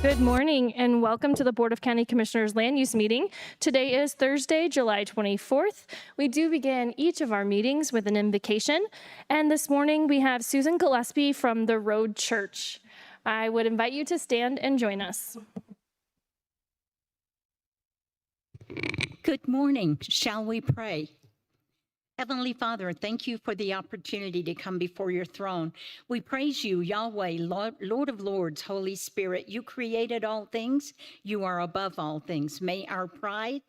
Good morning and welcome to the Board of County Commissioners Land Use Meeting. Today is Thursday, July 24th. We do begin each of our meetings with an invocation. And this morning we have Susan Gillespie from the Road Church. I would invite you to stand and join us. Good morning. Shall we pray? Heavenly Father, thank you for the opportunity to come before your throne. We praise you, Yahweh, Lord of Lords, Holy Spirit. You created all things. You are above all things. May our pride,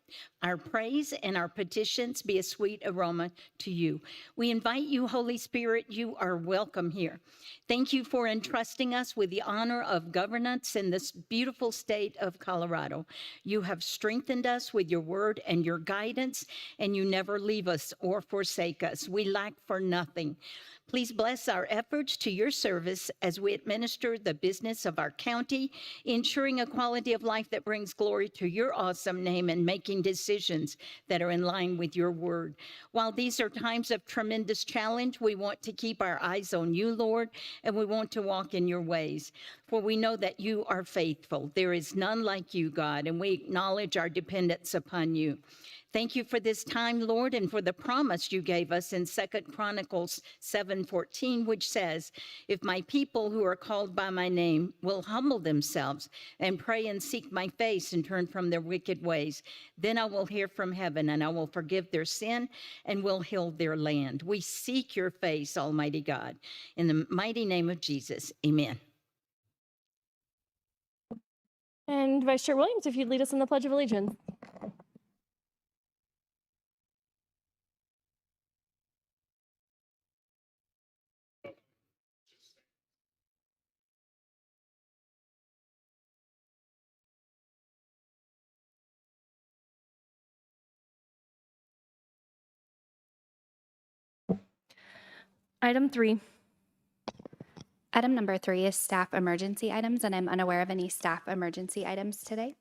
our praise, and our petitions be a sweet aroma to you. We invite you, Holy Spirit. You are welcome here. Thank you for entrusting us with the honor of governance in this beautiful state of Colorado. You have strengthened us with your word and your guidance, and you never leave us or forsake us. We lack for nothing. Please bless our efforts to your service as we administer the business of our county, ensuring a quality of life that brings glory to your awesome name and making decisions that are in line with your word. While these are times of tremendous challenge, we want to keep our eyes on you, Lord, and we want to walk in your ways. For we know that you are faithful. There is none like you, God, and we acknowledge our dependence upon you. Thank you for this time, Lord, and for the promise you gave us in 2 Chronicles 7:14, which says, if my people who are called by my name will humble themselves and pray and seek my face and turn from their wicked ways, then I will hear from heaven and I will forgive their sin and will heal their land. We seek your face, Almighty God. In the mighty name of Jesus, amen. And Vice Chair Williams, if you'd lead us in the Pledge of Allegiance. Item 3. Item number 3 is staff emergency items, and I'm unaware of any staff emergency items today.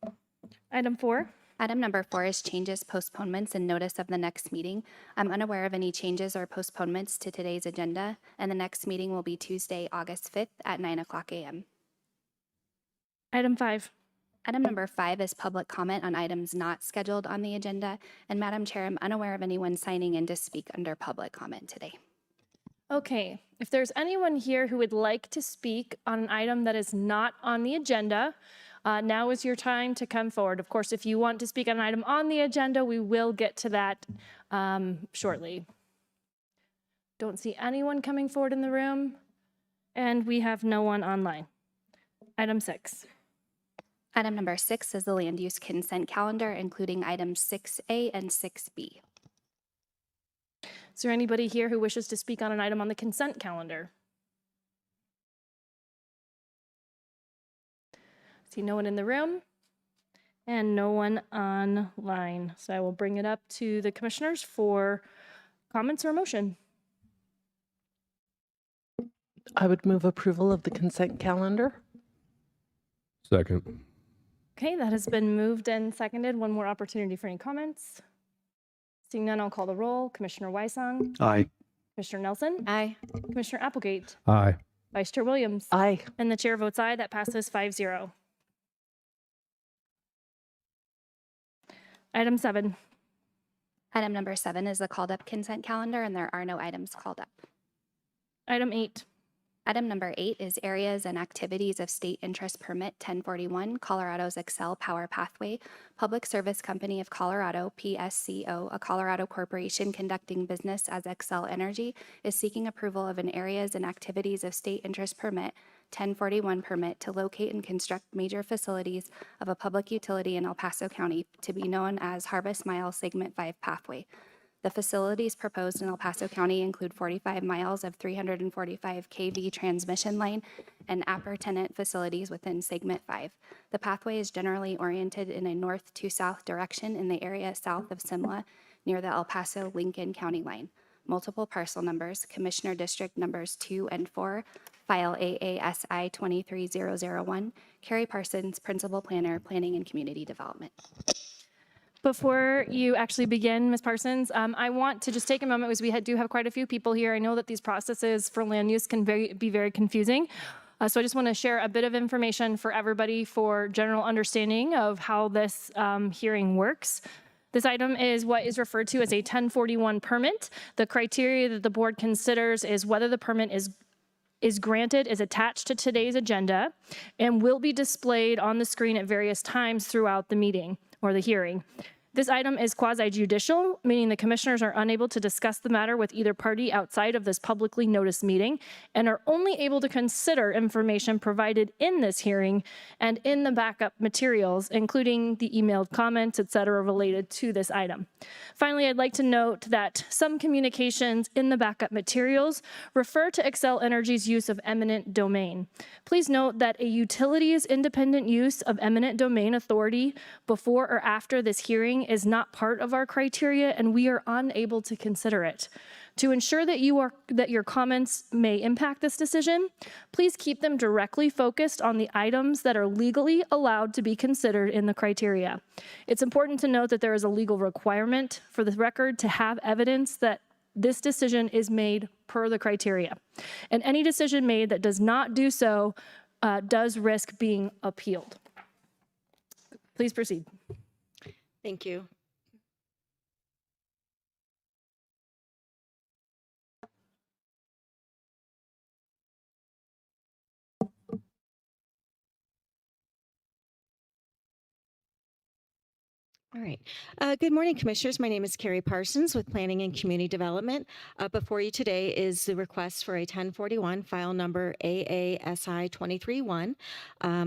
Item 4. Item number 4 is changes, postponements, and notice of the next meeting. I'm unaware of any changes or postponements to today's agenda, and the next meeting will be Tuesday, August 5th at 9:00 a.m. Item 5. Item number 5 is public comment on items not scheduled on the agenda, and Madam Chair, I'm unaware of anyone signing in to speak under public comment today. Okay, if there's anyone here who would like to speak on an item that is not on the agenda, now is your time to come forward. Of course, if you want to speak on an item on the agenda, we will get to that shortly. Don't see anyone coming forward in the room, and we have no one online. Item 6. Item number 6 is the land use consent calendar, including items 6A and 6B. Is there anybody here who wishes to speak on an item on the consent calendar? See no one in the room and no one online. So I will bring it up to the commissioners for comments or motion. I would move approval of the consent calendar. Second. Okay, that has been moved and seconded. One more opportunity for any comments. Seeing none, I'll call the roll. Commissioner Wysong. Aye. Commissioner Nelson. Aye. Commissioner Applegate. Aye. Vice Chair Williams. Aye. And the chair votes aye. That passes 5-0. Item 7. Item number 7 is the called up consent calendar, and there are no items called up. Item 8. Item number 8 is areas and activities of state interest permit 1041, Colorado's Excel Power Pathway, Public Service Company of Colorado, PSCO, a Colorado corporation conducting business as Excel Energy, is seeking approval of an areas and activities of state interest permit 1041 permit to locate and construct major facilities of a public utility in El Paso County to be known as Harvest Mile Segment 5 Pathway. The facilities proposed in El Paso County include 45 miles of 345 kV transmission line and appurtenant facilities within Segment 5. The pathway is generally oriented in a north to south direction in the area south of Simla near the El Paso-Lincoln County line. Multiple parcel numbers, Commissioner District numbers 2 and 4, file AASI 23001, Carrie Parsons, Principal Planner, Planning and Community Development. Before you actually begin, Ms. Parsons, I want to just take a moment because we do have quite a few people here. I know that these processes for land use can be very confusing. So I just want to share a bit of information for everybody for general understanding of how this hearing works. This item is what is referred to as a 1041 permit. The criteria that the board considers is whether the permit is granted, is attached to today's agenda, and will be displayed on the screen at various times throughout the meeting or the hearing. This item is quasi-judicial, meaning the commissioners are unable to discuss the matter with either party outside of this publicly noticed meeting and are only able to consider information provided in this hearing and in the backup materials, including the emailed comments, et cetera, related to this item. Finally, I'd like to note that some communications in the backup materials refer to Xcel Energy's use of eminent domain. Please note that a utility's independent use of eminent domain authority before or after this hearing is not part of our criteria, and we are unable to consider it. To ensure that your comments may impact this decision, please keep them directly focused on the items that are legally allowed to be considered in the criteria. It's important to note that there is a legal requirement for the record to have evidence that this decision is made per the criteria. And any decision made that does not do so does risk being appealed. Please proceed. Thank you. All right. Good morning, Commissioners. My name is Carrie Parsons with Planning and Community Development. Before you today is the request for a 1041 file number AASI 231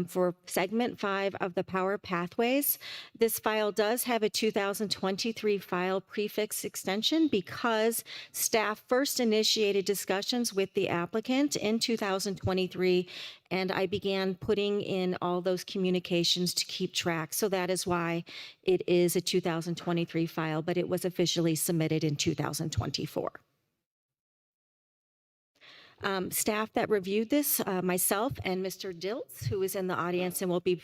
for segment 5 of the Power Pathways. This file does have a 2023 file prefix extension because staff first initiated discussions with the applicant in 2023, and I began putting in all those communications to keep track. So that is why it is a 2023 file, but it was officially submitted in 2024. Staff that reviewed this, myself and Mr. Diltz, who is in the audience and will be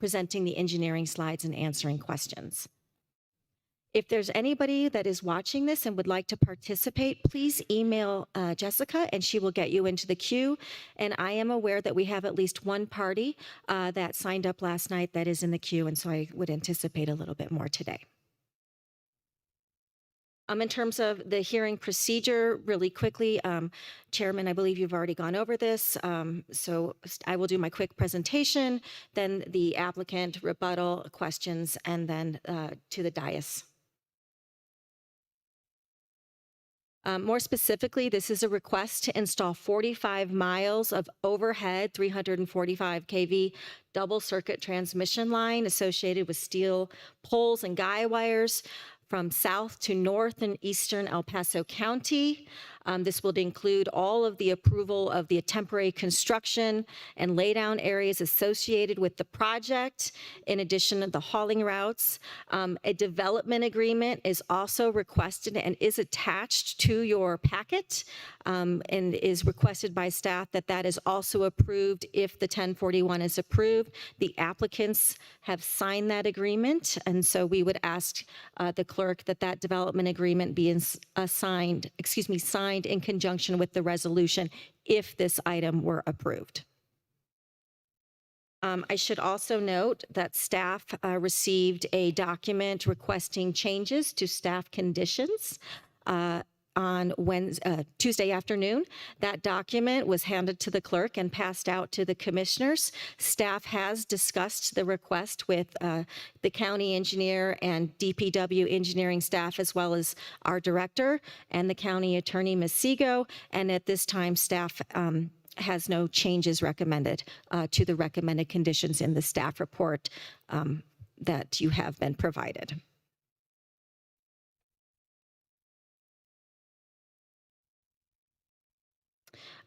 presenting the engineering slides and answering questions. If there's anybody that is watching this and would like to participate, please email Jessica and she will get you into the queue. And I am aware that we have at least one party that signed up last night that is in the queue, and so I would anticipate a little bit more today. In terms of the hearing procedure, really quickly, Chairman, I believe you've already gone over this, so I will do my quick presentation, then the applicant, rebuttal, questions, and then to the dais. More specifically, this is a request to install 45 miles of overhead 345 kV double circuit transmission line associated with steel poles and guy wires from south to north in eastern El Paso County. This will include all of the approval of the temporary construction and laydown areas associated with the project, in addition to the hauling routes. A development agreement is also requested and is attached to your packet, and is requested by staff that that is also approved if the 1041 is approved. The applicants have signed that agreement, and so we would ask the clerk that that development agreement be signed in conjunction with the resolution if this item were approved. I should also note that staff received a document requesting changes to staff conditions on Tuesday afternoon. That document was handed to the clerk and passed out to the commissioners. Staff has discussed the request with the county engineer and DPW engineering staff, as well as our director and the county attorney, Ms. Sego. And at this time, staff has no changes recommended to the recommended conditions in the staff report that you have been provided.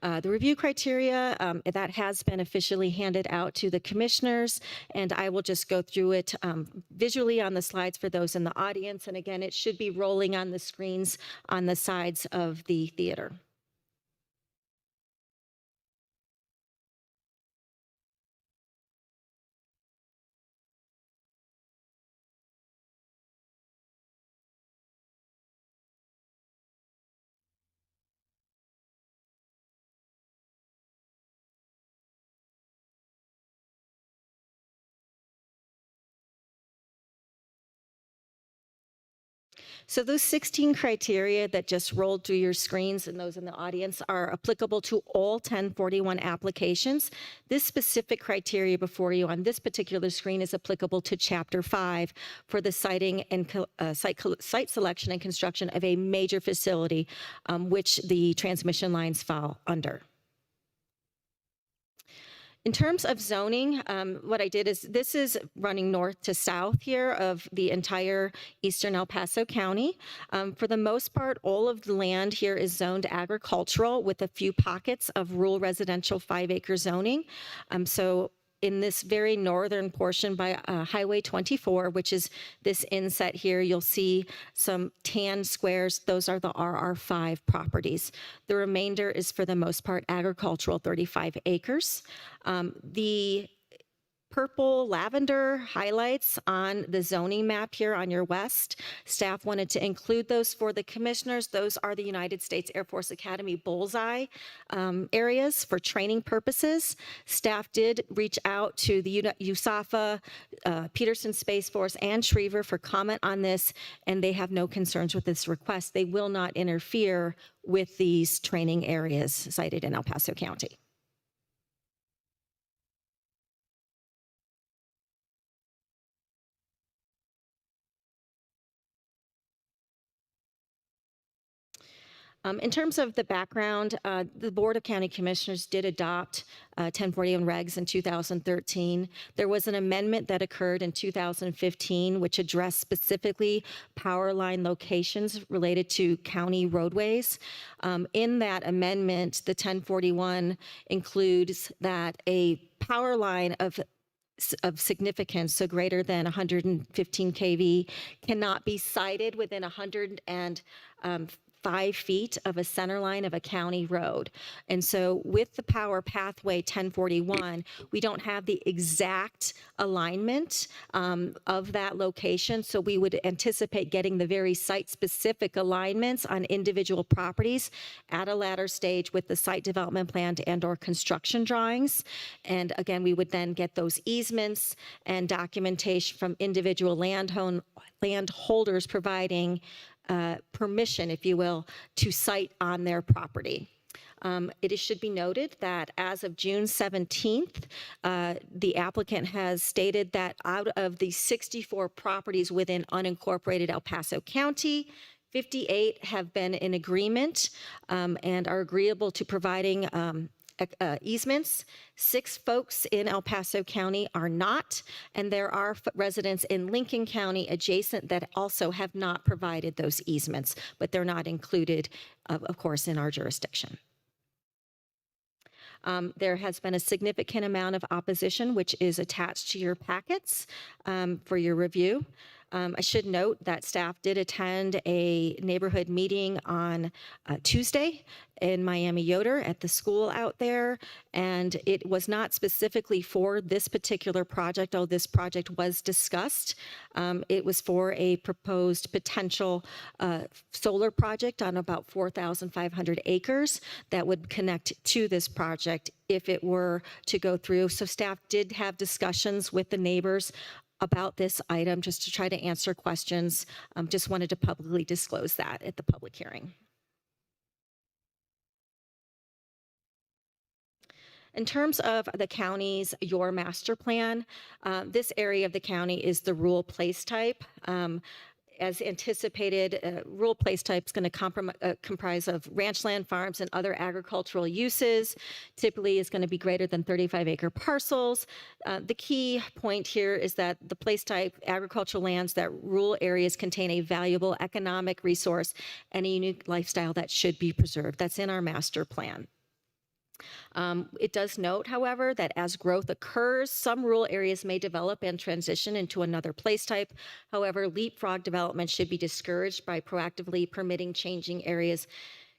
The review criteria, that has been officially handed out to the commissioners, and I will just go through it visually on the slides for those in the audience. And again, it should be rolling on the screens on the sides of the theater. So those 16 criteria that just rolled through your screens and those in the audience are applicable to all 1041 applications. This specific criteria before you on this particular screen is applicable to Chapter 5 for the siting and site selection and construction of a major facility, which the transmission lines fall under. In terms of zoning, what I did is, this is running north to south here of the entire eastern El Paso County. For the most part, all of the land here is zoned agricultural with a few pockets of rural residential 5-acre zoning. So in this very northern portion by Highway 24, which is this inset here, you'll see some tan squares. Those are the RR5 properties. The remainder is, for the most part, agricultural, 35 acres. The purple lavender highlights on the zoning map here on your west. Staff wanted to include those for the commissioners. Those are the United States Air Force Academy bullseye areas for training purposes. Staff did reach out to the USAFA, Peterson Space Force, and Schriever for comment on this, and they have no concerns with this request. They will not interfere with these training areas cited in El Paso County. In terms of the background, the Board of County Commissioners did adopt 1041 regs in 2013. There was an amendment that occurred in 2015, which addressed specifically power line locations related to county roadways. In that amendment, the 1041 includes that a power line of significance, so greater than 115 kV, cannot be sited within 105 feet of a center line of a county road. And so with the Power Pathway 1041, we don't have the exact alignment of that location. So we would anticipate getting the very site-specific alignments on individual properties at a latter stage with the site development plan and/or construction drawings. And again, we would then get those easements and documentation from individual landholders providing permission, if you will, to site on their property. It should be noted that as of June 17th, the applicant has stated that out of the 64 properties within unincorporated El Paso County, 58 have been in agreement and are agreeable to providing easements. 6 folks in El Paso County are not, and there are residents in Lincoln County adjacent that also have not provided those easements, but they're not included, of course, in our jurisdiction. There has been a significant amount of opposition, which is attached to your packets for your review. I should note that staff did attend a neighborhood meeting on Tuesday in Miami Yoder at the school out there, and it was not specifically for this particular project, although this project was discussed. It was for a proposed potential solar project on about 4,500 acres that would connect to this project if it were to go through. So staff did have discussions with the neighbors about this item just to try to answer questions. Just wanted to publicly disclose that at the public hearing. In terms of the county's Your Master Plan, this area of the county is the rural place type. As anticipated, rural place type is going to comprise of ranch land, farms, and other agricultural uses. Typically is going to be greater than 35-acre parcels. The key point here is that the place type agricultural lands, that rural areas contain a valuable economic resource and a unique lifestyle that should be preserved. That's in our master plan. It does note, however, that as growth occurs, some rural areas may develop and transition into another place type. However, leapfrog development should be discouraged by proactively permitting changing areas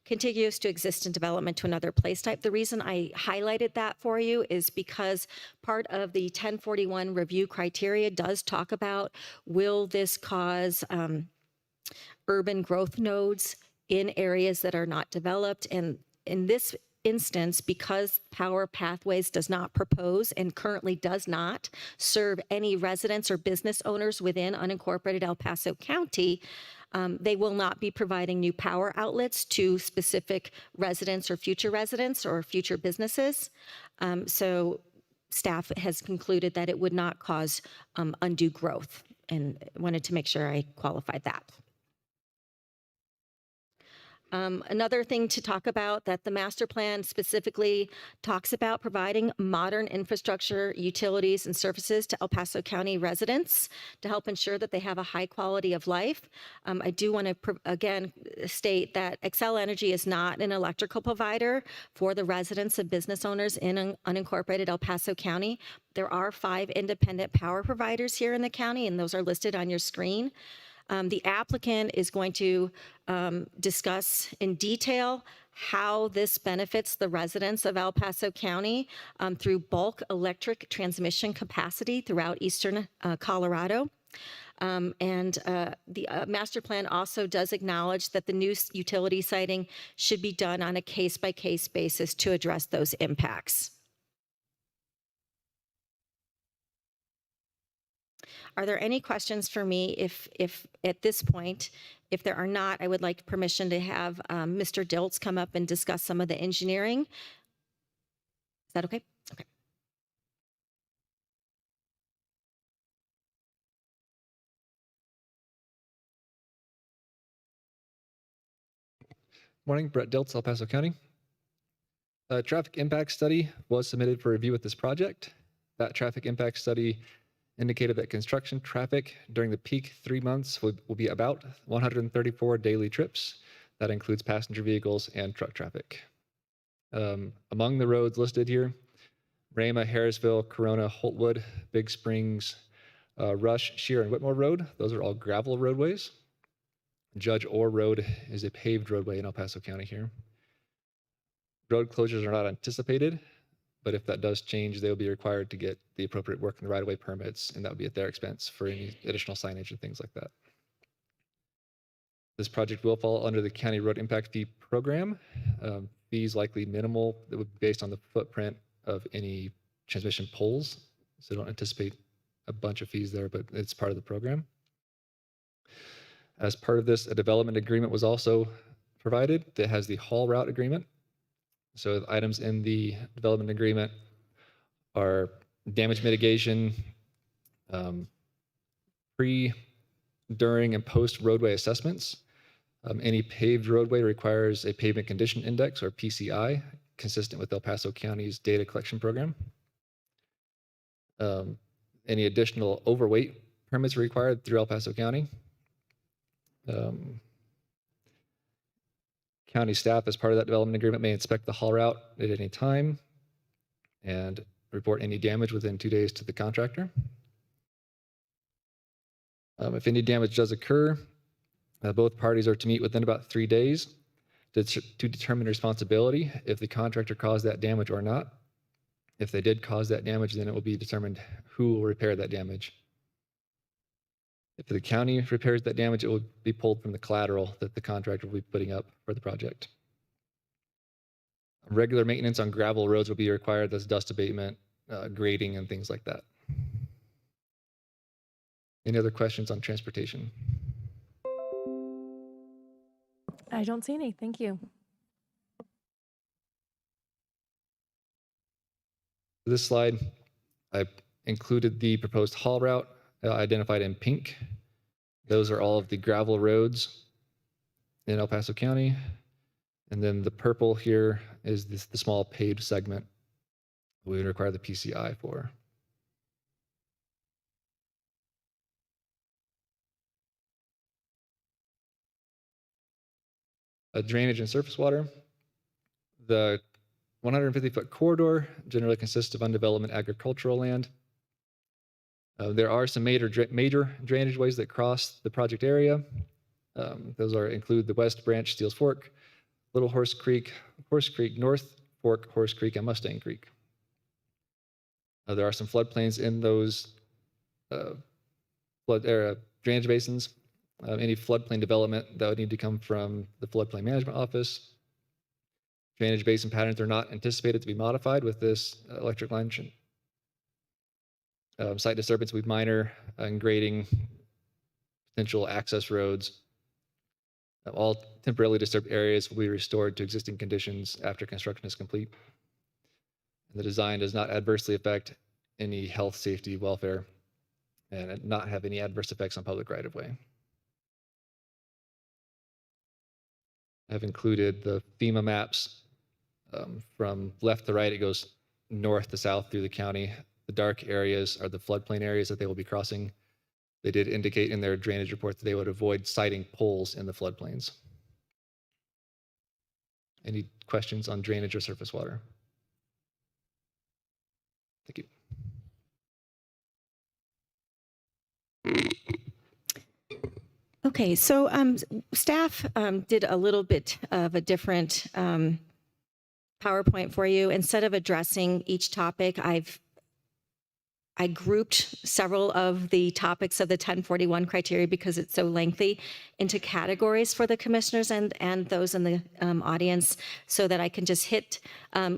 contiguous to existing development to another place type. The reason I highlighted that for you is because part of the 1041 review criteria does talk about, will this cause urban growth nodes in areas that are not developed? And in this instance, because Power Pathways does not propose and currently does not serve any residents or business owners within unincorporated El Paso County, they will not be providing new power outlets to specific residents or future businesses. So staff has concluded that it would not cause undue growth, and wanted to make sure I qualified that. Another thing to talk about that the master plan specifically talks about providing modern infrastructure, utilities, and services to El Paso County residents to help ensure that they have a high quality of life. I do want to again state that Xcel Energy is not an electrical provider for the residents and business owners in unincorporated El Paso County. There are 5 independent power providers here in the county, and those are listed on your screen. The applicant is going to discuss in detail how this benefits the residents of El Paso County through bulk electric transmission capacity throughout eastern Colorado. The master plan also does acknowledge that the new utility siting should be done on a case-by-case basis to address those impacts. Are there any questions for me? If at this point, if there are not, I would like permission to have Mr. Diltz come up and discuss some of the engineering. Is that okay? Okay. Morning, Brett Diltz, El Paso County. A traffic impact study was submitted for review with this project. That traffic impact study indicated that construction traffic during the peak 3 months will be about 134 daily trips. That includes passenger vehicles and truck traffic. Among the roads listed here, Rama, Harrisville, Corona, Holtwood, Big Springs, Rush, Shear, and Whitmore Road. Those are all gravel roadways. Judge Orr Road is a paved roadway in El Paso County here. Road closures are not anticipated, but if that does change, they will be required to get the appropriate work and right-of-way permits, and that would be at their expense for any additional signage and things like that. This project will fall under the County Road Impact Fee Program. Fees likely minimal. That would be based on the footprint of any transmission poles. So don't anticipate a bunch of fees there, but it's part of the program. As part of this, a development agreement was also provided that has the haul route agreement. So the items in the development agreement are damage mitigation, pre, during, and post roadway assessments. Any paved roadway requires a pavement condition index, or PCI, consistent with El Paso County's data collection program. Any additional overweight permits are required through El Paso County. County staff, as part of that development agreement, may inspect the haul route at any time and report any damage within 2 days to the contractor. If any damage does occur, both parties are to meet within about 3 days to determine responsibility, if the contractor caused that damage or not. If they did cause that damage, then it will be determined who will repair that damage. If the county repairs that damage, it will be pulled from the collateral that the contractor will be putting up for the project. Regular maintenance on gravel roads will be required. That's dust abatement, grading, and things like that. Any other questions on transportation? I don't see any. Thank you. For this slide, I included the proposed haul route identified in pink. Those are all of the gravel roads in El Paso County. And then the purple here is the small paved segment we would require the PCI for. Drainage and surface water. The 150-foot corridor generally consists of undeveloped agricultural land. There are some major drainage ways that cross the project area. Those include the West Branch, Steels Fork, Little Horse Creek, North Fork, Horse Creek, and Mustang Creek. There are some floodplains in those drainage basins. Any floodplain development that would need to come from the Floodplain Management Office. Drainage basin patterns are not anticipated to be modified with this electric line. Site disturbance will be minor, and grading, potential access roads. All temporarily disturbed areas will be restored to existing conditions after construction is complete. And the design does not adversely affect any health, safety, welfare, and not have any adverse effects on public right-of-way. I've included the FEMA maps from left to right. It goes north to south through the county. The dark areas are the floodplain areas that they will be crossing. They did indicate in their drainage report that they would avoid siting poles in the floodplains. Any questions on drainage or surface water? Thank you. Okay, so staff did a little bit of a different PowerPoint for you. Instead of addressing each topic, I grouped several of the topics of the 1041 criteria because it's so lengthy into categories for the commissioners and those in the audience so that I can just hit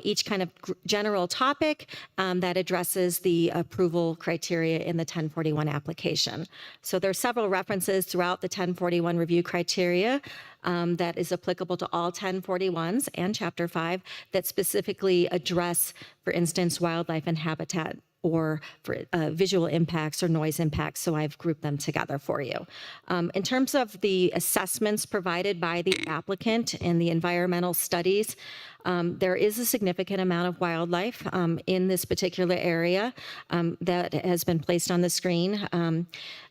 each kind of general topic that addresses the approval criteria in the 1041 application. So there are several references throughout the 1041 review criteria that is applicable to all 1041s and Chapter 5 that specifically address, for instance, wildlife and habitat or for visual impacts or noise impacts, so I've grouped them together for you. In terms of the assessments provided by the applicant and the environmental studies, there is a significant amount of wildlife in this particular area that has been placed on the screen.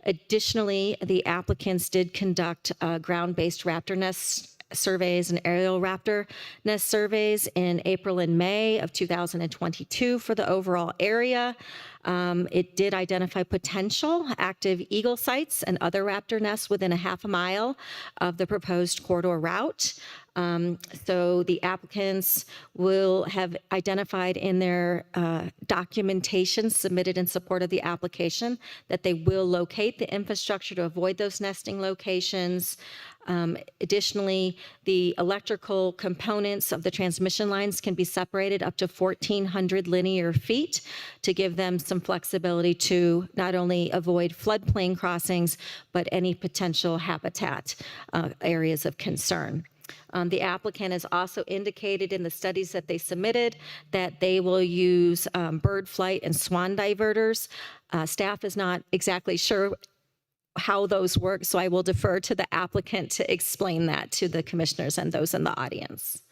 Additionally, the applicants did conduct ground-based raptor nest surveys and aerial raptor nest surveys in April and May of 2022 for the overall area. It did identify potential active eagle sites and other raptor nests within a half a mile of the proposed corridor route. So the applicants will have identified in their documentation submitted in support of the application that they will locate the infrastructure to avoid those nesting locations. Additionally, the electrical components of the transmission lines can be separated up to 1,400 linear feet to give them some flexibility to not only avoid floodplain crossings, but any potential habitat areas of concern. The applicant has also indicated in the studies that they submitted that they will use bird flight and swan diverters. Staff is not exactly sure how those work, so I will defer to the applicant to explain that to the commissioners and those in the audience.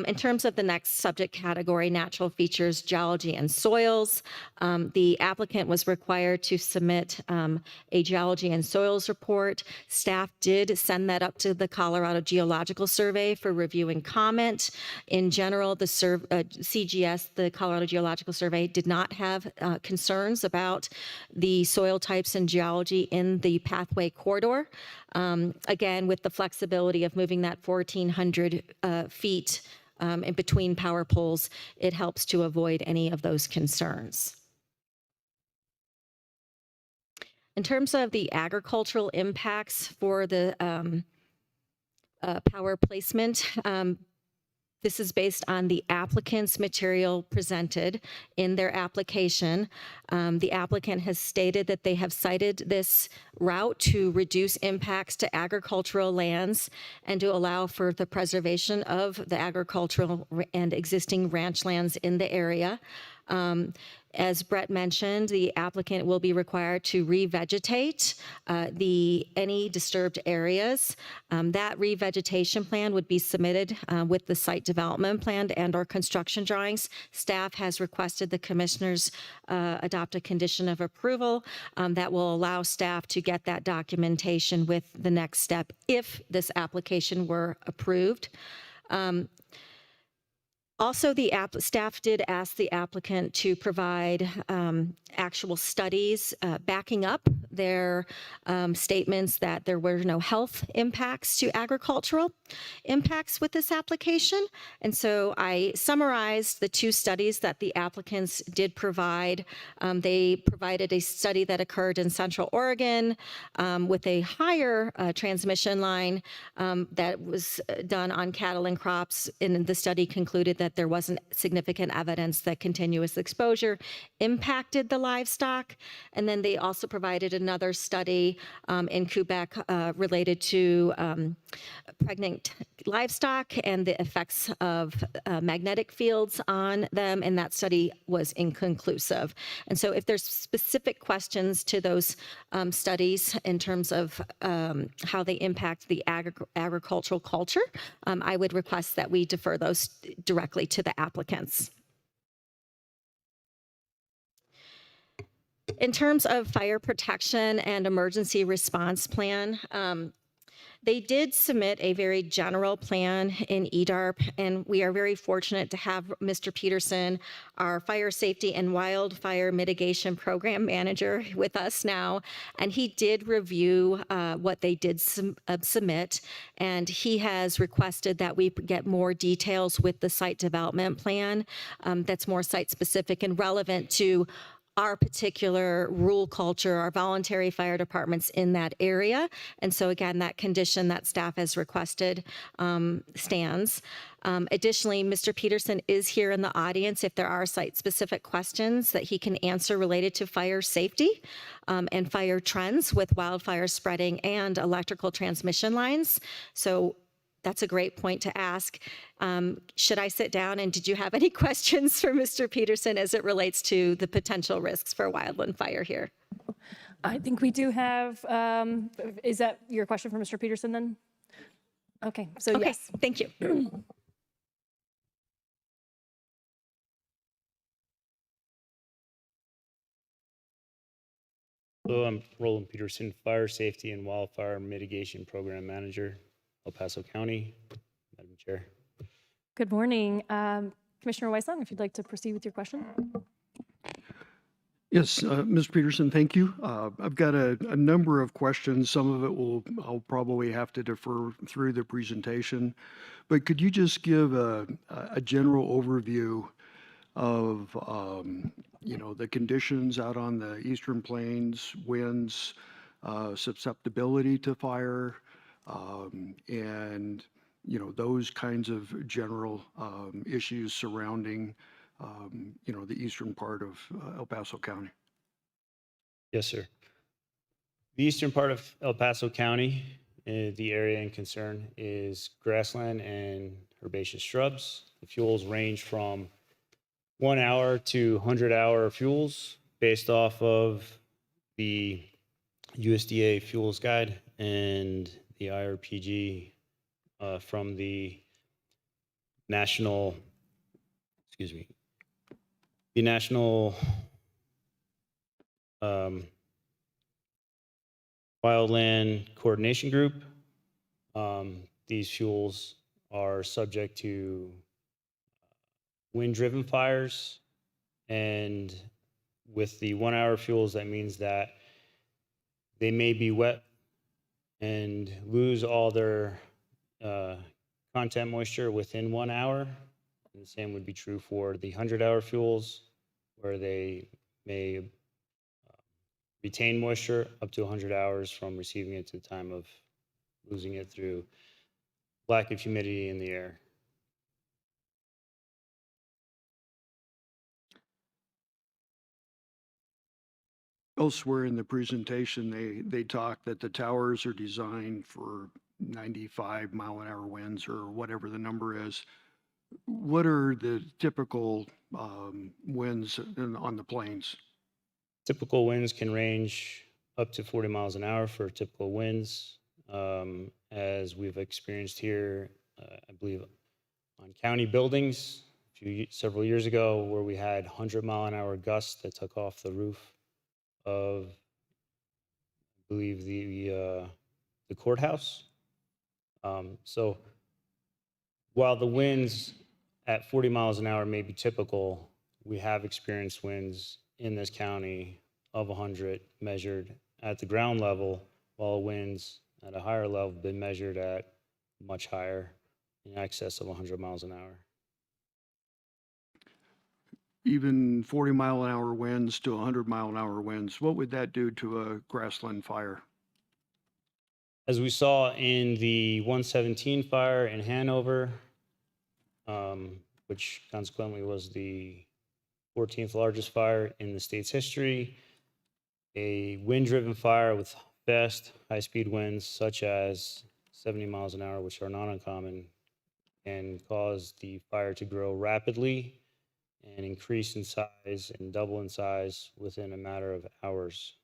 In terms of the next subject category, natural features, geology, and soils, the applicant was required to submit a geology and soils report. Staff did send that up to the Colorado Geological Survey for review and comment. In general, the CGS, the Colorado Geological Survey, did not have concerns about the soil types and geology in the pathway corridor. Again, with the flexibility of moving that 1,400 feet in between power poles, it helps to avoid any of those concerns. In terms of the agricultural impacts for the power placement, this is based on the applicant's material presented in their application. The applicant has stated that they have cited this route to reduce impacts to agricultural lands and to allow for the preservation of the agricultural and existing ranch lands in the area. As Brett mentioned, the applicant will be required to revegetate any disturbed areas. That revegetation plan would be submitted with the site development plan and/or construction drawings. Staff has requested the commissioners adopt a condition of approval that will allow staff to get that documentation with the next step if this application were approved. Also, the staff did ask the applicant to provide actual studies backing up their statements that there were no health impacts to agricultural impacts with this application. And so I summarized the two studies that the applicants did provide. They provided a study that occurred in Central Oregon with a higher transmission line that was done on cattle and crops. And the study concluded that there wasn't significant evidence that continuous exposure impacted the livestock. And then they also provided another study in Quebec related to pregnant livestock and the effects of magnetic fields on them, and that study was inconclusive. And so if there's specific questions to those studies in terms of how they impact the agricultural culture, I would request that we defer those directly to the applicants. In terms of fire protection and emergency response plan, they did submit a very general plan in EDARP, and we are very fortunate to have Mr. Peterson, our Fire Safety and Wildfire Mitigation Program Manager, with us now. And he did review what they did submit, and he has requested that we get more details with the site development plan that's more site-specific and relevant to our particular rural culture, our voluntary fire departments in that area. And so again, that condition that staff has requested stands. Additionally, Mr. Peterson is here in the audience if there are site-specific questions that he can answer related to fire safety and fire trends with wildfire spreading and electrical transmission lines. So that's a great point to ask. Should I sit down, and did you have any questions for Mr. Peterson as it relates to the potential risks for wildland fire here? I think we do have, is that your question for Mr. Peterson then? Okay, so Okay, yes. thank you. Hello, I'm Roland Peterson, Fire Safety and Wildfire Mitigation Program Manager, El Paso County. Madam Chair. Good morning. Commissioner Weissong, if you'd like to proceed with your question. Yes, Mr. Peterson, thank you. I've got a number of questions. Some of it I'll probably have to defer through the presentation. But could you just give a general overview of, the conditions out on the Eastern Plains, winds, susceptibility to fire, and those kinds of general issues surrounding the eastern part of El Paso County? Yes, sir. The eastern part of El Paso County, the area in concern is grassland and herbaceous shrubs. The fuels range from 1 hour to 100-hour fuels based off of the USDA Fuels Guide and the IRPG from the National Wildland Coordination Group. These fuels are subject to wind-driven fires, and with the 1 hour fuels, that means that they may be wet and lose all their content moisture within 1 hour. And the same would be true for the 100-hour fuels, where they may retain moisture up to 100 hours from receiving it to the time of losing it through lack of humidity in the air. Elsewhere in the presentation, they talk that the towers are designed for 95-mile-an-hour winds, or whatever the number is. What are the typical winds on the plains? Typical winds can range up to 40 miles an hour for typical winds, as we've experienced here, I believe, on county buildings several years ago, where we had 100-mile-an-hour gusts that took off the roof of, I believe, the courthouse. So while the winds at 40 miles an hour may be typical, we have experienced winds in this county of 100 measured at the ground level, while winds at a higher level have been measured at much higher, in excess of 100 miles an hour. Even 40-mile-an-hour winds to 100-mile-an-hour winds, what would that do to a grassland fire? As we saw in the 117 fire in Hanover, which consequently was the 14th largest fire in the state's history, a wind-driven fire with fast, high-speed winds such as 70 miles an hour, which are not uncommon, can cause the fire to grow rapidly and increase in size and double in size within a matter of hours.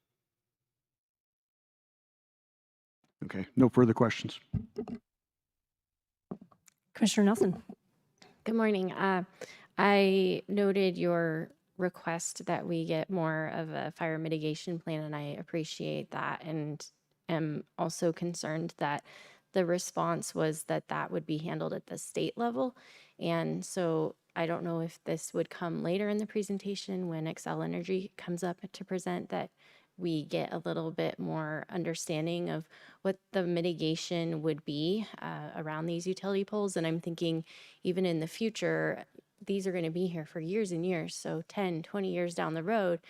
Okay, no further questions. Commissioner Nelson. Good morning. I noted your request that we get more of a fire mitigation plan, and I appreciate that, and am also concerned that the response was that that would be handled at the state level. And so I don't know if this would come later in the presentation when Xcel Energy comes up to present, that we get a little bit more understanding of what the mitigation would be around these utility poles. And I'm thinking even in the future, these are going to be here for years and years. So 10, 20 years down the road,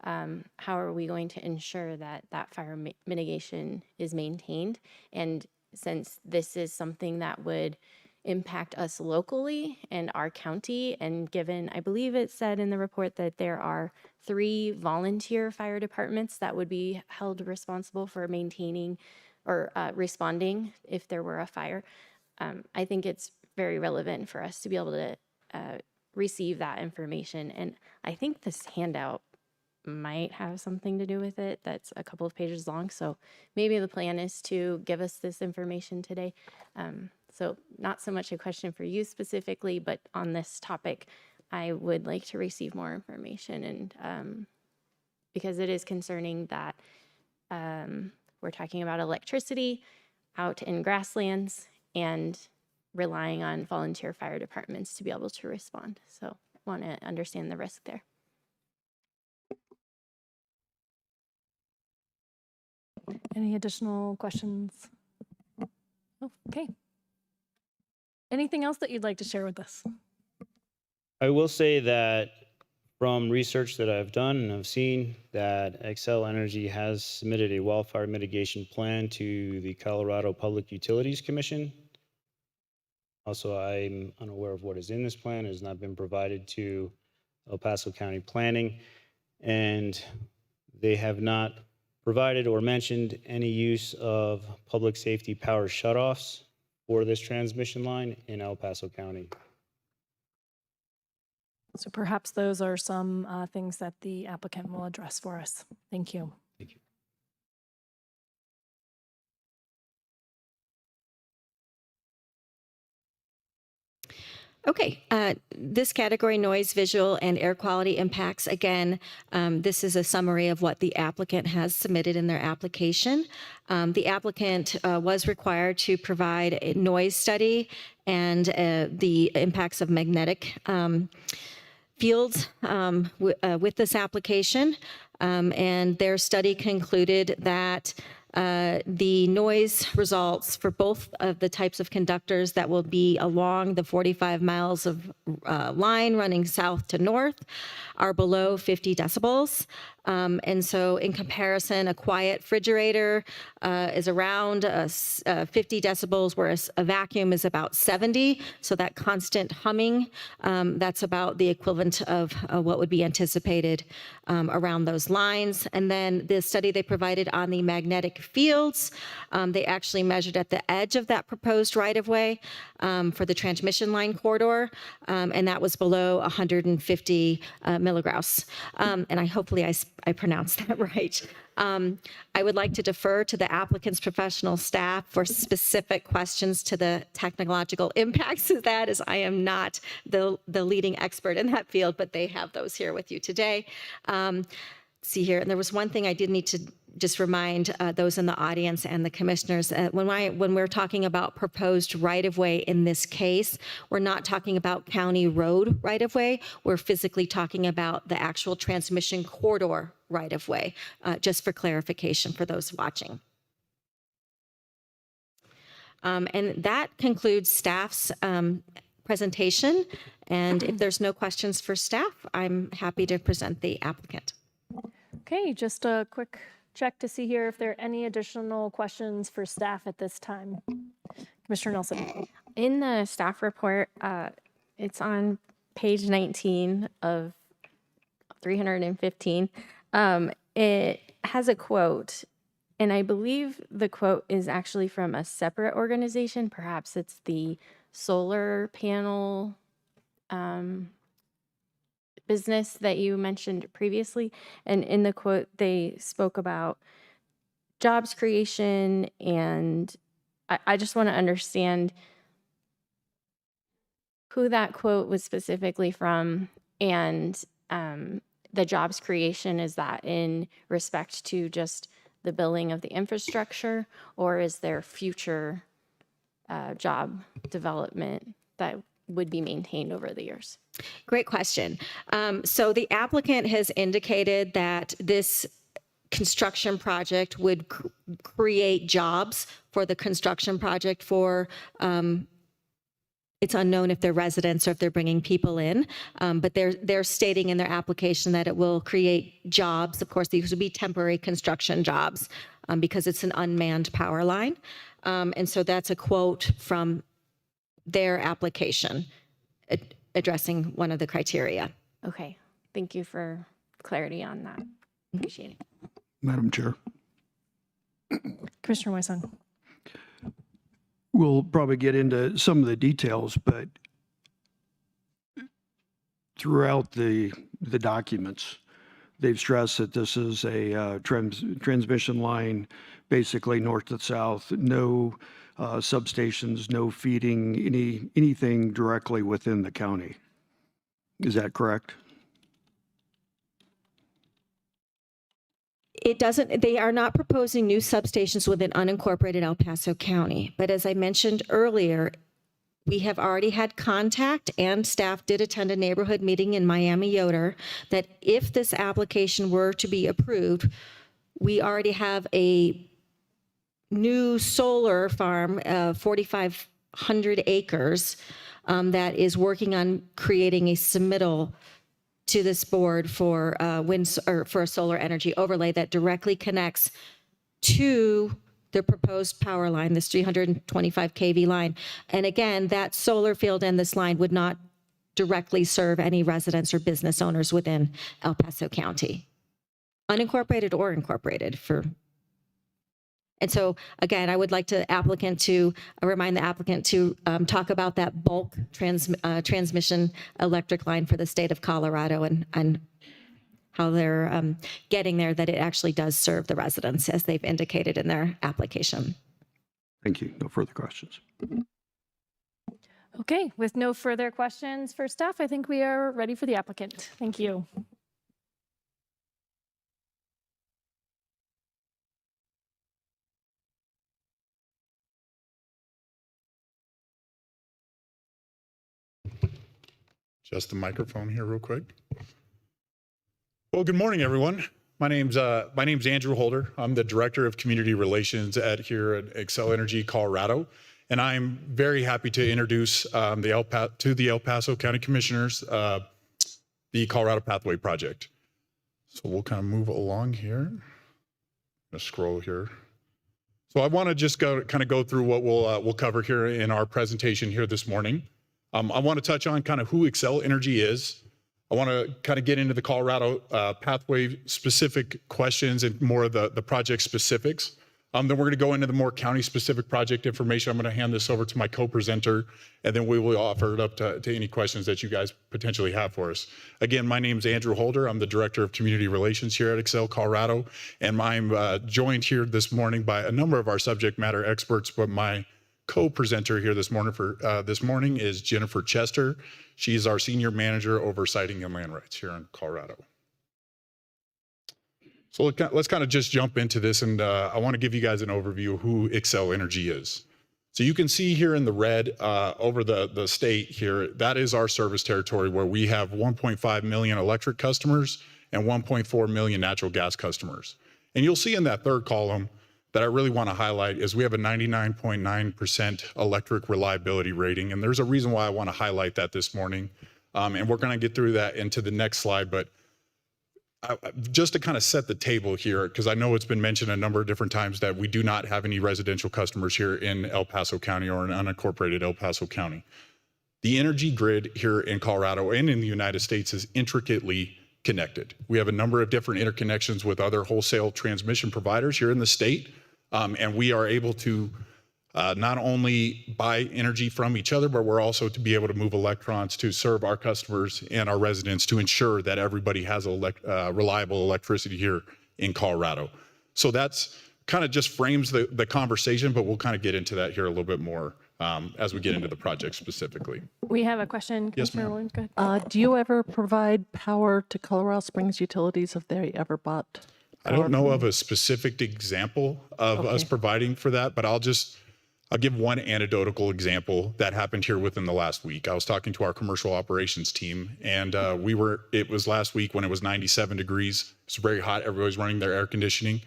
how are we going to ensure that that fire mitigation is maintained? And since this is something that would impact us locally and our county, and given, I believe it said in the report that there are 3 volunteer fire departments that would be held responsible for maintaining or responding if there were a fire, I think it's very relevant for us to be able to receive that information. And I think this handout might have something to do with it. That's a couple of pages long. So maybe the plan is to give us this information today. So not so much a question for you specifically, but on this topic, I would like to receive more information. And because it is concerning that we're talking about electricity out in grasslands and relying on volunteer fire departments to be able to respond. So want to understand the risk there. Any additional questions? Oh, okay. Anything else that you'd like to share with us? I will say that from research that I've done and I've seen, that Xcel Energy has submitted a wildfire mitigation plan to the Colorado Public Utilities Commission. Also, I'm unaware of what is in this plan. It has not been provided to El Paso County Planning, and they have not provided or mentioned any use of public safety power shutoffs for this transmission line in El Paso County. So perhaps those are some things that the applicant will address for us. Thank you. Thank you. Okay, this category, noise, visual, and air quality impacts, again, this is a summary of what the applicant has submitted in their application. The applicant was required to provide a noise study and the impacts of magnetic fields with this application. And their study concluded that the noise results for both of the types of conductors that will be along the 45 miles of line running south to north are below 50 decibels. And so in comparison, a quiet refrigerator is around 50 decibels, whereas a vacuum is about 70. So that constant humming, that's about the equivalent of what would be anticipated around those lines. And then the study they provided on the magnetic fields, they actually measured at the edge of that proposed right-of-way for the transmission line corridor, and that was below 150 milligrauss. And hopefully I pronounced that right. I would like to defer to the applicant's professional staff for specific questions to the technological impacts of that, as I am not the leading expert in that field, but they have those here with you today. See here, and there was one thing I did need to just remind those in the audience and the commissioners, when we're talking about proposed right-of-way in this case, we're not talking about county road right-of-way. We're physically talking about the actual transmission corridor right-of-way, just for clarification for those watching. And that concludes staff's presentation. And if there's no questions for staff, I'm happy to present the applicant. Okay, just a quick check to see here if there are any additional questions for staff at this time. Commissioner Nelson. In the staff report, it's on page 19 of 315. It has a quote, and I believe the quote is actually from a separate organization. Perhaps it's the solar panel business that you mentioned previously. And in the quote, they spoke about jobs creation, and I just want to understand who that quote was specifically from, and the jobs creation, is that in respect to just the building of the infrastructure, or is there future job development that would be maintained over the years? Great question. So the applicant has indicated that this construction project would create jobs for the construction project for, it's unknown if they're residents or if they're bringing people in, but they're stating in their application that it will create jobs. Of course, these would be temporary construction jobs because it's an unmanned power line. And so that's a quote from their application addressing one of the criteria. Okay, thank you for clarity on that. Appreciate it. Madam Chair, Commissioner Waisong. we'll probably get into some of the details, but throughout the documents, they've stressed that this is a transmission line, basically north to south, no substations, no feeding, anything directly within the county. Is that correct? It doesn't, they are not proposing new substations within unincorporated El Paso County. But as I mentioned earlier, we have already had contact, and staff did attend a neighborhood meeting in Miami Yoder, that if this application were to be approved, we already have a new solar farm, 4,500 acres, that is working on creating a submittal to this board for wind or for a solar energy overlay that directly connects to the proposed power line, this 325 kV line. And again, that solar field and this line would not directly serve any residents or business owners within El Paso County, unincorporated or incorporated. And so again, I would like to remind the applicant to talk about that bulk transmission electric line for the state of Colorado and how they're getting there, that it actually does serve the residents as they've indicated in their application. Thank you. No further questions. Okay, with no further questions for staff, I think we are ready for the applicant. Thank you. Just the microphone here real quick. Well, good morning, everyone. My name's Andrew Holder. I'm the Director of Community Relations here at Xcel Energy Colorado, and I'm very happy to introduce to the El Paso County Commissioners the Colorado Pathway Project. So we'll kind of move along here. I'm gonna scroll here. So I want to just go through what we'll cover here in our presentation here this morning. I want to touch on kind of who Xcel Energy is. I want to kind of get into the Colorado Pathway specific questions and more of the project specifics. Then we're going to go into the more county specific project information. I'm going to hand this over to my co-presenter, and then we will offer it up to any questions that you guys potentially have for us. Again, my name is Andrew Holder. I'm the Director of Community Relations here at Xcel Colorado, and I'm joined here this morning by a number of our subject matter experts, but my co-presenter here this morning is Jennifer Chester. She's our Senior Manager over Siting and Land Rights here in Colorado. So let's kind of just jump into this, and I want to give you guys an overview of who Xcel Energy is. So you can see here in the red over the state here, that is our service territory where we have 1.5 million electric customers and 1.4 million natural gas customers. And you'll see in that third column that I really want to highlight is we have a 99.9% electric reliability rating. And there's a reason why I want to highlight that this morning. And we're going to get through that into the next slide. But just to kind of set the table here, because I know it's been mentioned a number of different times that we do not have any residential customers here in El Paso County or in unincorporated El Paso County. The energy grid here in Colorado and in the United States is intricately connected. We have a number of different interconnections with other wholesale transmission providers here in the state, and we are able to not only buy energy from each other, but we're also to be able to move electrons to serve our customers and our residents to ensure that everybody has reliable electricity here in Colorado. So that's kind of just frames the conversation, but we'll kind of get into that here a little bit more as we get into the project specifically. We have a question. Yes, Commissioner ma'am. Williams, go ahead. Do you ever provide power to Colorado Springs Utilities? Have they ever bought? I don't know of a specific example of us providing for that, but I'll give one anecdotal example that happened here within the last week. I was talking to our commercial operations team, and it was last week when it was 97 degrees. It's very hot. Everybody's running their air conditioning.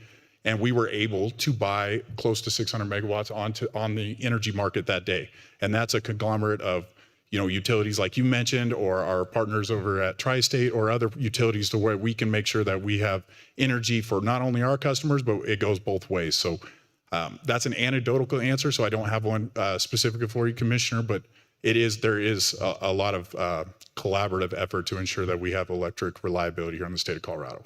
And we were able to buy close to 600 megawatts on the energy market that day. And that's a conglomerate of, utilities like you mentioned, or our partners over at Tri-State or other utilities, to where we can make sure that we have energy for not only our customers, but it goes both ways. So that's an anecdotal answer. So I don't have one specific for you, Commissioner, but there is a lot of collaborative effort to ensure that we have electric reliability here in the state of Colorado.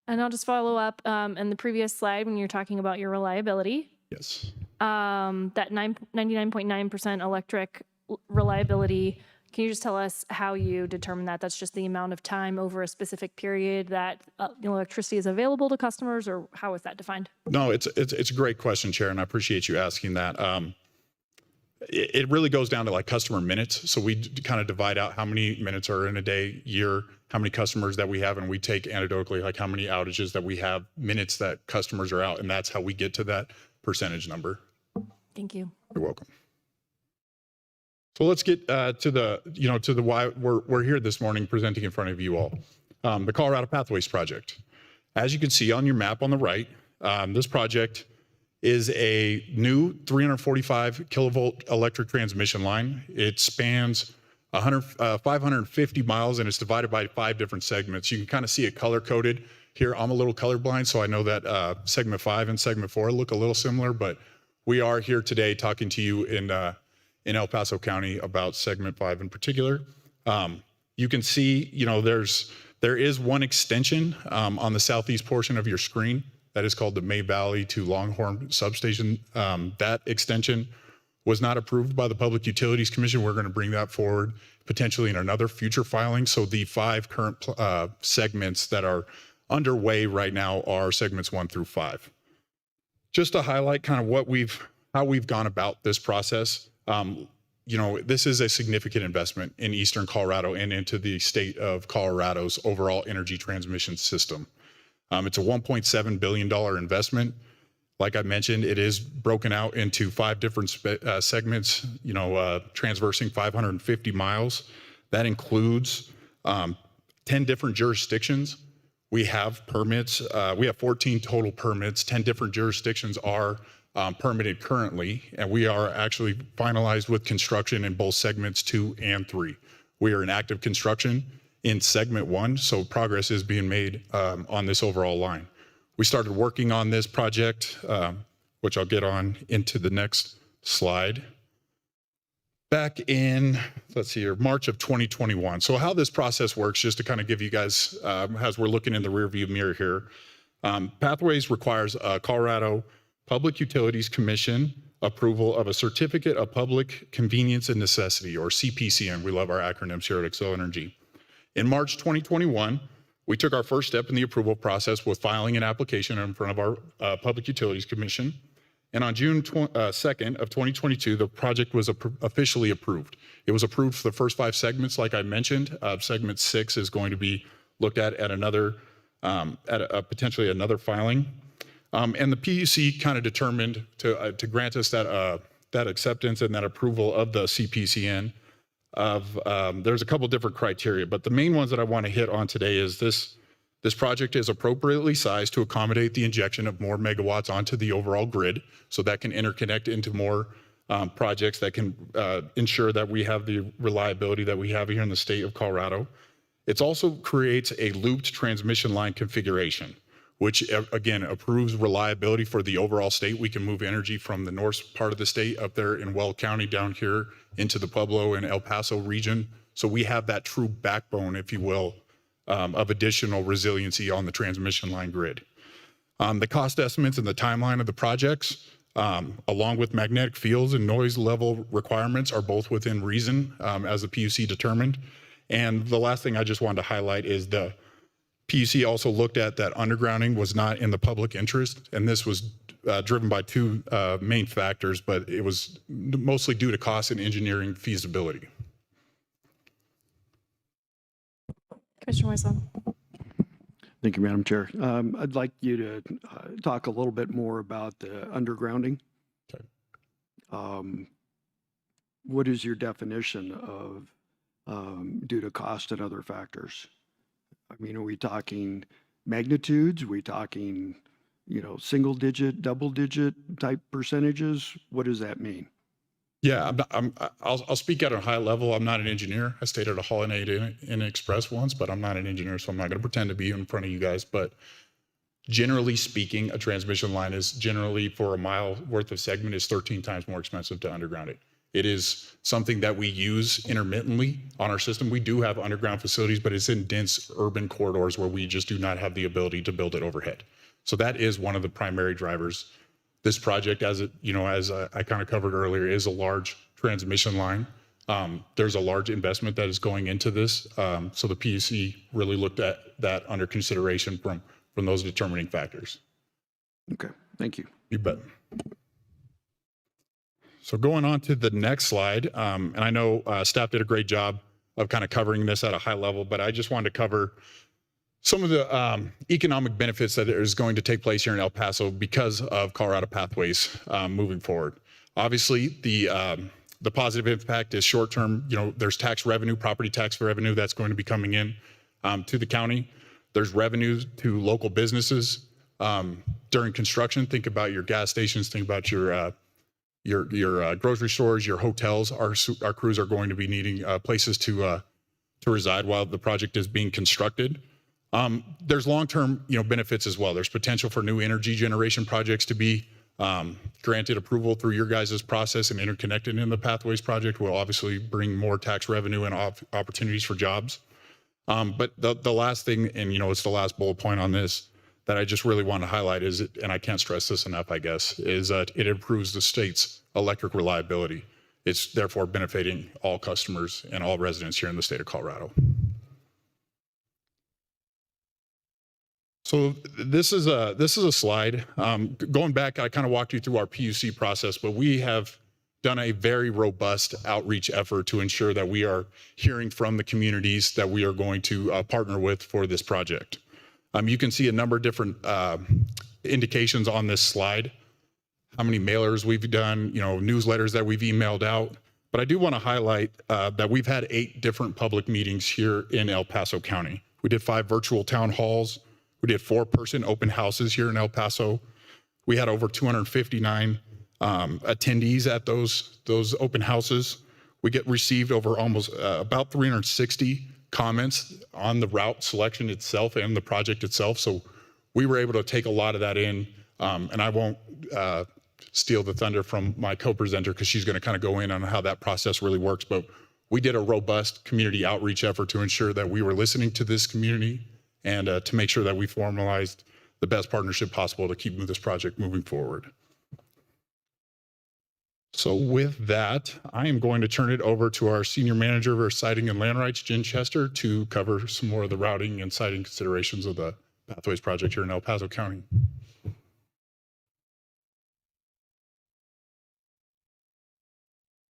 And I'll just follow up in the previous slide when you're talking about your reliability. Yes. That 99.9% electric reliability. Can you just tell us how you determine that? That's just the amount of time over a specific period that electricity is available to customers, or how is that defined? No, it's a great question, Chair, and I appreciate you asking that. It really goes down to like customer minutes. So we kind of divide out how many minutes are in a day, year, how many customers that we have, and we take anecdotally like how many outages that we have, minutes that customers are out, and that's how we get to that percentage number. Thank you. You're welcome. So let's get to the why we're here this morning presenting in front of you all. The Colorado Pathways Project. As you can see on your map on the right, this project is a new 345 kilovolt electric transmission line. It spans 550 miles, and it's divided by 5 different segments. You can kind of see it color coded here. I'm a little colorblind, so I know that segment 5 and segment 4 look a little similar, but we are here today talking to you in El Paso County about segment 5 in particular. You can see, there is one extension on the southeast portion of your screen that is called the May Valley to Longhorn substation. That extension was not approved by the Public Utilities Commission. We're going to bring that forward potentially in another future filing. So the 5 current segments that are underway right now are segments 1 through 5. Just to highlight kind of how we've gone about this process. This is a significant investment in Eastern Colorado and into the state of Colorado's overall energy transmission system. It's a $1.7 billion investment. Like I mentioned, it is broken out into 5 different segments, transversing 550 miles. That includes 10 different jurisdictions. We have permits. We have 14 total permits. 10 different jurisdictions are permitted currently, and we are actually finalized with construction in both segments 2 and 3. We are in active construction in segment 1, so progress is being made on this overall line. We started working on this project, which I'll get on into the next slide, back in, March of 2021. So how this process works, just to kind of give you guys, as we're looking in the rearview mirror here, Pathways requires a Colorado Public Utilities Commission approval of a Certificate of Public Convenience and Necessity, or CPCN. We love our acronyms here at Xcel Energy. In March 2021, we took our first step in the approval process with filing an application in front of our Public Utilities Commission. And on June 2nd of 2022, the project was officially approved. It was approved for the first 5 segments, like I mentioned. Segment 6 is going to be looked at another at potentially another filing. And the PUC kind of determined to grant us that acceptance and that approval of the CPCN. There's a couple different criteria, but the main ones that I want to hit on today is this project is appropriately sized to accommodate the injection of more megawatts onto the overall grid, so that can interconnect into more projects that can ensure that we have the reliability that we have here in the state of Colorado. It also creates a looped transmission line configuration, which again improves reliability for the overall state. We can move energy from the north part of the state up there in Weld County down here into the Pueblo and El Paso region. So we have that true backbone, if you will, of additional resiliency on the transmission line grid. The cost estimates and the timeline of the projects, along with magnetic fields and noise level requirements, are both within reason, as the PUC determined. And the last thing I just wanted to highlight is the PUC also looked at that undergrounding was not in the public interest, and this was driven by two main factors, but it was mostly due to cost and engineering feasibility. Commissioner Wiseau. Thank you, Madam Chair. I'd like you to talk a little bit more about the undergrounding. Okay. What is your definition of due to cost and other factors? I mean, are we talking magnitudes? Are we talking, single digit, double digit type percentages? What does that mean? Yeah, I'll speak at a high level. I'm not an engineer. I stayed at a Holiday Inn Express once, but I'm not an engineer, so I'm not going to pretend to be in front of you guys. But generally speaking, a transmission line is generally, for a mile worth of segment, is 13 times more expensive to underground it. It is something that we use intermittently on our system. We do have underground facilities, but it's in dense urban corridors where we just do not have the ability to build it overhead. So that is one of the primary drivers. This project, as I kind of covered earlier, is a large transmission line. There's a large investment that is going into this. So the PUC really looked at that under consideration from those determining factors. Okay, thank you. You bet. So going on to the next slide, and I know staff did a great job of kind of covering this at a high level, but I just wanted to cover some of the economic benefits that is going to take place here in El Paso because of Colorado Pathways moving forward. Obviously, the positive impact is short-term. There's tax revenue, property tax revenue that's going to be coming in to the county. There's revenues to local businesses during construction. Think about your gas stations. Think about your grocery stores, your hotels. Our crews are going to be needing places to reside while the project is being constructed. There's long-term, benefits as well. There's potential for new energy generation projects to be granted approval through your guys' process and interconnected in the Pathways project will obviously bring more tax revenue and opportunities for jobs. But the last thing, and it's the last bullet point on this that I just really want to highlight is, and I can't stress this enough, I guess, is that it improves the state's electric reliability. It's therefore benefiting all customers and all residents here in the state of Colorado. So this is a slide. Going back, I kind of walked you through our PUC process, but we have done a very robust outreach effort to ensure that we are hearing from the communities that we are going to partner with for this project. You can see a number of different indications on this slide, how many mailers we've done, newsletters that we've emailed out. But I do want to highlight that we've had 8 different public meetings here in El Paso County. We did 5 virtual town halls. We did 4-person open houses here in El Paso. We had over 259 attendees at those open houses. We received over almost about 360 comments on the route selection itself and the project itself. So we were able to take a lot of that in, and I won't steal the thunder from my co-presenter because she's going to kind of go in on how that process really works. But we did a robust community outreach effort to ensure that we were listening to this community and to make sure that we formalized the best partnership possible to keep this project moving forward. So with that, I am going to turn it over to our Senior Manager for Siting and Land Rights, Jen Chester, to cover some more of the routing and siting considerations of the Pathways project here in El Paso County.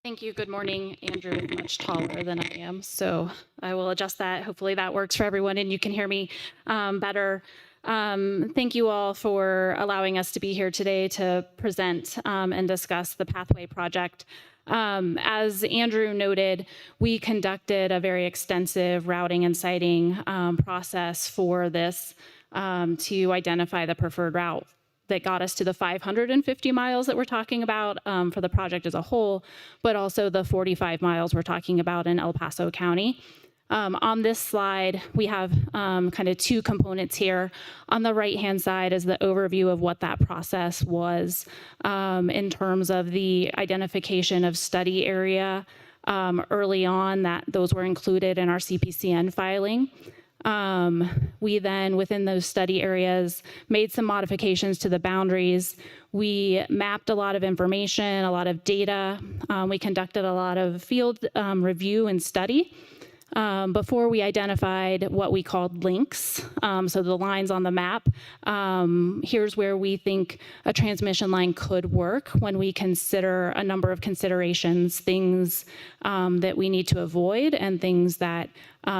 Thank you. Good morning. Andrew is much taller than I am, so I will adjust that. Hopefully that works for everyone and you can hear me better. Thank you all for allowing us to be here today to present and discuss the Pathway project. As Andrew noted, we conducted a very extensive routing and siting process for this to identify the preferred route that got us to the 550 miles that we're talking about for the project as a whole, but also the 45 miles we're talking about in El Paso County. On this slide, we have kind of two components here. On the right-hand side is the overview of what that process was in terms of the identification of study area early on, that those were included in our CPCN filing. We then, within those study areas, made some modifications to the boundaries. We mapped a lot of information, a lot of data. We conducted a lot of field review and study before we identified what we called links. So the lines on the map, here's where we think a transmission line could work when we consider a number of considerations, things that we need to avoid and things that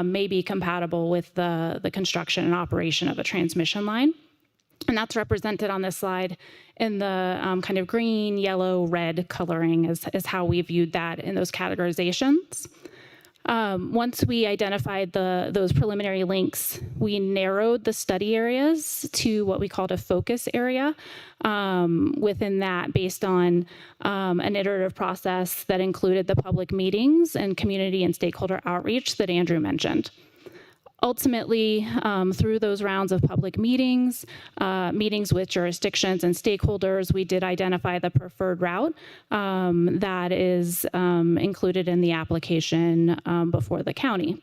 may be compatible with the construction and operation of a transmission line. And that's represented on this slide in the kind of green, yellow, red coloring is how we viewed that in those categorizations. Once we identified those preliminary links, we narrowed the study areas to what we called a focus area. Within that, based on an iterative process that included the public meetings and community and stakeholder outreach that Andrew mentioned. Ultimately, through those rounds of public meetings, meetings with jurisdictions and stakeholders, we did identify the preferred route that is included in the application before the county.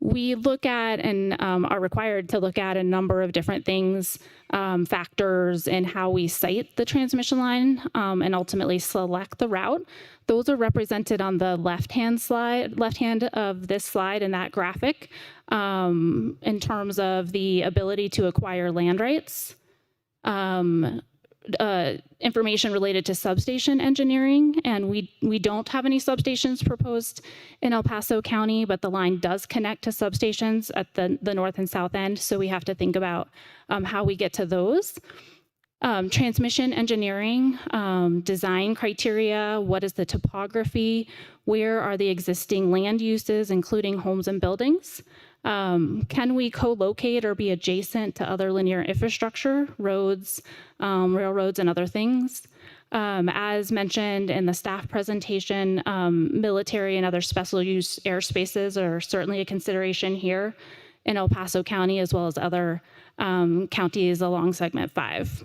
We look at and are required to look at a number of different things, factors in how we site the transmission line and ultimately select the route. Those are represented on the left hand of this slide in that graphic in terms of the ability to acquire land rights, information related to substation engineering, and we don't have any substations proposed in El Paso County, but the line does connect to substations at the north and south end, so we have to think about how we get to those. Transmission engineering, design criteria, what is the topography, where are the existing land uses, including homes and buildings? Can we co-locate or be adjacent to other linear infrastructure, roads, railroads, and other things? As mentioned in the staff presentation, military and other special use airspaces are certainly a consideration here in El Paso County, as well as other counties along Segment 5.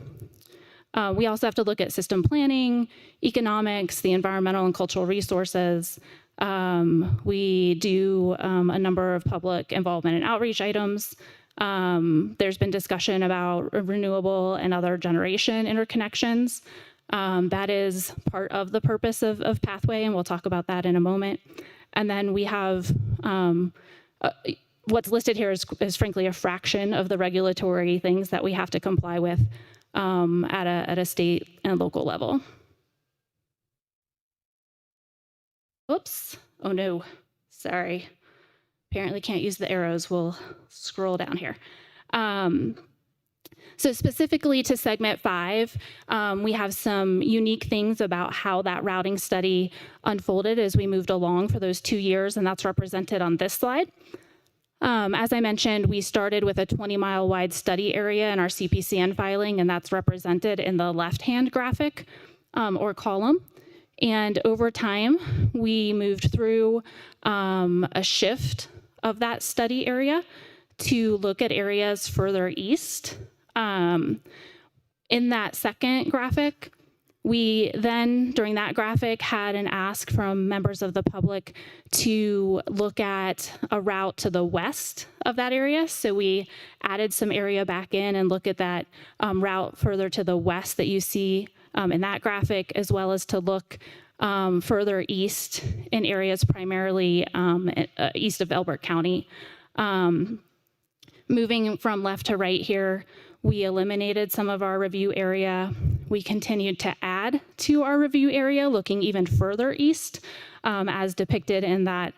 We also have to look at system planning, economics, the environmental and cultural resources. We do a number of public involvement and outreach items. There's been discussion about renewable and other generation interconnections. That is part of the purpose of Pathway, and we'll talk about that in a moment. And then we have what's listed here is frankly a fraction of the regulatory things that we have to comply with at a state and local level. Oops, oh no, sorry. Apparently can't use the arrows. We'll scroll down here. So specifically to Segment 5, we have some unique things about how that routing study unfolded as we moved along for those 2 years, and that's represented on this slide. As I mentioned, we started with a 20-mile wide study area in our CPCN filing, and that's represented in the left-hand graphic or column. And over time, we moved through a shift of that study area to look at areas further east. In that second graphic, we then, during that graphic, had an ask from members of the public to look at a route to the west of that area. So we added some area back in and look at that route further to the west that you see in that graphic, as well as to look further east in areas primarily east of Elbert County. Moving from left to right here, we eliminated some of our review area. We continued to add to our review area, looking even further east, as depicted in that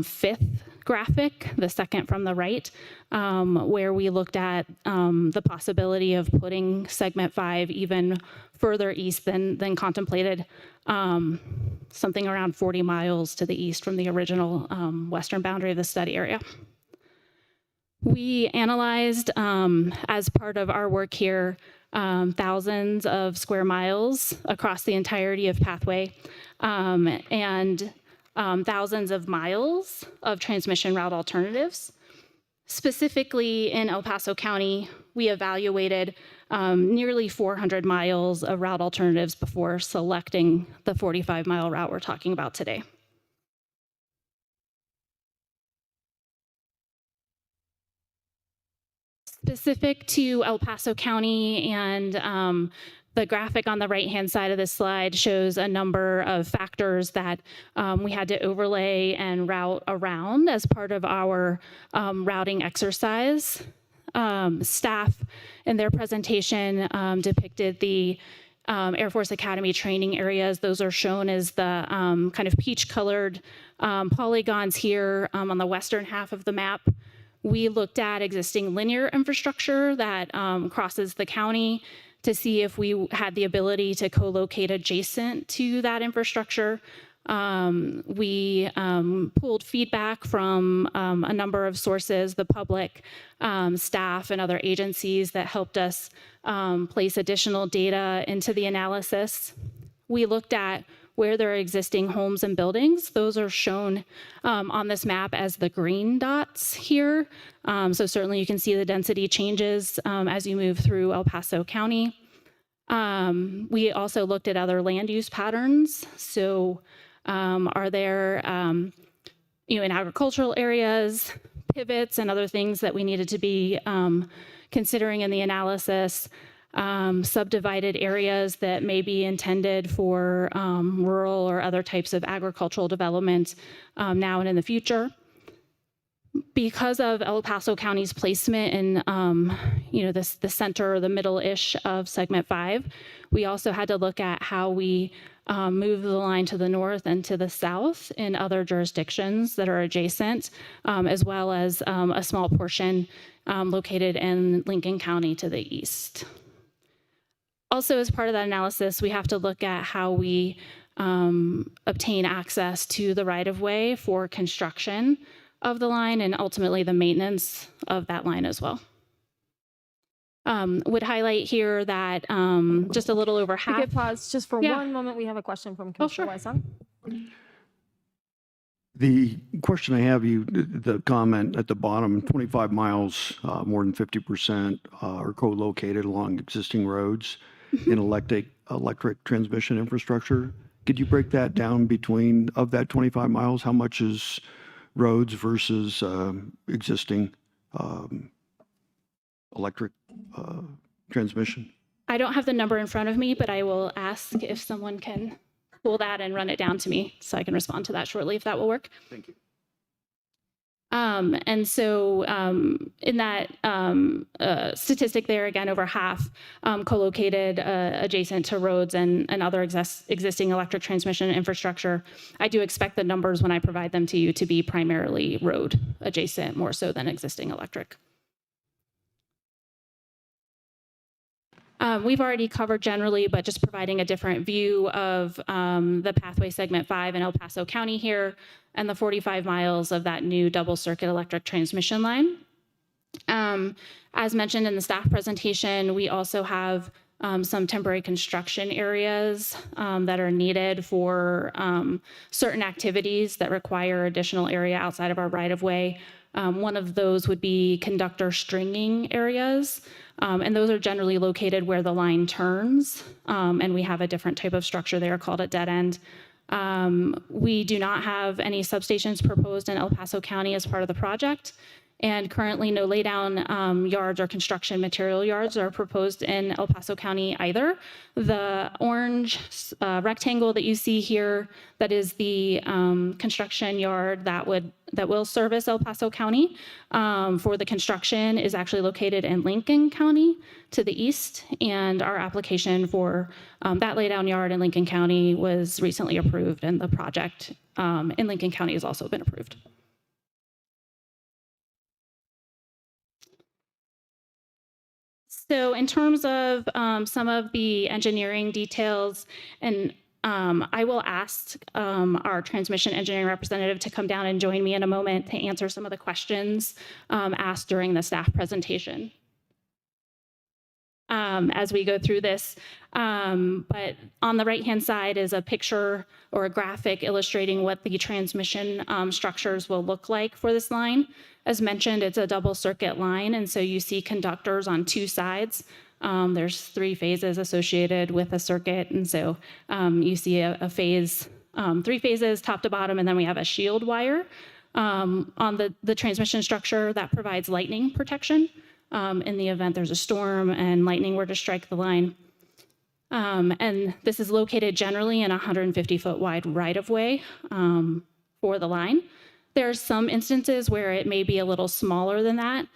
fifth graphic, the second from the right, where we looked at the possibility of putting segment 5 even further east than contemplated, something around 40 miles to the east from the original western boundary of the study area. We analyzed, as part of our work here, thousands of square miles across the entirety of Pathway, and thousands of miles of transmission route alternatives. Specifically in El Paso County, we evaluated nearly 400 miles of route alternatives before selecting the 45-mile route we're talking about today. Specific to El Paso County, and the graphic on the right-hand side of this slide shows a number of factors that we had to overlay and route around as part of our routing exercise. Staff in their presentation depicted the Air Force Academy training areas. Those are shown as the kind of peach-colored polygons here on the western half of the map. We looked at existing linear infrastructure that crosses the county to see if we had the ability to co-locate adjacent to that infrastructure. We pulled feedback from a number of sources, the public, staff, and other agencies that helped us place additional data into the analysis. We looked at where there are existing homes and buildings. Those are shown on this map as the green dots here. So certainly you can see the density changes as you move through El Paso County. We also looked at other land use patterns. So are there, in agricultural areas, pivots and other things that we needed to be considering in the analysis? Subdivided areas that may be intended for rural or other types of agricultural development now and in the future. Because of El Paso County's placement in the center or the middle-ish of segment 5, we also had to look at how we move the line to the north and to the south in other jurisdictions that are adjacent, as well as a small portion located in Lincoln County to the east. Also, as part of that analysis, we have to look at how we obtain access to the right-of-way for construction of the line and ultimately the maintenance of that line as well. Would highlight here that just a little over We half. could pause just for one moment. We have a question from Commissioner Wison. The question I have, the comment at the bottom, 25 miles, more than 50% are co-located along existing roads in electric transmission infrastructure. Could you break that down between, of that 25 miles, how much is roads versus existing electric transmission? I don't have the number in front of me, but I will ask if someone can pull that and run it down to me so I can respond to that shortly if that will work. Thank you. And so in that statistic there, again, over half co-located adjacent to roads and other existing electric transmission infrastructure. I do expect the numbers when I provide them to you to be primarily road adjacent, more so than existing electric. We've already covered generally, but just providing a different view of the Pathway Segment 5 in El Paso County here and the 45 miles of that new double circuit electric transmission line. As mentioned in the staff presentation, we also have some temporary construction areas that are needed for certain activities that require additional area outside of our right-of-way. One of those would be conductor stringing areas, and those are generally located where the line turns, and we have a different type of structure there called a dead end. We do not have any substations proposed in El Paso County as part of the project, And currently, no laydown yards or construction material yards are proposed in El Paso County either. The orange rectangle that you see here, that is the construction yard that will service El Paso County for the construction, is actually located in Lincoln County to the east. And our application for that laydown yard in Lincoln County was recently approved, and the project in Lincoln County has also been approved. So in terms of some of the engineering details, and I will ask our transmission engineering representative to come down and join me in a moment to answer some of the questions asked during the staff presentation as we go through this. But on the right-hand side is a picture or a graphic illustrating what the transmission structures will look like for this line. As mentioned, it's a double circuit line, and so you see conductors on two sides. There's 3 phases associated with a circuit, and so you see a phase, 3 phases top to bottom, and then we have a shield wire on the transmission structure that provides lightning protection in the event there's a storm and lightning were to strike the line. And this is located generally in a 150-foot wide right-of-way for the line. There's some instances where it may be a little smaller than that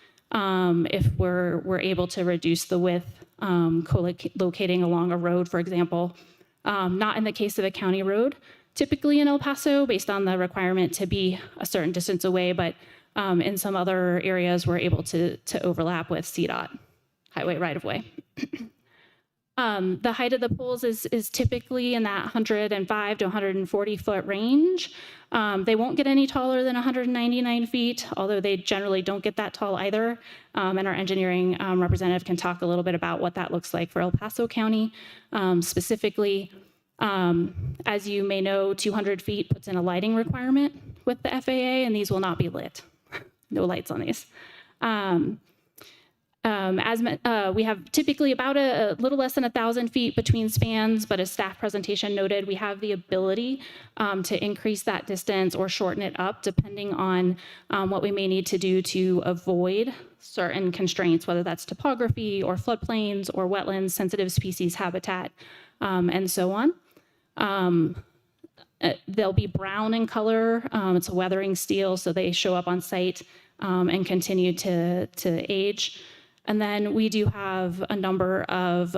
if we're able to reduce the width co-locating along a road, for example. Not in the case of a county road, typically in El Paso, based on the requirement to be a certain distance away, but in some other areas, we're able to overlap with CDOT highway right-of-way. The height of the poles is typically in that 105 to 140 foot range. They won't get any taller than 199 feet, although they generally don't get that tall either. And our engineering representative can talk a little bit about what that looks like for El Paso County. Specifically, as you may know, 200 feet puts in a lighting requirement with the FAA, and these will not be lit. No lights on these. We have typically about a little less than 1,000 feet between spans, but as staff presentation noted, we have the ability to increase that distance or shorten it up depending on what we may need to do to avoid certain constraints, whether that's topography or floodplains or wetlands, sensitive species habitat, and so on. They'll be brown in color. It's a weathering steel, so they show up on site and continue to age. And then we do have a number of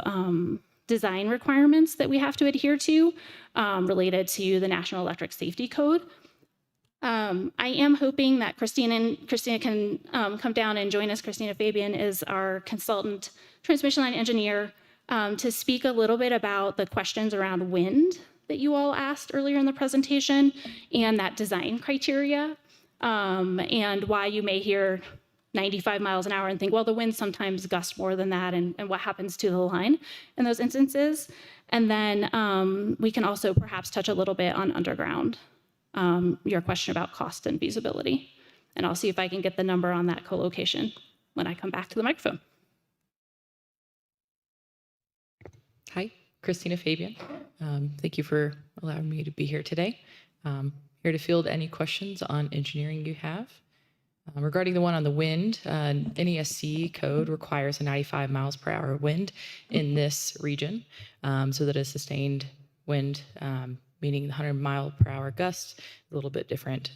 design requirements that we have to adhere to related to the National Electric Safety Code. I am hoping that Christina can come down and join us. Christina Fabian is our consultant transmission line engineer to speak a little bit about the questions around wind that you all asked earlier in the presentation and that design criteria and why you may hear 95 miles an hour and think, well, the winds sometimes gust more than that, and what happens to the line in those instances. And then we can also perhaps touch a little bit on underground, your question about cost and feasibility. And I'll see if I can get the number on that co-location when I come back to the microphone. Hi, Christina Fabian. Thank you for allowing me to be here today. Here to field any questions on engineering you have. Regarding the one on the wind, NESC code requires a 95 miles per hour wind in this region, so that a sustained wind, meaning the 100 mile per hour gust, a little bit different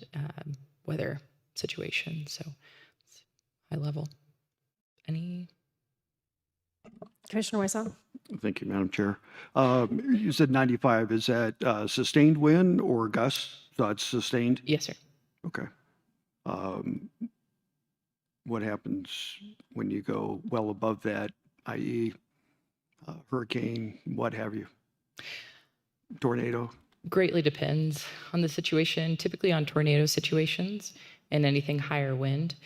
weather situation. So it's high level. Any? Commissioner Wysong. Thank you, Madam Chair. You said 95. Is that sustained wind or gusts? So it's sustained? Yes, sir. Okay. What happens when you go well above that, i.e. hurricane, what have you? Tornado? Greatly depends on the situation. Typically on tornado situations and anything higher wind,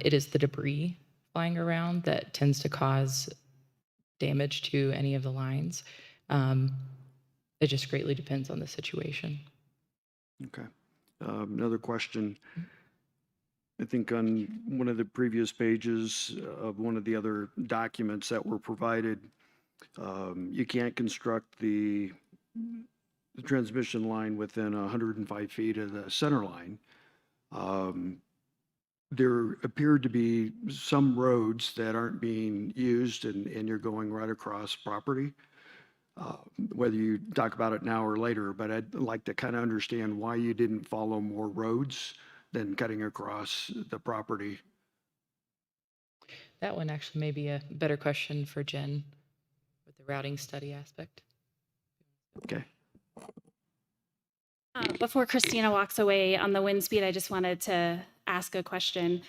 it is the debris flying around that tends to cause damage to any of the lines. It just greatly depends on the situation. Okay. Another question. I think on one of the previous pages of one of the other documents that were provided, you can't construct the transmission line within 105 feet of the center line. there appeared to be some roads that aren't being used and you're going right across property. Whether you talk about it now or later, but I'd like to kind of understand why you didn't follow more roads than cutting across the property. That one actually may be a better question for Jen with the routing study aspect. Okay. Before Christina walks away on the wind speed, I just wanted to ask a question.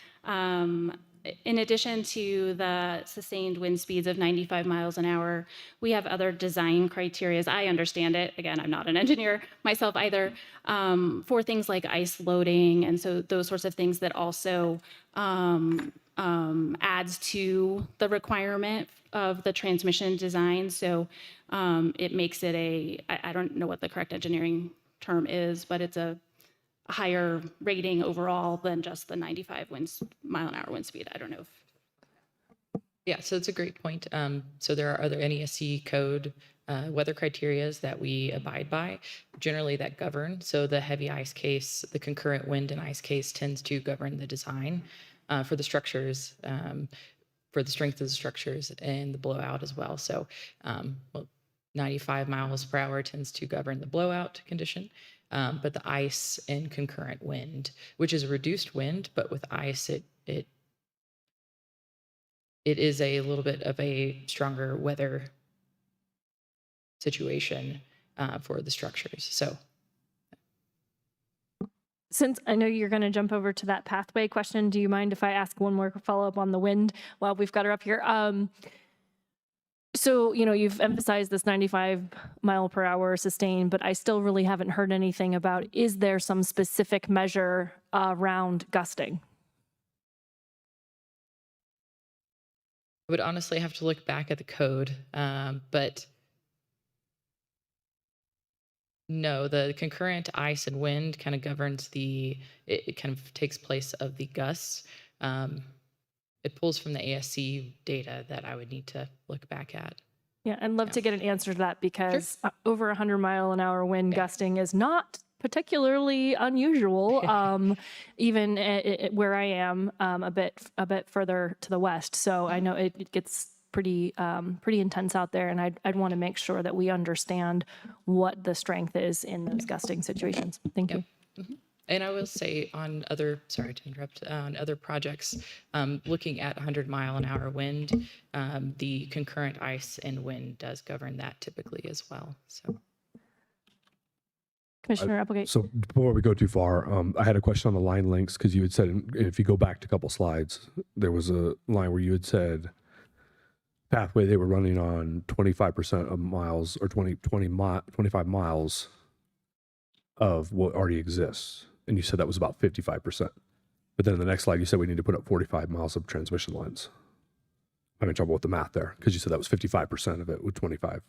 In addition to the sustained wind speeds of 95 miles an hour, we have other design criteria, as I understand it. Again, I'm not an engineer myself either, for things like ice loading and so those sorts of things that also adds to the requirement of the transmission design. So it makes it I don't know what the correct engineering term is, but it's a higher rating overall than just the 95 mile an hour wind speed. I don't know if. Yeah, so it's a great point. So there are other NESC code weather criterias that we abide by, generally that govern. So the heavy ice case, the concurrent wind and ice case tends to govern the design for the structures, for the strength of the structures and the blowout as well. So 95 miles per hour tends to govern the blowout condition. But the ice and concurrent wind, which is a reduced wind, but with ice, it is a little bit of a stronger weather situation for the structures. So, since I know you're going to jump over to that pathway question, do you mind if I ask one more follow-up on the wind while we've got her up here? So, you've emphasized this 95 mile per hour sustain, but I still really haven't heard anything about, is there some specific measure around gusting? I would honestly have to look back at the code, but no, the concurrent ice and wind kind of governs it kind of takes place of the gusts. It pulls from the ASC data that I would need to look back at. Yeah, I'd love to get an answer to that because over 100 mile an hour wind gusting is not particularly unusual, even where I am a bit further to the west. So I know it gets pretty intense out there, and I'd want to make sure that we understand what the strength is in those gusting situations. Thank you. Mm-hmm. And I will say on other, sorry to interrupt, on other projects, looking at 100 mile an hour wind, the concurrent ice and wind does govern that typically as well. So, Commissioner Applegate. So before we go too far, I had a question on the line lengths because you had said, if you go back to a couple slides, there was a line where you had said pathway they were running on 25% of miles or 25 miles of what already exists. And you said that was about 55%. But then in the next slide, you said we need to put up 45 miles of transmission lines. I'm in trouble with the math there because you said that was 55% of it with 25.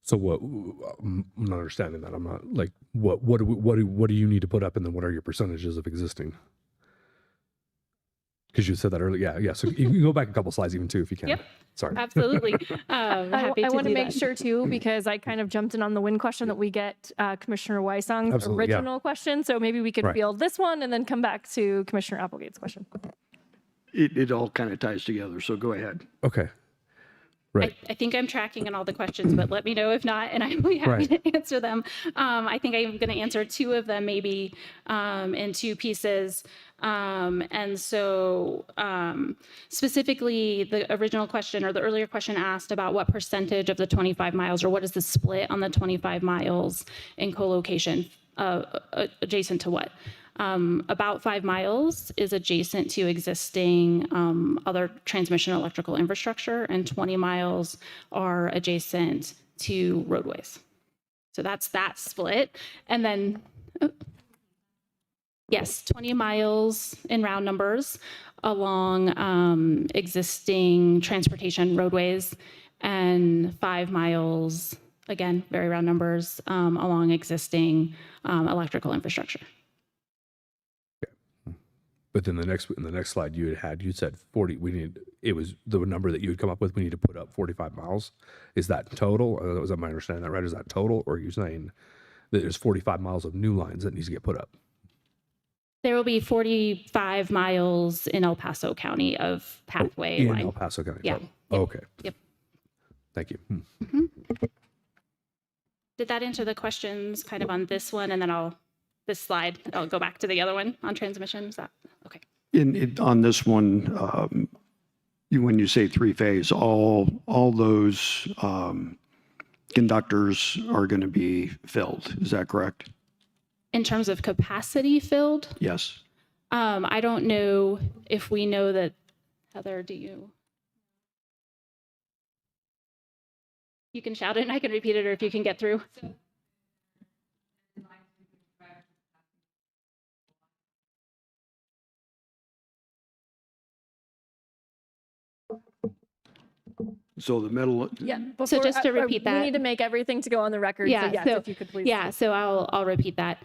So what? I'm not understanding that. I'm not like what do you need to put up, and then what are your percentages of existing? Because you said that earlier. Yeah. So you can go back a couple slides even too if you can. Yep. Sorry. Absolutely. I want to make sure too, because I kind of jumped in on the wind question that we get Commissioner Weissong's Absolutely, yeah. original question. So maybe we could Right. field this one and then come back to Commissioner Applegate's question. It all kind of ties together, so go ahead. Okay. Right. I think I'm tracking in all the questions, but let me know if not, and I will be happy to answer them. I think I'm going to answer two of them maybe in two pieces. And so specifically the original question or the earlier question asked about what percentage of the 25 miles or what is the split on the 25 miles in co-location adjacent to what? About 5 miles is adjacent to existing other transmission electrical infrastructure, and 20 miles are adjacent to roadways. So that's that split. And then, yes, 20 miles in round numbers along existing transportation roadways, and 5 miles, again, very round numbers, along existing electrical infrastructure. But then in the next slide you said 40. It was the number that you had come up with. We need to put up 45 miles. Is that total? Was that my understanding that right? Is that total, or are you saying that there's 45 miles of new lines that needs to get put up? There will be 45 miles in El Paso County of pathway In line. El Paso County. Yeah. total. Okay. Yep. Thank you. Did that answer the questions kind of on this one? And then this slide, I'll go back to the other one on transmission. Is that okay? On this one, when you say three-phase, all those conductors are going to be filled. Is that correct? In terms of capacity filled, Yes. I don't know if we know that. Heather, do you? You can shout it and I can repeat it, or if you can get through. So the middle, Yeah. So just to repeat We that. need to make everything to go on the record. Yeah, So yes, so- if you could please. Yeah, so I'll repeat that.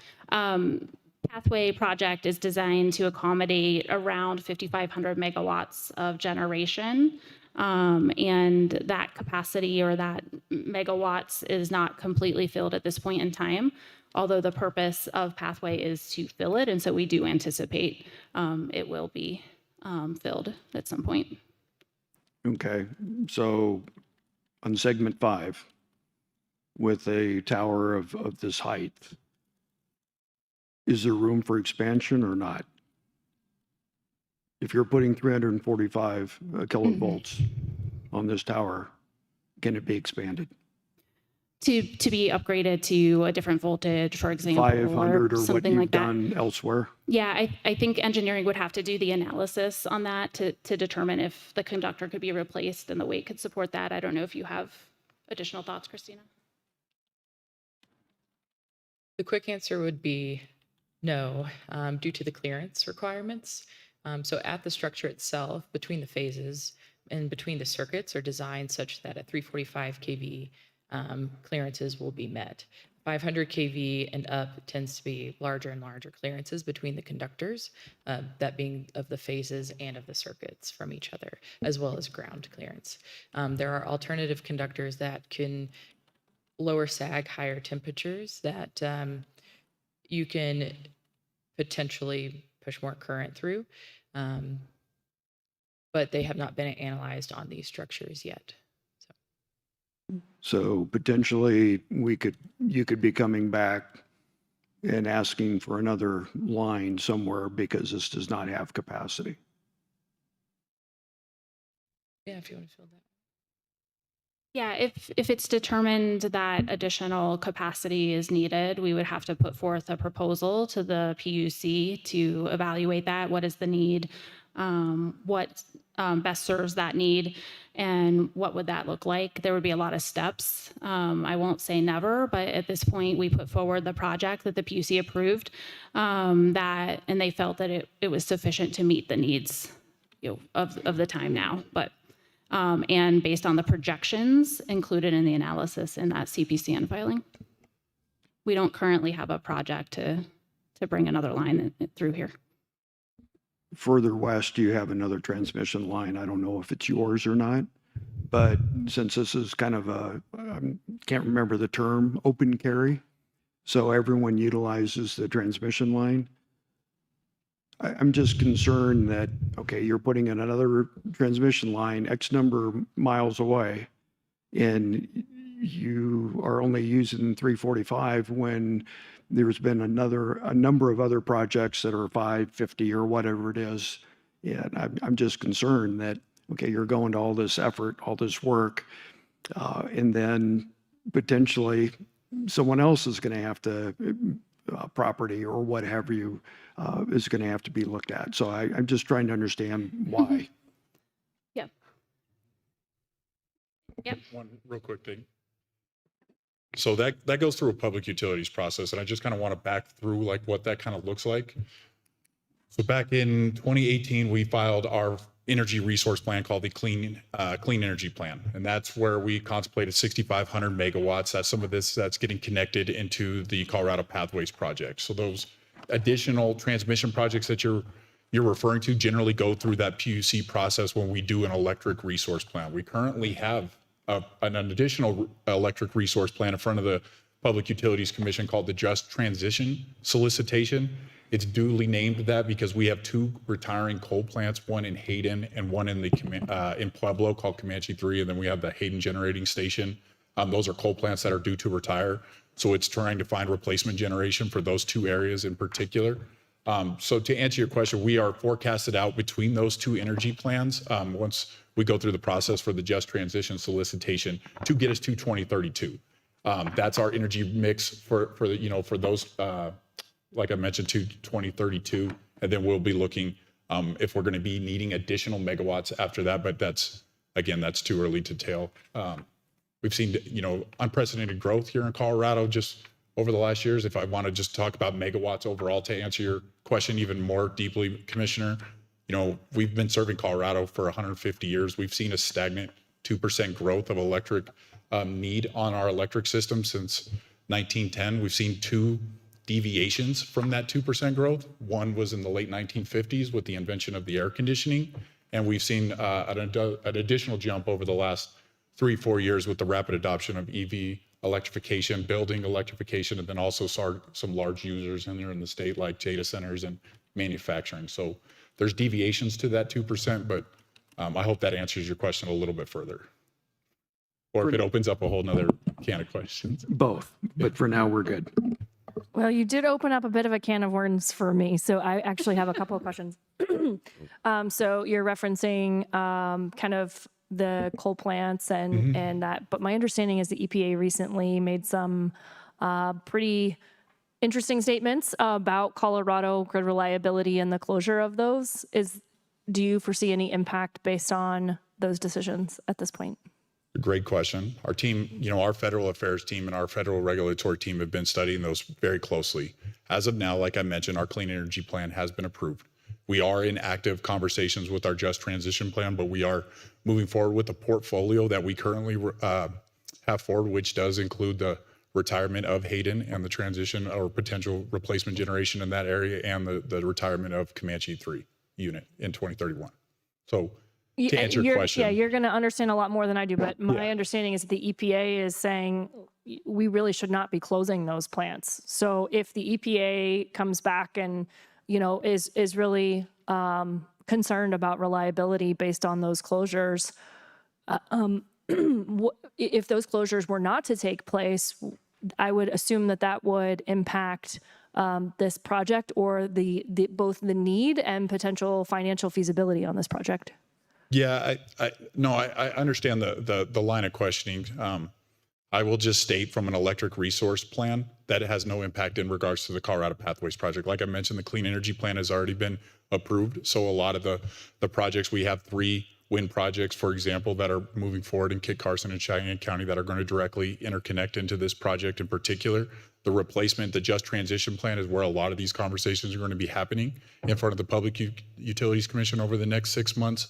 Pathway project is designed to accommodate around 5,500 megawatts of generation. And that capacity or that megawatts is not completely filled at this point in time, although the purpose of Pathway is to fill it. And so we do anticipate it will be filled at some point. okay, so on segment 5, with a tower of this height, is there room for expansion or not? If you're putting 345 kilovolts on this tower, can it be expanded? To be upgraded to a different voltage, for example, 500 or what something you've like that. done elsewhere? Yeah, I think engineering would have to do the analysis on that to determine if the conductor could be replaced and the weight could support that. I don't know if you have additional thoughts, Christina. The quick answer would be no, due to the clearance requirements. So at the structure itself, between the phases and between the circuits are designed such that at 345 kV, clearances will be met. 500 kV and up tends to be larger and larger clearances between the conductors, that being of the phases and of the circuits from each other, as well as ground clearance. There are alternative conductors that can lower sag, higher temperatures that you can potentially push more current through, but they have not been analyzed on these structures yet. So potentially you could be coming back and asking for another line somewhere because this does not have capacity. Yeah, if you want to fill that. Yeah, if it's determined that additional capacity is needed, we would have to put forth a proposal to the PUC to evaluate that. What is the need? What best serves that need? And what would that look like? There would be a lot of steps. I won't say never, but at this point, we put forward the project that the PUC approved, and they felt that it was sufficient to meet the needs, of the time now. But and based on the projections included in the analysis in that CPCN filing. We don't currently have a project to bring another line through here. Further west, you have another transmission line. I don't know if it's yours or not, but since this is kind of can't remember the term, open carry, so everyone utilizes the transmission line. I'm just concerned that, okay, you're putting in another transmission line X number of miles away, and you are only using 345 when there's been a number of other projects that are 550 or whatever it is. And I'm just concerned that, okay, you're going to all this effort, all this work, and then potentially someone else is going to have to property or what have you is going to have to be looked at. So I'm just trying to understand why. Yeah. Yep. One real quick thing. So that goes through a public utilities process, and I just kind of want to back through like what that kind of looks like. So back in 2018, we filed our energy resource plan called the Clean Energy Plan, and that's where we contemplated 6,500 megawatts. That's some of this that's getting connected into the Colorado Pathways project. So those additional transmission projects that you're referring to generally go through that PUC process when we do an electric resource plan. We currently have an additional electric resource plan in front of the Public Utilities Commission called the Just Transition Solicitation. It's duly named that because we have two retiring coal plants, one in Hayden and one in in Pueblo called Comanche 3, and then we have the Hayden Generating Station. Those are coal plants that are due to retire. So it's trying to find replacement generation for those two areas in particular. So to answer your question, we are forecasted out between those two energy plans once we go through the process for the just transition solicitation to get us to 2032. That's our energy mix for those, like I mentioned, to 2032. And then we'll be looking if we're going to be needing additional megawatts after that. But that's too early to tell. We've seen, unprecedented growth here in Colorado just over the last years. If I want to just talk about megawatts overall to answer your question even more deeply, Commissioner, we've been serving Colorado for 150 years. We've seen a stagnant 2% growth of electric need on our electric system since 1910. We've seen two deviations from that 2% growth. One was in the late 1950s with the invention of the air conditioning. And we've seen an additional jump over the last 3-4 years with the rapid adoption of EV electrification, building electrification, and then also some large users in there in the state like data centers and manufacturing. So there's deviations to that 2%, but I hope that answers your question a little bit further. Or if it opens up a whole nother can of questions. Both, but for now, we're good. Well, you did open up a bit of a can of worms for me, so I actually have a couple of questions. So you're referencing kind of the coal plants and that, but my understanding is the EPA recently made some pretty interesting statements about Colorado grid reliability and the closure of those. Do you foresee any impact based on those decisions at this point? Great question. Our team, our federal affairs team and our federal regulatory team have been studying those very closely. As of now, like I mentioned, our clean energy plan has been approved. We are in active conversations with our just transition plan, but we are moving forward with the portfolio that we currently have forward, which does include the retirement of Hayden and the transition or potential replacement generation in that area and the retirement of Comanche 3 unit in 2031. So to answer your question. Yeah, you're going to understand a lot more than I do, but my understanding is that the EPA is saying we really should not be closing those plants. So if the EPA comes back and, is really concerned about reliability based on those closures, if those closures were not to take place, I would assume that would impact this project or both the need and potential financial feasibility on this project. Yeah, I understand the line of questioning. I will just state from an electric resource plan that it has no impact in regards to the Colorado Pathways project. Like I mentioned, the clean energy plan has already been approved. So a lot of the projects, we have 3 wind projects, for example, that are moving forward in Kit Carson and Cheyenne County that are going to directly interconnect into this project in particular. The replacement, the just transition plan is where a lot of these conversations are going to be happening in front of the Public Utilities Commission over the next 6 months.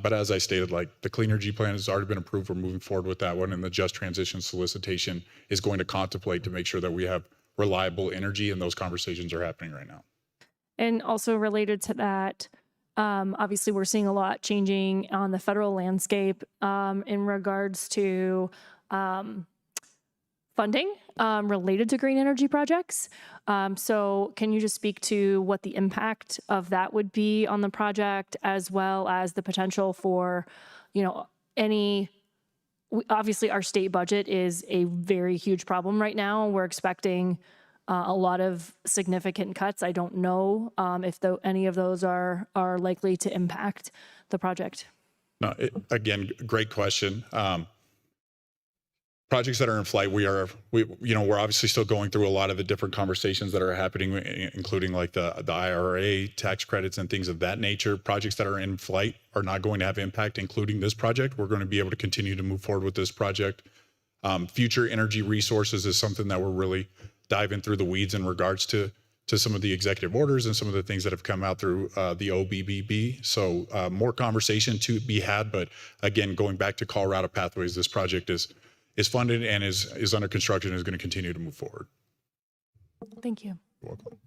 But as I stated, like the clean energy plan has already been approved. We're moving forward with that one. And the just transition solicitation is going to contemplate to make sure that we have reliable energy. And those conversations are happening right now. And also related to that, obviously we're seeing a lot changing on the federal landscape in regards to funding related to green energy projects. So can you just speak to what the impact of that would be on the project, as well as the potential for, obviously our state budget is a very huge problem right now. We're expecting a lot of significant cuts. I don't know if any of those are likely to impact the project. No, again, great question. Projects that are in flight, we're obviously still going through a lot of the different conversations that are happening, including like the IRA tax credits and things of that nature. Projects that are in flight are not going to have impact, including this project. We're going to be able to continue to move forward with this project. Future energy resources is something that we're really diving through the weeds in regards to some of the executive orders and some of the things that have come out through the OBBB. So more conversation to be had. But again, going back to Colorado Pathways, this project is funded and is under construction and is going to continue to move forward. Thank you. You're welcome.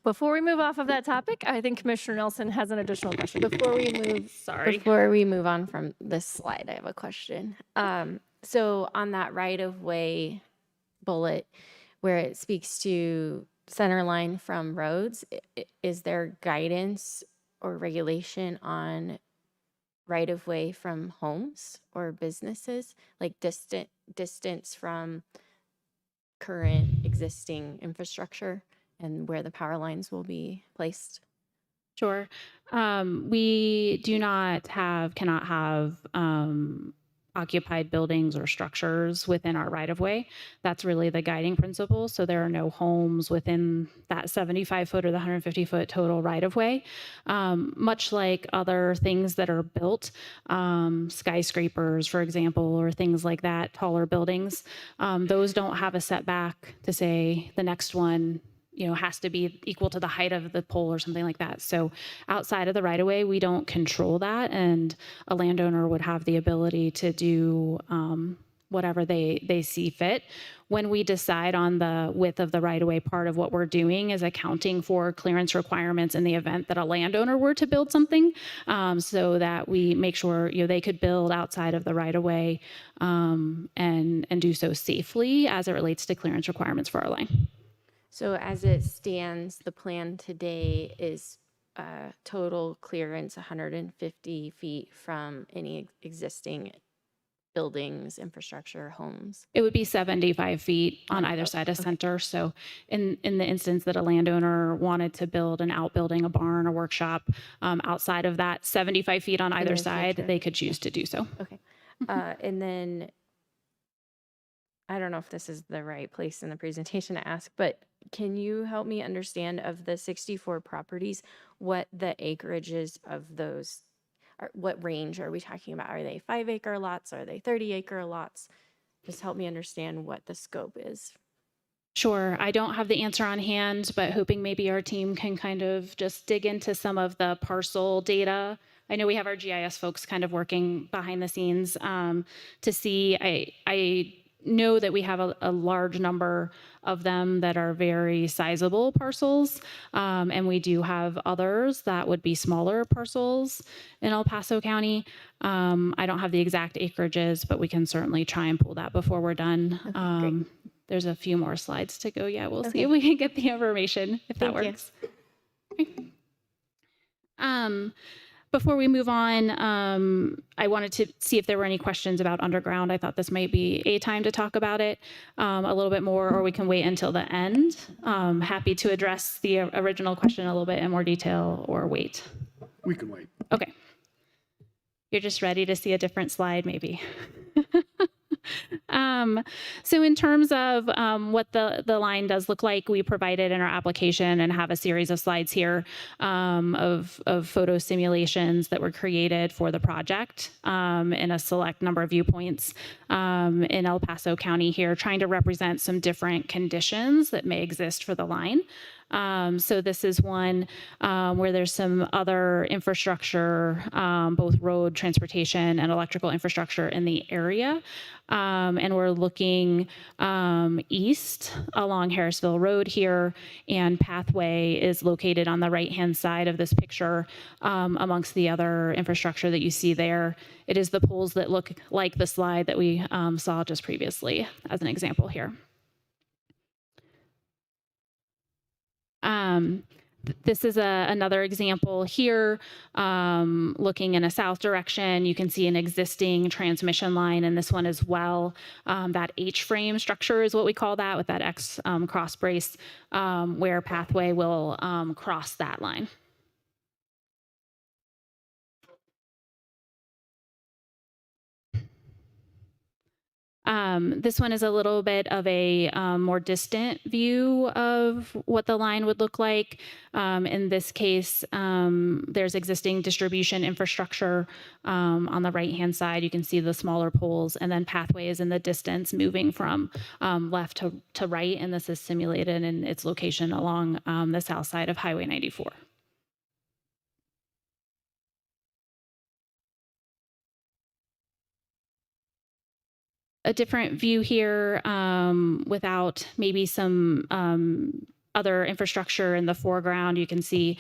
Before we move off of that topic, I think Commissioner Nelson has an additional question. Before we move on from this slide, I have a question. So on that right of way bullet, where it speaks to center line from roads, is there guidance or regulation on right of way from homes or businesses, like distance from current existing infrastructure and where the power lines will be placed? Sure. We cannot have occupied buildings or structures within our right of way. That's really the guiding principle. So there are no homes within that 75-foot or the 150-foot total right of way. Much like other things that are built, skyscrapers, for example, or things like that, taller buildings, those don't have a setback to say the next one has to be equal to the height of the pole or something like that. So outside of the right of way, we don't control that, and a landowner would have the ability to do whatever they see fit. When we decide on the width of the right of way, part of what we're doing is accounting for clearance requirements in the event that a landowner were to build something, so that we make sure they could build outside of the right of way and do so safely as it relates to clearance requirements for our line. So as it stands, the plan today is total clearance 150 feet from any existing buildings, infrastructure, homes. It would be 75 feet on either side of center. So in the instance that a landowner wanted to build an outbuilding, a barn, a workshop, outside of that 75 feet on either side, they could choose to do so. Okay. And then, I don't know if this is the right place in the presentation to ask, but can you help me understand, of the 64 properties, what the acreages of those are? What range are we talking about? Are they 5-acre lots? Are they 30-acre lots? Just help me understand what the scope is. Sure. I don't have the answer on hand, but hoping maybe our team can kind of just dig into some of the parcel data. I know we have our GIS folks kind of working behind the scenes to see. I know that we have a large number of them that are very sizable parcels, and we do have others that would be smaller parcels in El Paso County. I don't have the exact acreages, but we can certainly try and pull that before we're done. Okay, There's a few more slides to go. Yeah, we'll see if we can get the information, if that works. Okay. Before we move on, I wanted to see if there were any questions about underground. I thought this might be a time to talk about it a little bit more, or we can wait until the end. Happy to address the original question a little bit in more detail, or wait. We can wait. Okay. You're just ready to see a different slide, maybe. So in terms of what the line does look like, we provided in our application and have a series of slides here of photo simulations that were created for the project in a select number of viewpoints in El Paso County here, trying to represent some different conditions that may exist for the line. So this is one where there's some other infrastructure, both road, transportation, and electrical infrastructure in the area. And we're looking east along Harrisville Road here, and Pathway is located on the right-hand side of this picture amongst the other infrastructure that you see there. It is the poles that look like the slide that we saw just previously as an example here. This is another example here, looking in a south direction. You can see an existing transmission line in this one as well. That H-frame structure is what we call that, with that X cross brace, where Pathway will cross that line. This one is a little bit of a more distant view of what the line would look like. In this case, there's existing distribution infrastructure on the right-hand side. You can see the smaller poles, and then Pathway is in the distance, moving from left to right, and this is simulated in its location along the south side of Highway 94. A different view here without maybe some other infrastructure in the foreground. You can see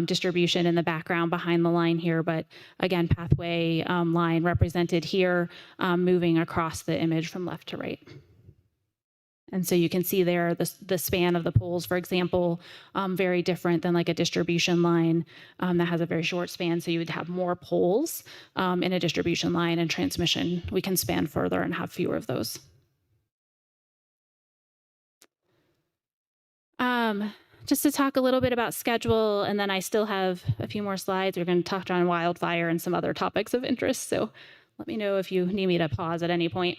distribution in the background behind the line here, but again, Pathway line represented here, moving across the image from left to right. And so you can see there the span of the poles, for example, very different than like a distribution line that has a very short span. So you would have more poles in a distribution line, and transmission, we can span further and have fewer of those. Just to talk a little bit about schedule, and then I still have a few more slides. We're going to touch on wildfire and some other topics of interest. So let me know if you need me to pause at any point.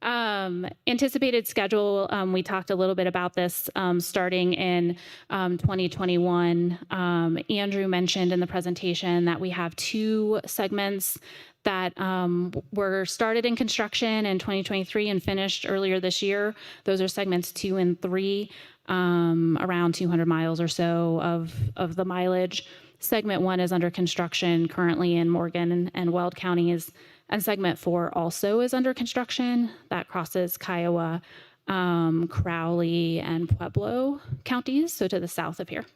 Anticipated schedule, we talked a little bit about this starting in 2021. Andrew mentioned in the presentation that we have 2 segments that were started in construction in 2023 and finished earlier this year. Those are segments 2 and 3, around 200 miles or so of the mileage. Segment 1 is under construction currently in Morgan and Weld counties. And segment 4 also is under construction. That crosses Kiowa, Crowley, and Pueblo counties, so to the south of here.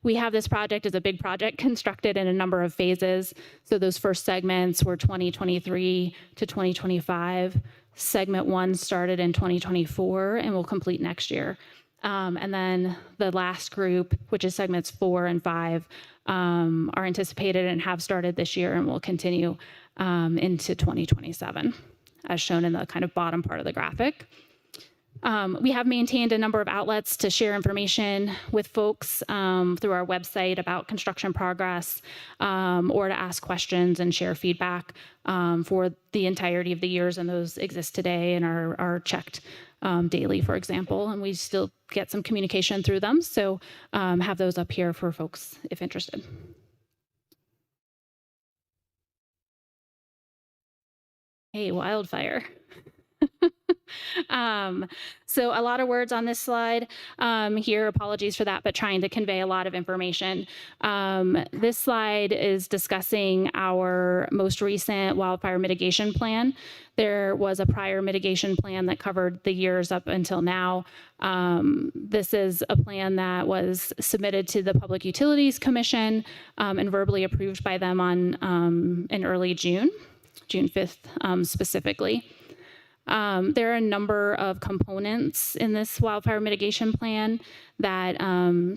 We have this project as a big project constructed in a number of phases. So those first segments were 2023 to 2025. Segment 1 started in 2024 and will complete next year. And then the last group, which is segments 4 and 5, are anticipated and have started this year and will continue into 2027, as shown in the kind of bottom part of the graphic. We have maintained a number of outlets to share information with folks through our website about construction progress, or to ask questions and share feedback for the entirety of the years, and those exist today and are checked daily, for example, and we still get some communication through them. So have those up here for folks if interested. Hey, wildfire. So a lot of words on this slide here, apologies for that, but trying to convey a lot of information. This slide is discussing our most recent wildfire mitigation plan. There was a prior mitigation plan that covered the years up until now. This is a plan that was submitted to the Public Utilities Commission and verbally approved by them on in early June 5th specifically. There are a number of components in this wildfire mitigation plan that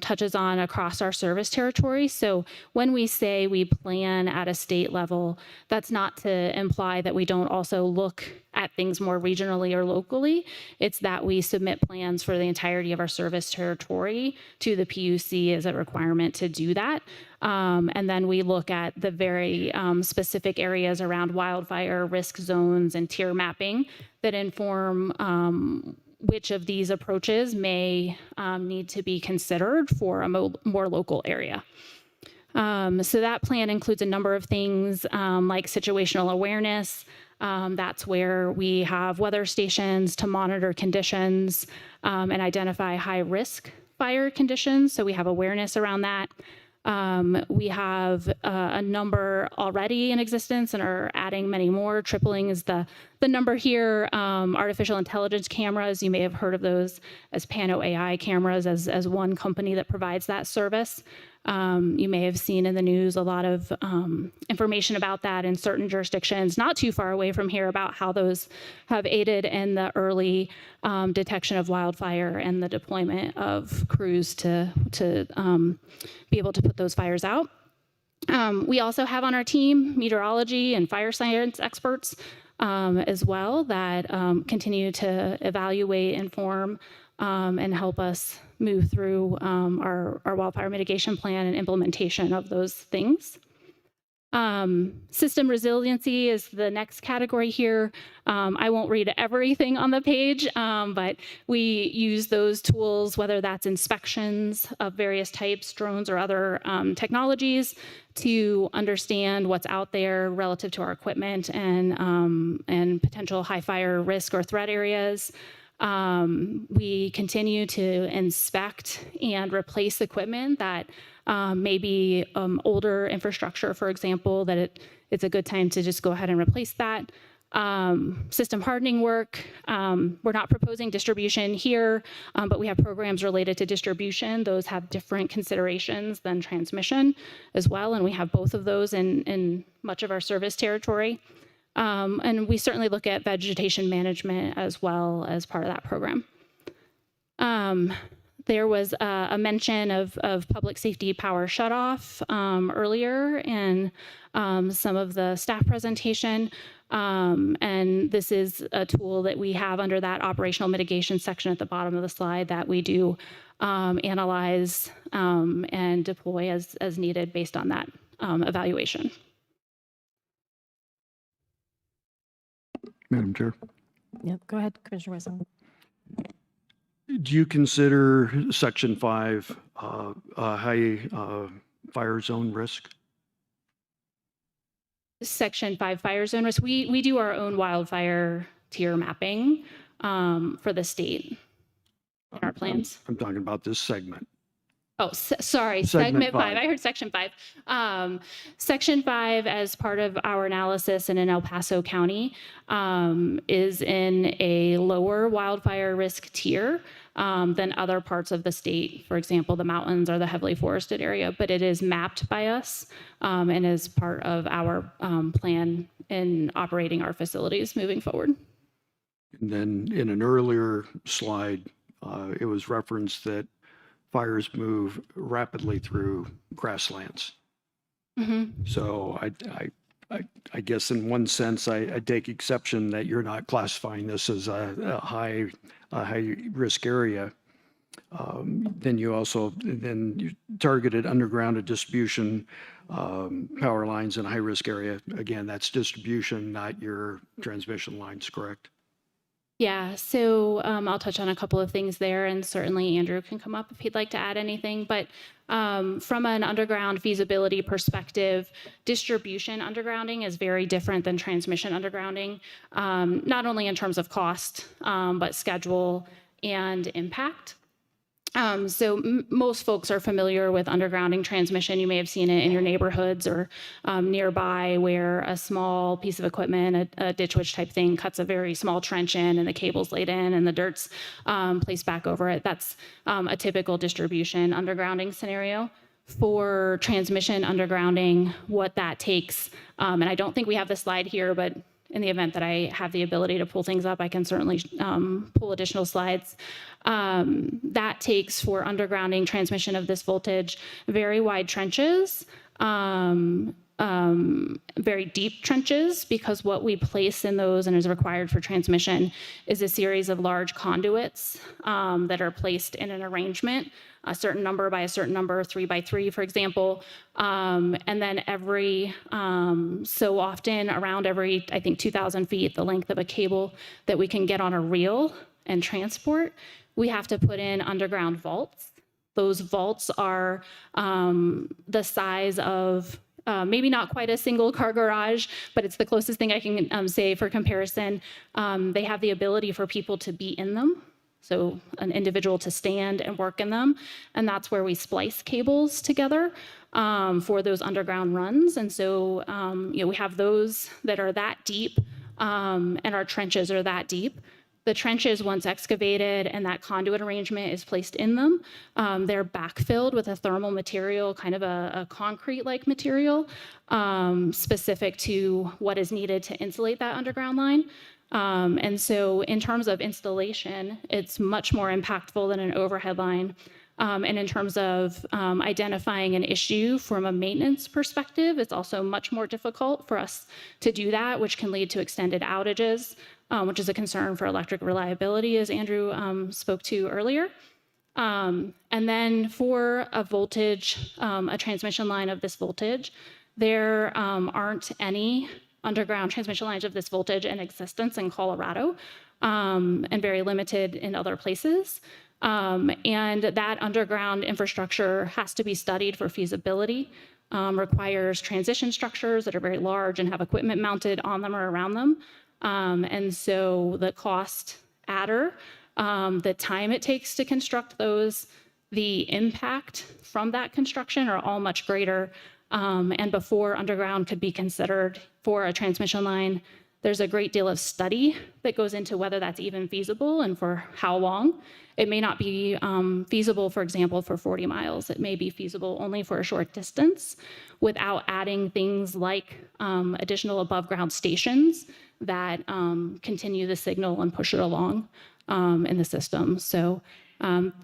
touches on across our service territory. So when we say we plan at a state level, that's not to imply that we don't also look at things more regionally or locally. It's that we submit plans for the entirety of our service territory to the PUC as a requirement to do that. And then we look at the very specific areas around wildfire risk zones and tier mapping that inform which of these approaches may need to be considered for a more local area. So that plan includes a number of things like situational awareness. That's where we have weather stations to monitor conditions and identify high risk fire conditions. So we have awareness around that. We have a number already in existence and are adding many more. Tripling is the number here. Artificial intelligence cameras, you may have heard of those as Pano AI cameras as one company that provides that service. You may have seen in the news a lot of information about that in certain jurisdictions not too far away from here about how those have aided in the early detection of wildfire and the deployment of crews to be able to put those fires out. We also have on our team meteorology and fire science experts as well that continue to evaluate, inform, and help us move through our wildfire mitigation plan and implementation of those things. System resiliency is the next category here. I won't read everything on the page, but we use those tools, whether that's inspections of various types, drones or other technologies, to understand what's out there relative to our equipment and potential high fire risk or threat areas. We continue to inspect and replace equipment that may be older infrastructure, for example, that it's a good time to just go ahead and replace that. System hardening work. We're not proposing distribution here, but we have programs related to distribution. Those have different considerations than transmission as well, and we have both of those in much of our service territory. And we certainly look at vegetation management as well as part of that program. There was a mention of public safety power shutoff earlier in some of the staff presentation. And this is a tool that we have under that operational mitigation section at the bottom of the slide that we do analyze and deploy as needed based on that evaluation. Madam Chair, Yep, go ahead, Commissioner Wesson. do you consider Section 5 a high fire zone risk? Section 5 fire zone risk. We do our own wildfire tier mapping for the state in our plans. I'm talking about this segment. Oh, sorry, Segment segment 5. 5. I heard section 5. Section 5, as part of our analysis in El Paso County, is in a lower wildfire risk tier than other parts of the state. For example, the mountains or the heavily forested area, but it is mapped by us and is part of our plan in operating our facilities moving forward. And then in an earlier slide, it was referenced that fires move rapidly through grasslands. So I guess in one sense, I take exception that you're not classifying this as a high risk area. Then you targeted underground and distribution power lines in high risk area. Again, that's distribution, not your transmission lines, correct? Yeah, so I'll touch on a couple of things there, and certainly Andrew can come up if he'd like to add anything. But from an underground feasibility perspective, distribution undergrounding is very different than transmission undergrounding, not only in terms of cost, but schedule and impact. So most folks are familiar with undergrounding transmission. You may have seen it in your neighborhoods or nearby, where a small piece of equipment, a ditch witch type thing, cuts a very small trench in and the cable's laid in and the dirt's placed back over it. That's a typical distribution undergrounding scenario. For transmission undergrounding, what that takes, and I don't think we have the slide here, but in the event that I have the ability to pull things up, I can certainly pull additional slides. That takes for undergrounding transmission of this voltage, very wide trenches, very deep trenches, because what we place in those and is required for transmission is a series of large conduits that are placed in an arrangement, a certain number by a certain number, 3 by 3, for example. And then every so often, around every, I think, 2,000 feet, the length of a cable that we can get on a reel and transport, we have to put in underground vaults. Those vaults are the size of maybe not quite a single car garage, but it's the closest thing I can say for comparison. They have the ability for people to be in them, so an individual to stand and work in them. And that's where we splice cables together for those underground runs. And so we have those that are that deep, and our trenches are that deep. The trenches, once excavated and that conduit arrangement is placed in them, they're backfilled with a thermal material, kind of a concrete-like material, specific to what is needed to insulate that underground line. And so in terms of installation, it's much more impactful than an overhead line. And in terms of identifying an issue from a maintenance perspective, it's also much more difficult for us to do that, which can lead to extended outages, which is a concern for electric reliability, as Andrew spoke to earlier. And then for a voltage, a transmission line of this voltage, there aren't any underground transmission lines of this voltage in existence in Colorado, and very limited in other places. And that underground infrastructure has to be studied for feasibility, requires transition structures that are very large and have equipment mounted on them or around them. And so the cost adder, the time it takes to construct those, the impact from that construction are all much greater. And before underground could be considered for a transmission line, there's a great deal of study that goes into whether that's even feasible and for how long. It may not be feasible, for example, for 40 miles. It may be feasible only for a short distance without adding things like additional above ground stations that continue the signal and push it along in the system. So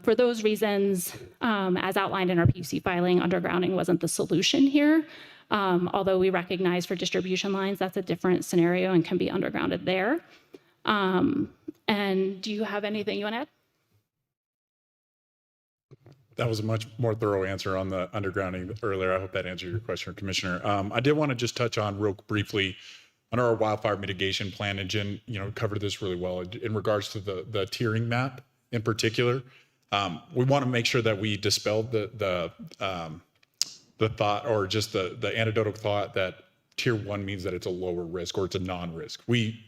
for those reasons, as outlined in our PUC filing, undergrounding wasn't the solution here. Although we recognize for distribution lines, that's a different scenario and can be undergrounded there. And do you have anything you want to add? That was a much more thorough answer on the undergrounding earlier. I hope that answered your question, Commissioner. I did want to just touch on real briefly on our wildfire mitigation plan, and Jen, covered this really well in regards to the tiering map in particular. We want to make sure that we dispel the thought, or just the anecdotal thought, that tier 1 means that it's a lower risk or it's a non-risk. We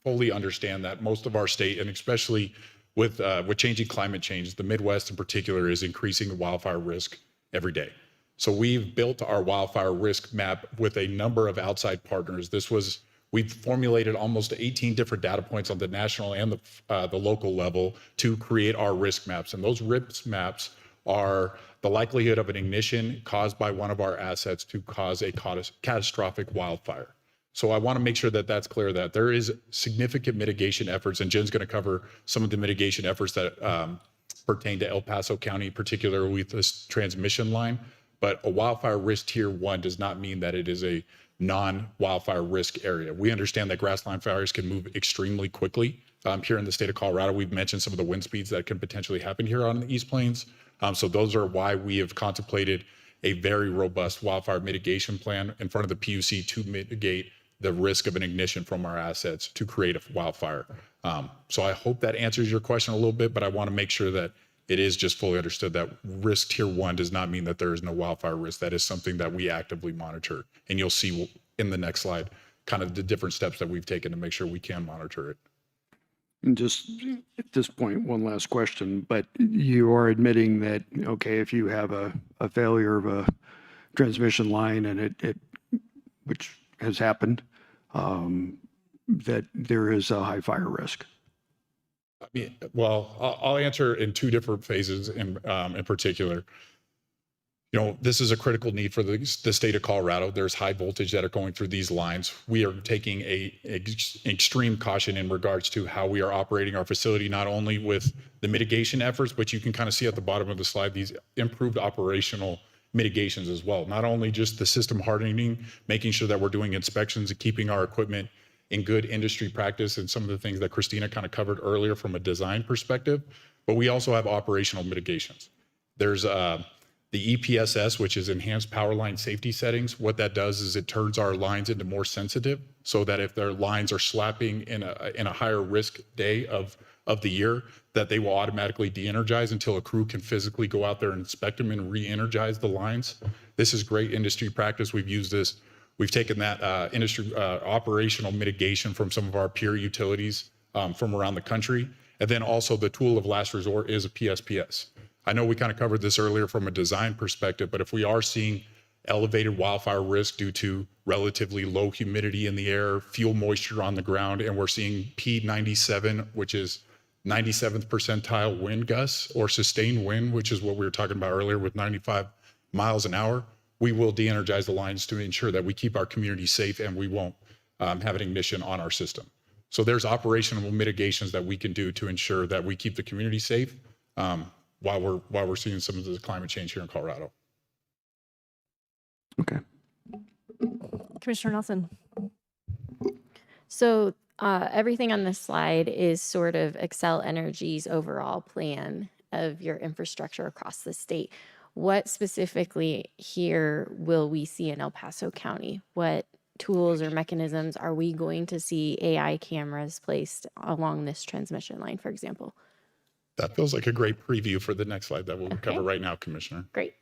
fully understand that most of our state, and especially with changing climate change, the Midwest in particular is increasing the wildfire risk every day. So we've built our wildfire risk map with a number of outside partners. We've formulated almost 18 different data points on the national and the local level to create our risk maps. And those risk maps are the likelihood of an ignition caused by one of our assets to cause a catastrophic wildfire. So I want to make sure that that's clear, that there is significant mitigation efforts, and Jen's going to cover some of the mitigation efforts that pertain to El Paso County, particularly with this transmission line. But a wildfire risk tier 1 does not mean that it is a non-wildfire risk area. We understand that grassland fires can move extremely quickly. Here in the state of Colorado, we've mentioned some of the wind speeds that can potentially happen here on the East Plains. So those are why we have contemplated a very robust wildfire mitigation plan in front of the PUC to mitigate the risk of an ignition from our assets to create a wildfire. So I hope that answers your question a little bit, but I want to make sure that it is just fully understood that risk tier 1 does not mean that there is no wildfire risk. That is something that we actively monitor. And you'll see in the next slide kind of the different steps that we've taken to make sure we can monitor it. And just at this point, one last question, but you are admitting that, okay, if you have a failure of a transmission line and which has happened, that there is a high fire risk. I mean, well, I'll answer in 2 different phases in particular. This is a critical need for the state of Colorado. There's high voltage that are going through these lines. We are taking extreme caution in regards to how we are operating our facility, not only with the mitigation efforts, but you can kind of see at the bottom of the slide, these improved operational mitigations as well. Not only just the system hardening, making sure that we're doing inspections and keeping our equipment in good industry practice, and some of the things that Christina kind of covered earlier from a design perspective, but we also have operational mitigations. There's the EPSS, which is enhanced power line safety settings. What that does is it turns our lines into more sensitive, so that if their lines are slapping in a higher risk day of the year, that they will automatically de-energize until a crew can physically go out there and inspect them and re-energize the lines. This is great industry practice. We've used this. We've taken that industry operational mitigation from some of our peer utilities from around the country. And then also the tool of last resort is a PSPS. I know we kind of covered this earlier from a design perspective, but if we are seeing elevated wildfire risk due to relatively low humidity in the air, fuel moisture on the ground, and we're seeing P97, which is 97th percentile wind gusts, or sustained wind, which is what we were talking about earlier with 95 miles an hour, we will de-energize the lines to ensure that we keep our community safe and we won't have an ignition on our system. So there's operational mitigations that we can do to ensure that we keep the community safe while we're seeing some of the climate change here in Colorado. Okay. Commissioner Nelson. So everything on this slide is sort of Xcel Energy's overall plan of your infrastructure across the state. What specifically here will we see in El Paso County? What tools or mechanisms are we going to see AI cameras placed along this transmission line, for example? That feels like a great preview for the next slide that we'll cover right now, Commissioner. Great.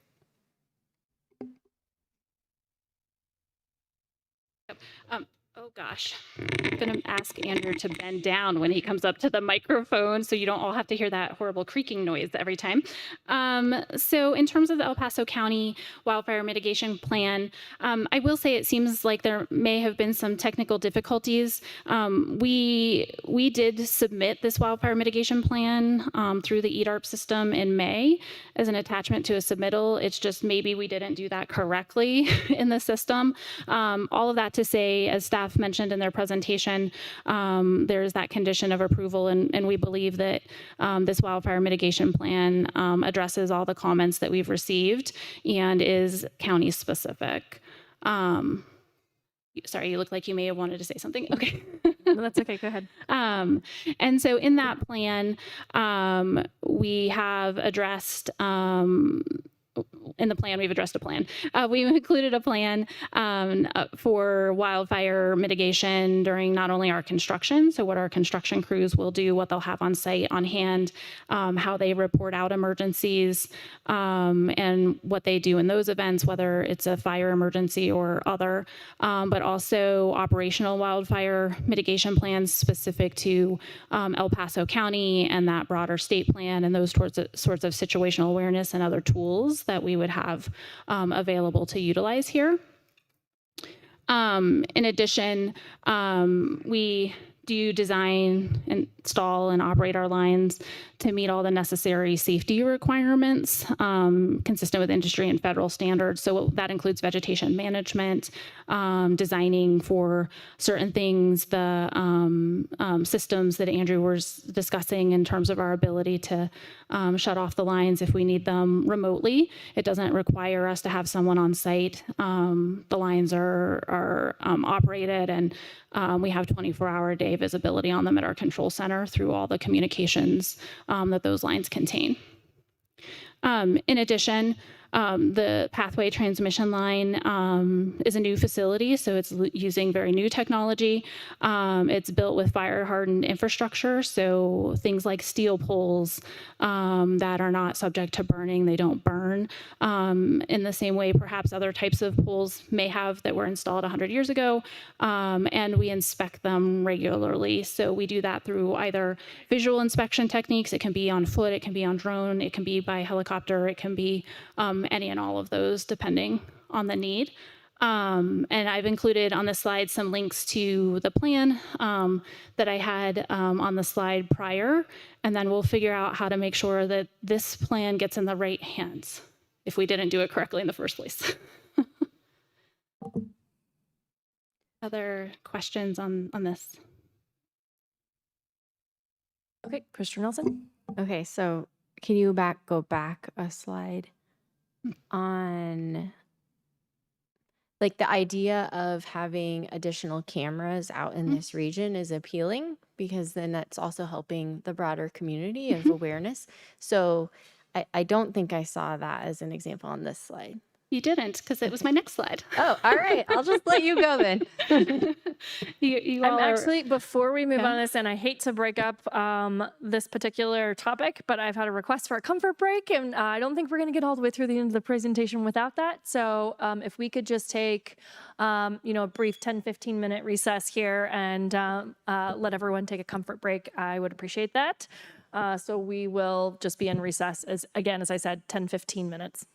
Oh gosh, I'm going to ask Andrew to bend down when he comes up to the microphone so you don't all have to hear that horrible creaking noise every time. So in terms of the El Paso County Wildfire Mitigation Plan, I will say it seems like there may have been some technical difficulties. We did submit this wildfire mitigation plan through the EDARP system in May as an attachment to a submittal. It's just maybe we didn't do that correctly in the system. All of that to say, as staff mentioned in their presentation, there's that condition of approval, and we believe that this wildfire mitigation plan addresses all the comments that we've received and is county specific. Sorry, you look like you may have wanted to say something. Okay. No, that's okay. Go ahead. And so in that plan, we have addressed in the plan, we've addressed a plan. We've included a plan for wildfire mitigation during not only our construction, so what our construction crews will do, what they'll have on site on hand, how they report out emergencies, and what they do in those events, whether it's a fire emergency or other, but also operational wildfire mitigation plans specific to El Paso County and that broader state plan, and those sorts of situational awareness and other tools that we would have available to utilize here. In addition, we do design, install, and operate our lines to meet all the necessary safety requirements consistent with industry and federal standards. So that includes vegetation management, designing for certain things, the systems that Andrew was discussing in terms of our ability to shut off the lines if we need them remotely. It doesn't require us to have someone on site. The lines are operated, and we have 24-hour-a-day visibility on them at our control center through all the communications that those lines contain. In addition, the Pathway transmission line is a new facility, so it's using very new technology. It's built with fire-hardened infrastructure, so things like steel poles that are not subject to burning, they don't burn. In the same way, perhaps other types of poles may have that were installed 100 years ago, and we inspect them regularly. So we do that through either visual inspection techniques, it can be on foot, it can be on drone, it can be by helicopter, it can be any and all of those depending on the need. And I've included on the slide some links to the plan that I had on the slide prior, and then we'll figure out how to make sure that this plan gets in the right hands if we didn't do it correctly in the first place. Other questions on this? Okay, Christopher Nelson. Okay, so can you go back a slide on like the idea of having additional cameras out in this region is appealing because then that's also helping the broader community of awareness. So I don't think I saw that as an example on this slide. You didn't, because it was my next slide. Oh, all right. I'll just let you go then. You I'm all are- actually, before we move Yeah. on this, and I hate to break up this particular topic, but I've had a request for a comfort break, and I don't think we're going to get all the way through the end of the presentation without that. So if we could just take, a brief 10, 15-minute recess here and let everyone take a comfort break, I would appreciate that. So we will just be in recess, as I said, 10, 15 minutes.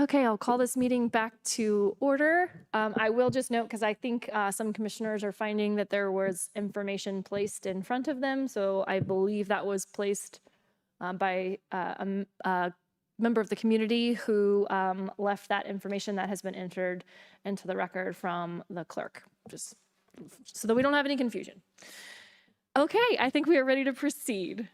Okay, I'll call this meeting back to order. I will just note, because I think some commissioners are finding that there was information placed in front of them. So I believe that was placed by a member of the community who left that information that has been entered into the record from the clerk, just so that we don't have any confusion. Okay, I think we are ready to proceed.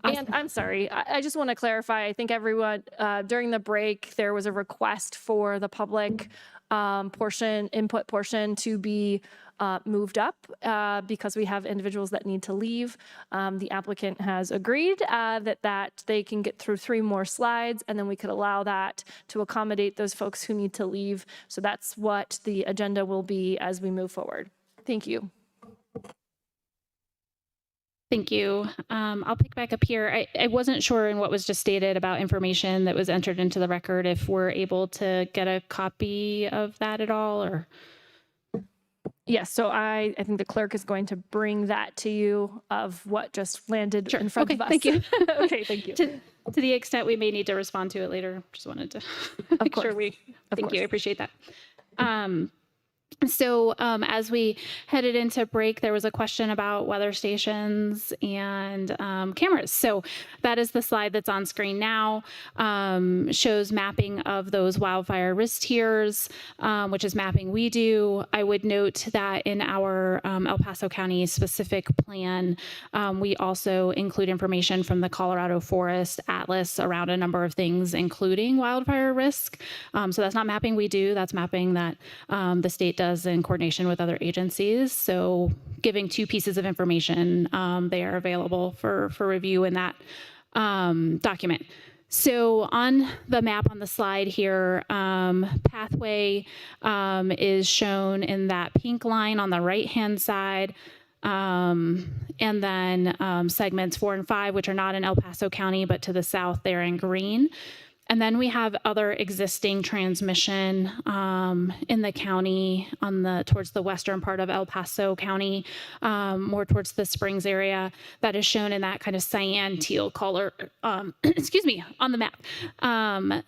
And I'm sorry, I just want to clarify, I think everyone, during the break, there was a request for the public input portion to be moved up because we have individuals that need to leave. The applicant has agreed that they can get through 3 more slides, and then we could allow that to accommodate those folks who need to leave. So that's what the agenda will be as we move forward. Thank you. Thank you. I'll pick back up here. I wasn't sure in what was just stated about information that was entered into the record, if we're able to get a copy of that at all, or? Yes, so I think the clerk is going to bring that to you of what just landed in front of us. Thank you. Okay, thank you. To the extent we may need to respond to it later, just wanted to make sure we, thank you, I appreciate that. So as we headed into break, there was a question about weather stations and cameras. So that is the slide that's on screen now, shows mapping of those wildfire risk tiers, which is mapping we do. I would note that in our El Paso County specific plan, we also include information from the Colorado Forest Atlas around a number of things, including wildfire risk. So that's not mapping we do, that's mapping that the state does in coordination with other agencies. So giving 2 pieces of information, they are available for review in that document. So on the map on the slide here, pathway is shown in that pink line on the right-hand side. And then segments 4 and 5, which are not in El Paso County, but to the south, they're in green. And then we have other existing transmission in the county towards the western part of El Paso County, more towards the Springs area, that is shown in that kind of cyan teal color, excuse me, on the map.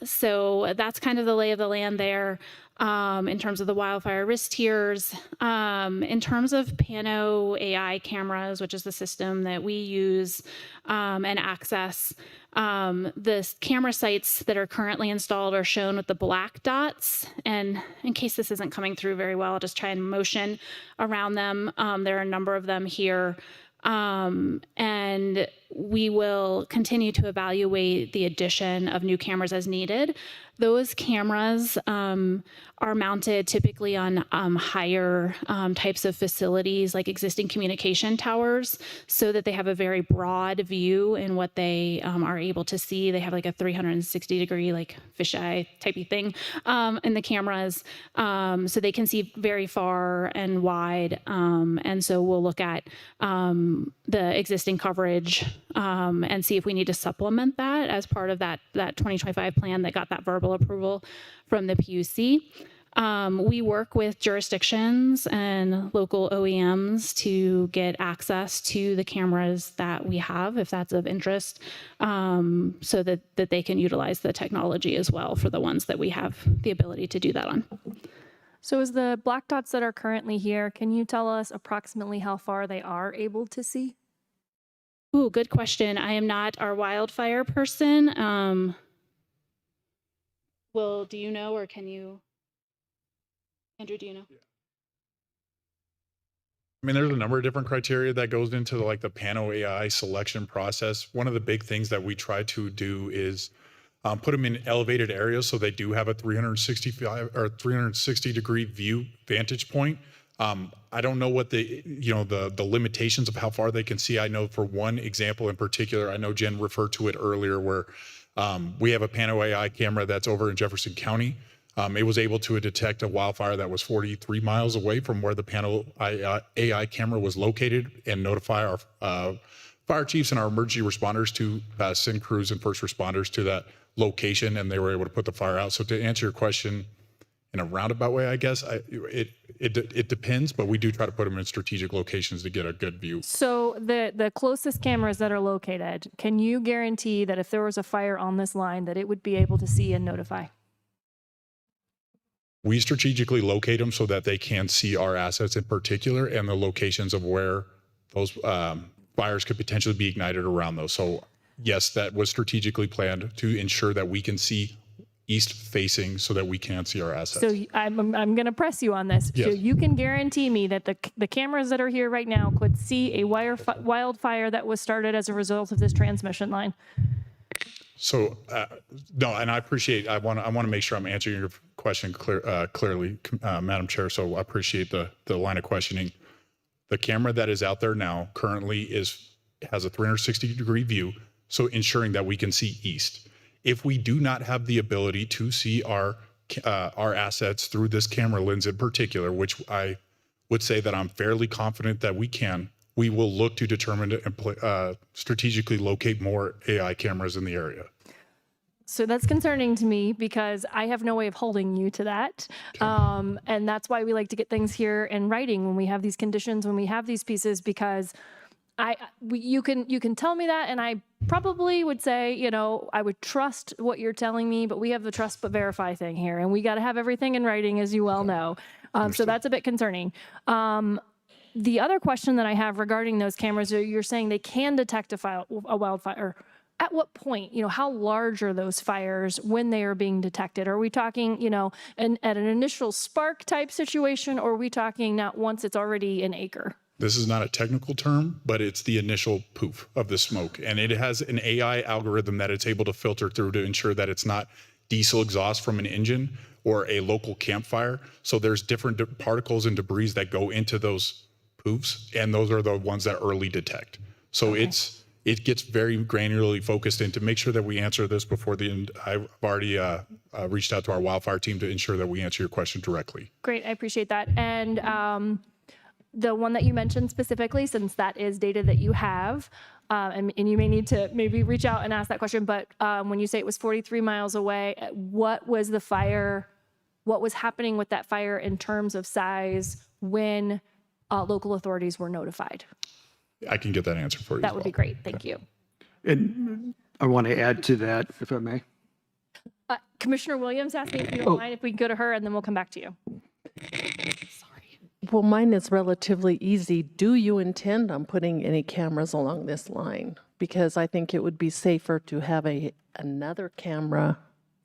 So that's kind of the lay of the land there. In terms of the wildfire risk tiers, in terms of Pano AI cameras, which is the system that we use and access, the camera sites that are currently installed are shown with the black dots. And in case this isn't coming through very well, I'll just try and motion around them. There are a number of them here. And we will continue to evaluate the addition of new cameras as needed. Those cameras are mounted typically on higher types of facilities like existing communication towers, so that they have a very broad view in what they are able to see. They have like a 360-degree like fisheye typey thing in the cameras, so they can see very far and wide. And so we'll look at the existing coverage and see if we need to supplement that as part of that 2025 plan that got that verbal approval from the PUC. We work with jurisdictions and local OEMs to get access to the cameras that we have, if that's of interest, so that they can utilize the technology as well for the ones that we have the ability to do that on. So is the black dots that are currently here, can you tell us approximately how far they are able to see? Ooh, good question. I am not our wildfire person. Will, do you know, or can you? Andrew, do you know? I mean, there's a number of different criteria that goes into like the Pano AI selection process. One of the big things that we try to do is put them in elevated areas so they do have a 360 degree view vantage point. I don't know what the limitations of how far they can see. I know for one example in particular, I know Jen referred to it earlier, where we have a Pano AI camera that's over in Jefferson County. It was able to detect a wildfire that was 43 miles away from where the Pano AI camera was located and notify our fire chiefs and our emergency responders to send crews and first responders to that location, and they were able to put the fire out. So to answer your question in a roundabout way, I guess, it depends, but we do try to put them in strategic locations to get a good view. So the closest cameras that are located, can you guarantee that if there was a fire on this line that it would be able to see and notify? We strategically locate them so that they can see our assets in particular and the locations of where those fires could potentially be ignited around those. So yes, that was strategically planned to ensure that we can see east facing so that we can see our assets. So I'm going to press you on this. So Yes. you can guarantee me that the cameras that are here right now could see a wildfire that was started as a result of this transmission line. So no, and I appreciate. I want to make sure I'm answering your question clearly, Madam Chair. So I appreciate the line of questioning. The camera that is out there now currently has a 360-degree view, so ensuring that we can see east. If we do not have the ability to see our assets through this camera lens in particular, which I would say that I'm fairly confident that we can, we will look to determine to strategically locate more AI cameras in the area. So that's concerning to me because I have no way of holding you to that. And that's why we like to get things here in writing when we have these conditions, when we have these pieces, because you can tell me that, and I probably would say, you know, I would trust what you're telling me, but we have the trust but verify thing here, and we got to have everything in writing, as you well know. So that's a bit concerning. The other question that I have regarding those cameras, you're saying they can detect a wildfire. At what point, you know, how large are those fires when they are being detected? Are we talking, you know, at an initial spark type situation, or are we talking not once it's already an acre? This is not a technical term, but it's the initial poof of the smoke. And it has an AI algorithm that it's able to filter through to ensure that it's not diesel exhaust from an engine or a local campfire. So there's different particles and debris that go into those poofs, and those are the ones that early detect. So it gets very granularly focused in to make sure that we answer this before the end. I've already reached out to our wildfire team to ensure that we answer your question directly. Great, I appreciate that. And the one that you mentioned specifically, since that is data that you have, and you may need to maybe reach out and ask that question, but when you say it was 43 miles away, what was the fire, what was happening with that fire in terms of size when local authorities were notified? I can get that answer for you. That would be great, thank you. And I want to add to that, if I may. Commissioner Williams asked me if you don't mind if we go to her, and then we'll come back to you. Well, mine is relatively easy. Do you intend on putting any cameras along this line? Because I think it would be safer to have another camera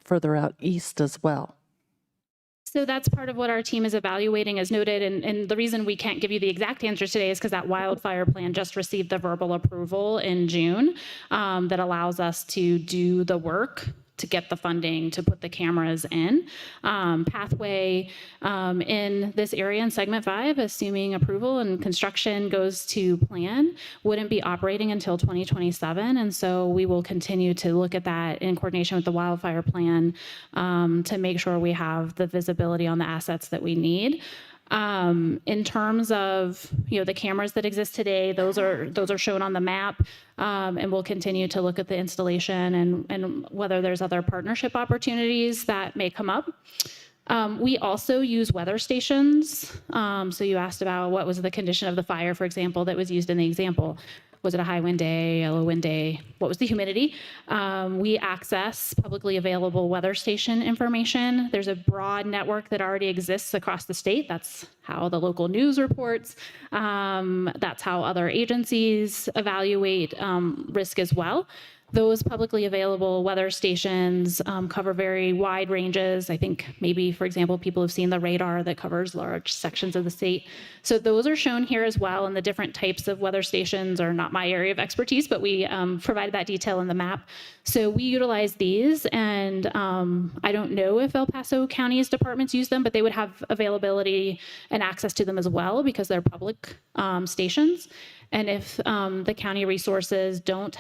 further out east as well. So that's part of what our team is evaluating, as noted. And the reason we can't give you the exact answers today is because that wildfire plan just received the verbal approval in June that allows us to do the work to get the funding to put the cameras in. Pathway in this area in segment 5, assuming approval and construction goes to plan, wouldn't be operating until 2027. And so we will continue to look at that in coordination with the wildfire plan to make sure we have the visibility on the assets that we need. In terms of, you know, the cameras that exist today, those are shown on the map, and we'll continue to look at the installation and whether there's other partnership opportunities that may come up. We also use weather stations. So you asked about what was the condition of the fire, for example, that was used in the example. Was it a high wind day, a low wind day? What was the humidity? We access publicly available weather station information. There's a broad network that already exists across the state. That's how the local news reports. That's how other agencies evaluate risk as well. Those publicly available weather stations cover very wide ranges. I think maybe, for example, people have seen the radar that covers large sections of the state. So those are shown here as well, and the different types of weather stations are not my area of expertise, but we provided that detail in the map. So we utilize these, and I don't know if El Paso County's departments use them, but they would have availability and access to them as well because they're public stations. And if the county resources don't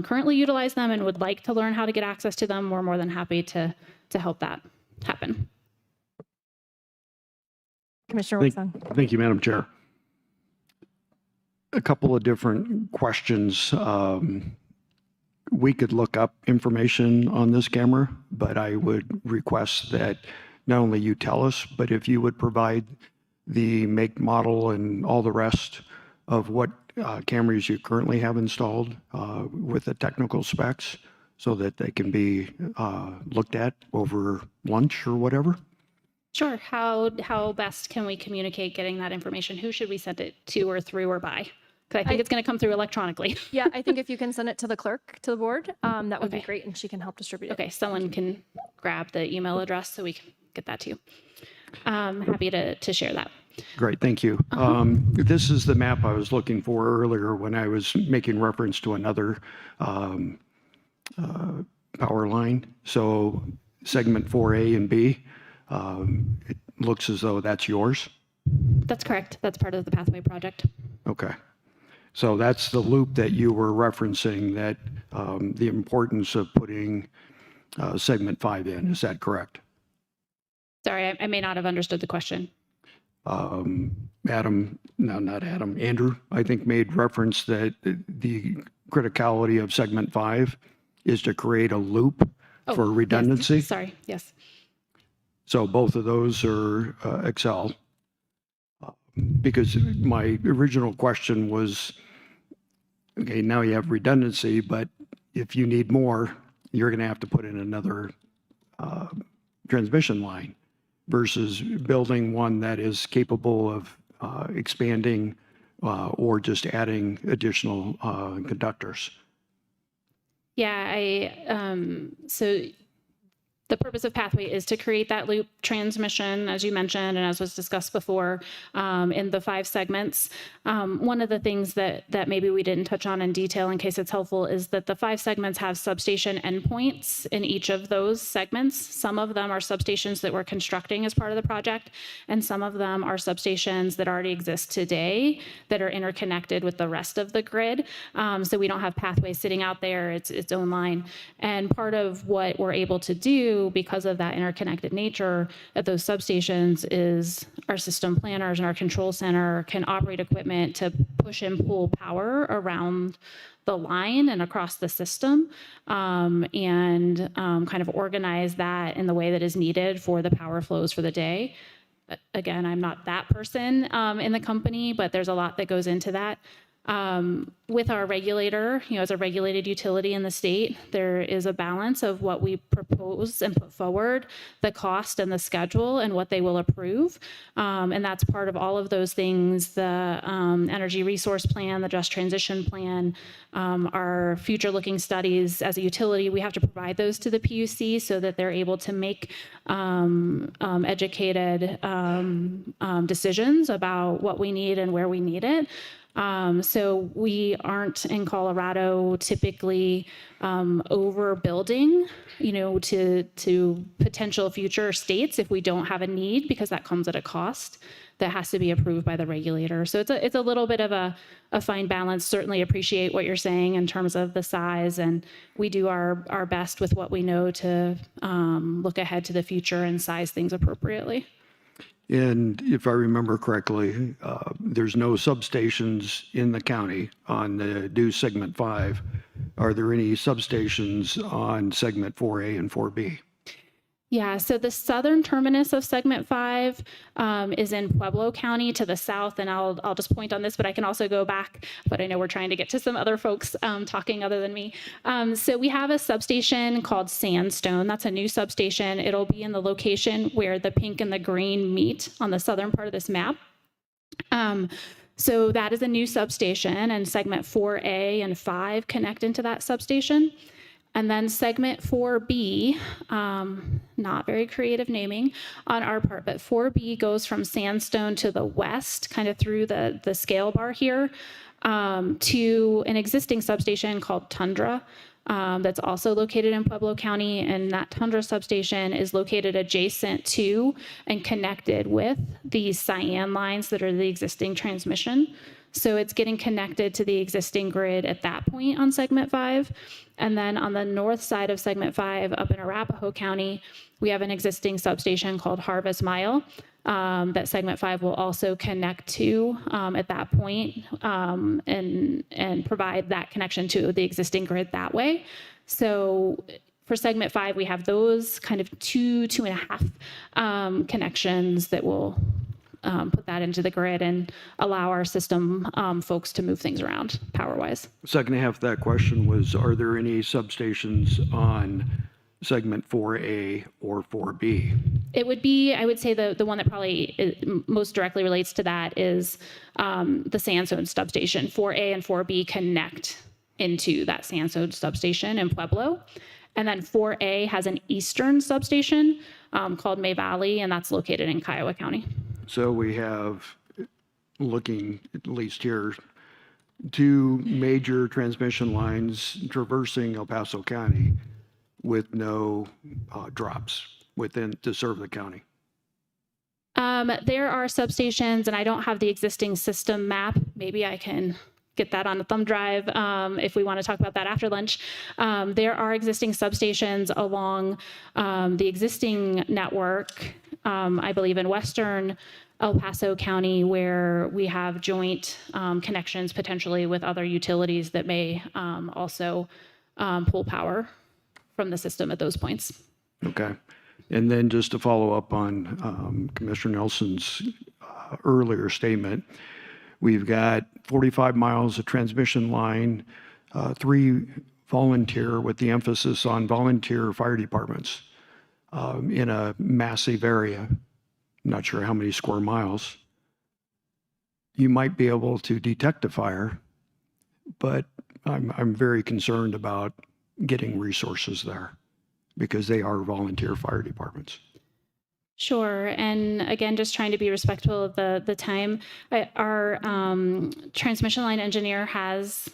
currently utilize them and would like to learn how to get access to them, we're more than happy to help that happen. Commissioner Wilson. Thank you, Madam Chair. A couple of different questions. We could look up information on this camera, but I would request that not only you tell us, but if you would provide the make, model, and all the rest of what cameras you currently have installed with the technical specs so that they can be looked at over lunch or whatever. Sure. How best can we communicate getting that information? Who should we send it to or through or by? Because I think it's going to come through electronically. Yeah, I think if you can send it to the clerk, to the board, that would be Okay. great, and she can help distribute it. Okay, someone can grab the email address so we can get that to you. Happy to share that. Great, thank you. This is the map I was looking for earlier when I was making reference to another power line. So segment 4A and B, it looks as though that's yours. That's correct. That's part of the Pathway project. Okay. So that's the loop that you were referencing, that the importance of putting segment 5 in. Is that correct? Sorry, I may not have understood the question. Andrew, I think made reference that the criticality of segment 5 is to create a loop for yes. redundancy. Sorry, yes. So both of those are Excel. Because my original question was, okay, now you have redundancy, but if you need more, you're going to have to put in another transmission line versus building one that is capable of expanding or just adding additional conductors. Yeah, so the purpose of Pathway is to create that loop transmission, as you mentioned, and as was discussed before, in the 5 segments. One of the things that maybe we didn't touch on in detail, in case it's helpful, is that the 5 segments have substation endpoints in each of those segments. Some of them are substations that we're constructing as part of the project, and some of them are substations that already exist today that are interconnected with the rest of the grid. So we don't have Pathway sitting out there, it's its own line. And part of what we're able to do because of that interconnected nature at those substations is our system planners and our control center can operate equipment to push and pull power around the line and across the system, and kind of organize that in the way that is needed for the power flows for the day. Again, I'm not that person in the company, but there's a lot that goes into that. With our regulator, as a regulated utility in the state, there is a balance of what we propose and put forward, the cost and the schedule and what they will approve. And that's part of all of those things, the energy resource plan, the just transition plan, our future looking studies. As a utility, we have to provide those to the PUC so that they're able to make educated decisions about what we need and where we need it. So we aren't in Colorado typically overbuilding, to potential future states if we don't have a need, because that comes at a cost that has to be approved by the regulator. So it's a little bit of a fine balance. Certainly appreciate what you're saying in terms of the size, and we do our best with what we know to look ahead to the future and size things appropriately. And if I remember correctly, there's no substations in the county on the due segment 5. Are there any substations on segment 4A and 4B? Yeah, so the southern terminus of segment 5 is in Pueblo County to the south, and I'll just point on this, but I can also go back, but I know we're trying to get to some other folks talking other than me. So we have a substation called Sandstone. That's a new substation. It'll be in the location where the pink and the green meet on the southern part of this map. So that is a new substation, and segment 4A and 5 connect into that substation. And then segment 4B, not very creative naming on our part, but 4B goes from Sandstone to the west, kind of through the scale bar here, to an existing substation called Tundra, that's also located in Pueblo County. And that Tundra substation is located adjacent to and connected with these cyan lines that are the existing transmission. So it's getting connected to the existing grid at that point on segment 5. And then on the north side of segment 5 up in Arapahoe County, we have an existing substation called Harvest Mile that segment 5 will also connect to at that point, and provide that connection to the existing grid that way. So for segment 5, we have those kind of 2.5 connections that will put that into the grid and allow our system folks to move things around power-wise. Second half of that question was, are there any substations on segment 4A or 4B? It would be, I would say the one that probably most directly relates to that is the Sandstone substation. 4A and 4B connect into that Sandstone substation in Pueblo. And then 4A has an eastern substation called May Valley, and that's located in Kiowa County. So we have, looking at least here, 2 major transmission lines traversing El Paso County with no drops within to serve the county. There are substations, and I don't have the existing system map. Maybe I can get that on a thumb drive if we want to talk about that after lunch. There are existing substations along the existing network, I believe in western El Paso County, where we have joint connections potentially with other utilities that may also pull power from the system at those points. Okay. And then just to follow up on Commissioner Nelson's earlier statement, we've got 45 miles of transmission line, 3 volunteer, with the emphasis on volunteer fire departments in a massive area. Not sure how many square miles. You might be able to detect a fire, but I'm very concerned about getting resources there because they are volunteer fire departments. Sure. And again, just trying to be respectful of the time. Our transmission line engineer has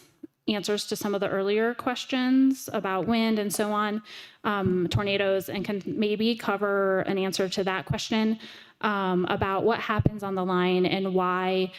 answers to some of the earlier questions about wind and so on, tornadoes, and can maybe cover an answer to that question about what happens on the line and why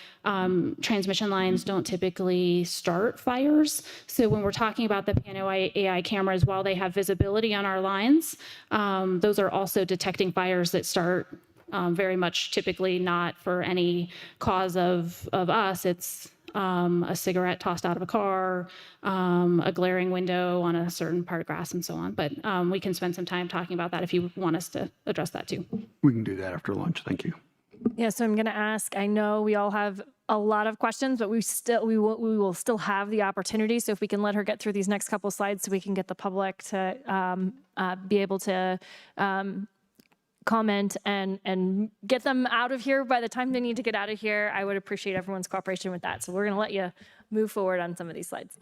transmission lines don't typically start fires. So when we're talking about the Pano AI cameras, while they have visibility on our lines, those are also detecting fires that start very much typically not for any cause of us. It's a cigarette tossed out of a car, a glaring window on a certain part of grass, and so on. But we can spend some time talking about that if you want us to address that too. We can do that after lunch. Thank you. Yeah, so I'm going to ask, I know we all have a lot of questions, but we will still have the opportunity. So if we can let her get through these next couple slides so we can get the public to be able to comment and get them out of here by the time they need to get out of here, I would appreciate everyone's cooperation with that. So we're going to let you move forward on some of these slides.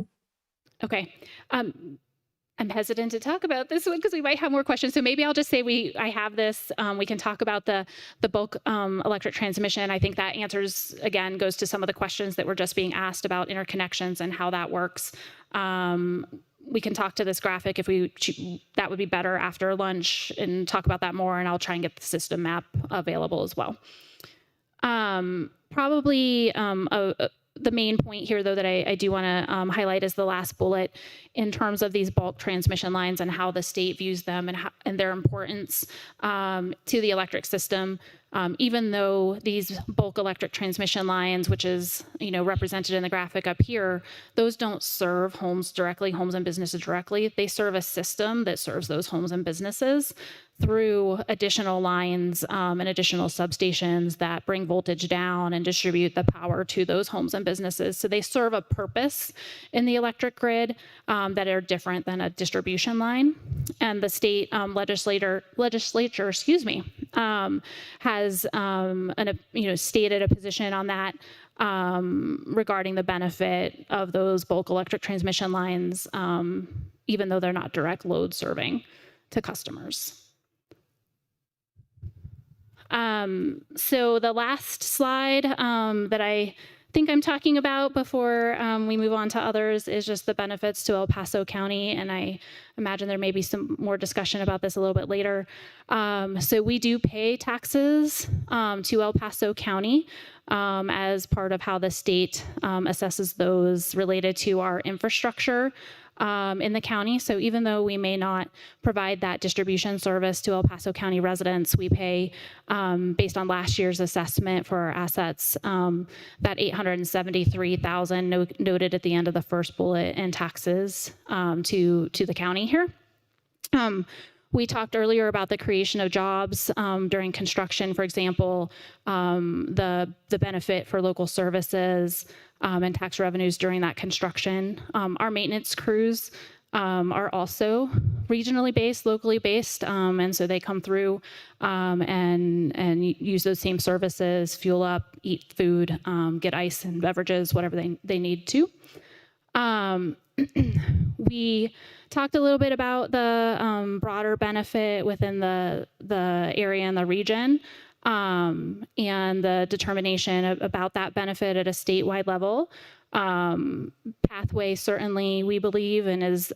Okay. I'm hesitant to talk about this one because we might have more questions. So maybe I'll just say I have this. We can talk about the bulk electric transmission. I think that answers, again, goes to some of the questions that were just being asked about interconnections and how that works. We can talk to this graphic if that would be better after lunch and talk about that more, and I'll try and get the system map available as well. Probably the main point here, though, that I do want to highlight is the last bullet in terms of these bulk transmission lines and how the state views them and their importance to the electric system. Even though these bulk electric transmission lines, which is represented in the graphic up here, those don't serve homes and businesses directly. They serve a system that serves those homes and businesses through additional lines and additional substations that bring voltage down and distribute the power to those homes and businesses. So they serve a purpose in the electric grid that are different than a distribution line. And the state legislature, has stated a position on that regarding the benefit of those bulk electric transmission lines, even though they're not direct load serving to customers. So the last slide that I think I'm talking about before we move on to others is just the benefits to El Paso County, and I imagine there may be some more discussion about this a little bit later. So we do pay taxes to El Paso County as part of how the state assesses those related to our infrastructure in the county. So even though we may not provide that distribution service to El Paso County residents, we pay, based on last year's assessment for our assets, that $873,000 noted at the end of the first bullet in taxes to the county here. We talked earlier about the creation of jobs during construction, for example, the benefit for local services and tax revenues during that construction. Our maintenance crews are also regionally based, locally based, and so they come through and use those same services, fuel up, eat food, get ice and beverages, whatever they need to. We talked a little bit about the broader benefit within the area and the region, and the determination about that benefit at a statewide level. Pathway certainly, we believe, and is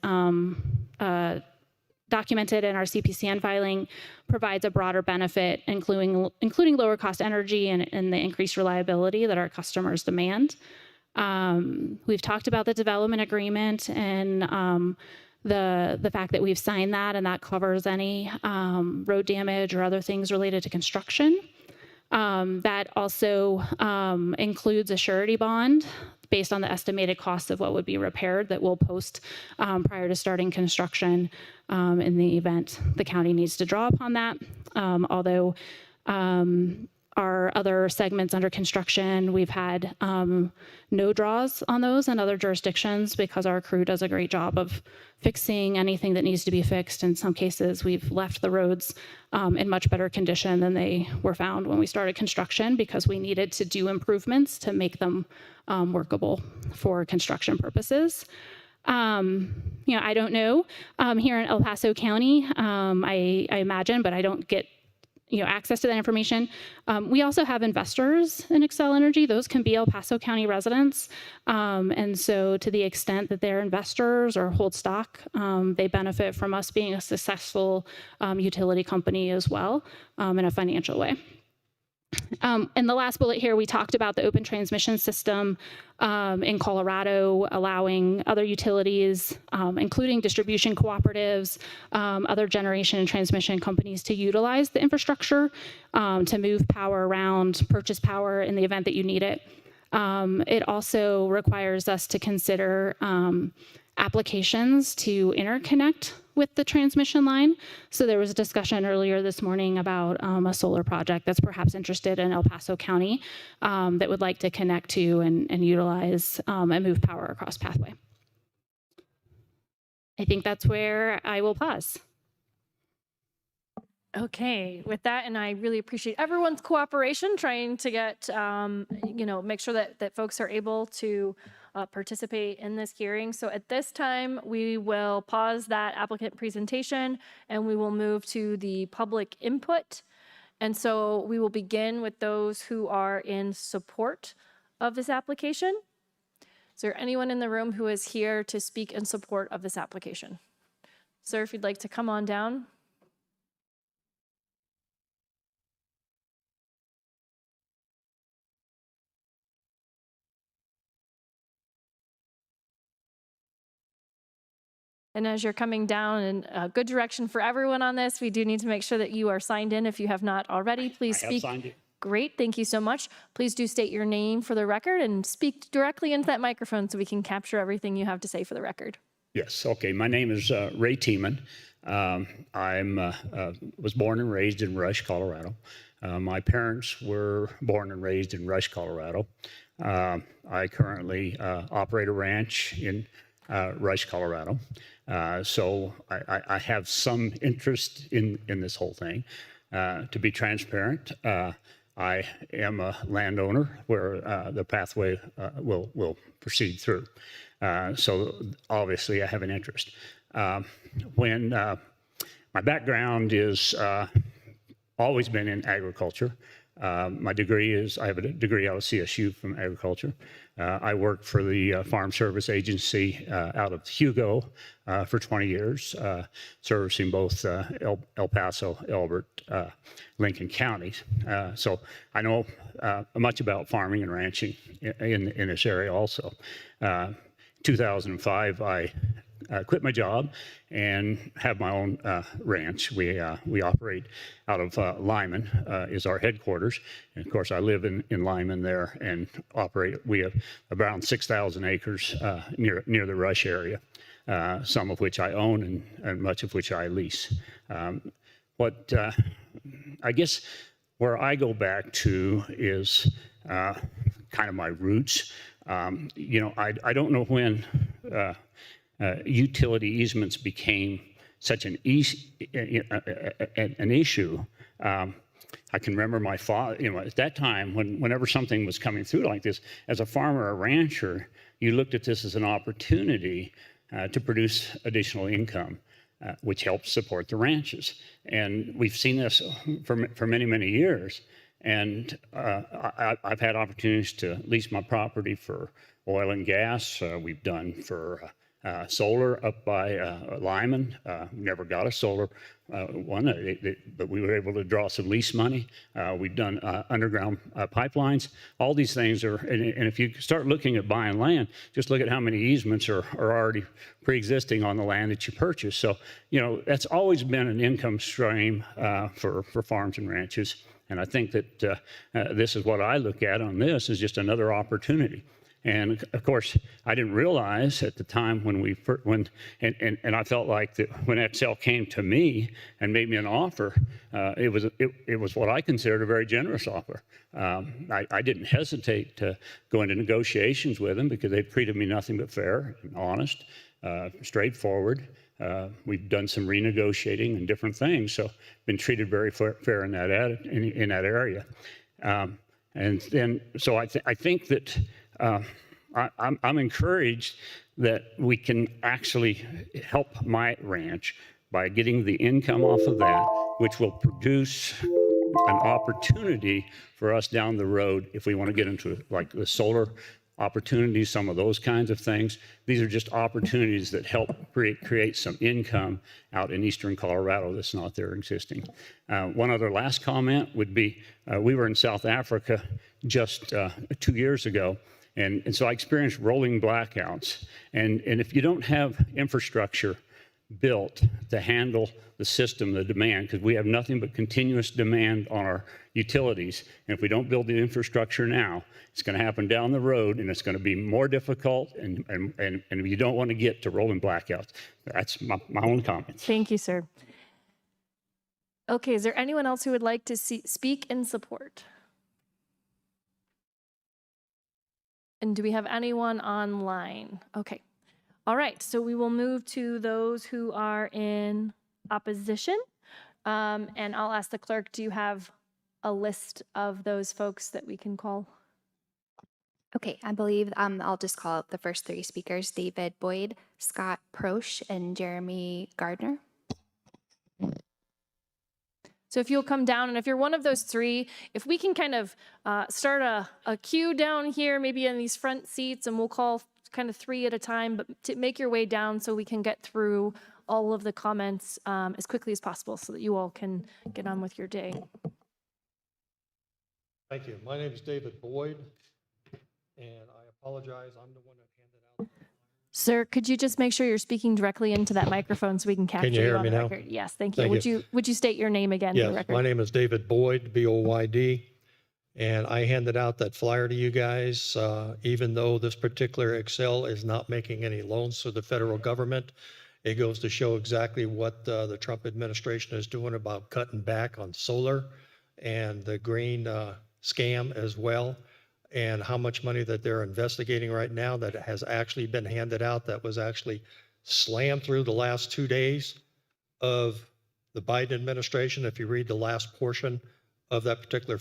documented in our CPCN filing, provides a broader benefit, including lower cost energy and the increased reliability that our customers demand. We've talked about the development agreement and the fact that we've signed that, and that covers any road damage or other things related to construction. That also includes a surety bond based on the estimated cost of what would be repaired that we'll post prior to starting construction in the event the county needs to draw upon that. Although our other segments under construction, we've had no draws on those in other jurisdictions because our crew does a great job of fixing anything that needs to be fixed. In some cases, we've left the roads in much better condition than they were found when we started construction because we needed to do improvements to make them workable for construction purposes. I don't know here in El Paso County, I imagine, but I don't get access to that information. We also have investors in Xcel Energy. Those can be El Paso County residents. And so to the extent that they're investors or hold stock, they benefit from us being a successful utility company as well in a financial way. And the last bullet here, we talked about the open transmission system in Colorado, allowing other utilities, including distribution cooperatives, other generation and transmission companies to utilize the infrastructure to move power around, purchase power in the event that you need it. It also requires us to consider applications to interconnect with the transmission line. So there was a discussion earlier this morning about a solar project that's perhaps interested in El Paso County that would like to connect to and utilize and move power across Pathway. I think that's where I will pause. Okay, with that, and I really appreciate everyone's cooperation trying to get, make sure that folks are able to participate in this hearing. So at this time, we will pause that applicant presentation and we will move to the public input. And so we will begin with those who are in support of this application. Is there anyone in the room who is here to speak in support of this application? Sir, if you'd like to come on down. And as you're coming down in a good direction for everyone on this, we do need to make sure that you are signed in if you have not already. Please speak. I have signed in. Great, thank you so much. Please do state your name for the record and speak directly into that microphone so we can capture everything you have to say for the record. Yes, okay. My name is Ray Tiemann. I was born and raised in Rush, Colorado. My parents were born and raised in Rush, Colorado. I currently operate a ranch in Rush, Colorado. So I have some interest in this whole thing. To be transparent, I am a landowner where the pathway will proceed through. So obviously I have an interest. When my background is always been in agriculture. My degree is, I have a degree out of CSU from agriculture. I worked for the Farm Service Agency out of Hugo for 20 years, servicing both El Paso, Elbert, Lincoln counties. So I know much about farming and ranching in this area also. 2005, I quit my job and have my own ranch. We operate out of Lyman is our headquarters. And of course, I live in Lyman there and operate. We have around 6,000 acres near the Rush area, some of which I own and much of which I lease. What I guess where I go back to is kind of my roots. I don't know when utility easements became such an issue. I can remember my father, at that time, whenever something was coming through like this, as a farmer or rancher, you looked at this as an opportunity to produce additional income, which helps support the ranches. And we've seen this for many, many years. And I've had opportunities to lease my property for oil and gas. We've done for solar up by Lyman. Never got a solar one, but we were able to draw some lease money. We've done underground pipelines. All these things are, and if you start looking at buying land, just look at how many easements are already pre-existing on the land that you purchase. So, that's always been an income stream for farms and ranches. And I think that this is what I look at on this is just another opportunity. And of course, I didn't realize at the time when I felt like that when Excel came to me and made me an offer, it was what I considered a very generous offer. I didn't hesitate to go into negotiations with them because they treated me nothing but fair and honest, straightforward. We've done some renegotiating and different things, so been treated very fair in that area. And then, so I think that I'm encouraged that we can actually help my ranch by getting the income off of that, which will produce an opportunity for us down the road if we want to get into like the solar opportunities, some of those kinds of things. These are just opportunities that help create some income out in eastern Colorado that's not there existing. One other last comment would be, we were in South Africa just 2 years ago, and so I experienced rolling blackouts. And if you don't have infrastructure built to handle the system, the demand, because we have nothing but continuous demand on our utilities. And if we don't build the infrastructure now, it's going to happen down the road and it's going to be more difficult and you don't want to get to rolling blackouts. That's my own comments. Thank you, sir. Okay, is there anyone else who would like to speak in support? And do we have anyone online? Okay. All right, so we will move to those who are in opposition. And I'll ask the clerk, do you have a list of those folks that we can call? Okay, I believe I'll just call out the first three speakers, David Boyd, Scott Prosch, and Jeremy Gardner. So if you'll come down, and if you're one of those three, if we can kind of start a queue down here, maybe in these front seats, and we'll call kind of three at a time, but to make your way down so we can get through all of the comments as quickly as possible so that you all can get on with your day. Thank you. My name is David Boyd, and I apologize. I'm the one that handed out. Sir, could you just make sure you're speaking directly into that microphone so we can capture you hear on me the now? record? Yes, thank you. Thank you. Would you state your name again for the Yes, record? my name is David Boyd, B-O-Y-D, and I handed out that flyer to you guys, even though this particular Excel is not making any loans to the federal government. It goes to show exactly what the Trump administration is doing about cutting back on solar and the green scam as well, and how much money that they're investigating right now that has actually been handed out that was actually slammed through the last 2 days of the Biden administration. If you read the last portion of that particular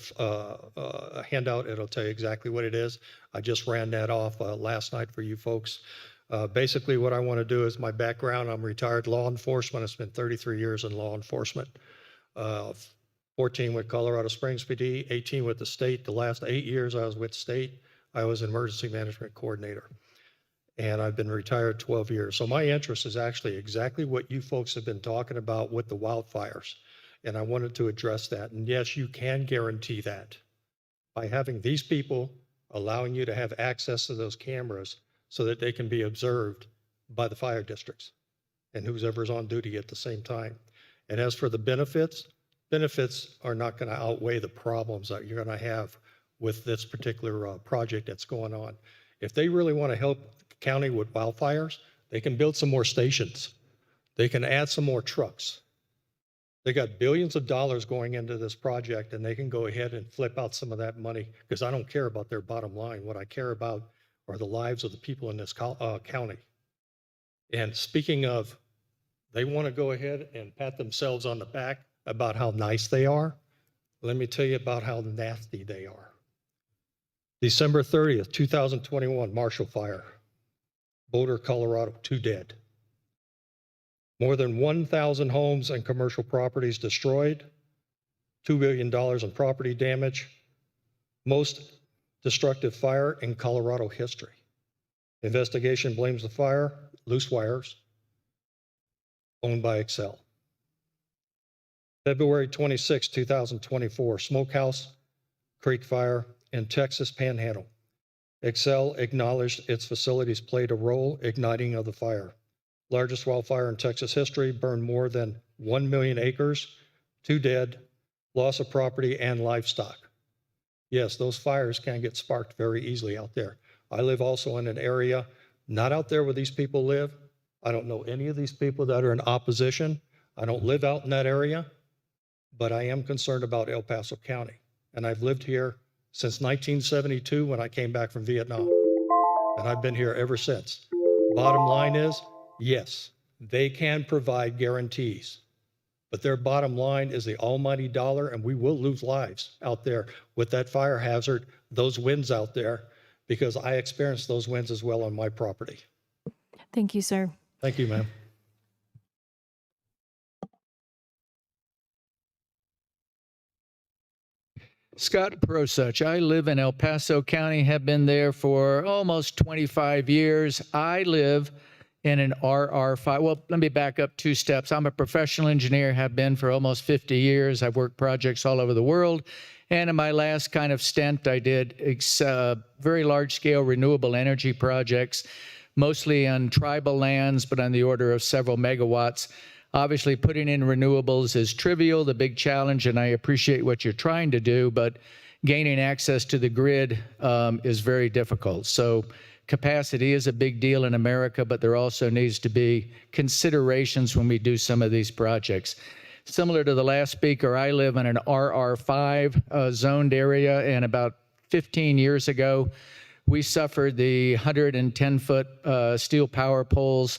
handout, it'll tell you exactly what it is. I just ran that off last night for you folks. Basically, what I want to do is my background. I'm retired law enforcement. I spent 33 years in law enforcement, 14 with Colorado Springs PD, 18 with the state. The last 8 years I was with state. I was an emergency management coordinator. And I've been retired 12 years. So my interest is actually exactly what you folks have been talking about with the wildfires. And I wanted to address that. And yes, you can guarantee that by having these people allowing you to have access to those cameras so that they can be observed by the fire districts and whoever's on duty at the same time. And as for the benefits are not going to outweigh the problems that you're going to have with this particular project that's going on. If they really want to help the county with wildfires, they can build some more stations. They can add some more trucks. They got billions of dollars going into this project, and they can go ahead and flip out some of that money, because I don't care about their bottom line. What I care about are the lives of the people in this county. And speaking of, they want to go ahead and pat themselves on the back about how nice they are. Let me tell you about how nasty they are. December 30th, 2021, Marshall Fire, Boulder, Colorado, 2 dead. More than 1,000 homes and commercial properties destroyed, $2 billion in property damage, most destructive fire in Colorado history. Investigation blames the fire, loose wires, owned by Excel. February 26, 2024, Smokehouse Creek Fire in Texas Panhandle. Excel acknowledged its facilities played a role igniting of the fire. Largest wildfire in Texas history, burned more than 1 million acres, 2 dead, loss of property and livestock. Yes, those fires can get sparked very easily out there. I live also in an area not out there where these people live. I don't know any of these people that are in opposition. I don't live out in that area, but I am concerned about El Paso County. And I've lived here since 1972 when I came back from Vietnam. And I've been here ever since. Bottom line is, yes, they can provide guarantees, but their bottom line is the almighty dollar, and we will lose lives out there with that fire hazard, those winds out there, because I experienced those winds as well on my property. Thank you, sir. Thank you, ma'am. Scott Prosuch. I live in El Paso County, have been there for almost 25 years. I live in an RR5. Well, let me back up 2 steps. I'm a professional engineer, have been for almost 50 years. I've worked projects all over the world. And in my last kind of stint, I did very large-scale renewable energy projects, mostly on tribal lands, but on the order of several megawatts. Obviously, putting in renewables is trivial, the big challenge, and I appreciate what you're trying to do, but gaining access to the grid is very difficult. So capacity is a big deal in America, but there also needs to be considerations when we do some of these projects. Similar to the last speaker, I live in an RR5 zoned area, and about 15 years ago, we suffered the 110-foot steel power poles,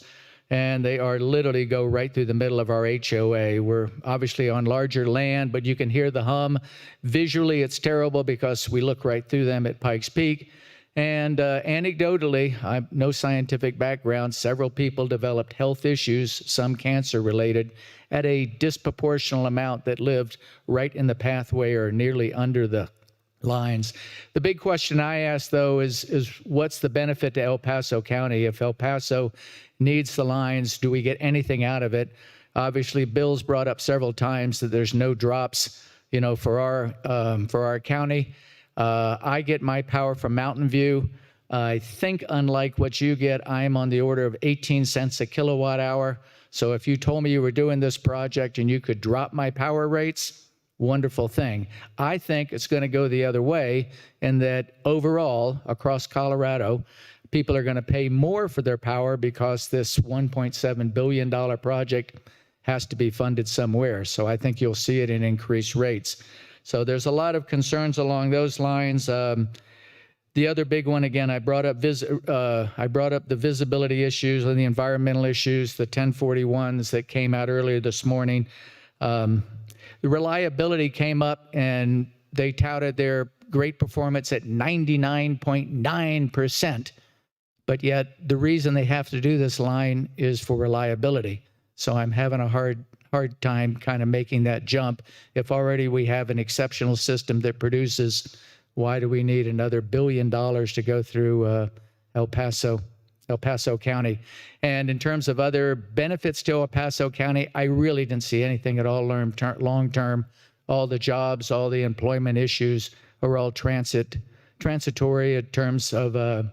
and they are literally go right through the middle of our HOA. We're obviously on larger land, but you can hear the hum. Visually, it's terrible because we look right through them at Pikes Peak. And anecdotally, I have no scientific background, several people developed health issues, some cancer-related, at a disproportional amount that lived right in the pathway or nearly under the lines. The big question I ask, though, is what's the benefit to El Paso County? If El Paso needs the lines, do we get anything out of it? Obviously, Bill's brought up several times that there's no drops, for our county. I get my power from Mountain View. I think unlike what you get, I'm on the order of 18 cents a kilowatt hour. So if you told me you were doing this project and you could drop my power rates, wonderful thing. I think it's going to go the other way, in that overall, across Colorado, people are going to pay more for their power because this $1.7 billion project has to be funded somewhere. So I think you'll see it in increased rates. So there's a lot of concerns along those lines. The other big one, again, I brought up the visibility issues and the environmental issues, the 1041s that came out earlier this morning. The reliability came up, and they touted their great performance at 99.9%. But yet the reason they have to do this line is for reliability. So I'm having a hard time kind of making that jump. If already we have an exceptional system that produces, why do we need another $1 billion to go through El Paso County? And in terms of other benefits to El Paso County, I really didn't see anything at all long term. All the jobs, all the employment issues are all transitory in terms of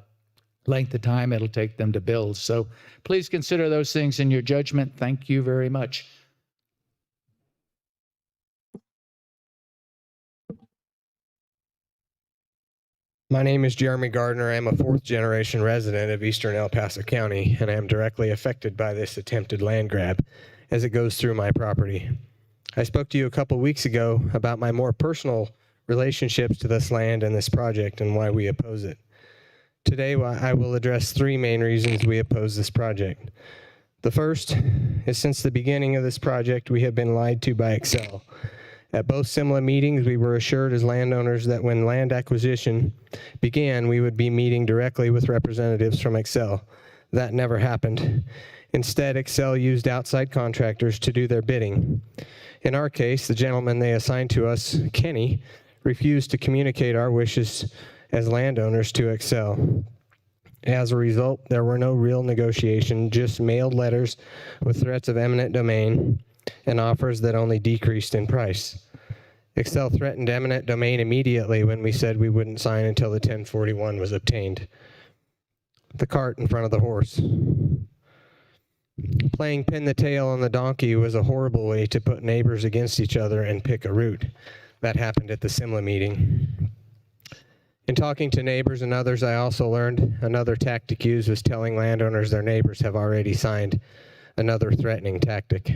length of time it'll take them to build. So please consider those things in your judgment. Thank you very much. My name is Jeremy Gardner. I am a 4th-generation resident of eastern El Paso County, and I am directly affected by this attempted land grab as it goes through my property. I spoke to you a couple weeks ago about my more personal relationships to this land and this project and why we oppose it. Today, I will address 3 main reasons we oppose this project. The first is since the beginning of this project, we have been lied to by Xcel. At both Simla meetings, we were assured as landowners that when land acquisition began, we would be meeting directly with representatives from Xcel. That never happened. Instead, Xcel used outside contractors to do their bidding. In our case, the gentleman they assigned to us, Kenny, refused to communicate our wishes as landowners to Xcel. As a result, there were no real negotiations, just mailed letters with threats of eminent domain and offers that only decreased in price. Xcel threatened eminent domain immediately when we said we wouldn't sign until the 1041 was obtained. The cart in front of the horse. Playing pin the tail on the donkey was a horrible way to put neighbors against each other and pick a route. That happened at the Simla meeting. In talking to neighbors and others, I also learned another tactic used was telling landowners their neighbors have already signed, another threatening tactic.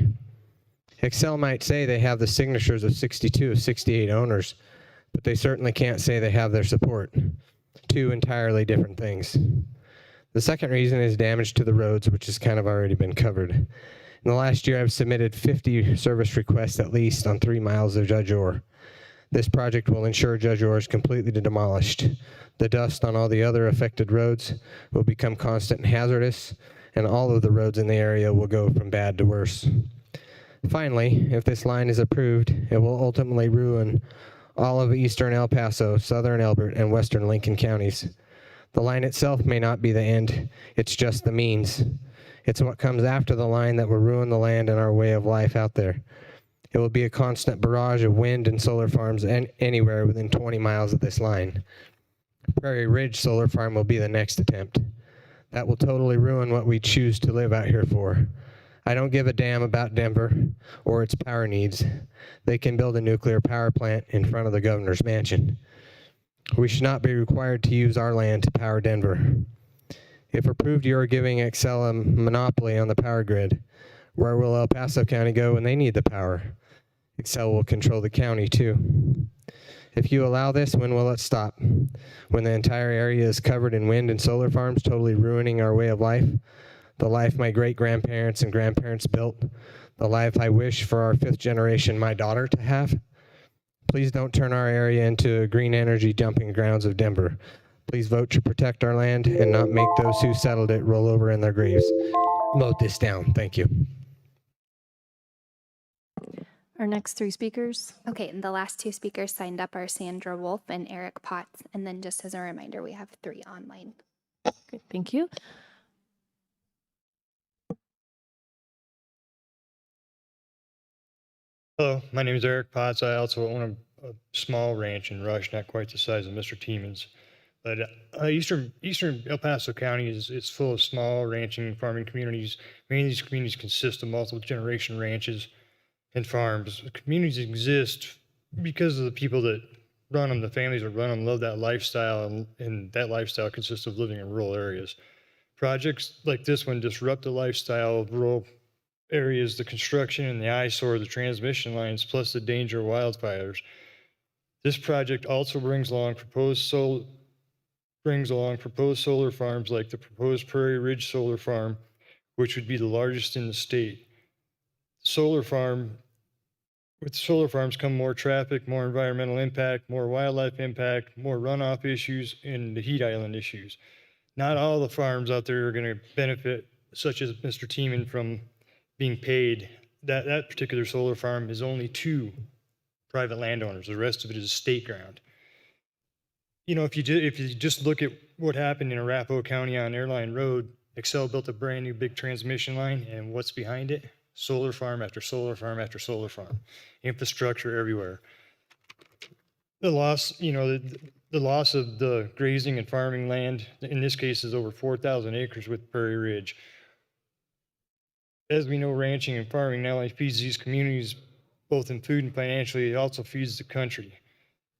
Xcel might say they have the signatures of 62 of 68 owners, but they certainly can't say they have their support. Two entirely different things. The second reason is damage to the roads, which has kind of already been covered. In the last year, I've submitted 50 service requests at least on 3 miles of Judge Orr. This project will ensure Judge Orr is completely demolished. The dust on all the other affected roads will become constant and hazardous, and all of the roads in the area will go from bad to worse. Finally, if this line is approved, it will ultimately ruin all of eastern El Paso, southern Elbert, and western Lincoln counties. The line itself may not be the end, it's just the means. It's what comes after the line that will ruin the land and our way of life out there. It will be a constant barrage of wind and solar farms anywhere within 20 miles of this line. Prairie Ridge Solar Farm will be the next attempt. That will totally ruin what we choose to live out here for. I don't give a damn about Denver or its power needs. They can build a nuclear power plant in front of the governor's mansion. We should not be required to use our land to power Denver. If approved, you are giving Xcel a monopoly on the power grid. Where will El Paso County go when they need the power? Xcel will control the county too. If you allow this, when will it stop? When the entire area is covered in wind and solar farms, totally ruining our way of life? The life my great-grandparents and grandparents built? The life I wish for our 5th generation, my daughter, to have? Please don't turn our area into green energy dumping grounds of Denver. Please vote to protect our land and not make those who settled it roll over in their graves. Vote this down. Thank you. Our next 3 speakers. Okay, and the last 2 speakers signed up are Sandra Wolf and Eric Potts. And then just as a reminder, we have 3 online. Good, thank you. Hello, my name is Eric Potts. I also own a small ranch in Rush, not quite the size of Mr. Tieman's. But eastern El Paso County is full of small ranching and farming communities. Many of these communities consist of multiple generation ranches and farms. Communities exist because of the people that run them, the families that run them, love that lifestyle, and that lifestyle consists of living in rural areas. Projects like this one disrupt the lifestyle of rural areas, the construction and the eyesore, the transmission lines, plus the danger of wildfires. This project also brings along proposed solar farms like the proposed Prairie Ridge Solar Farm, which would be the largest in the state. With solar farms come more traffic, more environmental impact, more wildlife impact, more runoff issues, and the heat island issues. Not all the farms out there are going to benefit, such as Mr. Tiemann, from being paid. That particular solar farm is only 2 private landowners. The rest of it is state ground. You know, if you just look at what happened in Arapahoe County on Airline Road, Xcel built a brand new big transmission line, and what's behind it? Solar farm after solar farm after solar farm. Infrastructure everywhere. The loss, the loss of the grazing and farming land, in this case, is over 4,000 acres with Prairie Ridge. As we know, ranching and farming not only feeds these communities, both in food and financially, it also feeds the country.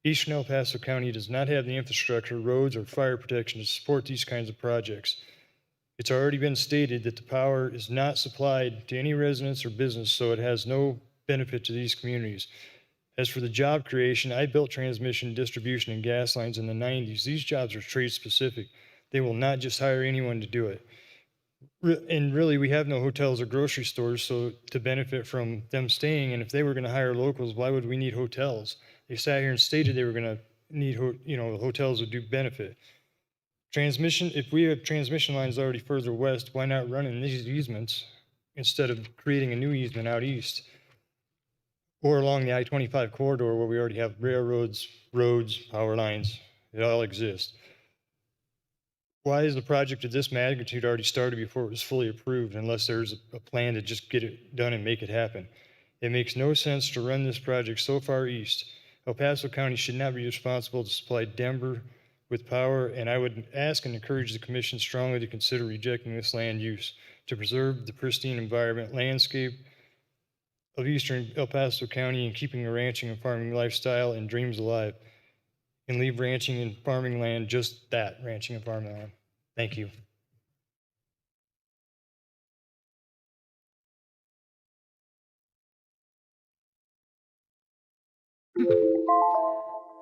Eastern El Paso County does not have the infrastructure, roads, or fire protection to support these kinds of projects. It's already been stated that the power is not supplied to any residents or business, so it has no benefit to these communities. As for the job creation, I built transmission, distribution, and gas lines in the 90s. These jobs are trade specific. They will not just hire anyone to do it. And really, we have no hotels or grocery stores, so to benefit from them staying, and if they were going to hire locals, why would we need hotels? They sat here and stated they were going to need, hotels would do benefit. Transmission, if we have transmission lines already further west, why not run in these easements instead of creating a new easement out east? Or along the I-25 corridor where we already have railroads, roads, power lines, it all exists. Why is the project of this magnitude already started before it was fully approved unless there's a plan to just get it done and make it happen? It makes no sense to run this project so far east. El Paso County should not be responsible to supply Denver with power, and I would ask and encourage the commission strongly to consider rejecting this land use to preserve the pristine environment landscape of eastern El Paso County and keeping a ranching and farming lifestyle and dreams alive, and leave ranching and farming land just that, ranching and farming land. Thank you.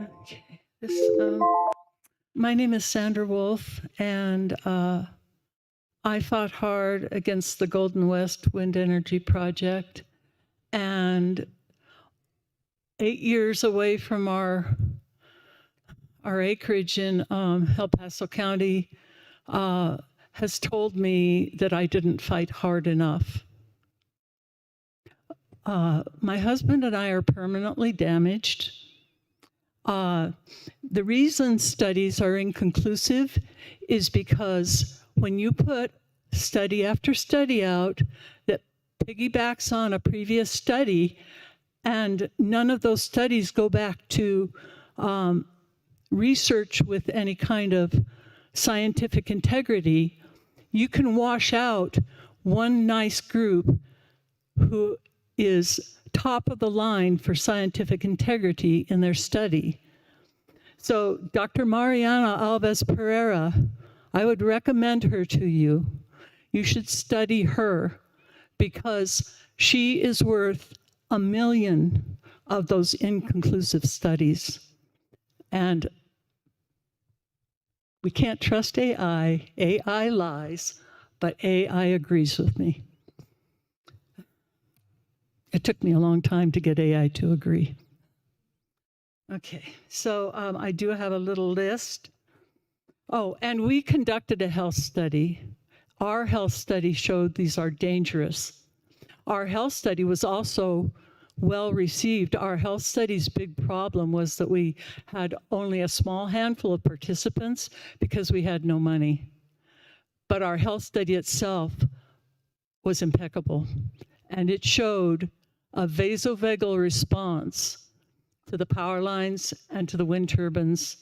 Okay. My name is Sandra Wolf, and I fought hard against the Golden West Wind Energy Project. And 8 years away from our acreage in El Paso County has told me that I didn't fight hard enough. My husband and I are permanently damaged. The reason studies are inconclusive is because when you put study after study out that piggybacks on a previous study, and none of those studies go back to research with any kind of scientific integrity, you can wash out one nice group who is top of the line for scientific integrity in their study. So Dr. Mariana Alves Pereira, I would recommend her to you. You should study her because she is worth 1 million of those inconclusive studies. And we can't trust AI. AI lies, but AI agrees with me. It took me a long time to get AI to agree. Okay, so I do have a little list. Oh, and we conducted a health study. Our health study showed these are dangerous. Our health study was also well received. Our health study's big problem was that we had only a small handful of participants because we had no money. But our health study itself was impeccable, and it showed a vasovagal response to the power lines and to the wind turbines.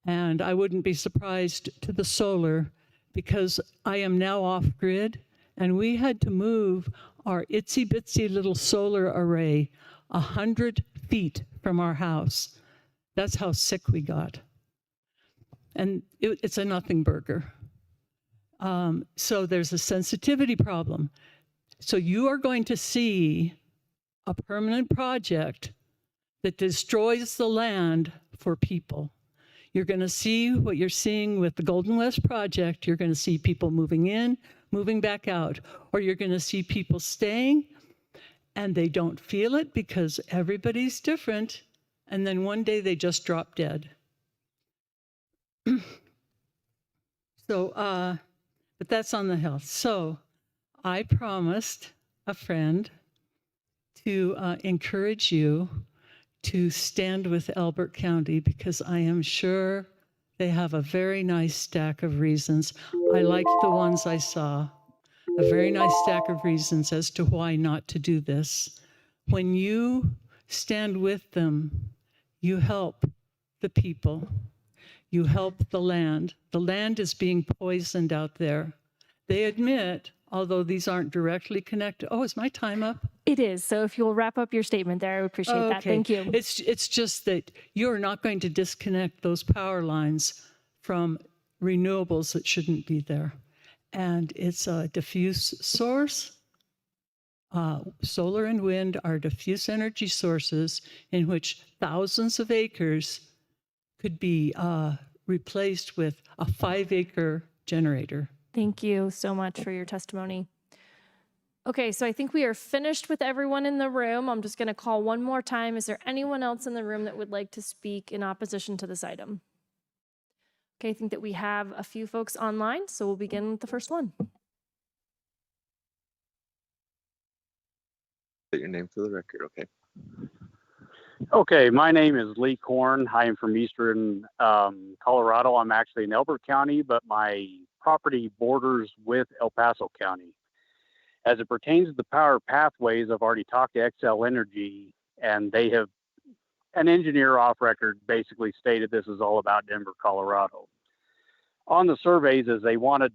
And I wouldn't be surprised to the solar because I am now off grid, and we had to move our itsy bitsy little solar array 100 feet from our house. That's how sick we got. And it's a nothing burger. So there's a sensitivity problem. So you are going to see a permanent project that destroys the land for people. You're going to see what you're seeing with the Golden West Project. You're going to see people moving in, moving back out, or you're going to see people staying and they don't feel it because everybody's different. And then one day they just drop dead. So, but that's on the health. So I promised a friend to encourage you to stand with Elbert County because I am sure they have a very nice stack of reasons. I liked the ones I saw. A very nice stack of reasons as to why not to do this. When you stand with them, you help the people. You help the land. The land is being poisoned out there. They admit, although these aren't directly connected. Oh, is my time up? It is. So if you'll wrap up your statement there, I would appreciate that. Thank you. It's just that you're not going to disconnect those power lines from renewables that shouldn't be there. And it's a diffuse source. Solar and wind are diffuse energy sources in which thousands of acres could be replaced with a 5-acre generator. Thank you so much for your testimony. Okay, so I think we are finished with everyone in the room. I'm just going to call one more time. Is there anyone else in the room that would like to speak in opposition to this item? Okay, I think that we have a few folks online, so we'll begin with the first one. State your name for the record, okay? Okay, my name is Lee Korn. I am from Eastern Colorado. I'm actually in Elbert County, but my property borders with El Paso County. As it pertains to the power pathways, I've already talked to Xcel Energy, and they have an engineer off record basically stated this is all about Denver, Colorado. On the surveys, as they wanted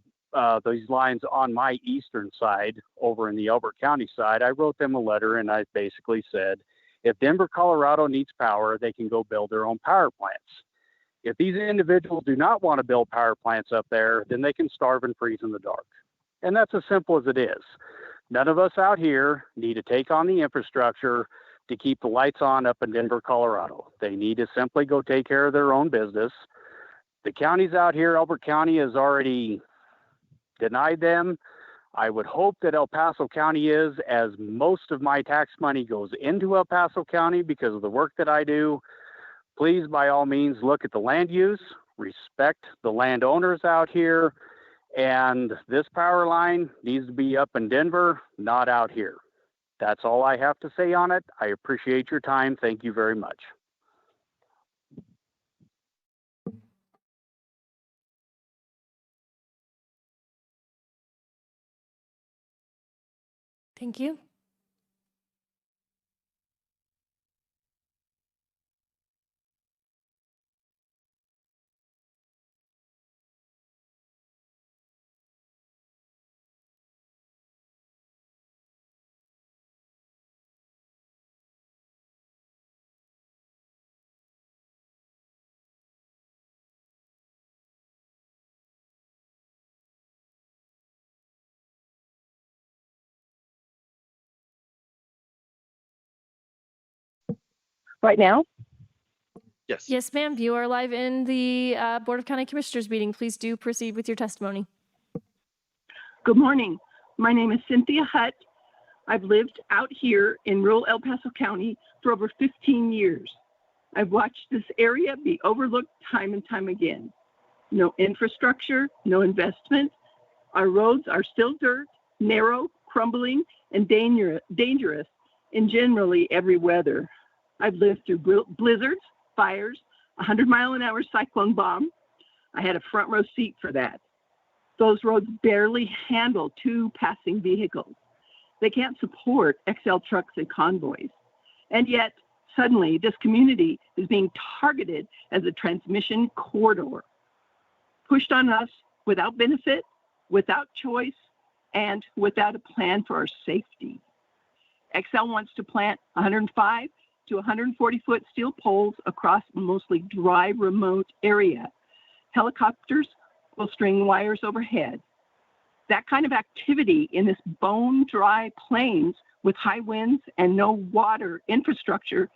these lines on my eastern side over in the Elbert County side, I wrote them a letter and I basically said, if Denver, Colorado needs power, they can go build their own power plants. If these individuals do not want to build power plants up there, then they can starve and freeze in the dark. And that's as simple as it is. None of us out here need to take on the infrastructure to keep the lights on up in Denver, Colorado. They need to simply go take care of their own business. The counties out here, Elbert County has already denied them. I would hope that El Paso County is, as most of my tax money goes into El Paso County because of the work that I do. Please, by all means, look at the land use, respect the landowners out here, and this power line needs to be up in Denver, not out here. That's all I have to say on it. I appreciate your time. Thank you very much. Thank you. Right now? Yes. Yes, ma'am. You are live in the Board of County Commissioners meeting. Please do proceed with your testimony. Good morning. My name is Cynthia Hutt. I've lived out here in rural El Paso County for over 15 years. I've watched this area be overlooked time and time again. No infrastructure, no investment. Our roads are still dirt, narrow, crumbling, and dangerous in generally every weather. I've lived through blizzards, fires, 100-mile-an-hour cyclone bomb. I had a front row seat for that. Those roads barely handle 2 passing vehicles. They can't support XL trucks and convoys. And yet, suddenly, this community is being targeted as a transmission corridor, pushed on us without benefit, without choice, and without a plan for our safety. XL wants to plant 105 to 140-foot steel poles across a mostly dry, remote area. Helicopters will string wires overhead. That kind of activity in this bone-dry plains with high winds and no water infrastructure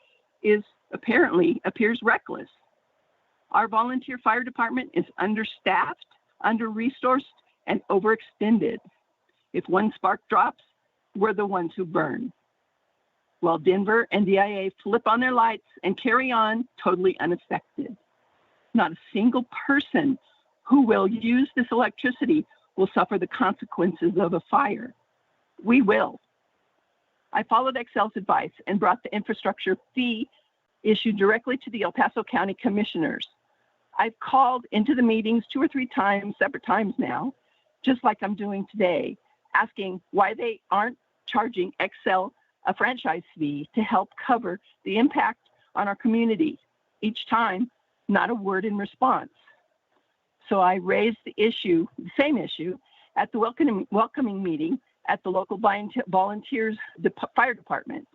appears reckless. Our volunteer fire department is understaffed, under-resourced, and overextended. If one spark drops, we're the ones who burn. While Denver and DIA flip on their lights and carry on totally unaffected. Not a single person who will use this electricity will suffer the consequences of a fire. We will. I followed XL's advice and brought the infrastructure fee issue directly to the El Paso County Commissioners. I've called into the meetings 2 or 3 times, separate times now, just like I'm doing today, asking why they aren't charging XL a franchise fee to help cover the impact on our community. Each time, not a word in response. So I raised the same issue, at the welcoming meeting at the local volunteers fire department.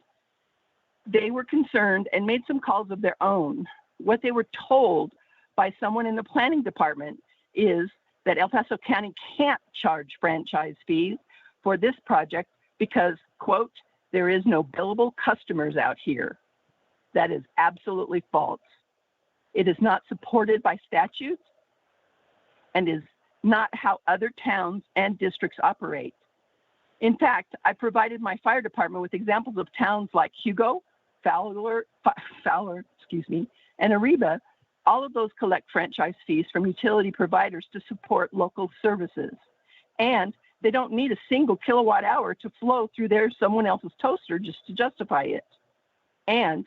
They were concerned and made some calls of their own. What they were told by someone in the planning department is that El Paso County can't charge franchise fees for this project because, quote, there is no billable customers out here. That is absolutely false. It is not supported by statute and is not how other towns and districts operate. In fact, I provided my fire department with examples of towns like Hugo, Fowler, and Ariba. All of those collect franchise fees from utility providers to support local services. And they don't need a single kilowatt hour to flow through someone else's toaster just to justify it. And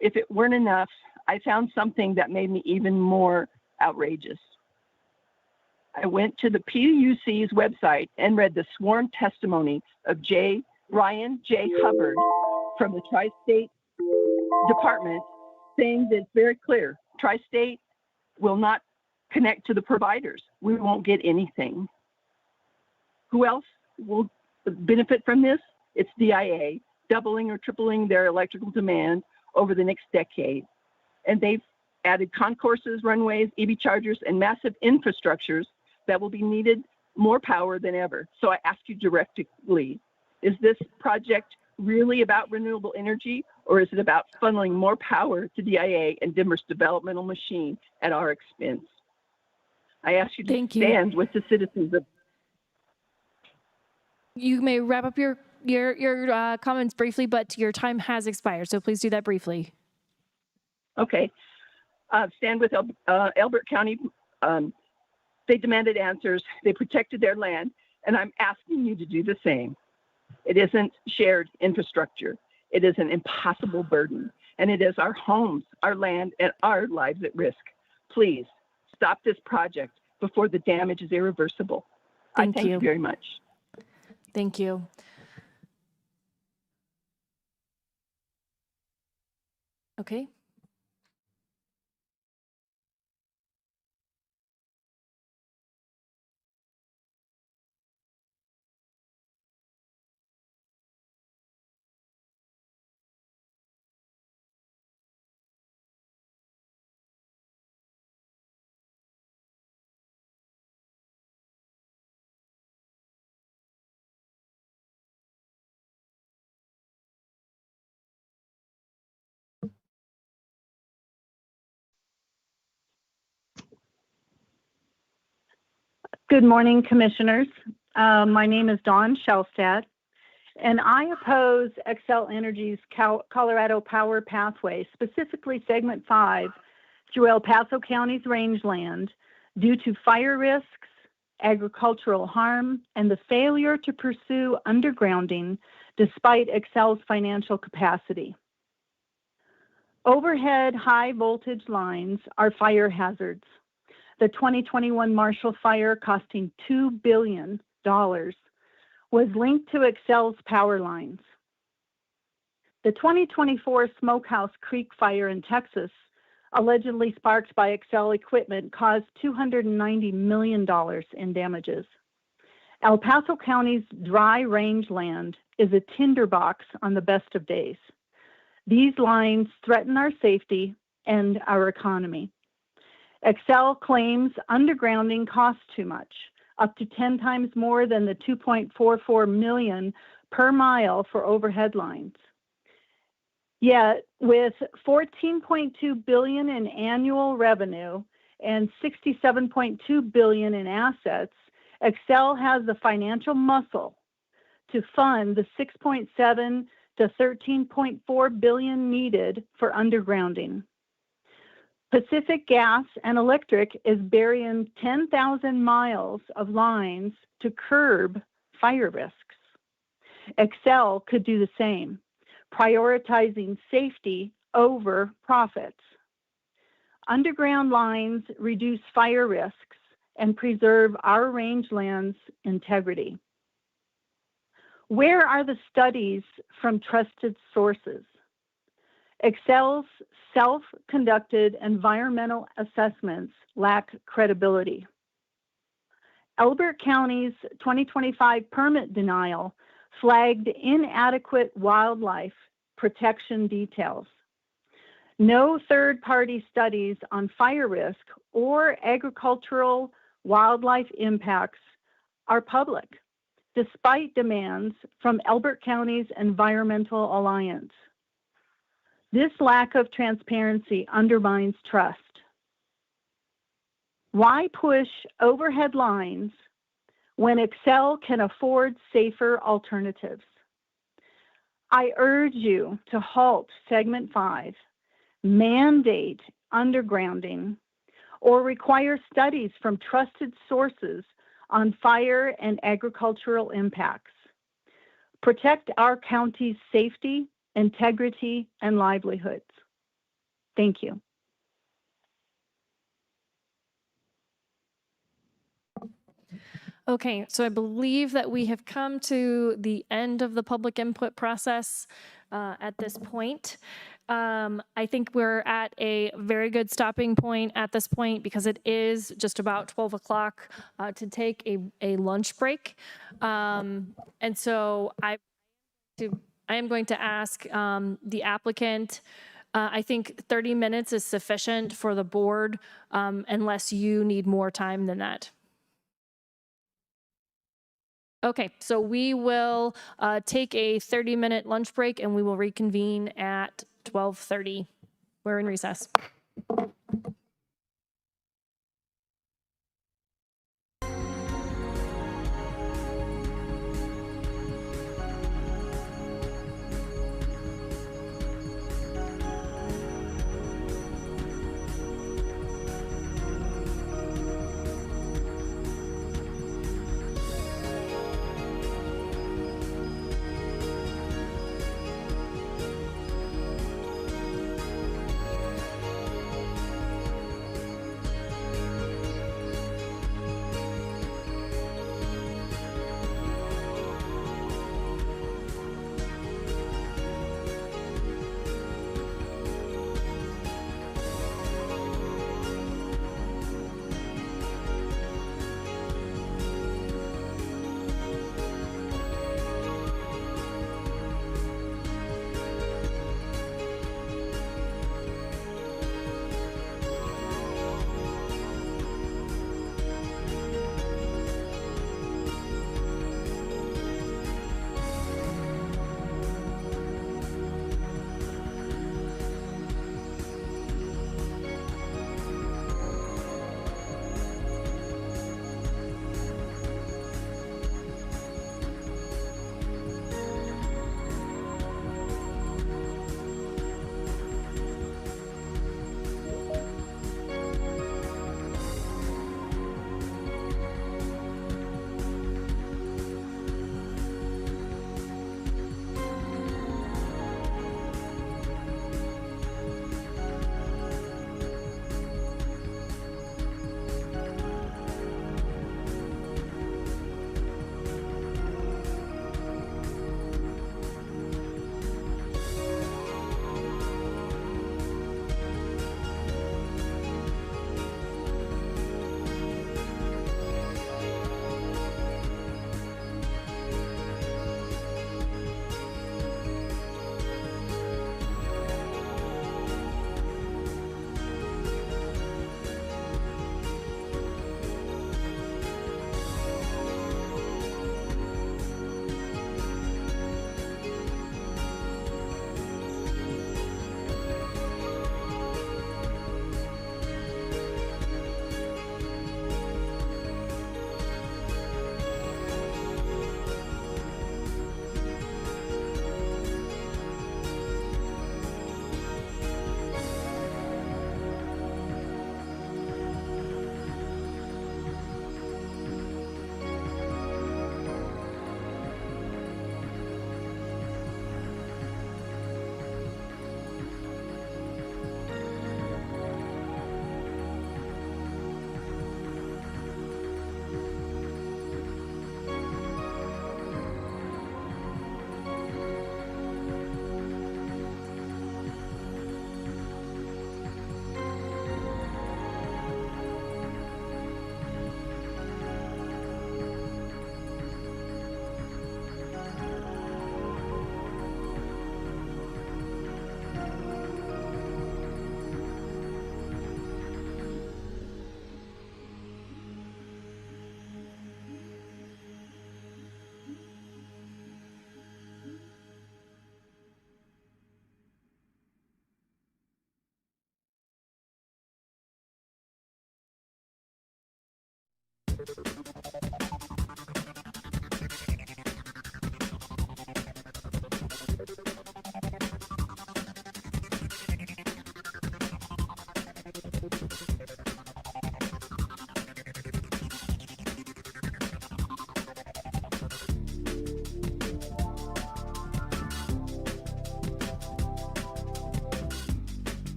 if it weren't enough, I found something that made me even more outrageous. I went to the PUC's website and read the sworn testimony of Ryan J. Hubbard from the Tri-State Department, saying that it's very clear. Tri-State will not connect to the providers. We won't get anything. Who else will benefit from this? It's DIA, doubling or tripling their electrical demand over the next decade. And they've added concourses, runways, EV chargers, and massive infrastructures that will be needed more power than ever. So I ask you directly, is this project really about renewable energy, or is it about funneling more power to DIA and Denver's developmental machine at our expense? I ask you to stand with the citizens of. You may wrap up your comments briefly, but your time has expired, so please do that briefly. Okay. Stand with Elbert County. They demanded answers. They protected their land, and I'm asking you to do the same. It isn't shared infrastructure. It is an impossible burden, and it is our homes, our land, and our lives at risk. Please stop this project before the damage is irreversible. I thank you very much. Thank you. Okay. Good morning, Commissioners. My name is Dawn Shelstad, and I oppose Xcel Energy's Colorado Power Pathway, specifically Segment 5, through El Paso County's rangeland due to fire risks, agricultural harm, and the failure to pursue undergrounding despite Xcel's financial capacity. Overhead high voltage lines are fire hazards. The 2021 Marshall Fire, costing $2 billion, was linked to Xcel's power lines. The 2024 Smokehouse Creek Fire in Texas, allegedly sparked by Xcel equipment, caused $290 million in damages. El Paso County's dry rangeland is a tinderbox on the best of days. These lines threaten our safety and our economy. Xcel claims undergrounding costs too much, up to 10 times more than the $2.44 million per mile for overhead lines. Yet, with $14.2 billion in annual revenue and $67.2 billion in assets, Xcel has the financial muscle to fund the $6.7 to $13.4 billion needed for undergrounding. Pacific Gas and Electric is burying 10,000 miles of lines to curb fire risks. Xcel could do the same, prioritizing safety over profits. Underground lines reduce fire risks and preserve our rangeland's integrity. Where are the studies from trusted sources? Xcel's self-conducted environmental assessments lack credibility. Elbert County's 2025 permit denial flagged inadequate wildlife protection details. No third-party studies on fire risk or agricultural wildlife impacts are public, despite demands from Elbert County's Environmental Alliance. This lack of transparency undermines trust. Why push overhead lines when Excel can afford safer alternatives? I urge you to halt segment 5, mandate undergrounding, or require studies from trusted sources on fire and agricultural impacts. Protect our county's safety, integrity, and livelihoods. Thank you. Okay, so I believe that we have come to the end of the public input process at this point. I think we're at a very good stopping point at this point because it is just about 12 o'clock to take a lunch break. And so I am going to ask the applicant, I think 30 minutes is sufficient for the board unless you need more time than that. Okay, so we will take a 30-minute lunch break and we will reconvene at 12:30. We're in recess.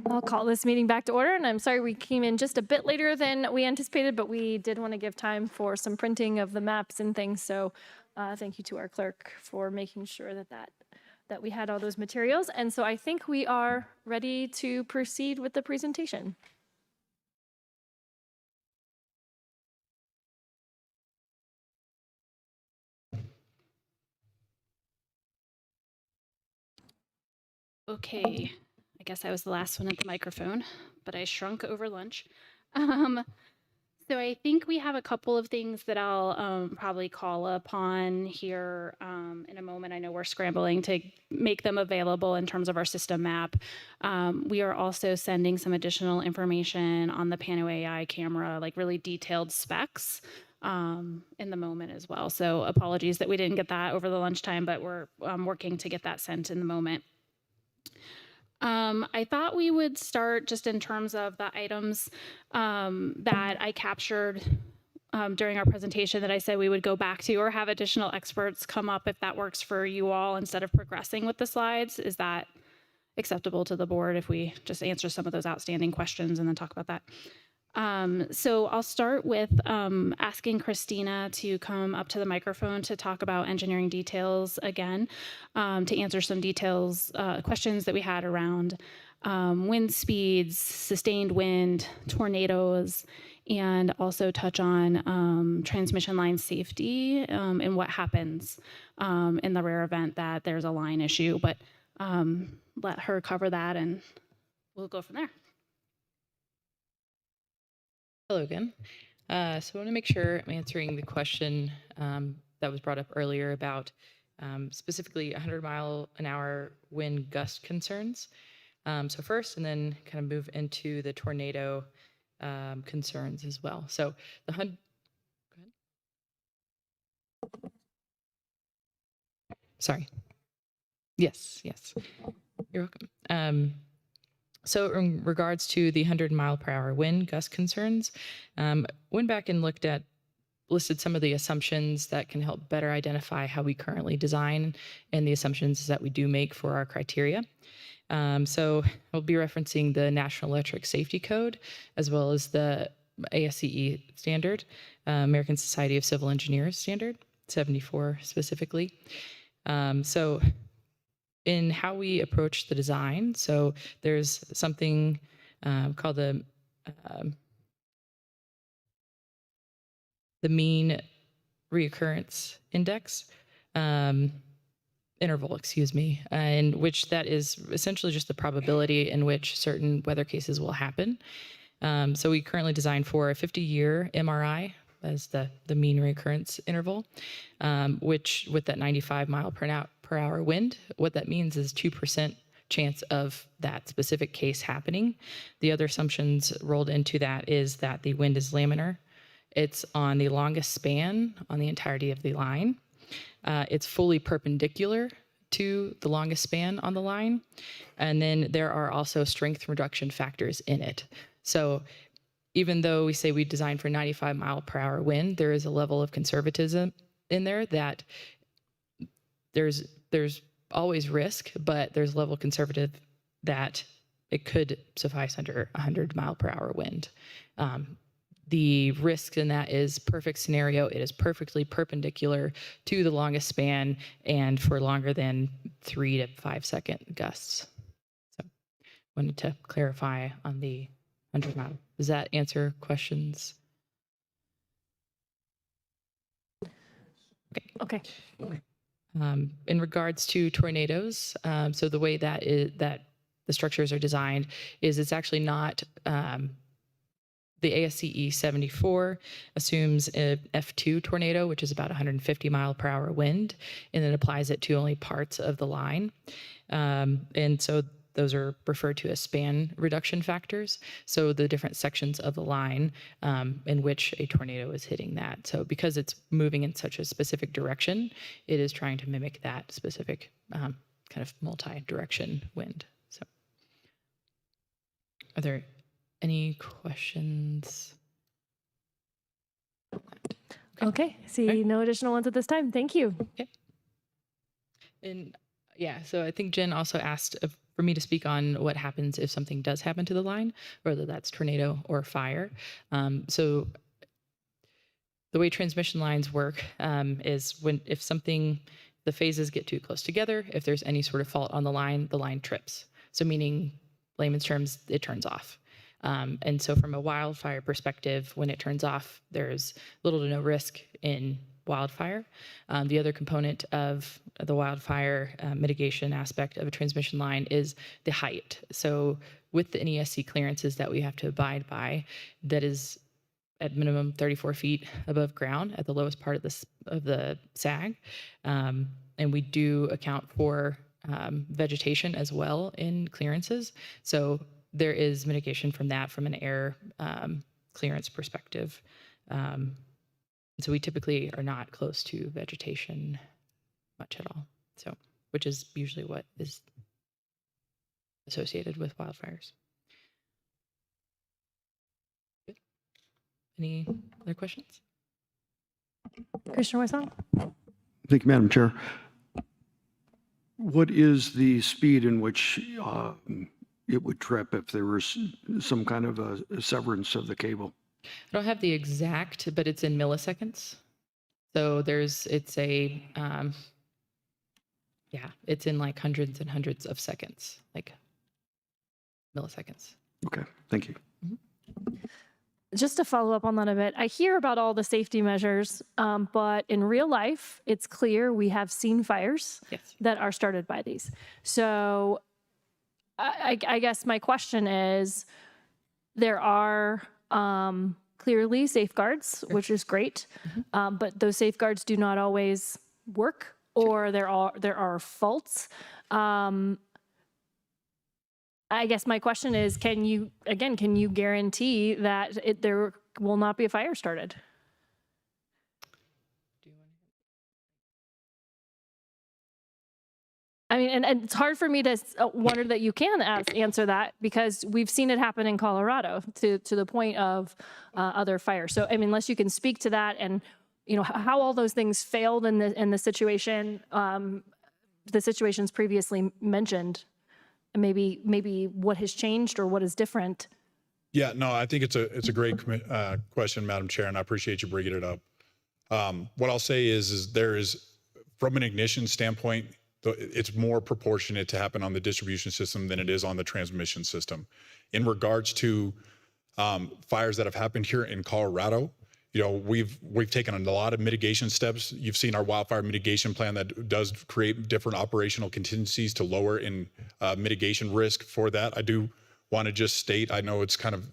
I'll call this meeting back to order, and I'm sorry we came in just a bit later than we anticipated, but we did want to give time for some printing of the maps and things. So thank you to our clerk for making sure that we had all those materials. And so I think we are ready to proceed with the presentation. Okay, I guess I was the last one at the microphone, but I shrunk over lunch. So I think we have a couple of things that I'll probably call upon here in a moment. I know we're scrambling to make them available in terms of our system map. We are also sending some additional information on the Pano AI camera, like really detailed specs in the moment as well. So apologies that we didn't get that over the lunchtime, but we're working to get that sent in the moment. I thought we would start just in terms of the items that I captured during our presentation that I said we would go back to, or have additional experts come up if that works for you all instead of progressing with the slides. Is that acceptable to the board if we just answer some of those outstanding questions and then talk about that? So I'll start with asking Christina to come up to the microphone to talk about engineering details again, to answer some questions that we had around wind speeds, sustained wind, tornadoes, and also touch on transmission line safety and what happens in the rare event that there's a line issue. But let her cover that and we'll go from there. Hello again. So I want to make sure I'm answering the question that was brought up earlier about specifically 100-mile-an-hour wind gust concerns. So first, and then kind of move into the tornado concerns as well. So the go ahead. Sorry. Yes. You're welcome. So in regards to the 100-mile-per-hour wind gust concerns, went back and listed some of the assumptions that can help better identify how we currently design and the assumptions that we do make for our criteria. So I'll be referencing the National Electric Safety Code, as well as the ASCE standard, American Society of Civil Engineers standard, 74 specifically. So in how we approach the design, so there's something called the mean reoccurrence index, interval, in which that is essentially just the probability in which certain weather cases will happen. So we currently design for a 50-year MRI as the mean reoccurrence interval, which with that 95 mile per hour wind, what that means is 2% chance of that specific case happening. The other assumptions rolled into that is that the wind is laminar. It's on the longest span on the entirety of the line. It's fully perpendicular to the longest span on the line. And then there are also strength reduction factors in it. So even though we say we design for 95 mile per hour wind, there is a level of conservatism in there that there's always risk, but there's a level of conservative that it could suffice under 100 mile per hour wind. The risk in that is perfect scenario. It is perfectly perpendicular to the longest span and for longer than 3 to 5 second gusts. So wanted to clarify on the 100 mile. Does that answer questions? Okay. In regards to tornadoes, so the way that the structures are designed is it's actually not, the ASCE 74 assumes a F2 tornado, which is about 150 mile per hour wind, and it applies it to only parts of the line. And so those are referred to as span reduction factors. So the different sections of the line in which a tornado is hitting that. So because it's moving in such a specific direction, it is trying to mimic that specific kind of multi-direction wind. So are there any questions? Okay, see no additional ones at this time. Thank you. Okay. And yeah, so I think Jen also asked for me to speak on what happens if something does happen to the line, whether that's tornado or fire. So the way transmission lines work is if the phases get too close together, if there's any sort of fault on the line trips. So meaning, layman's terms, it turns off. And so from a wildfire perspective, when it turns off, there's little to no risk in wildfire. The other component of the wildfire mitigation aspect of a transmission line is the height. So with the NESC clearances that we have to abide by, that is at minimum 34 feet above ground at the lowest part of the SAG. And we do account for vegetation as well in clearances. So there is mitigation from that from an air clearance perspective. So we typically are not close to vegetation much at all. So, which is usually what is associated with wildfires. Good. Any other questions? Commissioner Wesson? Thank you, Madam Chair. What is the speed in which it would trip if there was some kind of a severance of the cable? I don't have the exact, but it's in milliseconds. So it's in like hundreds and hundreds of seconds, like milliseconds. Okay, thank you. Just to follow up on that a bit, I hear about all the safety measures, but in real life, it's clear we have seen fires that are started by these. So I guess my question is, there are clearly safeguards, which is great, but those safeguards do not always work, or there are faults. I guess my question is, can you guarantee that there will not be a fire started? I mean, and it's hard for me to wonder that you can answer that, because we've seen it happen in Colorado to the point of other fires. So, I mean, unless you can speak to that and, how all those things failed in the situation, the situations previously mentioned, and maybe what has changed or what is different. Yeah, no, I think it's a great question, Madam Chair, and I appreciate you bringing it up. What I'll say is there is, from an ignition standpoint, it's more proportionate to happen on the distribution system than it is on the transmission system. In regards to fires that have happened here in Colorado, we've taken a lot of mitigation steps. You've seen our wildfire mitigation plan that does create different operational contingencies to lower in mitigation risk for that. I do want to just state, I know it's kind of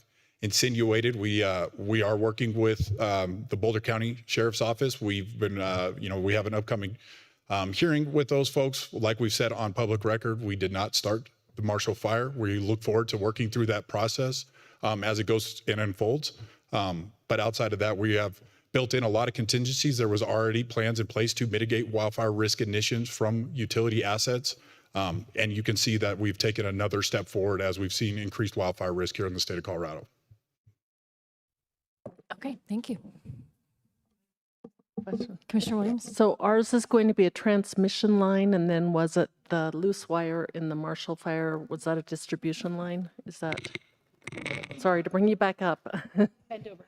insinuated, we are working with the Boulder County Sheriff's Office. We've been, we have an upcoming hearing with those folks. Like we've said on public record, we did not start the Marshall Fire. We look forward to working through that process as it goes and unfolds. But outside of that, we have built in a lot of contingencies. There was already plans in place to mitigate wildfire risk ignitions from utility assets. And you can see that we've taken another step forward as we've seen increased wildfire risk here in the state of Colorado. Okay, thank you. Commissioner Williams? So ours is going to be a transmission line, and then was it the loose wire in the Marshall Fire? Was that a distribution line? Is that? Sorry to bring you back up. Bend over.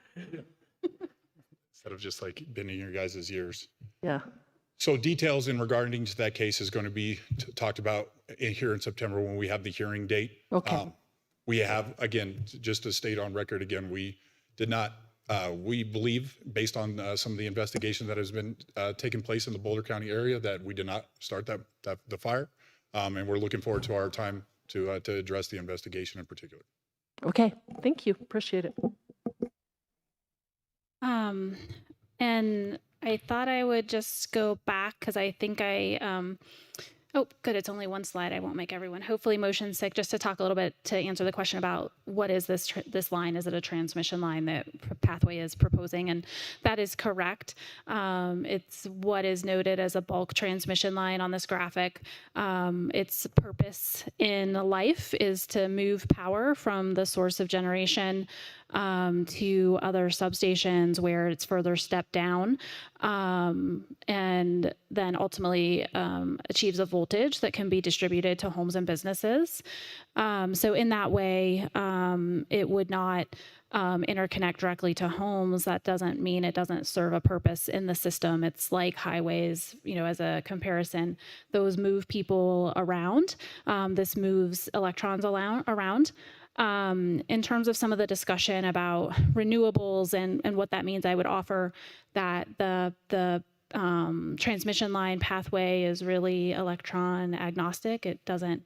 Instead of just like bending your guys' ears. Yeah. So details in regarding to that case is going to be talked about here in September when we have the hearing date. Okay. We have, again, just to state on record again, we did not, we believe, based on some of the investigation that has been taking place in the Boulder County area, that we did not start the fire. And we're looking forward to our time to address the investigation in particular. Okay, thank you. Appreciate it. And I thought I would just go back because I think oh, good. It's only one slide. I won't make everyone hopefully motion sick, just to talk a little bit to answer the question about what is this line? Is it a transmission line that Pathway is proposing? And that is correct. It's what is noted as a bulk transmission line on this graphic. Its purpose in life is to move power from the source of generation to other substations where it's further stepped down, and then ultimately achieves a voltage that can be distributed to homes and businesses. So in that way, it would not interconnect directly to homes. That doesn't mean it doesn't serve a purpose in the system. It's like highways, as a comparison. Those move people around. This moves electrons around. In terms of some of the discussion about renewables and what that means, I would offer that the transmission line pathway is really electron agnostic. It isn't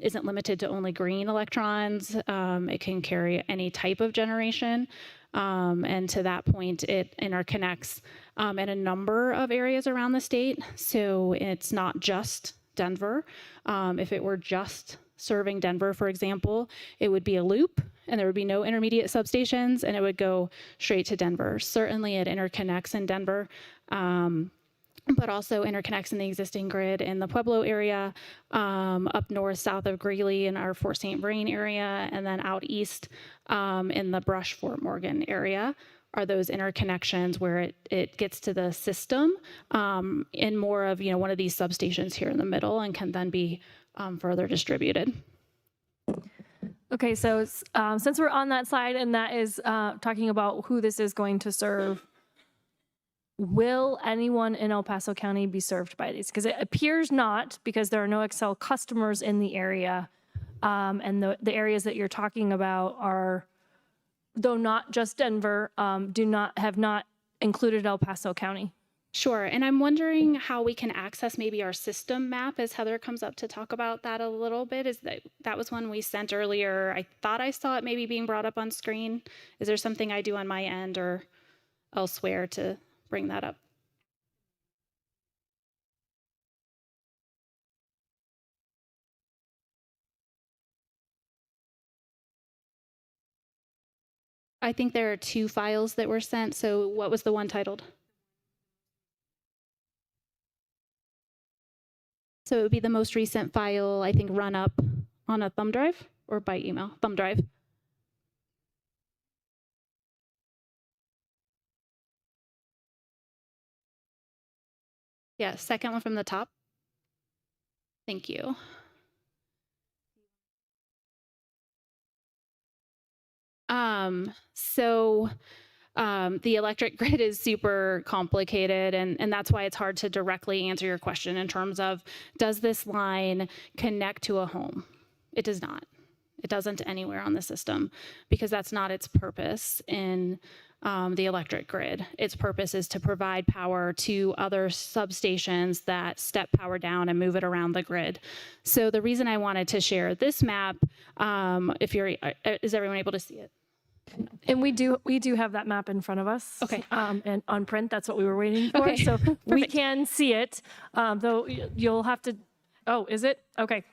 limited to only green electrons. It can carry any type of generation. And to that point, it interconnects in a number of areas around the state. So it's not just Denver. If it were just serving Denver, for example, it would be a loop and there would be no intermediate substations and it would go straight to Denver. Certainly it interconnects in Denver, but also interconnects in the existing grid in the Pueblo area, up north, south of Greeley in our Fort St. Vrain area, and then out east in the Brush, Fort Morgan area are those interconnections where it gets to the system in more of one of these substations here in the middle and can then be further distributed. Okay, so since we're on that slide and that is talking about who this is going to serve, will anyone in El Paso County be served by these? Because it appears not, because there are no Xcel customers in the area, and the areas that you're talking about are, though not just Denver, have not included El Paso County. Sure, and I'm wondering how we can access maybe our system map as Heather comes up to talk about that a little bit. That was one we sent earlier. I thought I saw it maybe being brought up on screen. Is there something I do on my end or elsewhere to bring that up? I think there are 2 files that were sent. So what was the one titled? So it would be the most recent file, I think, run up on a thumb drive or by email, thumb drive. Yeah, second one from the top. Thank you. The electric grid is super complicated, and that's why it's hard to directly answer your question in terms of, does this line connect to a home? It does not. It doesn't anywhere on the system because that's not its purpose in the electric grid. Its purpose is to provide power to other substations that step power down and move it around the grid. So the reason I wanted to share this map, is everyone able to see it? And we do have that map in front of us. Okay. And on print, that's what we were waiting for. Okay. So we can see it, though you'll have to, oh, is it? Okay.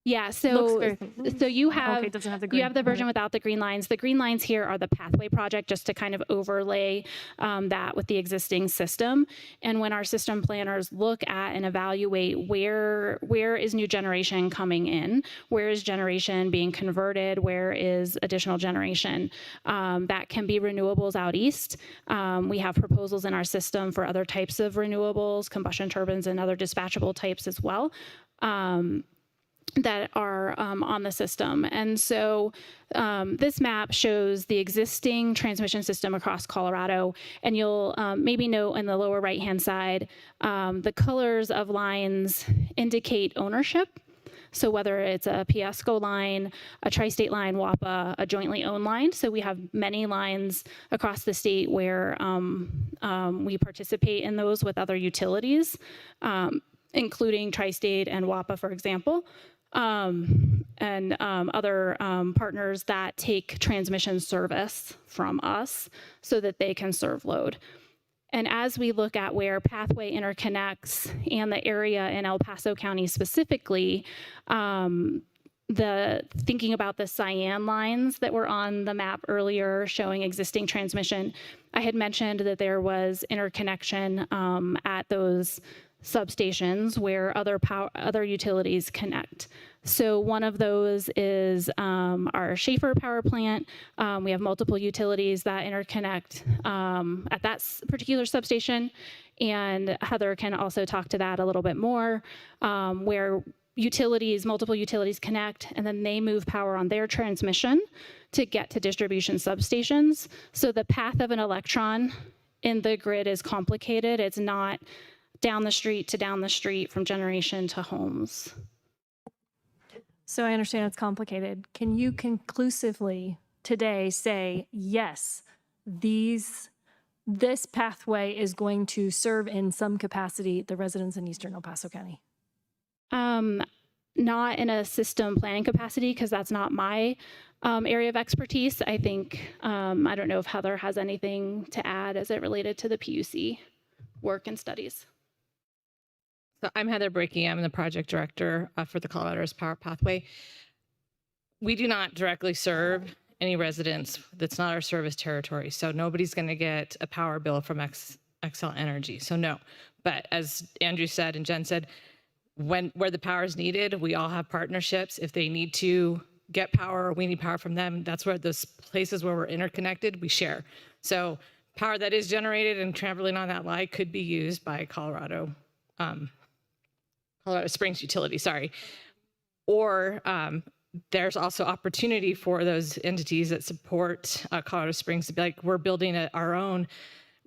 Yeah, Looks so very- you have Okay, it doesn't have the you green. have the version without the green lines. The green lines here are the pathway project, just to kind of overlay that with the existing system. And when our system planners look at and evaluate where is new generation coming in, where is generation being converted, where is additional generation, that can be renewables out east. We have proposals in our system for other types of renewables, combustion turbines, and other dispatchable types as well. That are on the system. And so this map shows the existing transmission system across Colorado. And you'll maybe note in the lower right-hand side, the colors of lines indicate ownership. So whether it's a PSCO line, a tri-state line, WAPA, a jointly owned line. So we have many lines across the state where we participate in those with other utilities, including tri-state and WAPA, for example. And other partners that take transmission service from us so that they can serve load. And as we look at where Pathway interconnects and the area in El Paso County specifically, thinking about the cyan lines that were on the map earlier showing existing transmission, I had mentioned that there was interconnection at those substations where other utilities connect. So one of those is our Schaefer power plant. We have multiple utilities that interconnect at that particular substation, and Heather can also talk to that a little bit more, where multiple utilities connect, and then they move power on their transmission to get to distribution substations. So the path of an electron in the grid is complicated. It's not down the street to down the street from generation to homes. So I understand it's complicated. Can you conclusively today say, yes, this pathway is going to serve in some capacity the residents in Eastern El Paso County? Not in a system planning capacity, because that's not my area of expertise. I think, I don't know if Heather has anything to add as it related to the PUC work and studies. So I'm Heather Brickey. I'm the project director for the Colorado's Power Pathway. We do not directly serve any residents. That's not our service territory. So nobody's going to get a power bill from Xcel Energy. So no. But as Andrew said and Jen said, where the power is needed, we all have partnerships. If they need to get power or we need power from them, that's where those places where we're interconnected, we share. So power that is generated and traveling on that line could be used by Colorado Springs Utility, or there's also opportunity for those entities that support Colorado Springs to be like, we're building our own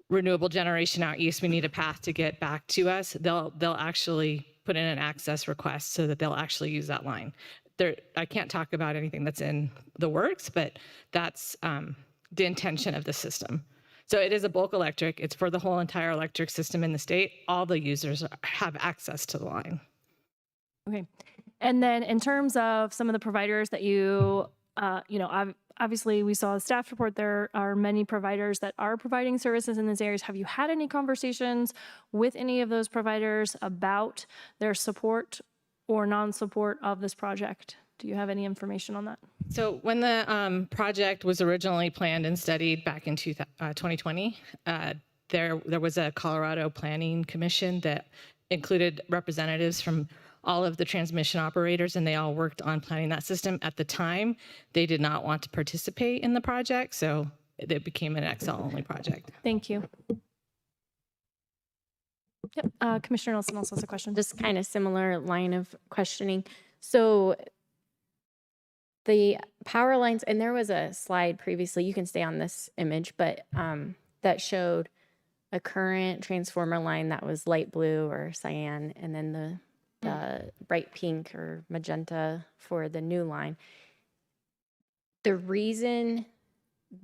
renewable generation out east. We need a path to get back to us. They'll actually put in an access request so that they'll actually use that line. I can't talk about anything that's in the works, but that's the intention of the system. So it is a bulk electric. It's for the whole entire electric system in the state. All the users have access to the line. Okay. And then in terms of some of the providers that obviously we saw a staff report, there are many providers that are providing services in these areas. Have you had any conversations with any of those providers about their support or non-support of this project? Do you have any information on that? So when the project was originally planned and studied back in 2020, there was a Colorado Planning Commission that included representatives from all of the transmission operators, and they all worked on planning that system. At the time, they did not want to participate in the project, so it became an Xcel-only project. Thank you. Yep. Commissioner Nelson also has a question. Just kind of similar line of questioning. So the power lines, and there was a slide previously, you can stay on this image, but that showed a current transformer line that was light blue or cyan, and then the bright pink or magenta for the new line. The reason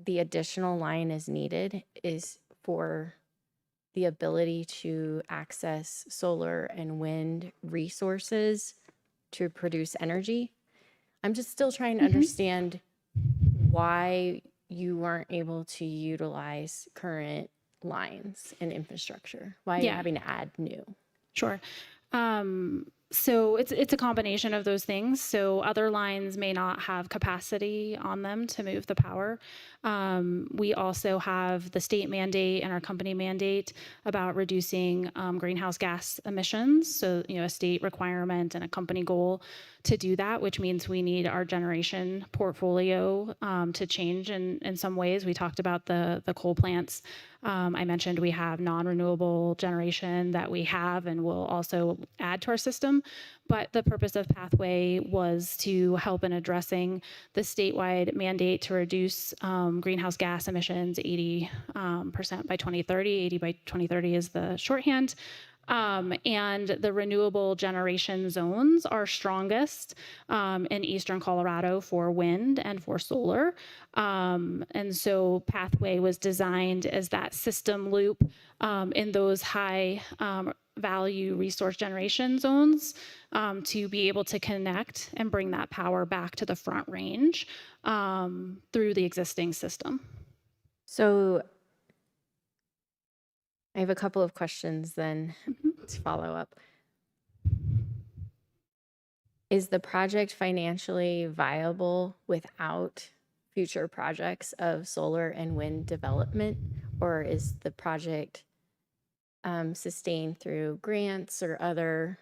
the additional line is needed is for the ability to access solar and wind resources to produce energy. I'm just still trying to understand why you weren't able to utilize current lines and infrastructure. Why are you having to add new? Sure. So it's a combination of those things. So other lines may not have capacity on them to move the power. We also have the state mandate and our company mandate about reducing greenhouse gas emissions. So, a state requirement and a company goal to do that, which means we need our generation portfolio to change in some ways. We talked about the coal plants. I mentioned we have non-renewable generation that we have and will also add to our system. But the purpose of Pathway was to help in addressing the statewide mandate to reduce greenhouse gas emissions 80% by 2030. 80 by 2030 is the shorthand. And the renewable generation zones are strongest in Eastern Colorado for wind and for solar. And so Pathway was designed as that system loop in those high value resource generation zones to be able to connect and bring that power back to the Front Range through the existing system. So I have a couple of questions then to follow up. Is the project financially viable without future projects of solar and wind development, or is the project sustained through grants or other,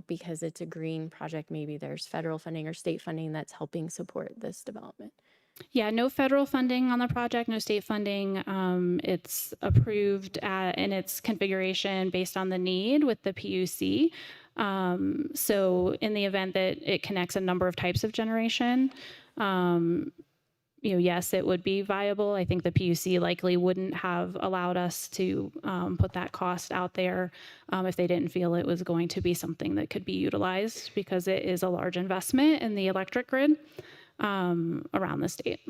because it's a green project, maybe there's federal funding or state funding that's helping support this development? Yeah, no federal funding on the project, no state funding. It's approved in its configuration based on the need with the PUC. So in the event that it connects a number of types of generation, yes, it would be viable. I think the PUC likely wouldn't have allowed us to put that cost out there if they didn't feel it was going to be something that could be utilized, because it is a large investment in the electric grid around the state.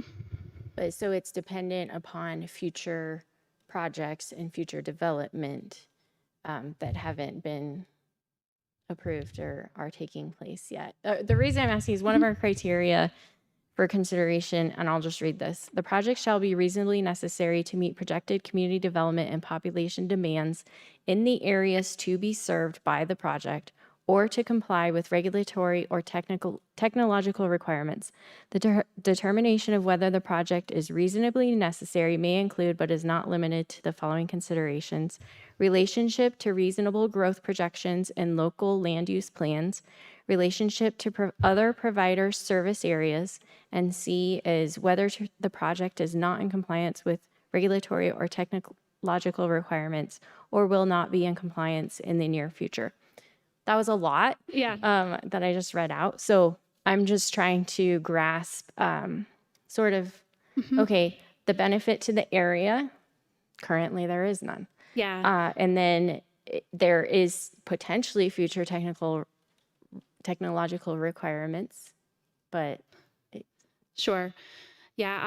But so it's dependent upon future projects and future development that haven't been approved or are taking place yet. The reason I'm asking is one of our criteria for consideration, and I'll just read this. The project shall be reasonably necessary to meet projected community development and population demands in the areas to be served by the project, or to comply with regulatory or technological requirements. The determination of whether the project is reasonably necessary may include, but is not limited to, the following considerations: relationship to reasonable growth projections and local land use plans, relationship to other provider service areas, and C is whether the project is not in compliance with regulatory or technological requirements or will not be in compliance in the near future. That was a lot that I just read out. So I'm just trying to grasp okay, the benefit to the area. Currently, there is none. Yeah. And then there is potentially future technological requirements, but. Sure. Yeah,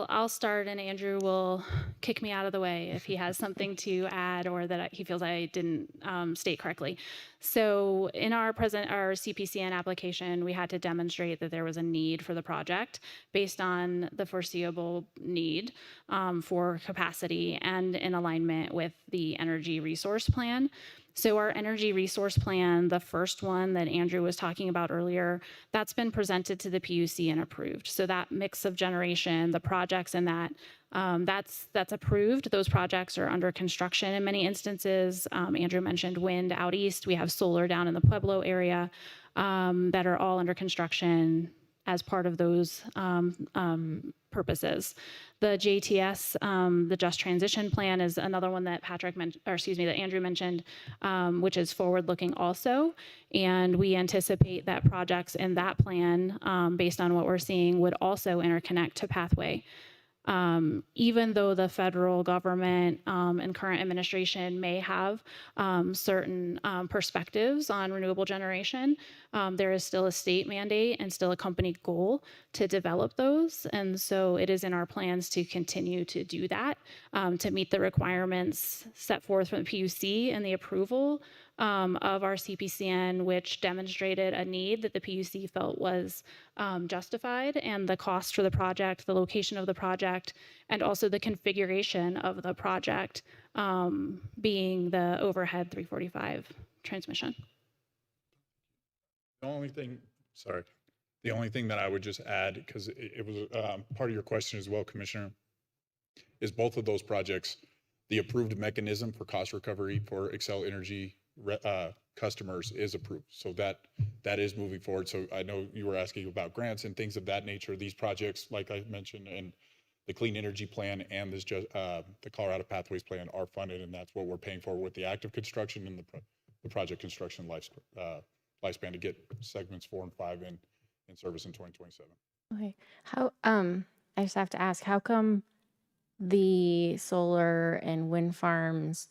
I'll start, and Andrew will kick me out of the way if he has something to add or that he feels I didn't state correctly. So in our CPCN application, we had to demonstrate that there was a need for the project based on the foreseeable need for capacity and in alignment with the energy resource plan. So our energy resource plan, the first one that Andrew was talking about earlier, that's been presented to the PUC and approved. So that mix of generation, the projects in that, that's approved. Those projects are under construction in many instances. Andrew mentioned wind out east. We have solar down in the Pueblo area that are all under construction as part of those purposes. The JTS, the Just Transition Plan, is another one that that Andrew mentioned, which is forward-looking also. And we anticipate that projects in that plan, based on what we're seeing, would also interconnect to Pathway. Even though the federal government and current administration may have certain perspectives on renewable generation, there is still a state mandate and still a company goal to develop those. And so it is in our plans to continue to do that, to meet the requirements set forth from the PUC and the approval of our CPCN, which demonstrated a need that the PUC felt was justified, and the cost for the project, the location of the project, and also the configuration of the project being the overhead 345 transmission. The only thing that I would just add, because it was part of your question as well, Commissioner, is both of those projects, the approved mechanism for cost recovery for Xcel Energy customers is approved. So that is moving forward. So I know you were asking about grants and things of that nature. These projects, like I mentioned, and the Clean Energy Plan and the Colorado Pathways Plan are funded, and that's what we're paying for with the active construction and the project construction lifespan to get segments 4 and 5 in service in 2027. Okay. How I just have to ask, how come the solar and wind farms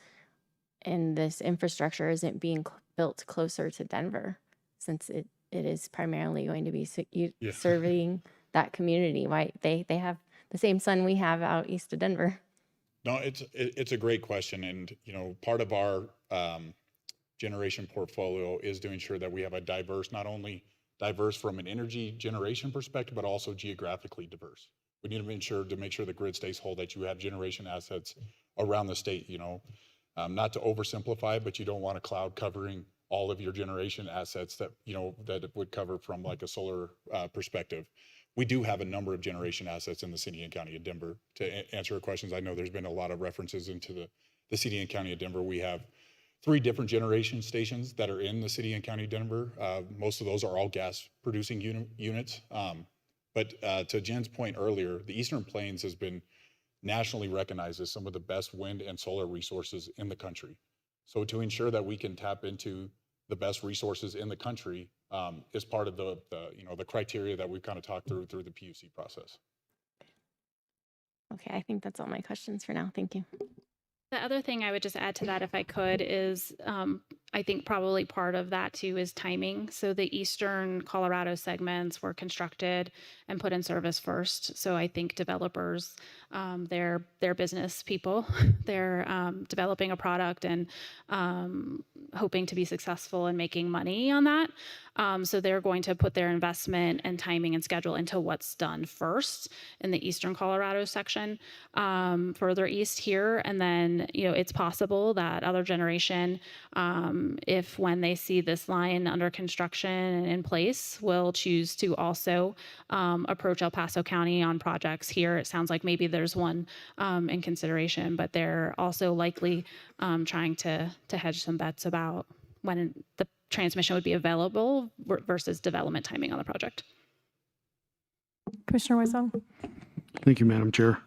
and this infrastructure isn't being built closer to Denver, since it is primarily going to be serving that community? Why they have the same sun we have out east of Denver? No, it's a great question, and part of our generation portfolio is to ensure that we have a diverse, not only diverse from an energy generation perspective, but also geographically diverse. We need to make sure the grid stays whole, that you have generation assets around the state. Not to oversimplify, but you don't want a cloud covering all of your generation assets that it would cover from like a solar perspective. We do have a number of generation assets in the city and county of Denver. To answer your questions, I know there's been a lot of references into the city and county of Denver. We have 3 different generation stations that are in the city and county of Denver. Most of those are all gas producing units. But to Jen's point earlier, the Eastern Plains has been nationally recognized as some of the best wind and solar resources in the country. So to ensure that we can tap into the best resources in the country is part of the criteria that we've kind of talked through the PUC process. Okay, I think that's all my questions for now. Thank you. The other thing I would just add to that, if I could, is I think probably part of that too is timing. So the eastern Colorado segments were constructed and put in service first. So I think developers, they're business people, they're developing a product and hoping to be successful and making money on that. So they're going to put their investment and timing and schedule into what's done first in the eastern Colorado section, further east here. And then, it's possible that other generation, if when they see this line under construction and in place, will choose to also approach El Paso County on projects here. It sounds like maybe there's one in consideration, but they're also likely trying to hedge some bets about when the transmission would be available versus development timing on the project. Commissioner Weisong. Thank you, Madam Chair.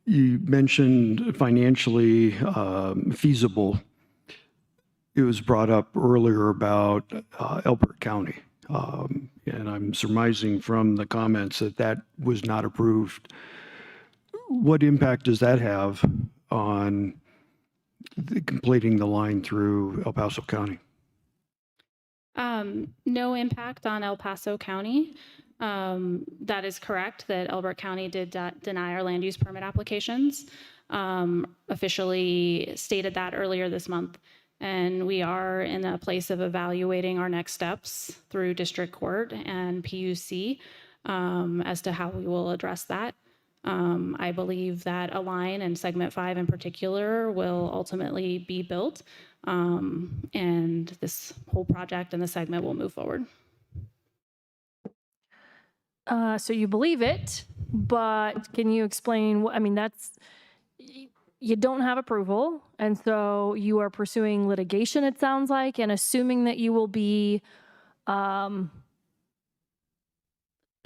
You mentioned financially feasible. It was brought up earlier about Elbert County. And I'm surmising from the comments that was not approved. What impact does that have on completing the line through El Paso County? No impact on El Paso County. That is correct that Elbert County did deny our land use permit applications. Officially stated that earlier this month. And we are in a place of evaluating our next steps through district court and PUC as to how we will address that. I believe that a line and segment 5 in particular will ultimately be built, and this whole project and the segment will move forward. So you believe it, but can you explain what, you don't have approval, and so you are pursuing litigation, it sounds like, and assuming that you will be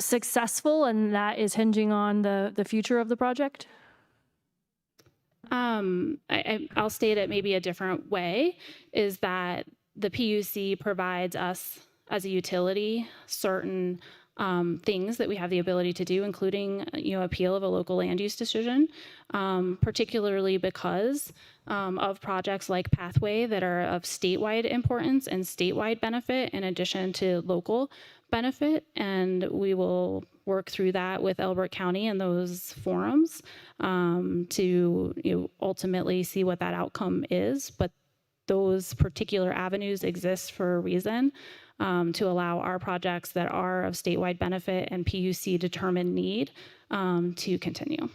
successful, and that is hinging on the future of the project? I'll state it maybe a different way, is that the PUC provides us as a utility certain things that we have the ability to do, including appeal of a local land use decision, particularly because of projects like Pathway that are of statewide importance and statewide benefit in addition to local benefit. And we will work through that with Elbert County and those forums to ultimately see what that outcome is. But those particular avenues exist for a reason. To allow our projects that are of statewide benefit and PUC determined need to continue.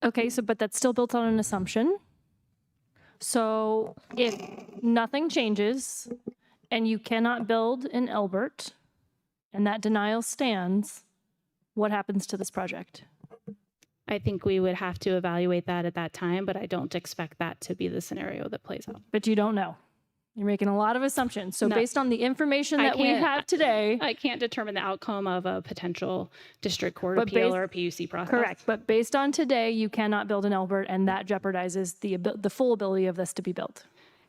Okay, but that's still built on an assumption. So if nothing changes and you cannot build in Elbert and that denial stands, what happens to this project? I think we would have to evaluate that at that time, but I don't expect that to be the scenario that plays out. But you don't know. You're making a lot of assumptions. So No. based on the information that we have today. I can't determine the outcome of a potential district court But appeal based- or a PUC process. Correct. But based on today, you cannot build in Elbert, and that jeopardizes the full ability of this to be built.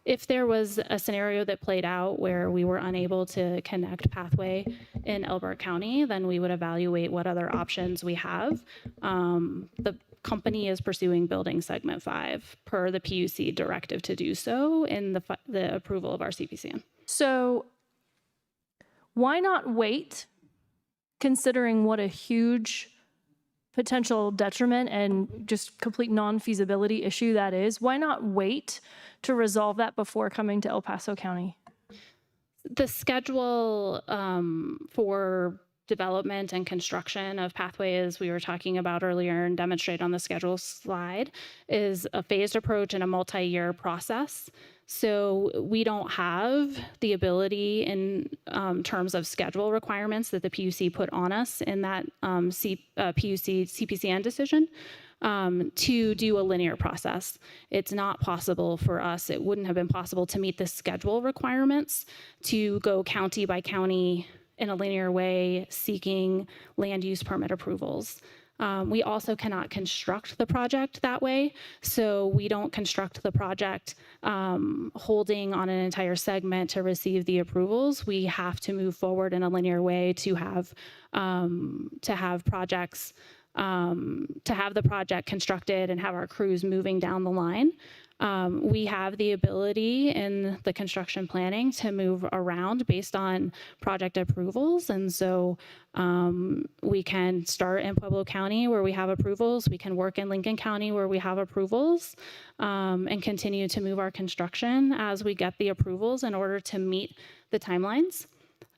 If there was a scenario that played out where we were unable to connect Pathway in Elbert County, then we would evaluate what other options we have. The company is pursuing building segment 5 per the PUC directive to do so in the approval of our CPCN. So why not wait, considering what a huge potential detriment and just complete non-feasibility issue that is? Why not wait to resolve that before coming to El Paso County? The schedule for development and construction of Pathway, as we were talking about earlier and demonstrated on the schedule slide, is a phased approach and a multi-year process. So we don't have the ability in terms of schedule requirements that the PUC put on us in that PUC CPCN decision to do a linear process. It's not possible for us, it wouldn't have been possible to meet the schedule requirements to go county by county in a linear way seeking land use permit approvals. We also cannot construct the project that way. So we don't construct the project holding on an entire segment to receive the approvals. We have to move forward in a linear way to have projects, to have the project constructed and have our crews moving down the line. We have the ability in the construction planning to move around based on project approvals. And so we can start in Pueblo County where we have approvals. We can work in Lincoln County where we have approvals and continue to move our construction as we get the approvals in order to meet the timelines.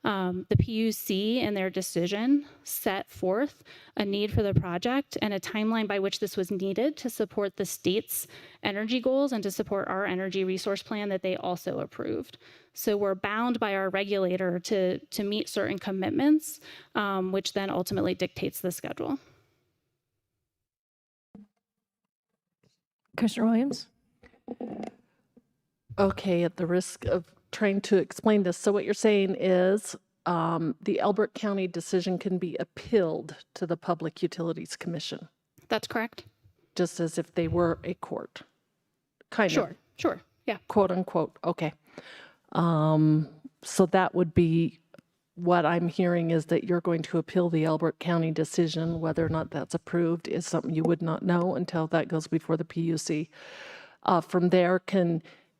The PUC in their decision set forth a need for the project and a timeline by which this was needed to support the state's energy goals and to support our energy resource plan that they also approved. So we're bound by our regulator to meet certain commitments, which then ultimately dictates the schedule. Commissioner Williams? Okay, at the risk of trying to explain this, so what you're saying is the Elbert County decision can be appealed to the Public Utilities Commission. That's correct. Just as if they were a court. Kind of. Sure, yeah. Quote unquote, okay. So that would be what I'm hearing is that you're going to appeal the Elbert County decision. Whether or not that's approved is something you would not know until that goes before the PUC. From there,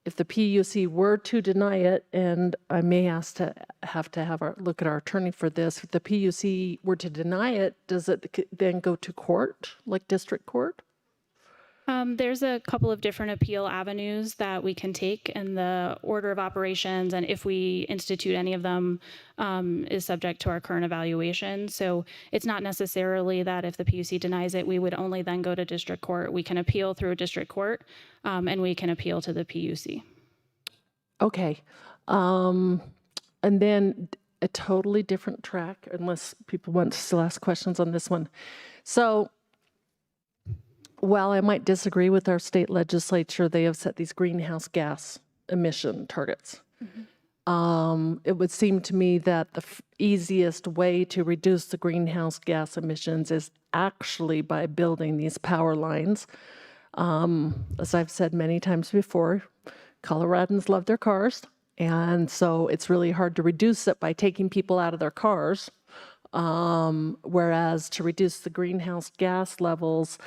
if the PUC were to deny it, and I may have to have our look at our attorney for this, if the PUC were to deny it, does it then go to court, like district court? There's a couple of different appeal avenues that we can take in the order of operations, and if we institute any of them is subject to our current evaluation. So it's not necessarily that if the PUC denies it, we would only then go to district court. We can appeal through district court, and we can appeal to the PUC. Okay. And then a totally different track, unless people want to still ask questions on this one. So while I might disagree with our state legislature, they have set these greenhouse gas emission targets. It would seem to me that the easiest way to reduce the greenhouse gas emissions is actually by building these power lines. As I've said many times before, Coloradans love their cars, and so it's really hard to reduce it by taking people out of their cars, whereas to reduce the greenhouse gas levels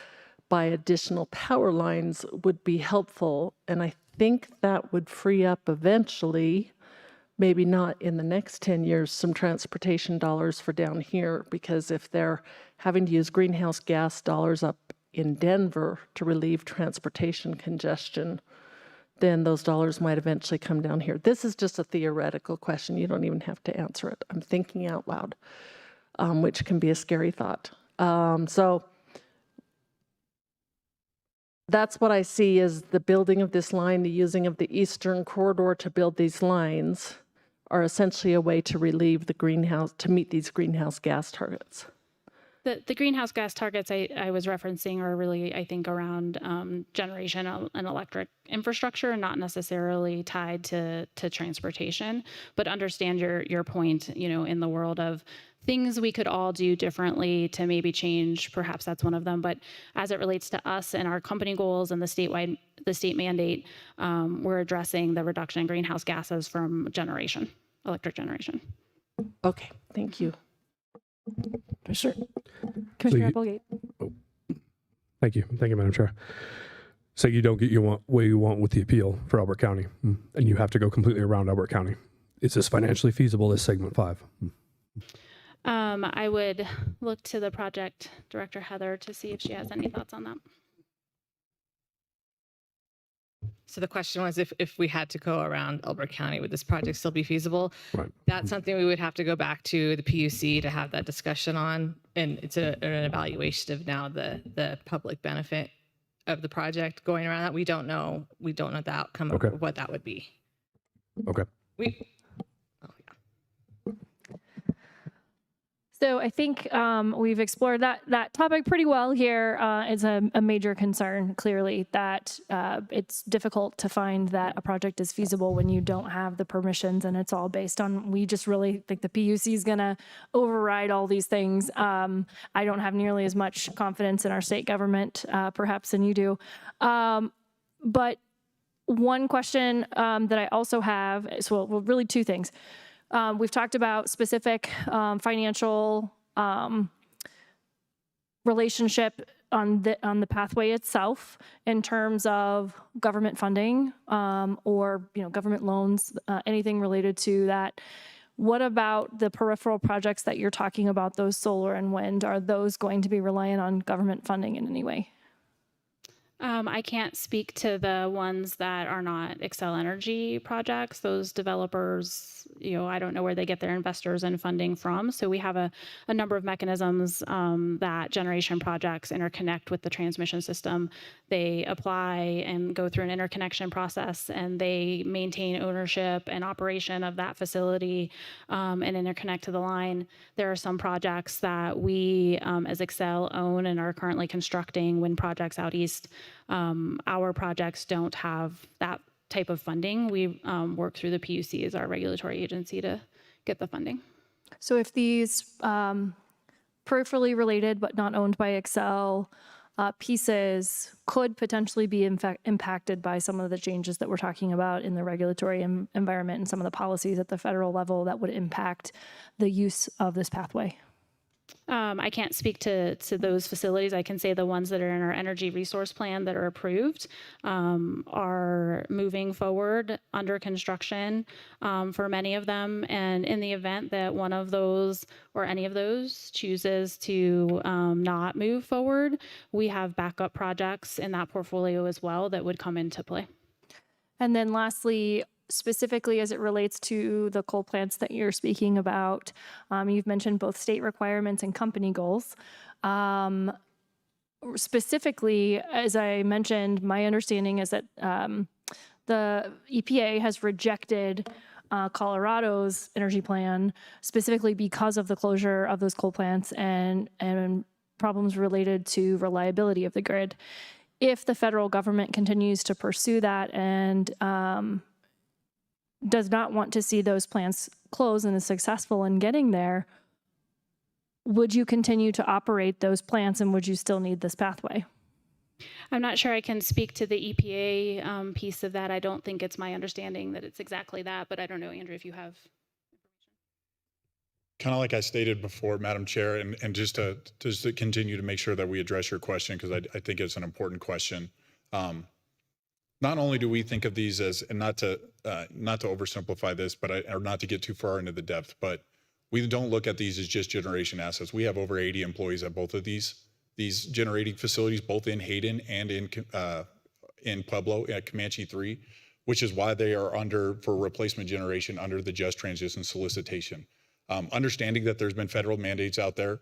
by additional power lines would be helpful. And I think that would free up eventually, maybe not in the next 10 years, some transportation dollars for down here, because if they're having to use greenhouse gas dollars up in Denver to relieve transportation congestion, then those dollars might eventually come down here. This is just a theoretical question. You don't even have to answer it. I'm thinking out loud, which can be a scary thought. So that's what I see as the building of this line, the using of the Eastern Corridor to build these lines are essentially a way to relieve the greenhouse, to meet these greenhouse gas targets. The greenhouse gas targets I was referencing are really, I think, around generation and electric infrastructure, and not necessarily tied to transportation. But understand your point, in the world of things we could all do differently to maybe change, perhaps that's one of them. But as it relates to us and our company goals and the state mandate, we're addressing the reduction in greenhouse gases from electric generation. Okay, thank you. Sure. Commissioner Applegate. Thank you, Madam Chair. So you don't get what you want with the appeal for Elbert County, and you have to go completely around Elbert County. Is this financially feasible, this segment 5? I would look to the project director, Heather, to see if she has any thoughts on that. So the question was if we had to go around Elbert County, would this project still be feasible? Right. That's something we would have to go back to the PUC to have that discussion on. And it's an evaluation of now the public benefit of the project going around that. We don't know the outcome of what that would be. Okay. So I think we've explored that topic pretty well here. It's a major concern, clearly, that it's difficult to find that a project is feasible when you don't have the permissions, and it's all based on, we just really think the PUC is going to override all these things. I don't have nearly as much confidence in our state government, perhaps, than you do. But one question that I also have is, well, really two things. We've talked about specific financial relationship on the pathway itself in terms of government funding or government loans, anything related to that. What about the peripheral projects that you're talking about, those solar and wind? Are those going to be reliant on government funding in any way? I can't speak to the ones that are not Xcel Energy projects. Those developers, I don't know where they get their investors and funding from. So we have a number of mechanisms that generation projects interconnect with the transmission system. They apply and go through an interconnection process, and they maintain ownership and operation of that facility and interconnect to the line. There are some projects that we as Xcel own and are currently constructing, wind projects out east. Our projects don't have that type of funding. We work through the PUC as our regulatory agency to get the funding. So if these peripherally related but not owned by Xcel pieces could potentially be impacted by some of the changes that we're talking about in the regulatory environment and some of the policies at the federal level that would impact the use of this pathway? I can't speak to those facilities. I can say the ones that are in our energy resource plan that are approved are moving forward under construction for many of them. And in the event that one of those or any of those chooses to not move forward, we have backup projects in that portfolio as well that would come into play. And then lastly, specifically as it relates to the coal plants that you're speaking about, you've mentioned both state requirements and company goals. Specifically, as I mentioned, my understanding is that the EPA has rejected Colorado's energy plan specifically because of the closure of those coal plants and problems related to reliability of the grid. If the federal government continues to pursue that and does not want to see those plants close and is successful in getting there, would you continue to operate those plants and would you still need this pathway? I'm not sure I can speak to the EPA piece of that. I don't think it's my understanding that it's exactly that, but I don't know, Andrew, if you have. Kind of like I stated before, Madam Chair, and just to continue to make sure that we address your question, because I think it's an important question. Not only do we think of these as, and not to oversimplify this, but or not to get too far into the depth, but we don't look at these as just generation assets. We have over 80 employees at both of these generating facilities, both in Hayden and in Pueblo at Comanche 3, which is why they are for replacement generation under the Just Transition Solicitation. Understanding that there's been federal mandates out there,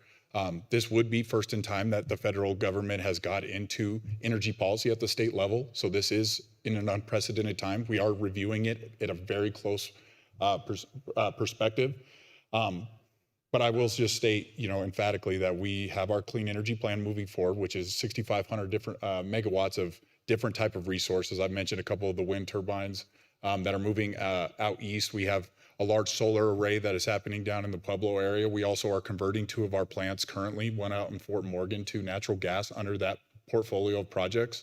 this would be first in time that the federal government has got into energy policy at the state level. So this is in an unprecedented time. We are reviewing it at a very close perspective. But I will just state, emphatically that we have our clean energy plan moving forward, which is 6,500 different megawatts of different type of resources. I've mentioned a couple of the wind turbines that are moving out east. We have a large solar array that is happening down in the Pueblo area. We also are converting 2 of our plants currently, one out in Fort Morgan, to natural gas under that portfolio of projects.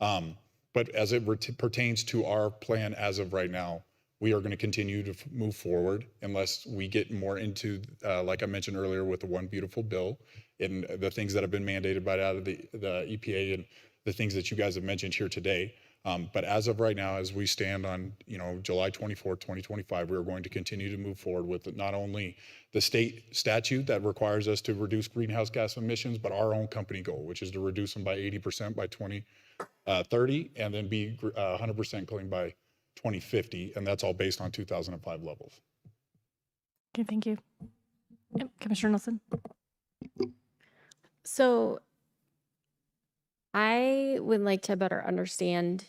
But as it pertains to our plan as of right now, we are going to continue to move forward unless we get more into, like I mentioned earlier, with the One Beautiful Bill and the things that have been mandated by out of the EPA and the things that you guys have mentioned here today. But as of right now, as we stand on, July 24, 2025, we are going to continue to move forward with not only the state statute that requires us to reduce greenhouse gas emissions, but our own company goal, which is to reduce them by 80% by 2030 and then be 100% clean by 2050. And that's all based on 2005 levels. Okay, thank you. Yep, Commissioner Nelson. So I would like to better understand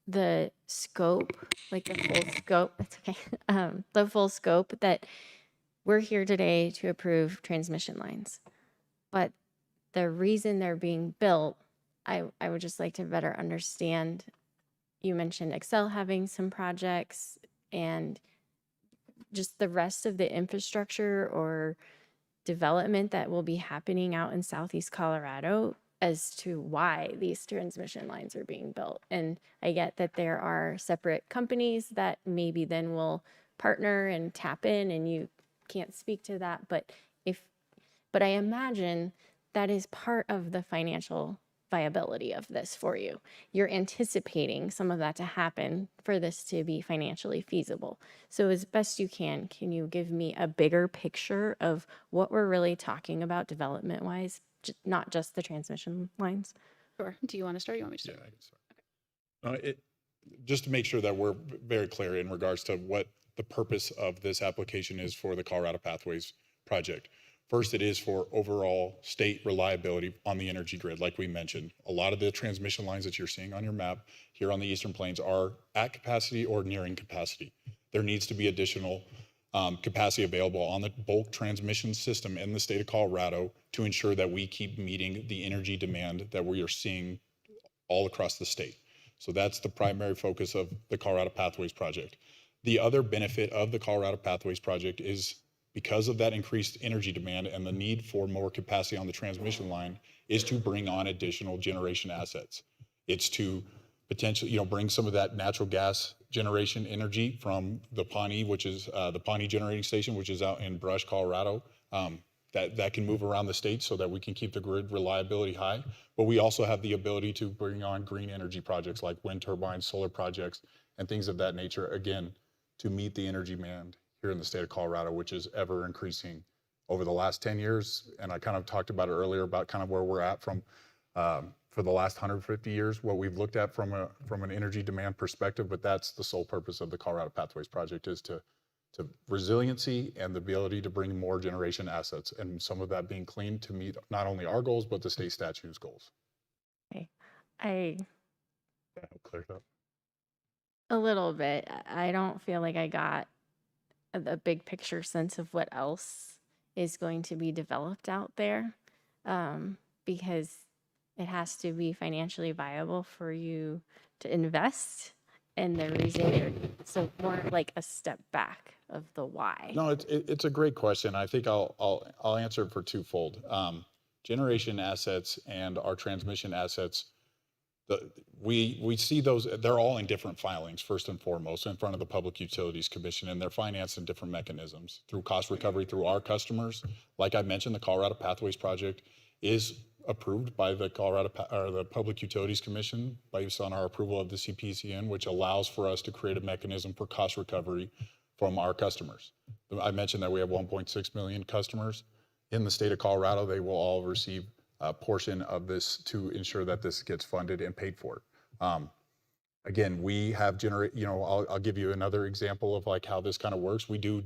the scope, like the full scope. That's okay. The full scope that we're here today to approve transmission lines, but the reason they're being built, I would just like to better understand. You mentioned Excel having some projects and just the rest of the infrastructure or development that will be happening out in Southeast Colorado as to why these transmission lines are being built. And I get that there are separate companies that maybe then will partner and tap in, and you can't speak to that, but I imagine that is part of the financial viability of this for you. You're anticipating some of that to happen for this to be financially feasible. So as best you can you give me a bigger picture of what we're really talking about development-wise, not just the transmission lines? Sure. Do you want to start? You want me to start? Yeah, I can start. Just to make sure that we're very clear in regards to what the purpose of this application is for the Colorado Pathways project. First, it is for overall state reliability on the energy grid, like we mentioned. A lot of the transmission lines that you're seeing on your map here on the Eastern Plains are at capacity or nearing capacity. There needs to be additional capacity available on the bulk transmission system in the state of Colorado to ensure that we keep meeting the energy demand that we are seeing all across the state. So that's the primary focus of the Colorado Pathways project. The other benefit of the Colorado Pathways project is because of that increased energy demand and the need for more capacity on the transmission line is to bring on additional generation assets. It's to potentially, bring some of that natural gas generation energy from the Pawnee, which is the Pawnee Generating Station, which is out in Brush, Colorado. That can move around the state so that we can keep the grid reliability high. But we also have the ability to bring on green energy projects like wind turbines, solar projects, and things of that nature, again, to meet the energy demand here in the state of Colorado, which is ever increasing over the last 10 years. And I kind of talked about it earlier about kind of where we're at from for the last 150 years, what we've looked at from an energy demand perspective, but that's the sole purpose of the Colorado Pathways project is to resiliency and the ability to bring more generation assets, and some of that being clean to meet not only our goals, but the state statute's goals. Okay. I Cleared up. A little bit. I don't feel like I got a big picture sense of what else is going to be developed out there, because it has to be financially viable for you to invest. And the reason, so more like a step back of the why. No, it's a great question. I think I'll answer it for twofold. Generation assets and our transmission assets, we see those, they're all in different filings, first and foremost, in front of the Public Utilities Commission, and they're financed in different mechanisms through cost recovery through our customers. Like I mentioned, the Colorado Pathways project is approved by the the Public Utilities Commission based on our approval of the CPCN, which allows for us to create a mechanism for cost recovery from our customers. I mentioned that we have 1.6 million customers in the state of Colorado. They will all receive a portion of this to ensure that this gets funded and paid for. Again, we have I'll give you another example of like how this kind of works. We do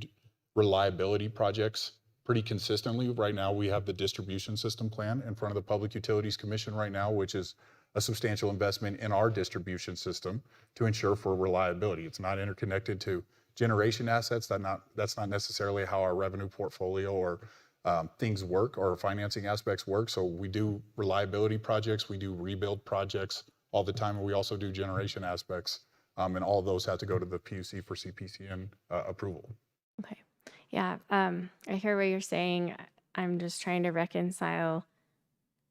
reliability projects pretty consistently. Right now, we have the distribution system plan in front of the Public Utilities Commission right now, which is a substantial investment in our distribution system to ensure for reliability. It's not interconnected to generation assets. That's not necessarily how our revenue portfolio or things work or financing aspects work. So we do reliability projects, we do rebuild projects all the time, and we also do generation aspects, and all of those have to go to the PUC for CPCN approval. Okay. Yeah, I hear what you're saying. I'm just trying to reconcile,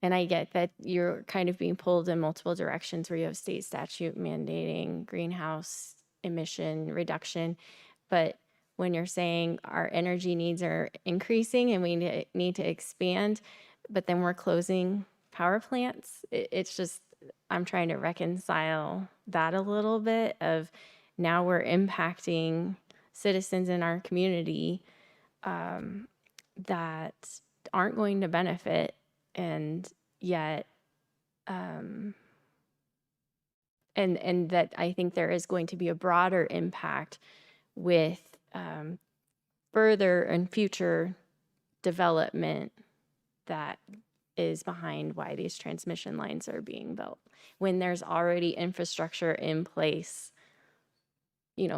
and I get that you're kind of being pulled in multiple directions where you have state statute mandating greenhouse emission reduction, but when you're saying our energy needs are increasing and we need to expand, but then we're closing power plants, it's just, I'm trying to reconcile that a little bit of now we're impacting citizens in our community that aren't going to benefit, and yet and that I think there is going to be a broader impact with further and future development that is behind why these transmission lines are being built when there's already infrastructure in place,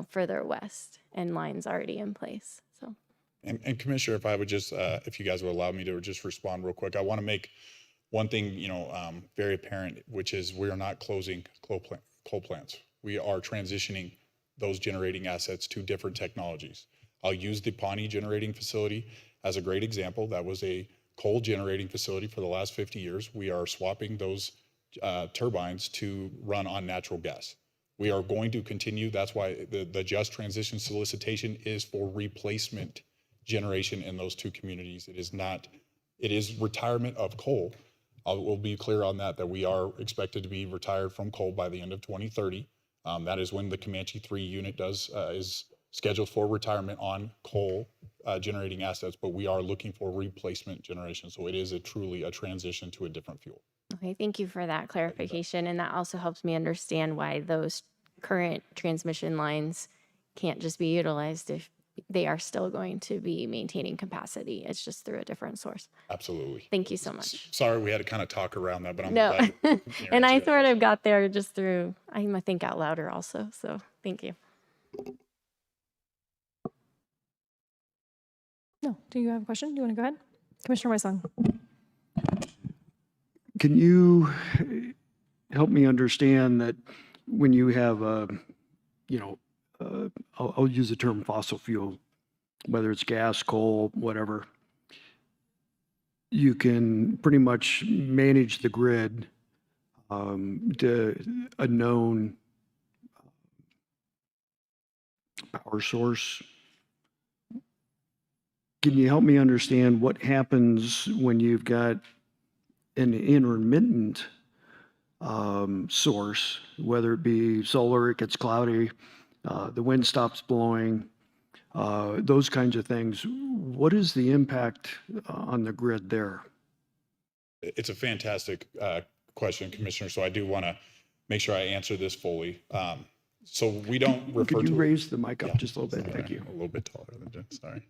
further west and lines already in place. So And Commissioner, if I would just, if you guys would allow me to just respond real quick, I want to make one thing, very apparent, which is we are not closing coal plants. We are transitioning those generating assets to different technologies. I'll use the Pawnee generating facility as a great example. That was a coal generating facility for the last 50 years. We are swapping those turbines to run on natural gas. We are going to continue. That's why the just transition solicitation is for replacement generation in those two communities. It is retirement of coal. We'll be clear on that we are expected to be retired from coal by the end of 2030. That is when the Comanche 3 unit is scheduled for retirement on coal generating assets, but we are looking for replacement generation. So it is truly a transition to a different fuel. Okay, thank you for that clarification. And that also helps me understand why those current transmission lines can't just be utilized if they are still going to be maintaining capacity. It's just through a different source. Absolutely. Thank you so much. Sorry, we had to kind of talk around that, but I'm No, glad. and I sort of got there just through, I'm a think out louder also. So thank you. No, do you have a question? Do you want to go ahead? Commissioner Weisong. Can you help me understand that when you have, I'll use the term fossil fuel, whether it's gas, coal, whatever, you can pretty much manage the grid to a known power source. Can you help me understand what happens when you've got an intermittent source, whether it be solar, it gets cloudy, the wind stops blowing, those kinds of things? What is the impact on the grid there? It's a fantastic question, Commissioner. So I do want to make sure I answer this fully. So we don't refer to. Could you raise the mic up just a little bit? Thank you. A little bit taller than Jen, sorry.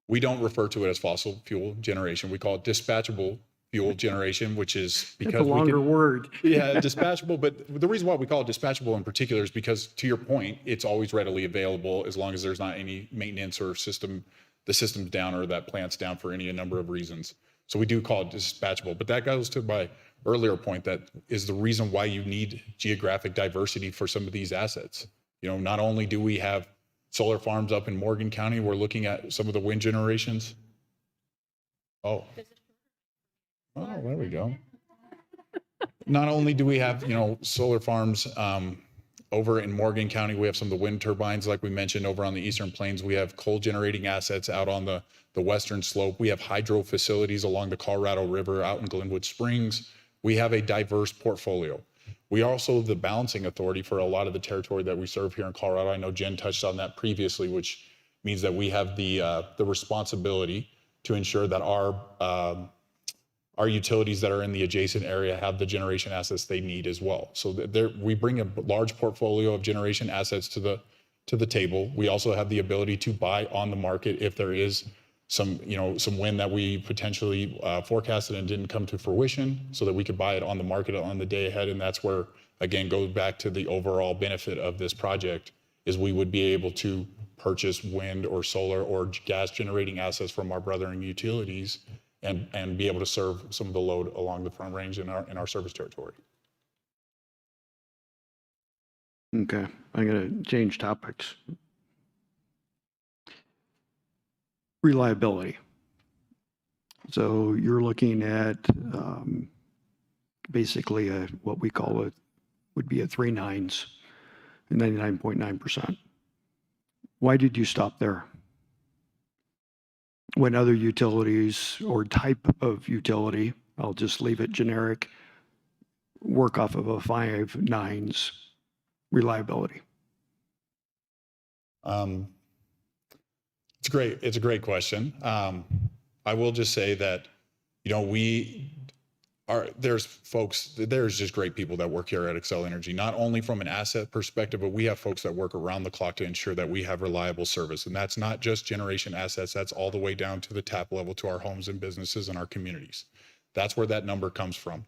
We don't refer to it as fossil fuel generation. We call it dispatchable fuel generation, which is because That's a longer word. Yeah, dispatchable. But the reason why we call it dispatchable in particular is because, to your point, it's always readily available as long as there's not any maintenance or the system's down or that plant's down for any number of reasons. So we do call it dispatchable. But that goes to my earlier point, that is the reason why you need geographic diversity for some of these assets. Not only do we have solar farms up in Morgan County, we're looking at some of the wind generations. Oh, there we go. Not only do we have, solar farms over in Morgan County, we have some of the wind turbines, like we mentioned, over on the Eastern Plains. We have coal generating assets out on the Western Slope. We have hydro facilities along the Colorado River out in Glenwood Springs. We have a diverse portfolio. We are also the balancing authority for a lot of the territory that we serve here in Colorado. I know Jen touched on that previously, which means that we have the responsibility to ensure that our utilities that are in the adjacent area have the generation assets they need as well. So we bring a large portfolio of generation assets to the table. We also have the ability to buy on the market if there is some wind that we potentially forecasted and didn't come to fruition, so that we could buy it on the market on the day ahead. And that's where, again, goes back to the overall benefit of this project, is we would be able to purchase wind or solar or gas generating assets from our brethren utilities and be able to serve some of the load along the Front Range in our service territory. Okay, I'm going to change topics. Reliability. So you're looking at basically what we call would be a 3 nines, 99.9%. Why did you stop there? When other utilities or type of utility, I'll just leave it generic, work off of a 5 nines reliability? It's a great question. I will just say that, there's just great people that work here at Xcel Energy, not only from an asset perspective, but we have folks that work around the clock to ensure that we have reliable service. And that's not just generation assets, that's all the way down to the tap level to our homes and businesses and our communities. That's where that number comes from.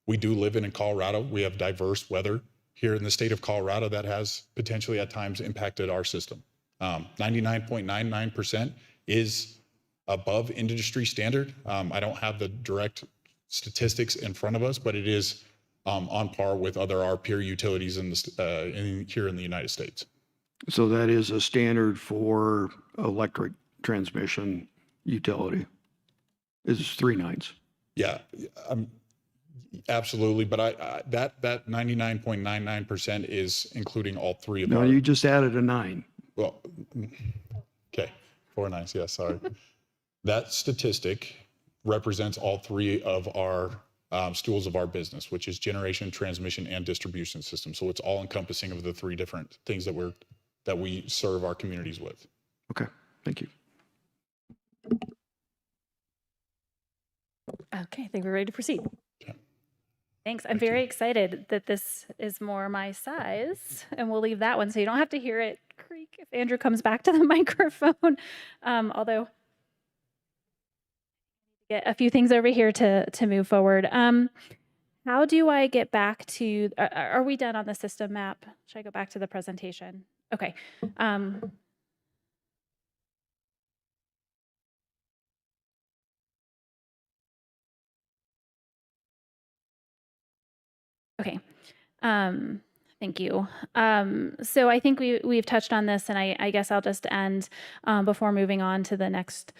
We do live in Colorado. We have diverse weather here in the state of Colorado that has potentially at times impacted our system. 99.99% is above industry standard. I don't have the direct statistics in front of us, but it is on par with our peer utilities here in the United States. So that is a standard for electric transmission utility, is 3 nines. Yeah, absolutely. But that 99.99% is including all 3 of No, our. you just added a 9. Well, okay, 4 nines. Yeah, sorry. That statistic represents all 3 of our stools of our business, which is generation, transmission, and distribution system. So it's all encompassing of the 3 different things that we serve our communities with. Okay, thank you. Okay, I think we're ready to proceed. Thanks. I'm very excited that this is more my size, and we'll leave that one so you don't have to hear it creak if Andrew comes back to the microphone. Although, get a few things over here to move forward. How do I get back to? Are we done on the system map? Should I go back to the presentation? Okay. Okay. Thank you. So I think we've touched on this, and I guess I'll just end before moving on to the next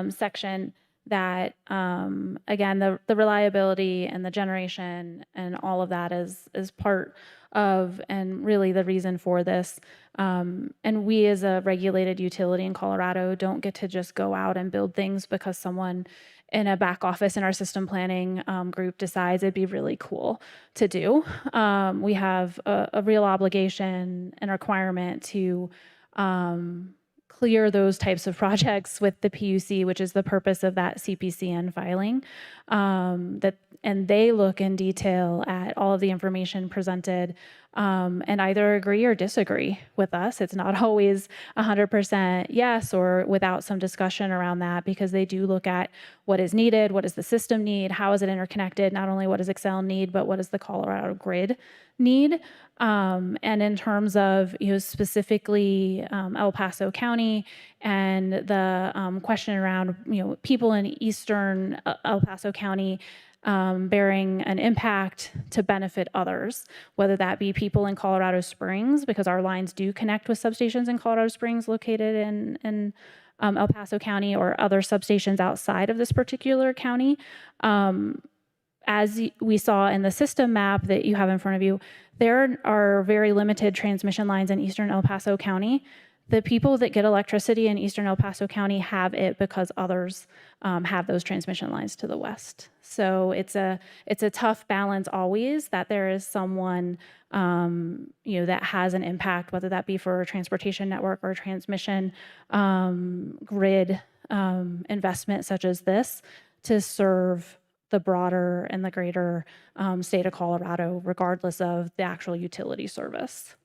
section. That again, the reliability and the generation and all of that is part of, and really the reason for this. And we as a regulated utility in Colorado don't get to just go out and build things because someone in a back office in our system planning group decides it'd be really cool to do. We have a real obligation and requirement to clear those types of projects with the PUC, which is the purpose of that CPCN filing. And they look in detail at all of the information presented and either agree or disagree with us. It's not always 100% yes or without some discussion around that, because they do look at what is needed, what does the system need, how is it interconnected, not only what does Xcel need, but what does the Colorado grid need. And in terms of, specifically El Paso County and the question around, people in eastern El Paso County bearing an impact to benefit others, whether that be people in Colorado Springs, because our lines do connect with substations in Colorado Springs located in El Paso County, or other substations outside of this particular county. As we saw in the system map that you have in front of you, there are very limited transmission lines in eastern El Paso County. The people that get electricity in eastern El Paso County have it because others have those transmission lines to the west. So it's a tough balance always, that there is someone that has an impact, whether that be for a transportation network or a transmission grid investment such as this, to serve the broader and the greater state of Colorado, regardless of the actual utility service.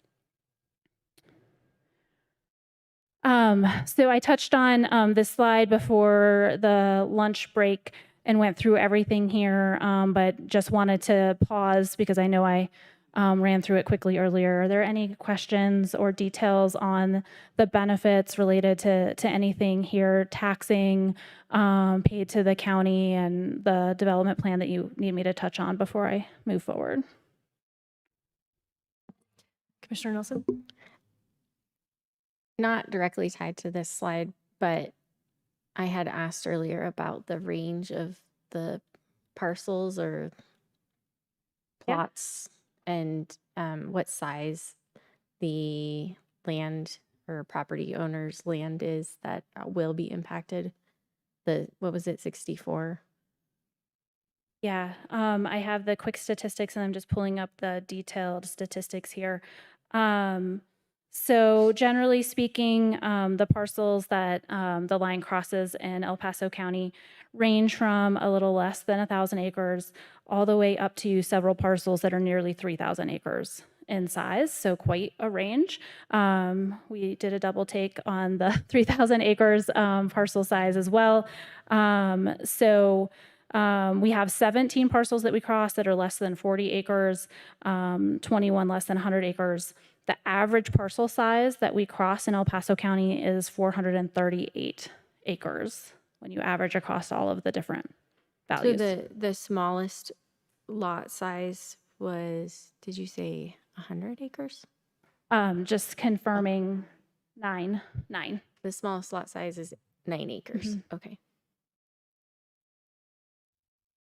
So I touched on this slide before the lunch break and went through everything here, but just wanted to pause because I know I ran through it quickly earlier. Are there any questions or details on the benefits related to anything here, taxing paid to the county, and the development plan that you need me to touch on before I move forward? Commissioner Nelson? Not directly tied to this slide, but I had asked earlier about the range of the parcels or plots and what size the land or property owner's land is that will be impacted. What was it, 64? Yeah, I have the quick statistics, and I'm just pulling up the detailed statistics here. So generally speaking, the parcels that the line crosses in El Paso County range from a little less than 1,000 acres all the way up to several parcels that are nearly 3,000 acres in size, so quite a range. We did a double take on the 3,000 acres parcel size as well. We have 17 parcels that we cross that are less than 40 acres, 21 less than 100 acres, The average parcel size that we cross in El Paso County is 438 acres when you average across all of the different values. So the smallest lot size was, did you say 100 acres? Just confirming nine. The smallest lot size is 9 acres. Okay.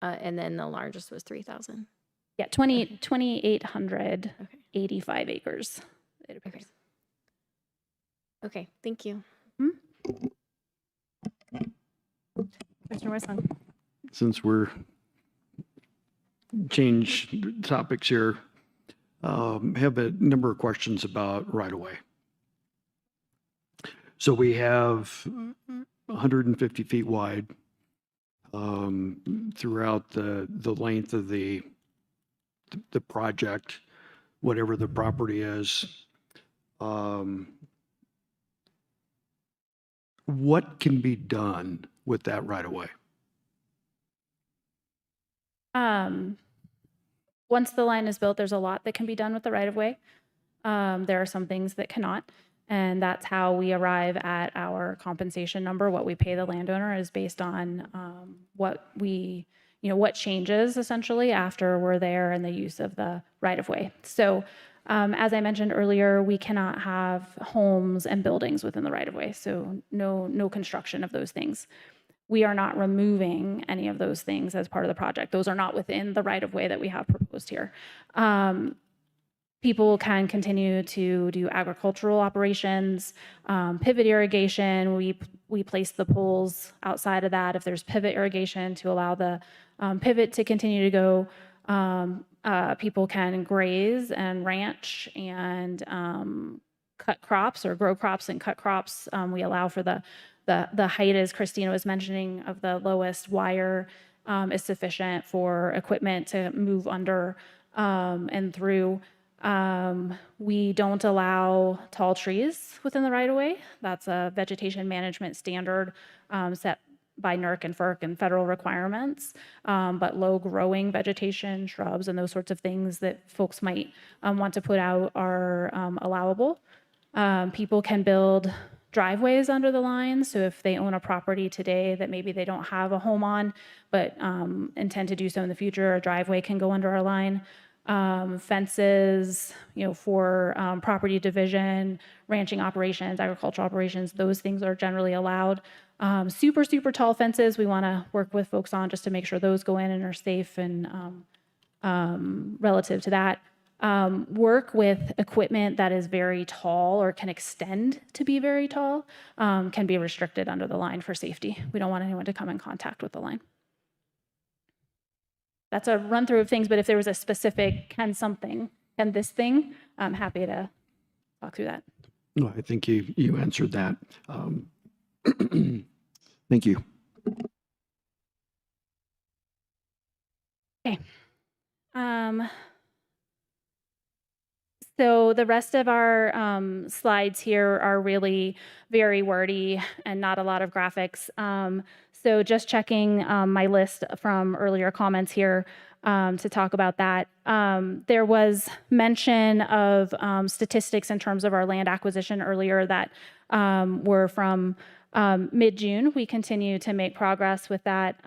And then the largest was 3,000. Yeah, 2,885 acres, it appears. Okay, thank you. Commissioner Wesson. Since we're change topics here, have a number of questions about right-of-way. So we have 150 feet wide throughout the length of the project, whatever the property is. What can be done with that right-of-way? Once the line is built, there's a lot that can be done with the right-of-way. There are some things that cannot, and that's how we arrive at our compensation number. What we pay the landowner is based on what changes essentially after we're there and the use of the right-of-way. So as I mentioned earlier, we cannot have homes and buildings within the right-of-way, so no construction of those things. We are not removing any of those things as part of the project. Those are not within the right-of-way that we have proposed here. People can continue to do agricultural operations, pivot irrigation. We place the poles outside of that if there's pivot irrigation to allow the pivot to continue to go. People can graze and ranch and cut crops or grow crops and cut crops. We allow for the height, as Christina was mentioning, of the lowest wire is sufficient for equipment to move under and through. We don't allow tall trees within the right-of-way. That's a vegetation management standard set by NERC and FERC and federal requirements, but low growing vegetation, shrubs, and those sorts of things that folks might want to put out are allowable. People can build driveways under the line. So if they own a property today that maybe they don't have a home on, but intend to do so in the future, a driveway can go under our line. Fences, for property division, ranching operations, agricultural operations, those things are generally allowed. Super tall fences, we want to work with folks on just to make sure those go in and are safe and relative to that. Work with equipment that is very tall or can extend to be very tall can be restricted under the line for safety. We don't want anyone to come in contact with the line. That's a run through of things, but if there was a specific can this thing, I'm happy to talk through that. No, I think you answered that. Thank you. Okay. So the rest of our slides here are really very wordy and not a lot of graphics. So just checking my list from earlier comments here to talk about that. There was mention of statistics in terms of our land acquisition earlier that were from mid-June. We continue to make progress with that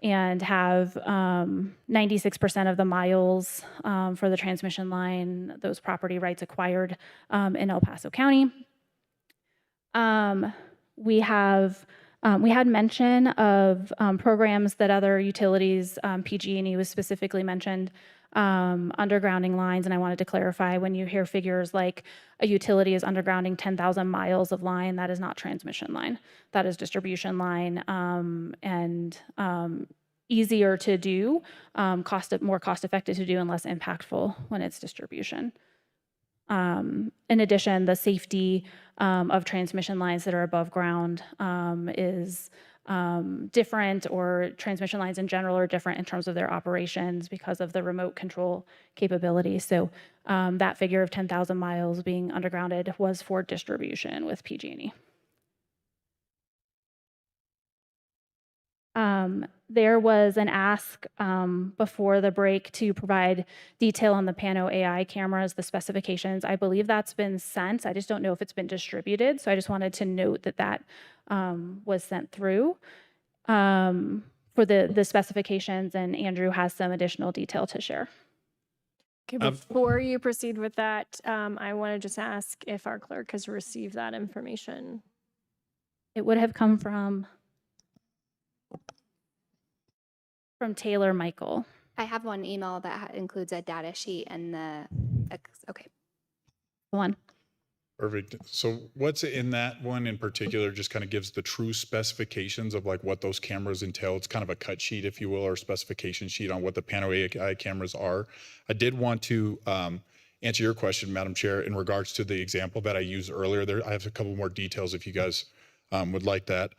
and have 96% of the miles for the transmission line, those property rights acquired in El Paso County. We had mention of programs that other utilities, PG&E was specifically mentioned, undergrounding lines, and I wanted to clarify, when you hear figures like a utility is undergrounding 10,000 miles of line, that is not transmission line. That is distribution line, and easier to do, more cost effective to do, and less impactful when it's distribution. In addition, the safety of transmission lines that are above ground is different, or transmission lines in general are different in terms of their operations because of the remote control capability. So that figure of 10,000 miles being undergrounded was for distribution with PG&E. There was an ask before the break to provide detail on the Pano AI cameras, the specifications. I believe that's been sent. I just don't know if it's been distributed. So I just wanted to note that that was sent through for the specifications, and Andrew has some additional detail to share. Okay, before you proceed with that, I want to just ask if our clerk has received that information. It would have come from Taylor Michael. I have one email that includes a data sheet and okay. One. Perfect. So what's in that one in particular just kind of gives the true specifications of like what those cameras entail. It's kind of a cut sheet, if you will, or specification sheet on what the Pano AI cameras are. I did want to answer your question, Madam Chair, in regards to the example that I used earlier. There, I have a couple more details if you guys would like that.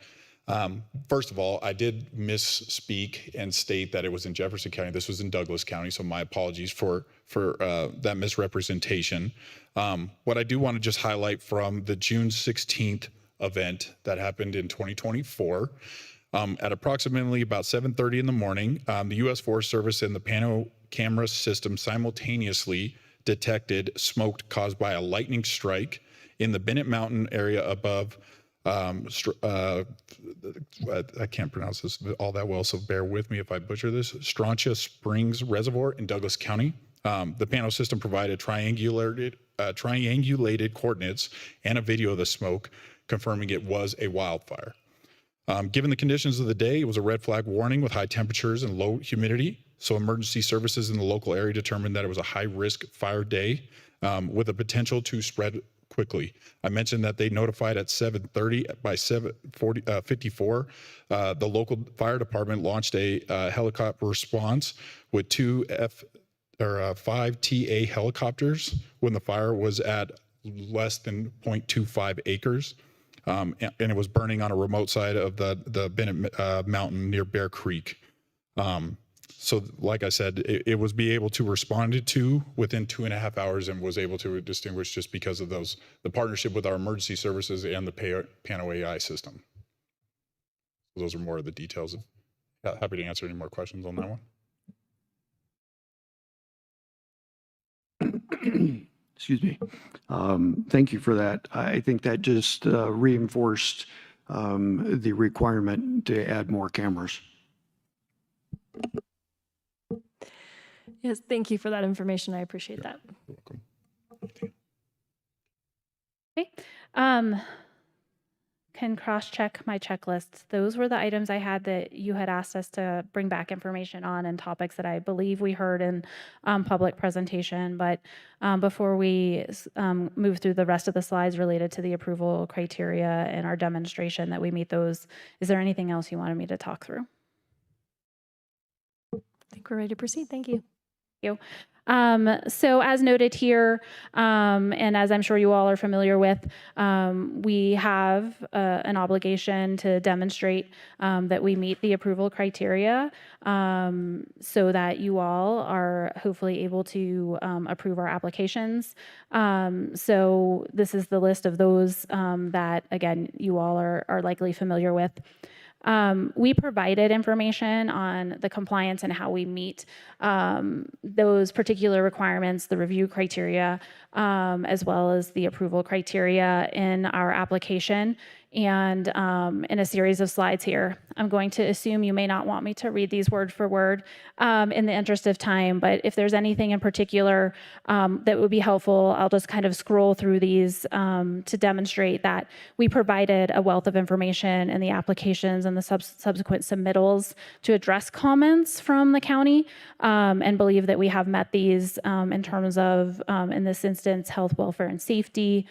First of all, I did misspeak and state that it was in Jefferson County. This was in Douglas County, so my apologies for that misrepresentation. What I do want to just highlight from the June 16th event that happened in 2024, at approximately about 7:30 in the morning, the U.S. Forest Service and the Pano camera system simultaneously detected smoke caused by a lightning strike in the Bennett Mountain area above I can't pronounce this all that well, so bear with me if I butcher this. Strontia Springs Reservoir in Douglas County. The Pano system provided triangulated coordinates and a video of the smoke, confirming it was a wildfire. Given the conditions of the day, it was a red flag warning with high temperatures and low humidity. So emergency services in the local area determined that it was a high-risk fire day with a potential to spread quickly. I mentioned that they notified at 7:30. By 7:54, the local fire department launched a helicopter response with 5 TA helicopters when the fire was at less than 0.25 acres. And it was burning on a remote side of the Bennett Mountain near Bear Creek. So like I said, it was be able to respond to within 2.5 hours and was able to distinguish just because of the partnership with our emergency services and the Pano AI system. Those are more of the details. Happy to answer any more questions on that one. Excuse me. Thank you for that. I think that just reinforced the requirement to add more cameras. Yes, thank you for that information. I appreciate that. You're welcome. Okay. Can cross-check my checklists. Those were the items I had that you had asked us to bring back information on and topics that I believe we heard in public presentation. But before we move through the rest of the slides related to the approval criteria and our demonstration that we meet those, is there anything else you wanted me to talk through? I think we're ready to proceed. Thank you. You. So as noted here, and as I'm sure you all are familiar with, we have an obligation to demonstrate that we meet the approval criteria so that you all are hopefully able to approve our applications. So this is the list of those that, again, you all are likely familiar with. We provided information on the compliance and how we meet those particular requirements, the review criteria, as well as the approval criteria in our application and in a series of slides here. I'm going to assume you may not want me to read these word for word in the interest of time, but if there's anything in particular that would be helpful, I'll just kind of scroll through these to demonstrate that we provided a wealth of information in the applications and the subsequent submittals to address comments from the county and believe that we have met these in terms of, in this instance, health, welfare, and safety,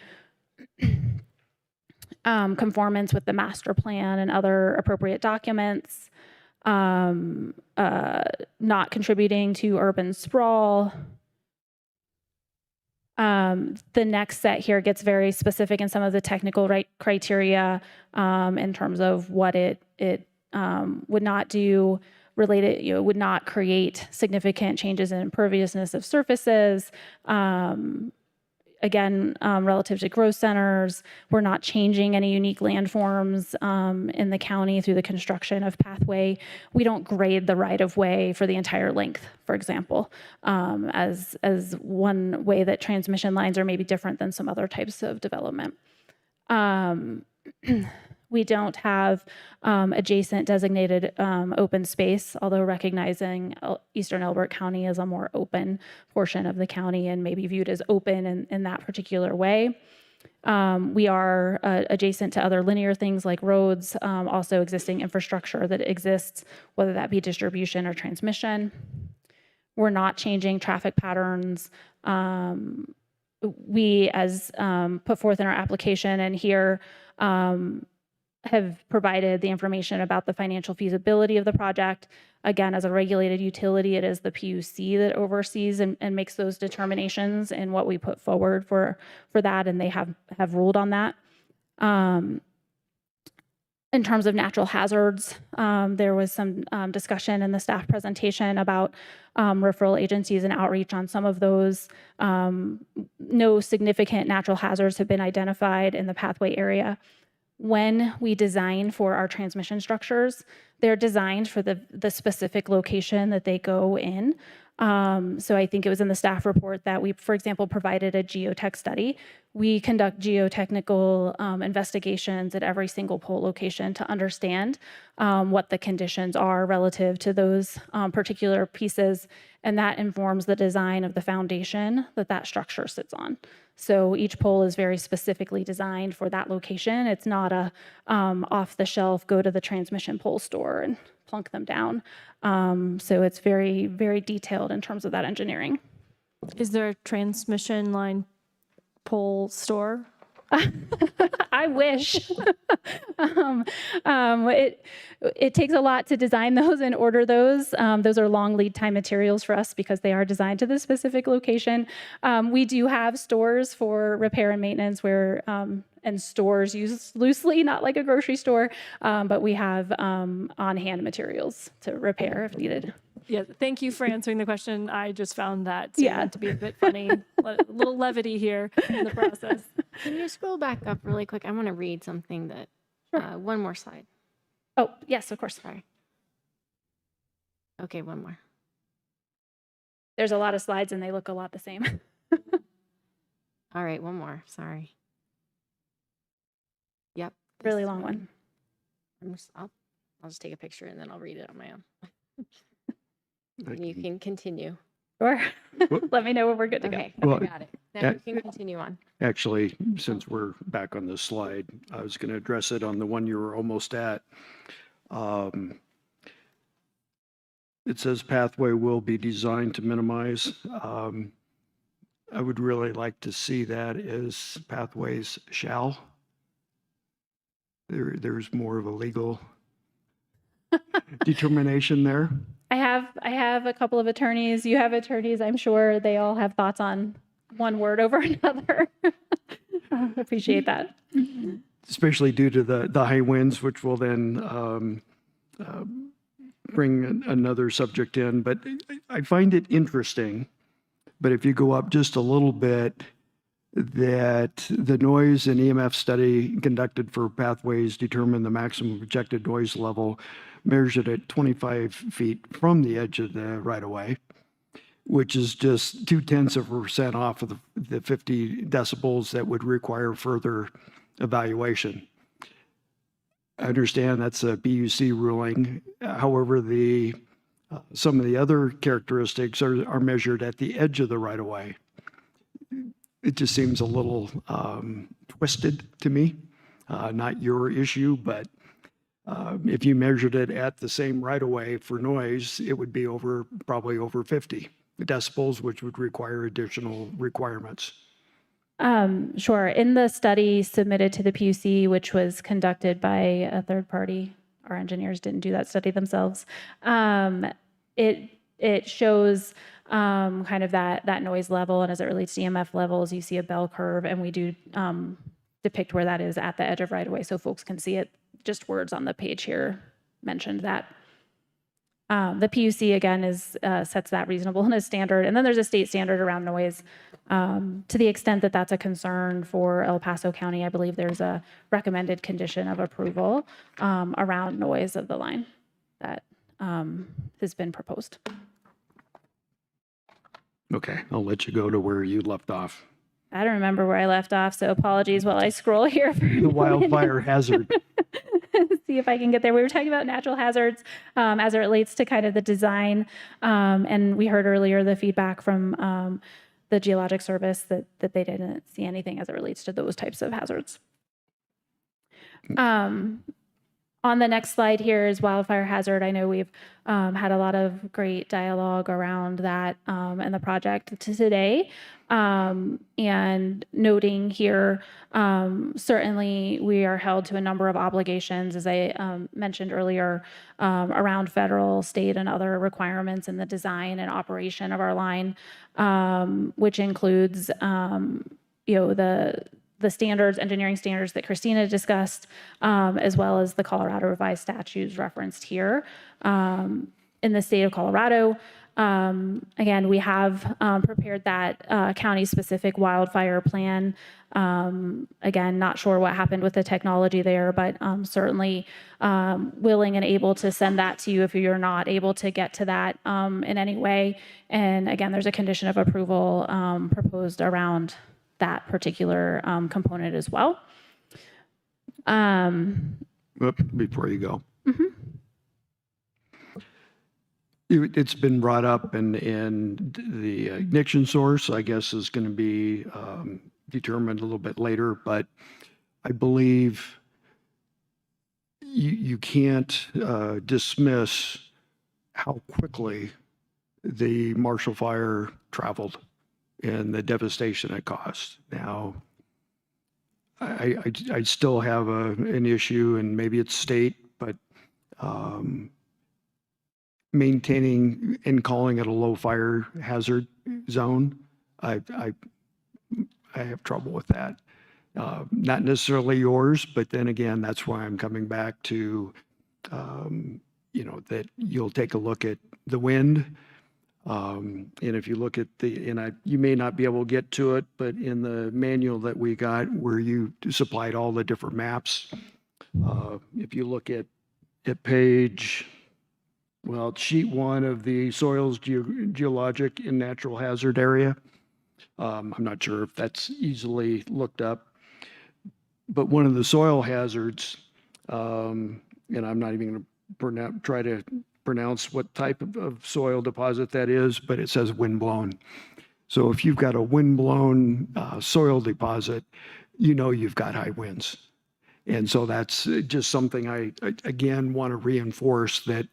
conformance with the master plan and other appropriate documents, not contributing to urban sprawl. The next set here gets very specific in some of the technical criteria in terms of what it would not do, related, would not create significant changes in imperviousness of surfaces, again, relative to growth centers, we're not changing any unique landforms in the county through the construction of pathway. We don't grade the right of way for the entire length, for example, as one way that transmission lines are maybe different than some other types of development. We don't have adjacent designated open space, although recognizing Eastern Elbert County is a more open portion of the county and maybe viewed as open in that particular way. We are adjacent to other linear things like roads, also existing infrastructure that exists, whether that be distribution or transmission. We're not changing traffic patterns. We, as put forth in our application and here, have provided the information about the financial feasibility of the project. Again, as a regulated utility, it is the PUC that oversees and makes those determinations and what we put forward for that, and they have ruled on that. In terms of natural hazards, there was some discussion in the staff presentation about referral agencies and outreach on some of those. No significant natural hazards have been identified in the pathway area. When we design for our transmission structures, they're designed for the specific location that they go in. So I think it was in the staff report that we, for example, provided a geotech study. We conduct geotechnical investigations at every single pole location to understand what the conditions are relative to those particular pieces, and that informs the design of the foundation that structure sits on. So each pole is very specifically designed for that location. It's not a off-the-shelf, go to the transmission pole store and plunk them down. So it's very, very detailed in terms of that engineering. Is there a transmission line pole store? I wish. It takes a lot to design those and order those. Those are long lead time materials for us because they are designed to the specific location. We do have stores for repair and maintenance where, and stores used loosely, not like a grocery store, but we have on-hand materials to repair if needed. Yeah, thank you for answering the question. I just found that to be a bit funny, a little levity here in the process. Can you scroll back up really quick? I want to read something that, one more slide. Oh, yes, of course. Sorry. Okay, one more. There's a lot of slides and they look a lot the same. All right, one more, sorry. Yep. Really long one. I'll just take a picture and then I'll read it on my own. And you can continue. Sure. Let me know when we're good to go. Okay, Well, I got it. Then you can continue on. Actually, since we're back on this slide, I was going to address it on the one you were almost at. It says pathway will be designed to minimize. I would really like to see that as pathways shall. There's more of a legal determination there. I have a couple of attorneys. You have attorneys. I'm sure they all have thoughts on one word over another. Appreciate that. Especially due to the high winds, which will then bring another subject in. But I find it interesting. But if you go up just a little bit, that the noise and EMF study conducted for pathways determined the maximum projected noise level measured at 25 feet from the edge of the right-of-way, which is just 0.2% off of the 50 decibels that would require further evaluation. I understand that's a PUC ruling. However, some of the other characteristics are measured at the edge of the right-of-way. It just seems a little twisted to me. Not your issue, but if you measured it at the same right-of-way for noise, it would be probably over 50 decibels, which would require additional requirements. Sure. In the study submitted to the PUC, which was conducted by a third party, our engineers didn't do that study themselves. It shows kind of that noise level, and as it relates to EMF levels, you see a bell curve, and we do depict where that is at the edge of right-of-way so folks can see it. Just words on the page here mentioned that. The PUC again sets that reasonableness standard, and then there's a state standard around noise. To the extent that that's a concern for El Paso County, I believe there's a recommended condition of approval around noise of the line that has been proposed. Okay, I'll let you go to where you left off. I don't remember where I left off, so apologies while I scroll here. For The wildfire hazard. See if I can get there. We were talking about natural hazards as it relates to kind of the design. And we heard earlier the feedback from the Geologic Service that they didn't see anything as it relates to those types of hazards. On the next slide here is wildfire hazard. I know we've had a lot of great dialogue around that and the project today. And noting here, certainly we are held to a number of obligations, as I mentioned earlier, around federal, state, and other requirements in the design and operation of our line, which includes, the standards, engineering standards that Christina discussed, as well as the Colorado revised statutes referenced here. In the state of Colorado, again, we have prepared that county-specific wildfire plan. Again, not sure what happened with the technology there, but certainly willing and able to send that to you if you're not able to get to that in any way. And again, there's a condition of approval proposed around that particular component as well. Before you go. It's been brought up, and the ignition source, I guess, is going to be determined a little bit later, but I believe you can't dismiss how quickly the Marshall Fire traveled and the devastation it caused. Now, I still have an issue, and maybe it's state, but maintaining and calling it a low fire hazard zone, I have trouble with that. Not necessarily yours, but then again, that's why I'm coming back to, that you'll take a look at the wind. And if you look at you may not be able to get to it, but in the manual that we got where you supplied all the different maps, if you look at page, sheet 1 of the soils geologic and natural hazard area. I'm not sure if that's easily looked up, but one of the soil hazards, and I'm not even going to try to pronounce what type of soil deposit that is, but it says windblown. So if you've got a windblown soil deposit, you've got high winds. And so that's just something I again want to reinforce, that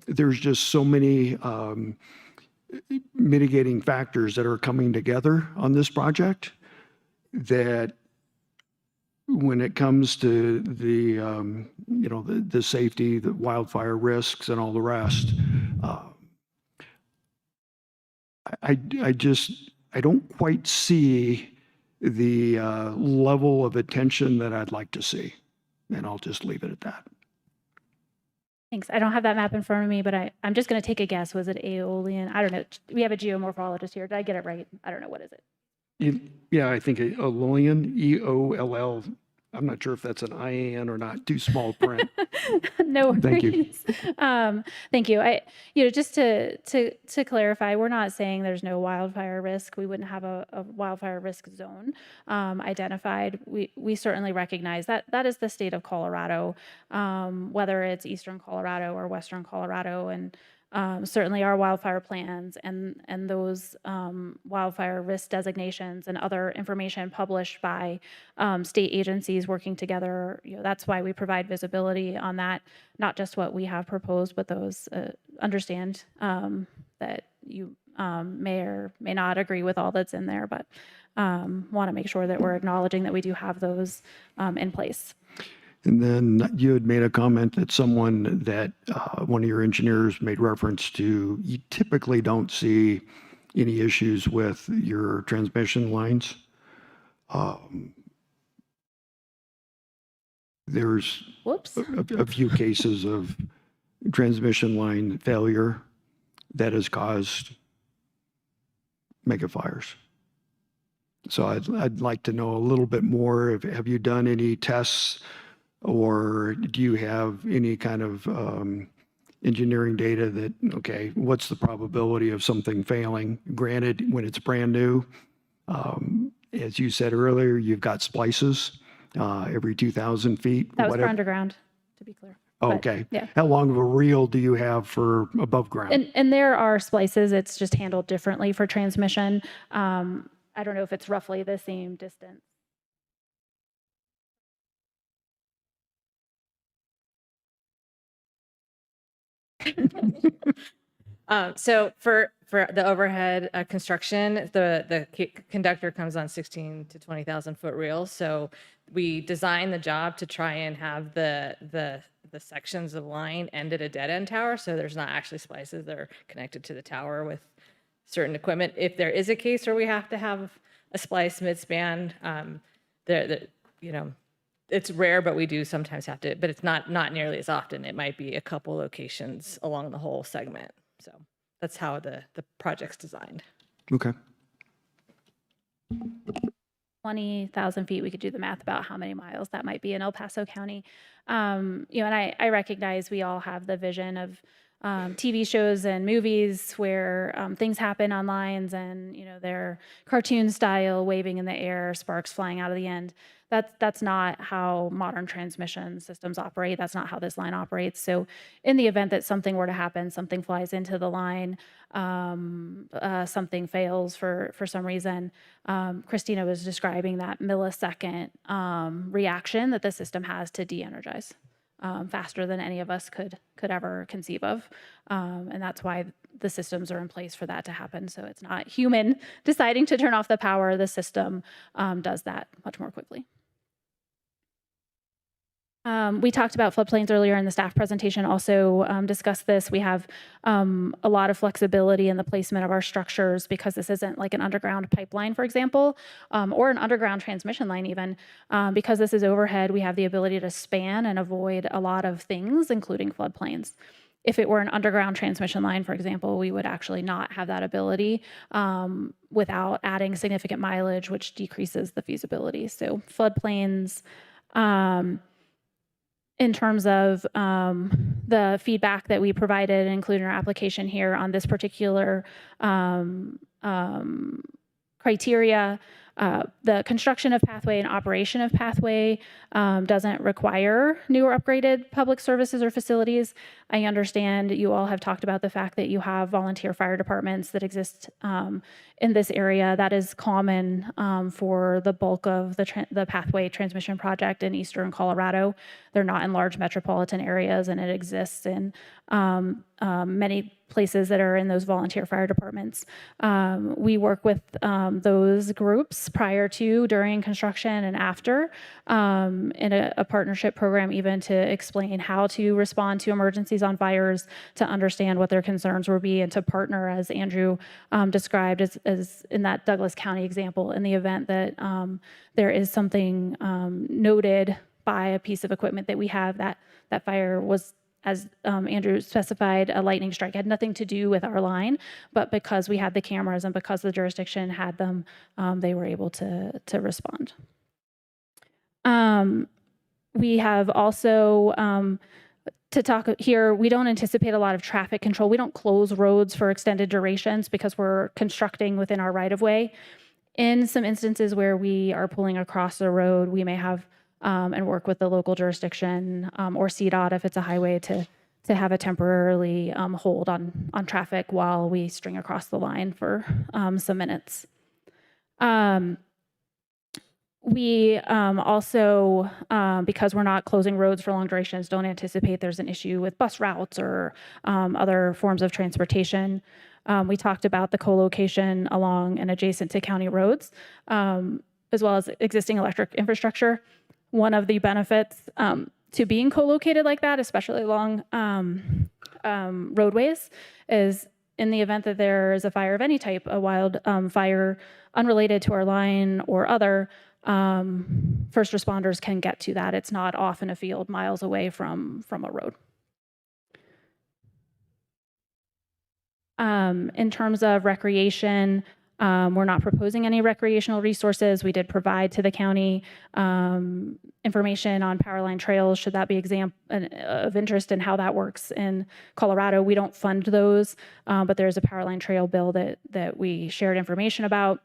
there's just so many mitigating factors that are coming together on this project that when it comes to the safety, the wildfire risks, and all the rest, I don't quite see the level of attention that I'd like to see, and I'll just leave it at that. Thanks. I don't have that map in front of me, but I'm just going to take a guess. Was it Aeolian? I don't know. We have a geomorphologist here. Did I get it right? I don't know. What is it? Yeah, I think Eolian, E-O-L-L. I'm not sure if that's an I-A-N or not. Too small print. No worries. Thank you. Thank you. Just to clarify, we're not saying there's no wildfire risk. We wouldn't have a wildfire risk zone identified. We certainly recognize that that is the state of Colorado, whether it's Eastern Colorado or Western Colorado, and certainly our wildfire plans and those wildfire risk designations and other information published by state agencies working together. That's why we provide visibility on that, not just what we have proposed, but those understand that you may or may not agree with all that's in there, but want to make sure that we're acknowledging that we do have those in place. And then you had made a comment that one of your engineers made reference to, you typically don't see any issues with your transmission lines. There's a few cases of transmission line failure that has caused mega fires. So I'd like to know a little bit more. Have you done any tests, or do you have any kind of engineering data that, okay, what's the probability of something failing? Granted, when it's brand new, as you said earlier, you've got splices every 2,000 feet. That was for underground, to be clear. But, Okay. yeah. How long of a reel do you have for above ground? And there are splices. It's just handled differently for transmission. I don't know if it's roughly the same distance. So for the overhead construction, the conductor comes on 16 to 20,000 foot reels. So we designed the job to try and have the sections of line end at a dead end tower. So there's not actually splices that are connected to the tower with certain equipment. If there is a case where we have to have a splice mid-span, it's rare, but we do sometimes have to, but it's not nearly as often. It might be a couple locations along the whole segment. So that's how the project's designed. Okay. 20,000 feet, we could do the math about how many miles that might be in El Paso County. And I recognize we all have the vision of TV shows and movies where things happen on lines and, they're cartoon style, waving in the air, sparks flying out of the end. That's not how modern transmission systems operate. That's not how this line operates. So in the event that something were to happen, something flies into the line, something fails for some reason, Christina was describing that millisecond reaction that the system has to de-energize. Faster than any of us could ever conceive of. And that's why the systems are in place for that to happen. So it's not human deciding to turn off the power. The system does that much more quickly. We talked about floodplains earlier in the staff presentation, also discussed this. We have a lot of flexibility in the placement of our structures because this isn't like an underground pipeline, for example, or an underground transmission line even. Because this is overhead, we have the ability to span and avoid a lot of things, including floodplains. If it were an underground transmission line, for example, we would actually not have that ability without adding significant mileage, which decreases the feasibility. So floodplains, in terms of the feedback that we provided, including our application here on this particular criteria, the construction of pathway and operation of pathway doesn't require new or upgraded public services or facilities. I understand you all have talked about the fact that you have volunteer fire departments that exist in this area. That is common for the bulk of the pathway transmission project in eastern Colorado. They're not in large metropolitan areas, and it exists in many places that are in those volunteer fire departments. We work with those groups prior to, during construction, and after in a partnership program even to explain how to respond to emergencies on fires, to understand what their concerns will be, and to partner, as Andrew described, as in that Douglas County example, in the event that there is something noted by a piece of equipment that we have that fire was, as Andrew specified, a lightning strike. It had nothing to do with our line, but because we had the cameras and because the jurisdiction had them, they were able to respond. We have also, to talk here, we don't anticipate a lot of traffic control. We don't close roads for extended durations because we're constructing within our right-of-way. In some instances where we are pulling across the road, we may have and work with the local jurisdiction or CDOT if it's a highway to have a temporarily hold on traffic while we string across the line for some minutes. We also, because we're not closing roads for long durations, don't anticipate there's an issue with bus routes or other forms of transportation. We talked about the co-location along and adjacent to county roads, as well as existing electric infrastructure. One of the benefits to being co-located like that, especially along roadways, is in the event that there is a fire of any type, a wild fire unrelated to our line or other, first responders can get to that. It's not off in a field miles away from a road. In terms of recreation, we're not proposing any recreational resources. We did provide to the county information on Powerline trails, should that be of interest in how that works in Colorado. We don't fund those, but there's a Powerline trail bill that we shared information about.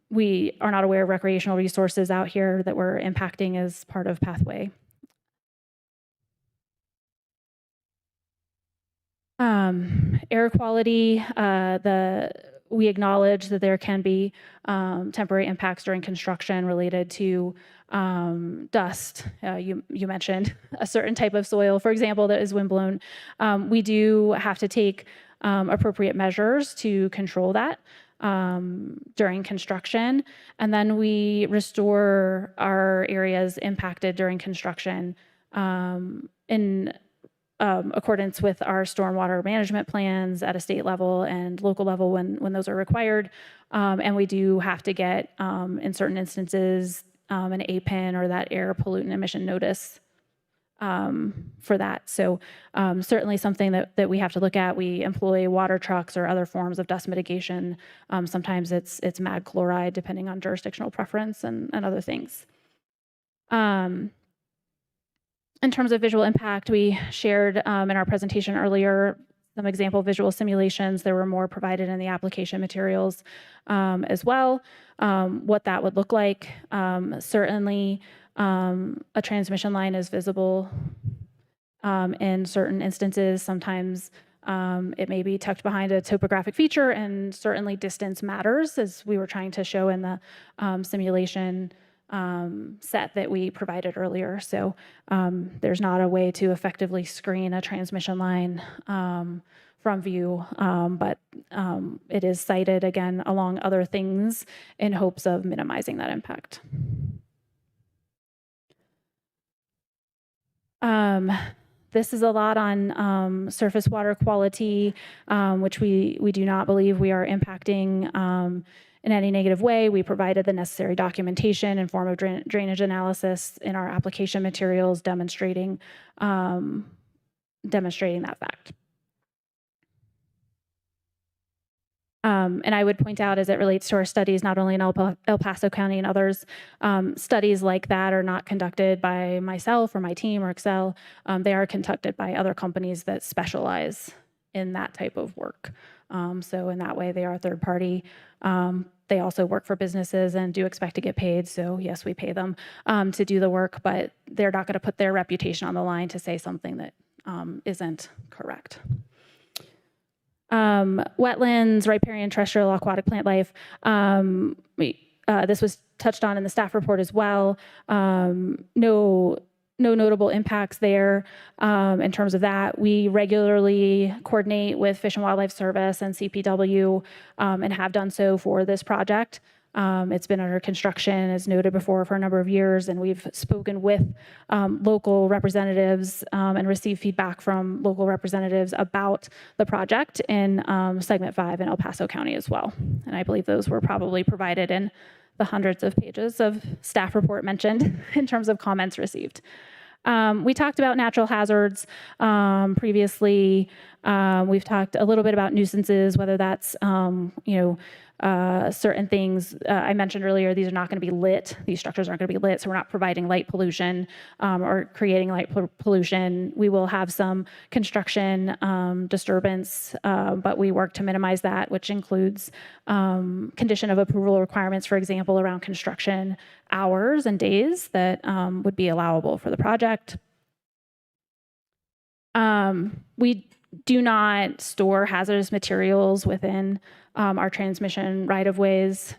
We are not aware of recreational resources out here that we're impacting as part of Pathway. Air quality, we acknowledge that there can be temporary impacts during construction related to dust. You mentioned a certain type of soil, for example, that is windblown. We do have to take appropriate measures to control that during construction, and then we restore our areas impacted during construction in accordance with our stormwater management plans at a state level and local level when those are required. And we do have to get, in certain instances, an APIN or that air pollutant emission notice for that. So certainly something that we have to look at. We employ water trucks or other forms of dust mitigation. Sometimes it's mag chloride, depending on jurisdictional preference and other things. In terms of visual impact, we shared in our presentation earlier some example visual simulations. There were more provided in the application materials as well. What that would look like. Certainly, a transmission line is visible in certain instances. Sometimes it may be tucked behind a topographic feature, and certainly distance matters, as we were trying to show in the simulation set that we provided earlier. So there's not a way to effectively screen a transmission line from view, but it is sited again along other things in hopes of minimizing that impact. This is a lot on surface water quality, which we do not believe we are impacting in any negative way. We provided the necessary documentation in form of drainage analysis in our application materials demonstrating that fact. And I would point out, as it relates to our studies, not only in El Paso County and others, studies like that are not conducted by myself or my team or Excel. They are conducted by other companies that specialize in that type of work. So in that way, they are third party. They also work for businesses and do expect to get paid. So yes, we pay them to do the work, but they're not going to put their reputation on the line to say something that isn't correct. Wetlands, riparian, terrestrial, aquatic plant life. This was touched on in the staff report as well. No notable impacts there in terms of that. We regularly coordinate with Fish and Wildlife Service and CPW and have done so for this project. It's been under construction, as noted before, for a number of years, and we've spoken with local representatives and received feedback from local representatives about the project in Segment 5 in El Paso County as well. And I believe those were probably provided in the hundreds of pages of staff report mentioned in terms of comments received. We talked about natural hazards previously. We've talked a little bit about nuisances, whether that's, certain things. I mentioned earlier, these are not going to be lit. These structures aren't going to be lit, so we're not providing light pollution or creating light pollution. We will have some construction disturbance, but we work to minimize that, which includes condition of approval requirements, for example, around construction hours and days that would be allowable for the project. We do not store hazardous materials within our transmission right-of-ways.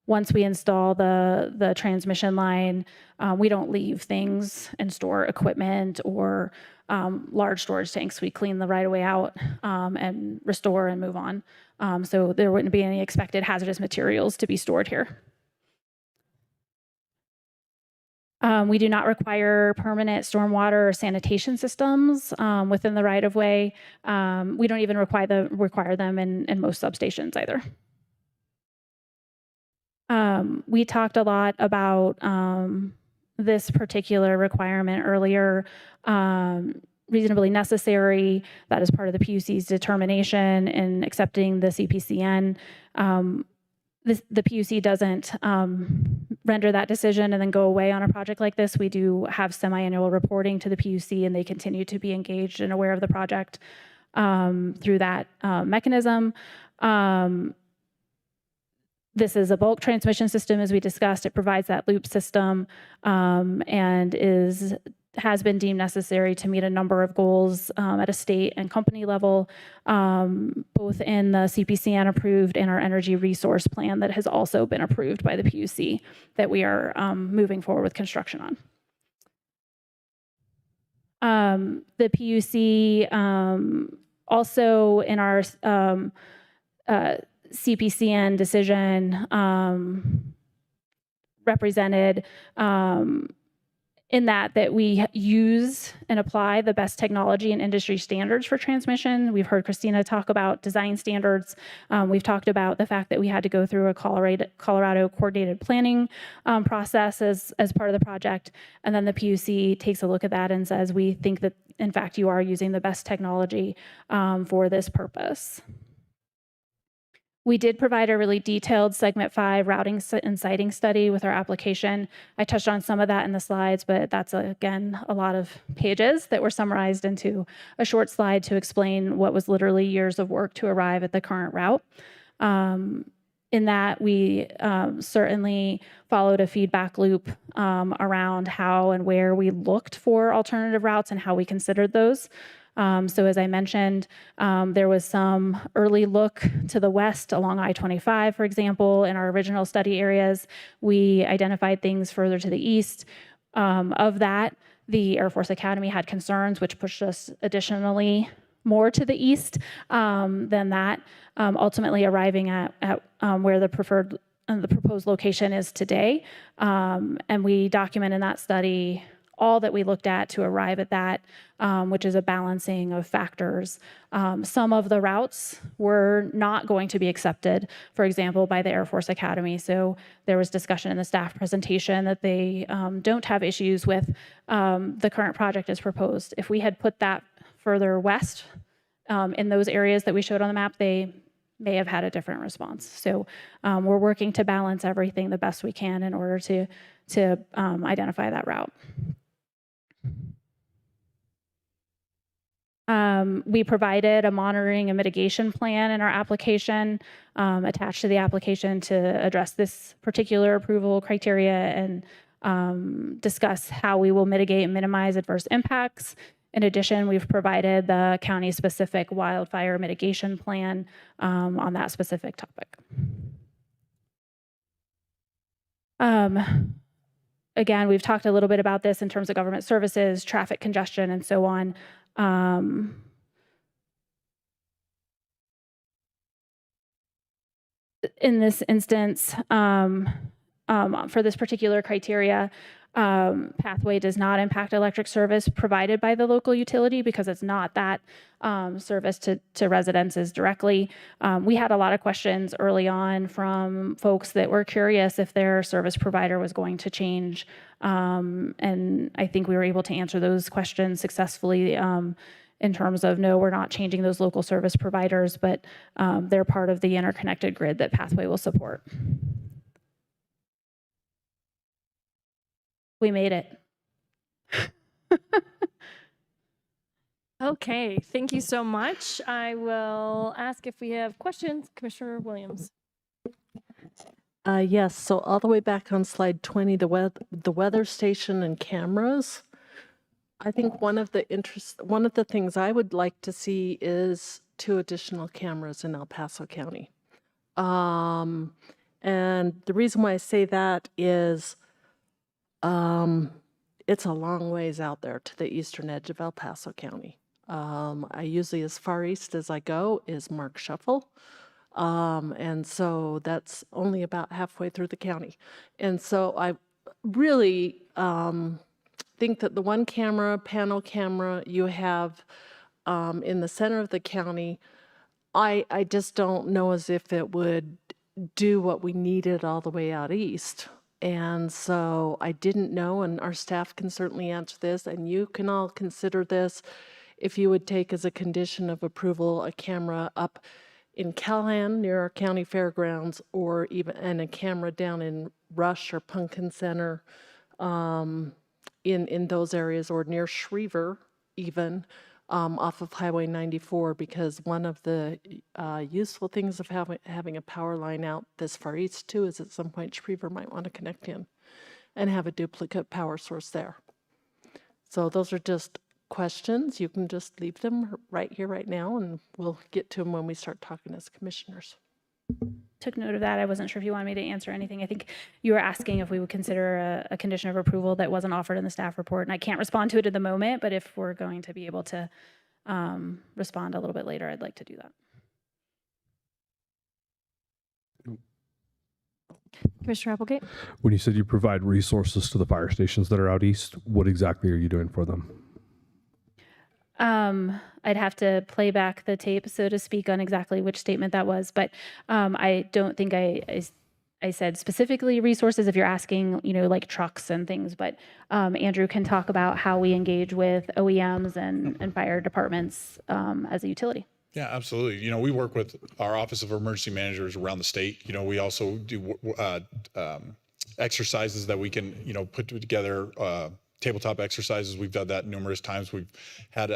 Once we install the transmission line, we don't leave things and store equipment or large storage tanks. We clean the right-of-way out and restore and move on. So there wouldn't be any expected hazardous materials to be stored here. We do not require permanent stormwater or sanitation systems within the right-of-way. We don't even require them in most substations either. We talked a lot about this particular requirement earlier. reasonably necessary. That is part of the PUC's determination in accepting the CPCN. The PUC doesn't render that decision and then go away on a project like this. We do have semi-annual reporting to the PUC, and they continue to be engaged and aware of the project through that mechanism. This is a bulk transmission system, as we discussed. It provides that loop system and has been deemed necessary to meet a number of goals at a state and company level, both in the CPCN approved and our energy resource plan that has also been approved by the PUC that we are moving forward with construction on. The PUC also in our CPCN decision represented in that we use and apply the best technology and industry standards for transmission. We've heard Christina talk about design standards. We've talked about the fact that we had to go through a Colorado coordinated planning process as part of the project. And then the PUC takes a look at that and says, we think that, in fact, you are using the best technology for this purpose. We did provide a really detailed segment 5 routing and siting study with our application. I touched on some of that in the slides, but that's, again, a lot of pages that were summarized into a short slide to explain what was literally years of work to arrive at the current route. In that, we certainly followed a feedback loop around how and where we looked for alternative routes and how we considered those. So as I mentioned, there was some early look to the west along I-25, for example. In our original study areas, we identified things further to the east. Of that, the Air Force Academy had concerns, which pushed us additionally more to the east than that, ultimately arriving at where the proposed location is today. And we document in that study all that we looked at to arrive at that, which is a balancing of factors. Some of the routes were not going to be accepted, for example, by the Air Force Academy. So there was discussion in the staff presentation that they don't have issues with the current project as proposed. If we had put that further west in those areas that we showed on the map, they may have had a different response. So we're working to balance everything the best we can in order to identify that route. We provided a monitoring and mitigation plan in our application attached to the application to address this particular approval criteria and discuss how we will mitigate and minimize adverse impacts. In addition, we've provided the county-specific wildfire mitigation plan on that specific topic. Again, we've talked a little bit about this in terms of government services, traffic congestion, and so on. In this instance, for this particular criteria, Pathway does not impact electric service provided by the local utility because it's not that service to residences directly. We had a lot of questions early on from folks that were curious if their service provider was going to change. And I think we were able to answer those questions successfully in terms of, no, we're not changing those local service providers, but they're part of the interconnected grid that Pathway will support. We made it. Okay, thank you so much. I will ask if we have questions. Commissioner Williams. Yes, so all the way back on slide 20, the weather station and cameras. I think one of the things I would like to see is 2 additional cameras in El Paso County. And the reason why I say that is it's a long ways out there to the eastern edge of El Paso County. I usually, as far east as I go is Mark Shuffle. And so that's only about halfway through the county. And so I really think that the one panel camera you have in the center of the county, I just don't know as if it would do what we needed all the way out east. And so I didn't know, and our staff can certainly answer this, and you can all consider this. if you would take as a condition of approval a camera up in Callahan near our county fairgrounds, or even and a camera down in Rush or Pumpkin Center, in those areas, or near Schriever even, off of Highway 94, because one of the useful things of having a power line out this far east too is at some point Schriever might want to connect in and have a duplicate power source there. So those are just questions. You can just leave them right here, right now, and we'll get to them when we start talking as commissioners. Took note of that. I wasn't sure if you wanted me to answer anything. I think you were asking if we would consider a condition of approval that wasn't offered in the staff report, and I can't respond to it at the moment, but if we're going to be able to respond a little bit later, I'd like to do that. Commissioner Applegate? When you said you provide resources to the fire stations that are out east, what exactly are you doing for them? I'd have to play back the tape, so to speak, on exactly which statement that was, but I don't think I said specifically resources if you're asking, like trucks and things, but Andrew can talk about how we engage with OEMs and fire departments as a utility. Yeah, absolutely. We work with our Office of Emergency Managers around the state. We also do exercises that we can, put together, tabletop exercises. We've done that numerous times. We've had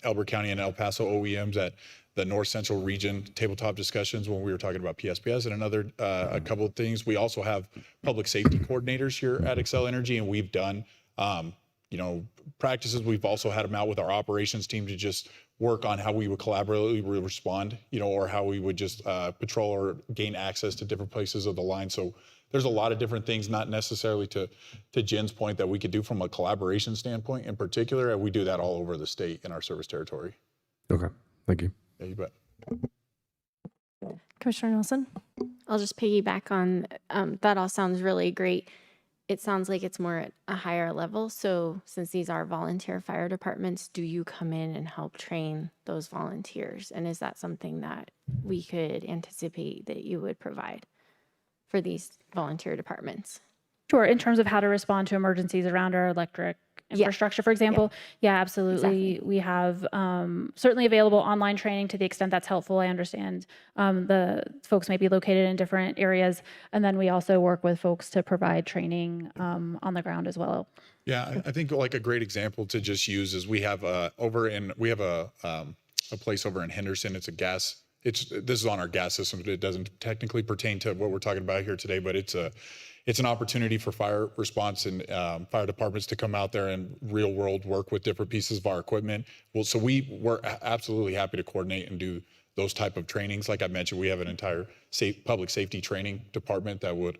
Elbert County and El Paso OEMs at the North Central Region tabletop discussions when we were talking about PSPS and another a couple of things. We also have public safety coordinators here at Xcel Energy, and we've done practices. We've also had them out with our operations team to just work on how we would collaboratively respond, or how we would just patrol or gain access to different places of the line. So there's a lot of different things, not necessarily to Jen's point, that we could do from a collaboration standpoint in particular, and we do that all over the state in our service territory. Okay, thank you. Yeah, you bet. Commissioner Nelson? I'll just piggyback on that. All sounds really great. It sounds like it's more at a higher level. So since these are volunteer fire departments, do you come in and help train those volunteers? And is that something that we could anticipate that you would provide for these volunteer departments? Sure. In terms of how to respond to emergencies around our electric infrastructure, for example. Yeah, absolutely. Exactly. We have certainly available online training to the extent that's helpful. I understand the folks may be located in different areas. And then we also work with folks to provide training on the ground as well. Yeah, I think like a great example to just use is we have a place over in Henderson. It's a gas. This is on our gas system. It doesn't technically pertain to what we're talking about here today, but it's an opportunity for fire response and fire departments to come out there and real world work with different pieces of our equipment. Well, so we're absolutely happy to coordinate and do those type of trainings. Like I mentioned, we have an entire public safety training department that would,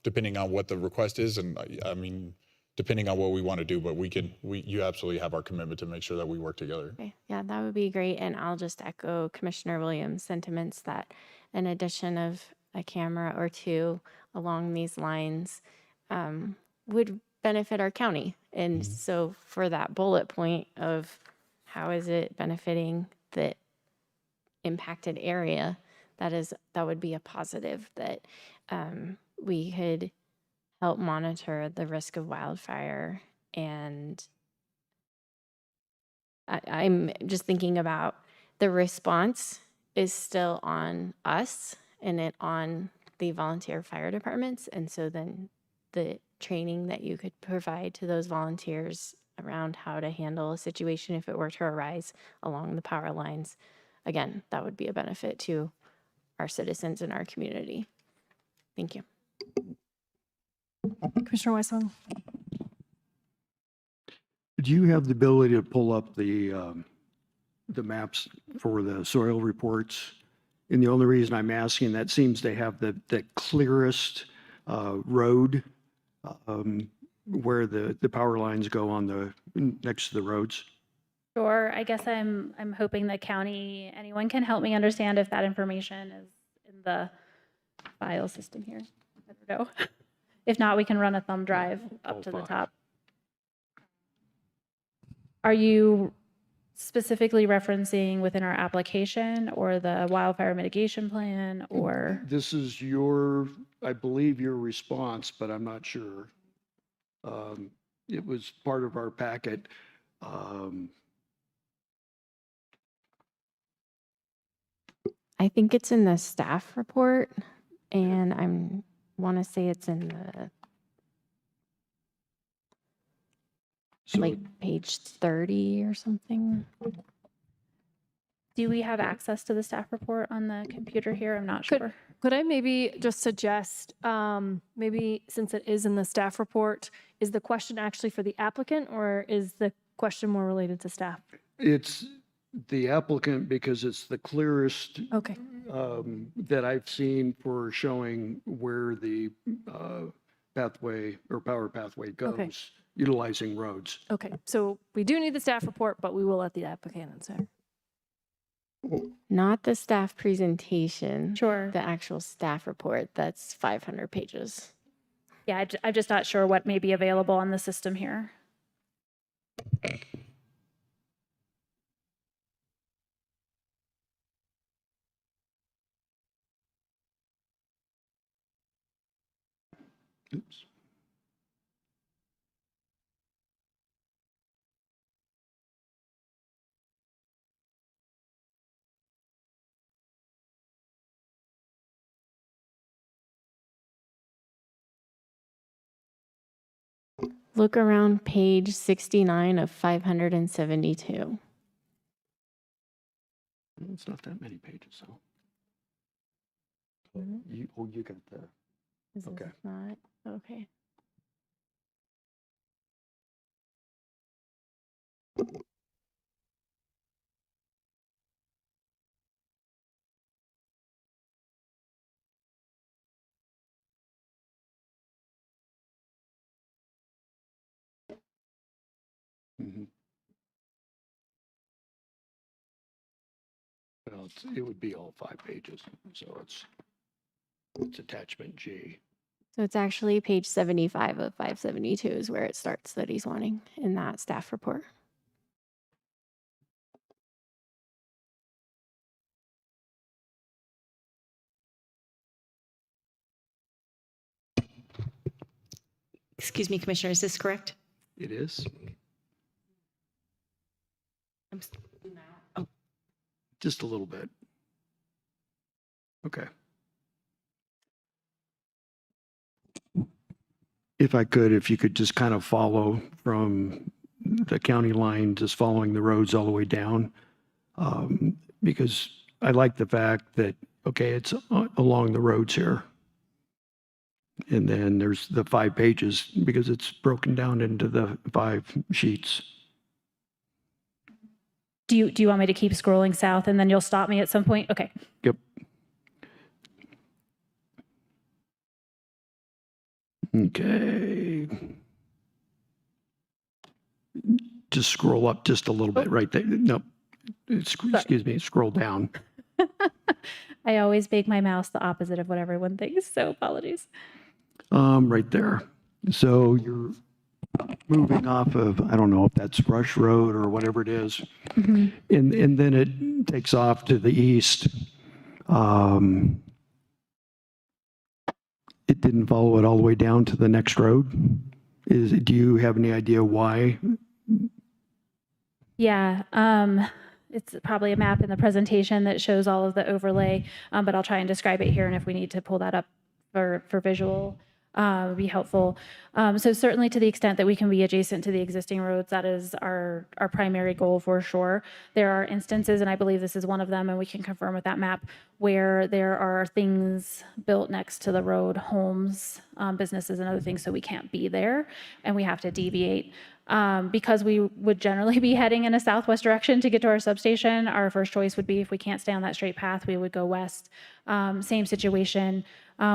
depending on what the request is, and depending on what we want to do, but you absolutely have our commitment to make sure that we work together. Okay. Yeah, that would be great. And I'll just echo Commissioner Williams' sentiments that an addition of a camera or two along these lines would benefit our county. And so for that bullet point of how is it benefiting the impacted area, that would be a positive that we could help monitor the risk of wildfire. And I'm just thinking about the response is still on us and it on the volunteer fire departments. And so then the training that you could provide to those volunteers around how to handle a situation if it were to arise along the power lines, again, that would be a benefit to our citizens in our community. Thank you. Commissioner Weissong? Do you have the ability to pull up the maps for the soil reports? And the only reason I'm asking, that seems to have the clearest road where the power lines go on the next to the roads. Sure. I guess I'm hoping that anyone can help me understand if that information is in the file system here. I don't know. If not, we can run a thumb drive up to the top. Are you specifically referencing within our application or the wildfire mitigation plan, or? This is I believe your response, but I'm not sure. It was part of our packet. I think it's in the staff report, and want to say it's in the So like page 30 or something. Do we have access to the staff report on the computer here? I'm not sure. Could I maybe just suggest, maybe since it is in the staff report, is the question actually for the applicant or is the question more related to staff? it's the applicant because it's the clearest Okay. that I've seen for showing where the pathway or power pathway goes, utilizing roads. Okay, so we do need the staff report, but we will let the applicant answer. Not the staff presentation. Sure. The actual staff report. That's 500 pages. Yeah, I'm just not sure what may be available on the system here. Oops. Look around page 69 of 572. It's not that many pages, so. You got the, Is okay. this not? Okay. Well, it would be all 5 pages, so it's attachment G. So it's actually page 75 of 572 is where it starts that he's wanting in that staff report. Excuse me, Commissioner, is this correct? It is. Oh, Just a little bit. Okay. If I could, if you could just kind of follow from the county line, just following the roads all the way down. Because I like the fact that, okay, it's along the roads here. And then there's the 5 pages because it's broken down into the 5 sheets. Do you want me to keep scrolling south and then you'll stop me at some point? Okay. Yep. Okay. Just scroll up just a little bit right there. No, excuse me, scroll down. I always make my mouse the opposite of what everyone thinks, so apologies. Right there. So you're moving off of, I don't know if that's Rush Road or whatever it is. Mhm. And then it takes off to the east. It didn't follow it all the way down to the next road. Do you have any idea why? Yeah, it's probably a map in the presentation that shows all of the overlay, but I'll try and describe it here, and if we need to pull that up for visual, would be helpful. So certainly to the extent that we can be adjacent to the existing roads, that is our primary goal for sure. There are instances, and I believe this is one of them, and we can confirm with that map, where there are things built next to the road, homes, businesses and other things, so we can't be there, and we have to deviate. Because we would generally be heading in a southwest direction to get to our substation, our first choice would be, if we can't stay on that straight path, we would go west. Same situation.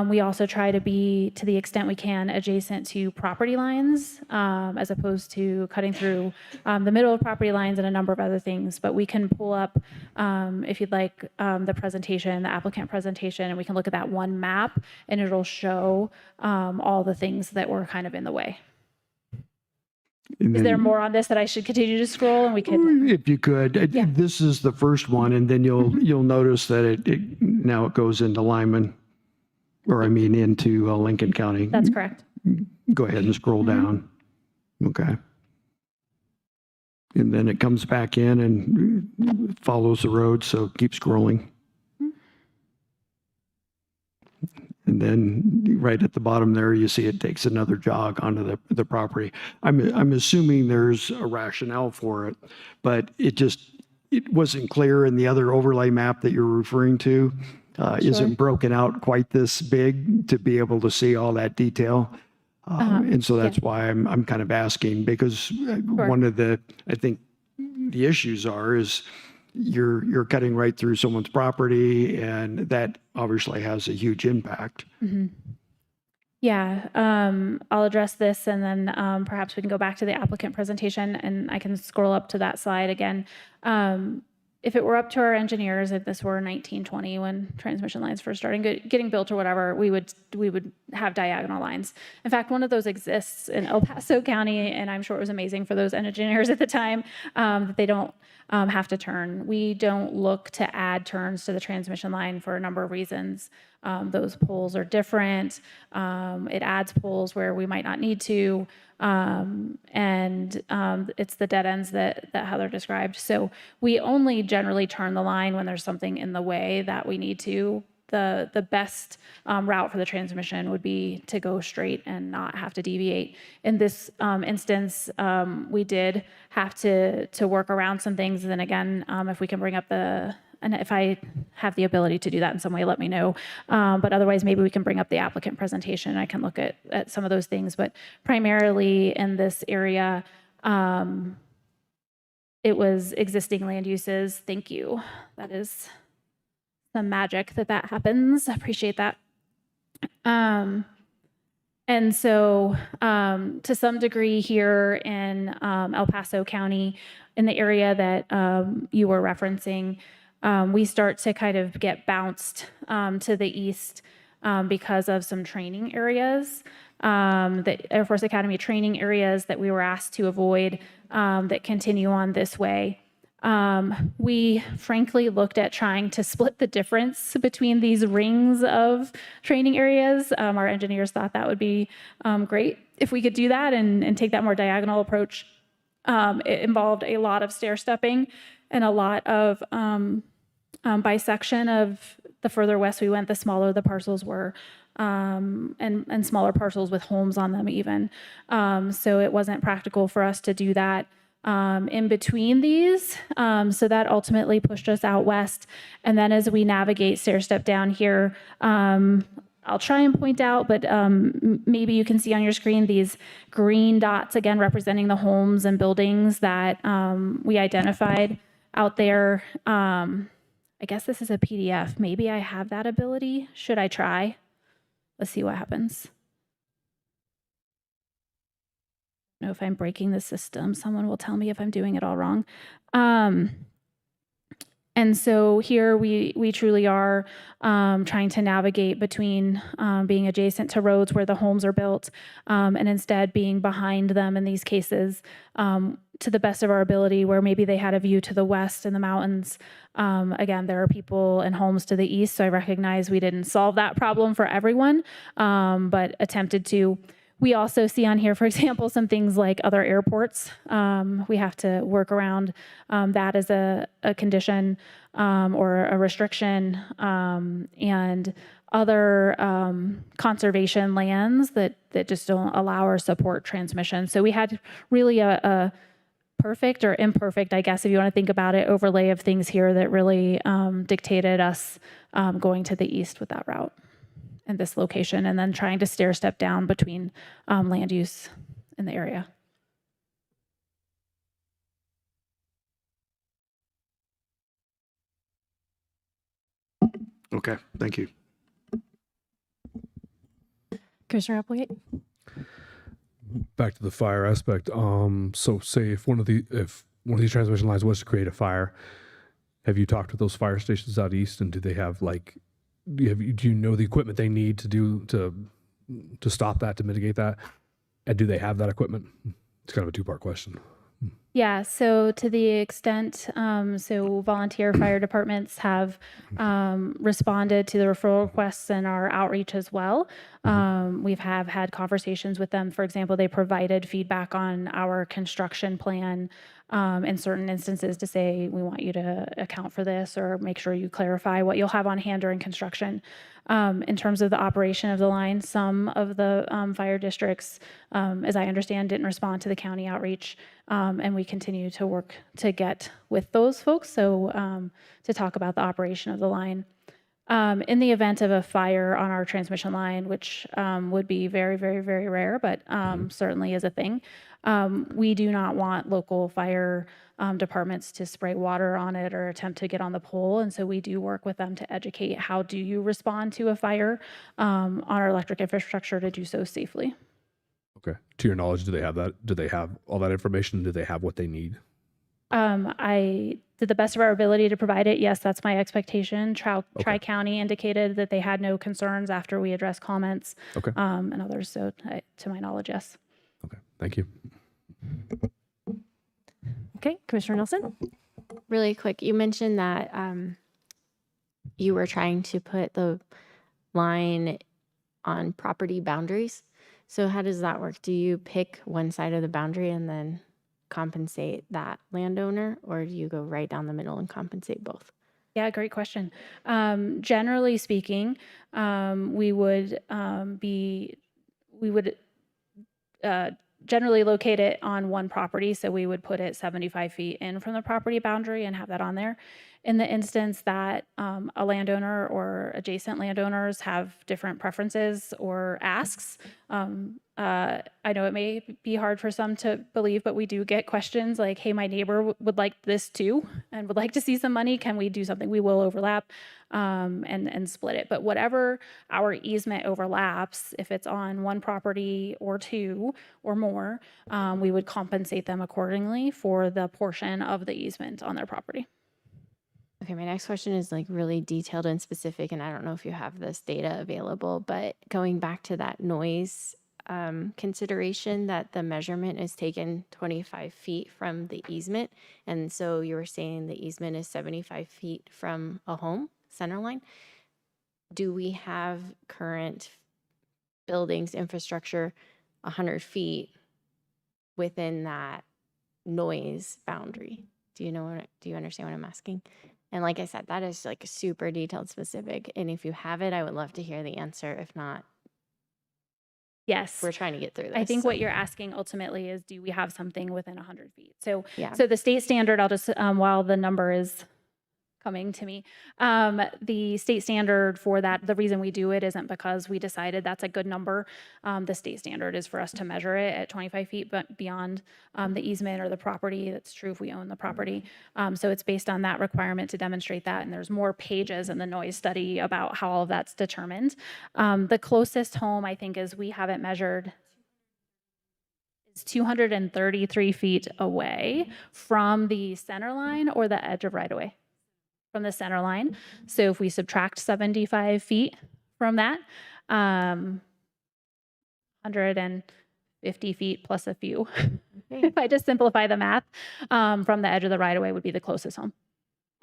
We also try to be, to the extent we can, adjacent to property lines, as opposed to cutting through the middle of property lines and a number of other things. But we can pull up, if you'd like, the presentation, the applicant presentation, and we can look at that one map, and it'll show all the things that were kind of in the way. Is there more on this that I should continue to scroll, and we can? If you could, this is the first one, and then you'll notice that it now it goes into Lyman, or I mean into Lincoln County. That's correct. Go ahead and scroll down. Okay. And then it comes back in and follows the road, so keep scrolling. And then right at the bottom there, you see it takes another jog onto the property. I'm assuming there's a rationale for it, but it wasn't clear in the other overlay map that you're referring to. Isn't broken out quite this big to be able to see all that detail. And so that's why I'm kind of asking, because one of I think the issues is you're cutting right through someone's property, and that obviously has a huge impact. Yeah, I'll address this, and then perhaps we can go back to the applicant presentation, and I can scroll up to that slide again. If it were up to our engineers, if this were 1920 when transmission lines first started getting built or whatever, we would have diagonal lines. In fact, one of those exists in El Paso County, and I'm sure it was amazing for those engineers at the time that they don't have to turn. We don't look to add turns to the transmission line for a number of reasons. Those poles are different. It adds poles where we might not need to. It's the dead ends that Heather described. So we only generally turn the line when there's something in the way that we need to. The best route for the transmission would be to go straight and not have to deviate. In this instance, we did have to work around some things. And then again, if we can bring up and if I have the ability to do that in some way, let me know. But otherwise, maybe we can bring up the applicant presentation and I can look at some of those things. But primarily in this area, it was existing land uses. Thank you. That is the magic that happens. I appreciate that. And so to some degree here in El Paso County, in the area that you were referencing, we start to kind of get bounced to the east because of some training areas, the Air Force Academy training areas that we were asked to avoid that continue on this way. We frankly looked at trying to split the difference between these rings of training areas. Our engineers thought that would be great if we could do that and take that more diagonal approach. It involved a lot of stair stepping and a lot of bisection of the further west we went, the smaller the parcels were, and smaller parcels with homes on them even. So it wasn't practical for us to do that in between these. So that ultimately pushed us out west. And then as we navigate stair step down here, I'll try and point out, but maybe you can see on your screen these green dots, again, representing the homes and buildings that we identified out there. I guess this is a PDF. Maybe I have that ability. Should I try? Let's see what happens. I don't know if I'm breaking the system. Someone will tell me if I'm doing it all wrong. And so here we truly are trying to navigate between being adjacent to roads where the homes are built and instead being behind them in these cases to the best of our ability, where maybe they had a view to the west in the mountains. Again, there are people and homes to the east, so I recognize we didn't solve that problem for everyone, but attempted to. We also see on here, for example, some things like other airports. We have to work around that as a condition or a restriction, and other conservation lands that just don't allow or support transmission. So we had really a perfect or imperfect, I guess, if you want to think about it, overlay of things here that really dictated us going to the east with that route and this location, and then trying to stair step down between land use in the area. Okay, thank you. Commissioner Applegate? Back to the fire aspect. So say if one of these transmission lines was to create a fire, have you talked with those fire stations out east, and do they have do you know the equipment they need to stop that, to mitigate that? And do they have that equipment? It's kind of a two-part question. Yeah, so to the extent, so volunteer fire departments have responded to the referral requests and our outreach as well. We've had conversations with them. For example, they provided feedback on our construction plan in certain instances to say, we want you to account for this or make sure you clarify what you'll have on hand during construction. In terms of the operation of the line, some of the fire districts, as I understand, didn't respond to the county outreach, and we continue to work to get with those folks, so to talk about the operation of the line. In the event of a fire on our transmission line, which would be very, very, very rare, but certainly is a thing, we do not want local fire departments to spray water on it or attempt to get on the pole. And so we do work with them to educate how do you respond to a fire on our electric infrastructure to do so safely. Okay. To your knowledge, do they have that? Do they have all that information? Do they have what they need? I did the best of our ability to provide it. Yes, that's my expectation. Tri-County indicated that they had no concerns after we addressed comments and others. So to my knowledge, yes. Okay. Thank you. Okay, Commissioner Nelson. Really quick, you mentioned that you were trying to put the line on property boundaries. So how does that work? Do you pick one side of the boundary and then compensate that landowner, or do you go right down the middle and compensate both? Yeah, great question. Generally speaking, we would generally locate it on one property. So we would put it 75 feet in from the property boundary and have that on there. In the instance that a landowner or adjacent landowners have different preferences or asks, I know it may be hard for some to believe, but we do get questions like, hey, my neighbor would like this too and would like to see some money. Can we do something? We will overlap and split it. But whatever our easement overlaps, if it's on one property or two or more, we would compensate them accordingly for the portion of the easement on their property. Okay, my next question is like really detailed and specific, and I don't know if you have this data available, but going back to that noise consideration that the measurement is taken 25 feet from the easement. And so you were saying the easement is 75 feet from a home center line. Do we have current buildings, infrastructure 100 feet within that noise boundary? Do you understand what I'm asking? And like I said, that is like super detailed, specific. And if you have it, I would love to hear the answer. If not, yes, we're trying to get through this. I think what you're asking ultimately is, do we have something within 100 feet? So, Yeah. so the state standard, I'll just, while the number is coming to me, the state standard for that, the reason we do it isn't because we decided that's a good number. The state standard is for us to measure it at 25 feet, but beyond the easement or the property. That's true if we own the property. So it's based on that requirement to demonstrate that. And there's more pages in the noise study about how all of that's determined. The closest home, I think, is we have it measured is 233 feet away from the center line or the edge of right of way. From the center line. So if we subtract 75 feet from that, 150 feet plus a few, if I just simplify the math, from the edge of the right of way would be the closest home.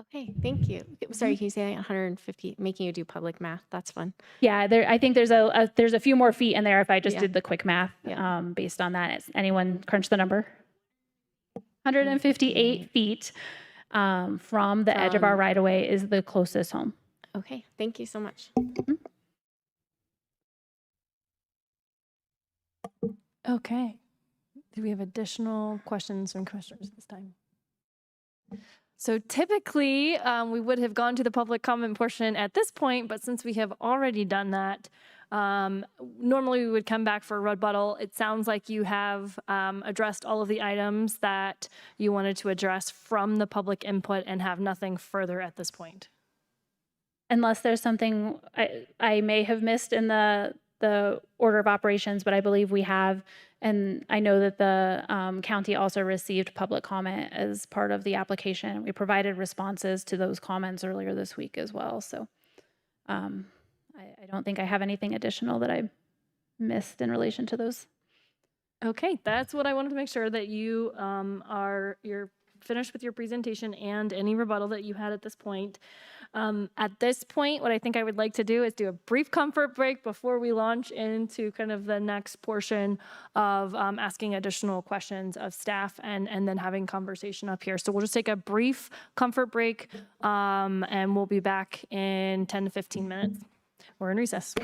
Okay, thank you. Sorry, can you say that 150, making you do public math? That's fun. Yeah, I think there's a few more feet in there if I just Yeah. did the quick math based on that. Anyone crunch the number? 158 feet. From the edge of our right of way is the closest home. Okay, thank you so much. Okay. Do we have additional questions from commissioners this time? So typically, we would have gone to the public comment portion at this point, but since we have already done that, normally we would come back for a rebuttal. It sounds like you have addressed all of the items that you wanted to address from the public input and have nothing further at this point. Unless there's something I may have missed in the order of operations, but I believe we have. And I know that the county also received public comment as part of the application. We provided responses to those comments earlier this week as well. So I don't think I have anything additional that I missed in relation to those. Okay, that's what I wanted to make sure that you you're finished with your presentation and any rebuttal that you had at this point. At this point, what I think I would like to do is do a brief comfort break before we launch into kind of the next portion of asking additional questions of staff and then having conversation up here. So we'll just take a brief comfort break and we'll be back in 10 to 15 minutes. We're in recess.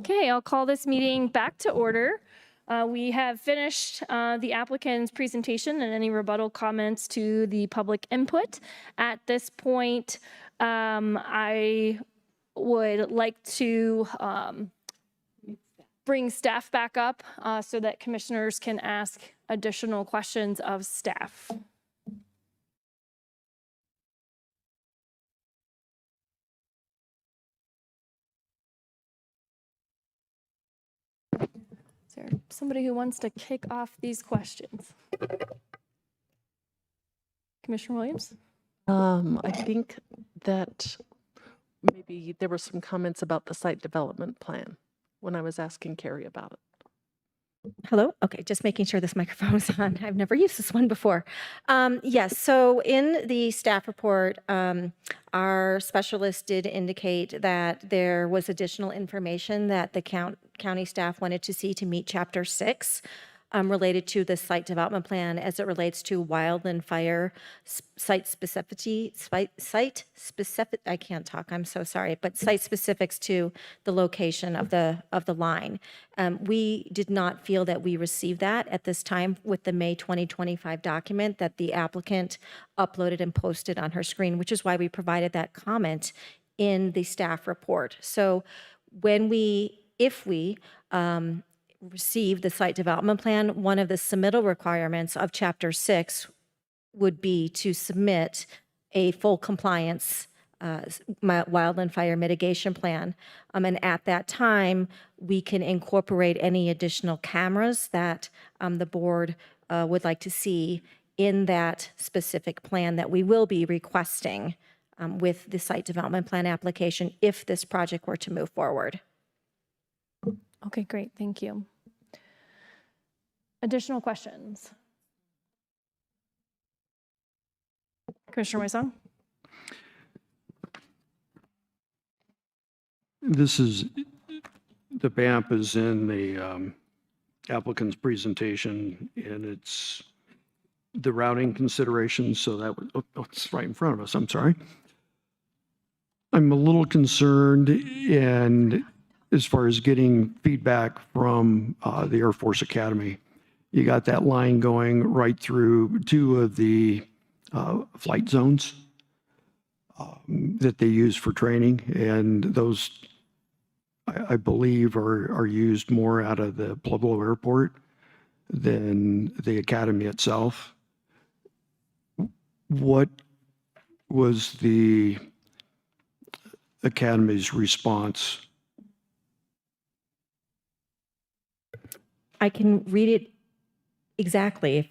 Okay, I'll call this meeting back to order. We have finished the applicant's presentation and any rebuttal comments to the public input. At this point, I would like to bring staff back up so that commissioners can ask additional questions of staff. Is there somebody who wants to kick off these questions? Commissioner Williams? I think that maybe there were some comments about the site development plan when I was asking Carrie about it. Hello? Okay, just making sure this microphone is on. I've never used this one before. Yes, so in the staff report, our specialist did indicate that there was additional information that the county staff wanted to see to meet Chapter 6 related to the site development plan as it relates to wildland fire site specificity, I can't talk, I'm so sorry, but site specifics to the location of the line. We did not feel that we received that at this time with the May 2025 document that the applicant uploaded and posted on her screen, which is why we provided that comment in the staff report. So if we receive the site development plan, one of the submittal requirements of Chapter 6 would be to submit a full compliance wildland fire mitigation plan. And at that time, we can incorporate any additional cameras that the board would like to see in that specific plan that we will be requesting with the site development plan application if this project were to move forward. Okay, great, thank you. Additional questions? Commissioner Waisong? This is, the BAMP is in the applicant's presentation, and it's the routing considerations, so that was, it's right in front of us, I'm sorry. I'm a little concerned, and as far as getting feedback from the Air Force Academy, you got that line going right through two of the flight zones that they use for training, and those, I believe, are used more out of the Pueblo Airport than the academy itself. What was the academy's response? I can read it exactly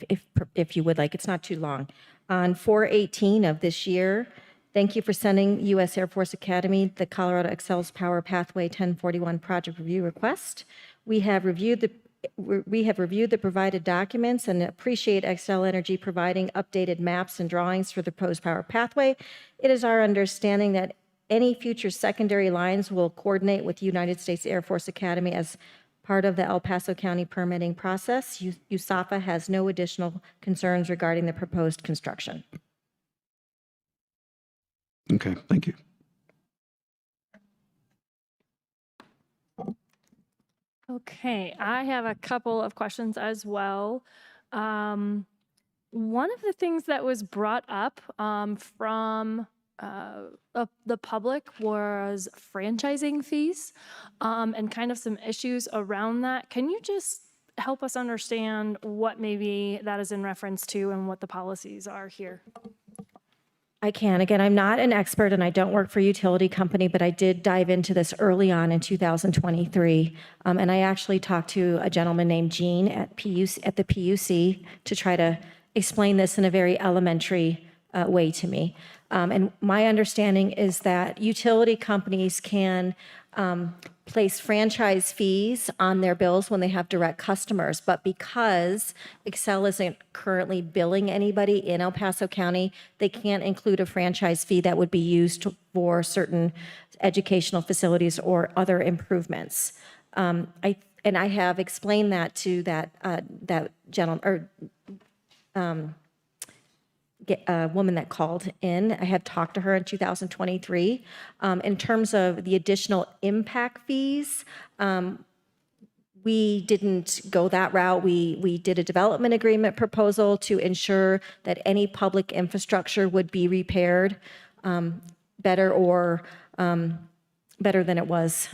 if you would like. It's not too long. On 4/18 of this year, thank you for sending U.S. Air Force Academy the Colorado Excels Power Pathway 1041 project review request. We have reviewed the provided documents and appreciate Xcel Energy providing updated maps and drawings for the proposed power pathway. It is our understanding that any future secondary lines will coordinate with United States Air Force Academy as part of the El Paso County permitting process. USAFA has no additional concerns regarding the proposed construction. Okay, thank you. Okay, I have a couple of questions as well. One of the things that was brought up from the public was franchising fees and kind of some issues around that. Can you just help us understand what maybe that is in reference to and what the policies are here? I can. Again, I'm not an expert and I don't work for a utility company, but I did dive into this early on in 2023. And I actually talked to a gentleman named Gene at the PUC to try to explain this in a very elementary way to me. And my understanding is that utility companies can place franchise fees on their bills when they have direct customers. But because Xcel isn't currently billing anybody in El Paso County, they can't include a franchise fee that would be used for certain educational facilities or other improvements. I have explained that to that gentleman or woman that called in. I had talked to her in 2023. In terms of the additional impact fees, we didn't go that route. We did a development agreement proposal to ensure that any public infrastructure would be repaired better than it was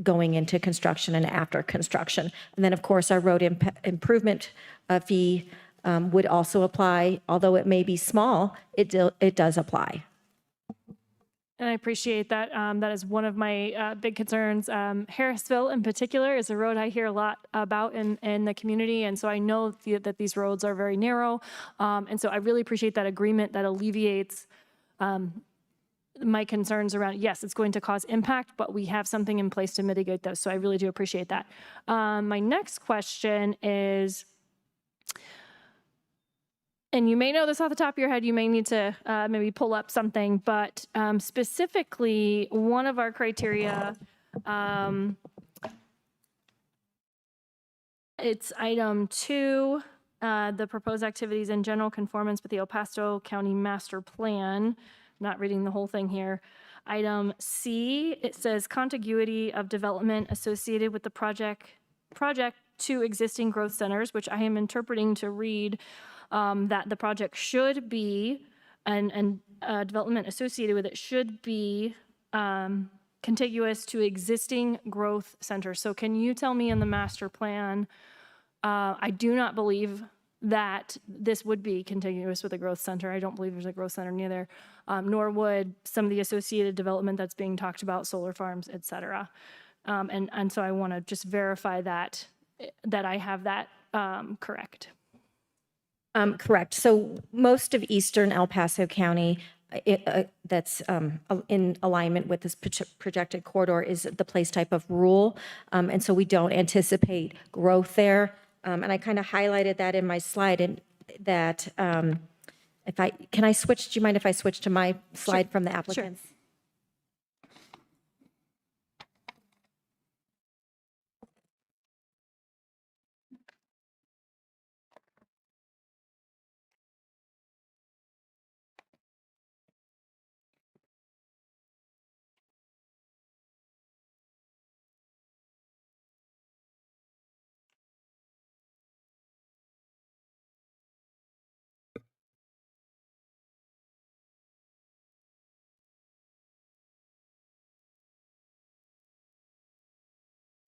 going into construction and after construction. And then, of course, our road improvement fee would also apply. Although it may be small, it does apply. And I appreciate that. That is one of my big concerns. Harrisville, in particular, is a road I hear a lot about in the community, and so I know that these roads are very narrow. And so I really appreciate that agreement that alleviates my concerns around, yes, it's going to cause impact, but we have something in place to mitigate those. So I really do appreciate that. My next question is, and you may know this off the top of your head, you may need to maybe pull up something, but specifically, one of our criteria, it's item 2, the proposed activities in general conformance with the El Paso County Master Plan. Not reading the whole thing here. Item C, it says contiguity of development associated with the project to existing growth centers, which I am interpreting to read that the project should be, and development associated with it should be contiguous to existing growth centers. So can you tell me in the master plan, I do not believe that this would be contiguous with a growth center. I don't believe there's a growth center near there, nor would some of the associated development that's being talked about, solar farms, et cetera. And so I want to just verify that I have that correct. Correct. So most of eastern El Paso County that's in alignment with this projected corridor is the place type of rural. And so we don't anticipate growth there. And I kind of highlighted that in my slide, and that can I switch, do you mind if I switch to my slide from the applicants? Sure.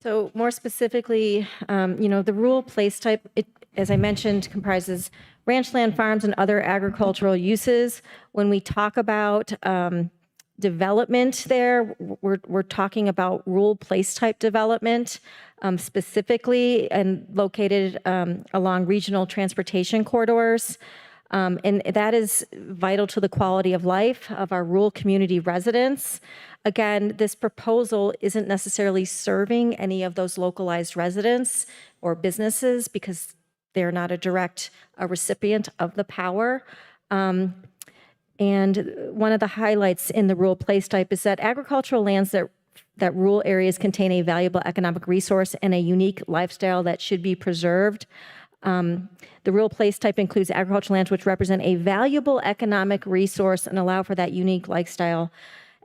So more specifically, the rural place type, as I mentioned, comprises ranch land, farms, and other agricultural uses. When we talk about development there, we're talking about rural place type development specifically, and located along regional transportation corridors. And that is vital to the quality of life of our rural community residents. Again, this proposal isn't necessarily serving any of those localized residents or businesses because they're not a direct recipient of the power. And one of the highlights in the rural place type is that agricultural lands that rural areas contain a valuable economic resource and a unique lifestyle that should be preserved. The rural place type includes agricultural lands which represent a valuable economic resource and allow for that unique lifestyle.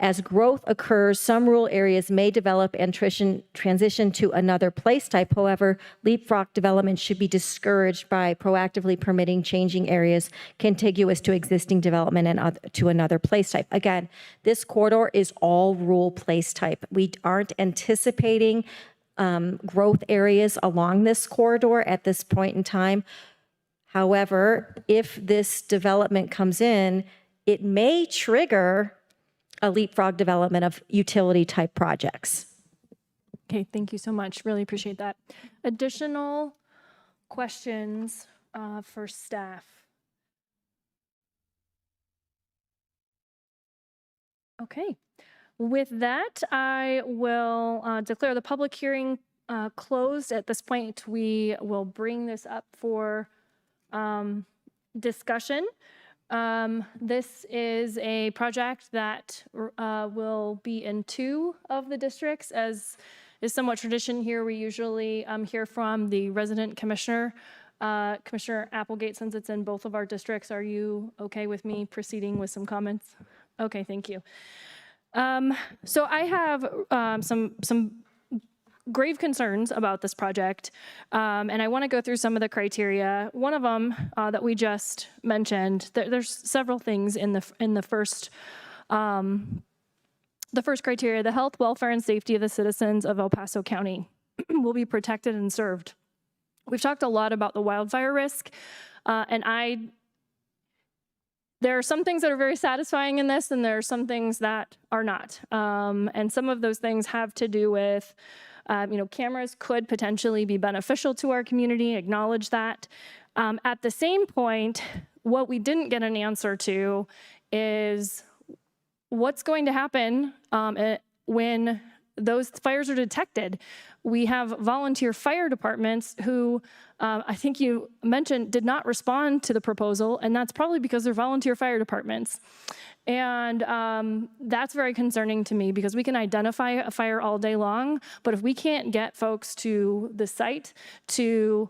As growth occurs, some rural areas may develop and transition to another place type. However, leapfrog development should be discouraged by proactively permitting changing areas contiguous to existing development and to another place type. Again, this corridor is all rural place type. We aren't anticipating growth areas along this corridor at this point in time. However, if this development comes in, it may trigger a leapfrog development of utility type projects. Okay, thank you so much. Really appreciate that. Additional questions for staff? Okay. With that, I will declare the public hearing closed. At this point, we will bring this up for discussion. This is a project that will be in 2 of the districts. As is somewhat tradition here, we usually hear from the resident commissioner Commissioner Applegate, since it's in both of our districts, are you okay with me proceeding with some comments? Okay, thank you. So I have some grave concerns about this project, and I want to go through some of the criteria. One of them that we just mentioned, there's several things in the first criteria: the health, welfare, and safety of the citizens of El Paso County will be protected and served. We've talked a lot about the wildfire risk, and there are some things that are very satisfying in this, and there are some things that are not. And some of those things have to do with, cameras could potentially be beneficial to our community, acknowledge that. At the same point, what we didn't get an answer to is what's going to happen when those fires are detected. We have volunteer fire departments who, I think you mentioned, did not respond to the proposal, and that's probably because they're volunteer fire departments. And that's very concerning to me because we can identify a fire all day long, but if we can't get folks to the site to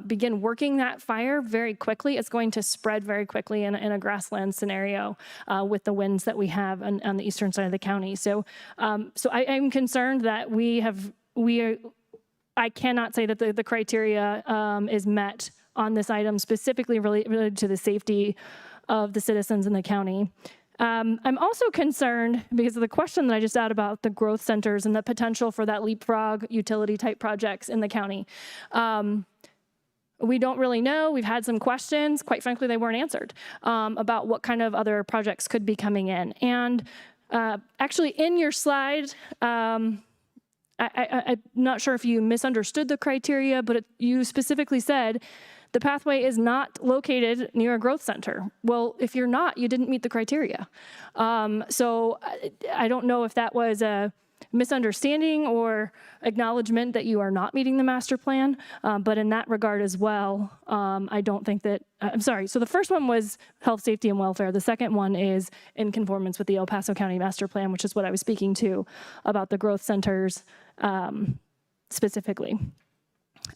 begin working that fire very quickly, it's going to spread very quickly in a grassland scenario with the winds that we have on the eastern side of the county. So, I'm concerned that I cannot say that the criteria is met on this item specifically related to the safety of the citizens in the county. I'm also concerned because of the question that I just had about the growth centers and the potential for that leapfrog utility type projects in the county. We don't really know. We've had some questions. Quite frankly, they weren't answered about what kind of other projects could be coming in. And actually, in your slide, I'm not sure if you misunderstood the criteria, but you specifically said the pathway is not located near a growth center. Well, if you're not, you didn't meet the criteria. So I don't know if that was a misunderstanding or acknowledgement that you are not meeting the master plan. But in that regard as well, I don't think that, I'm sorry. So the first one was health, safety, and welfare. The second one is in conformance with the El Paso County master plan, which is what I was speaking to about the growth centers specifically.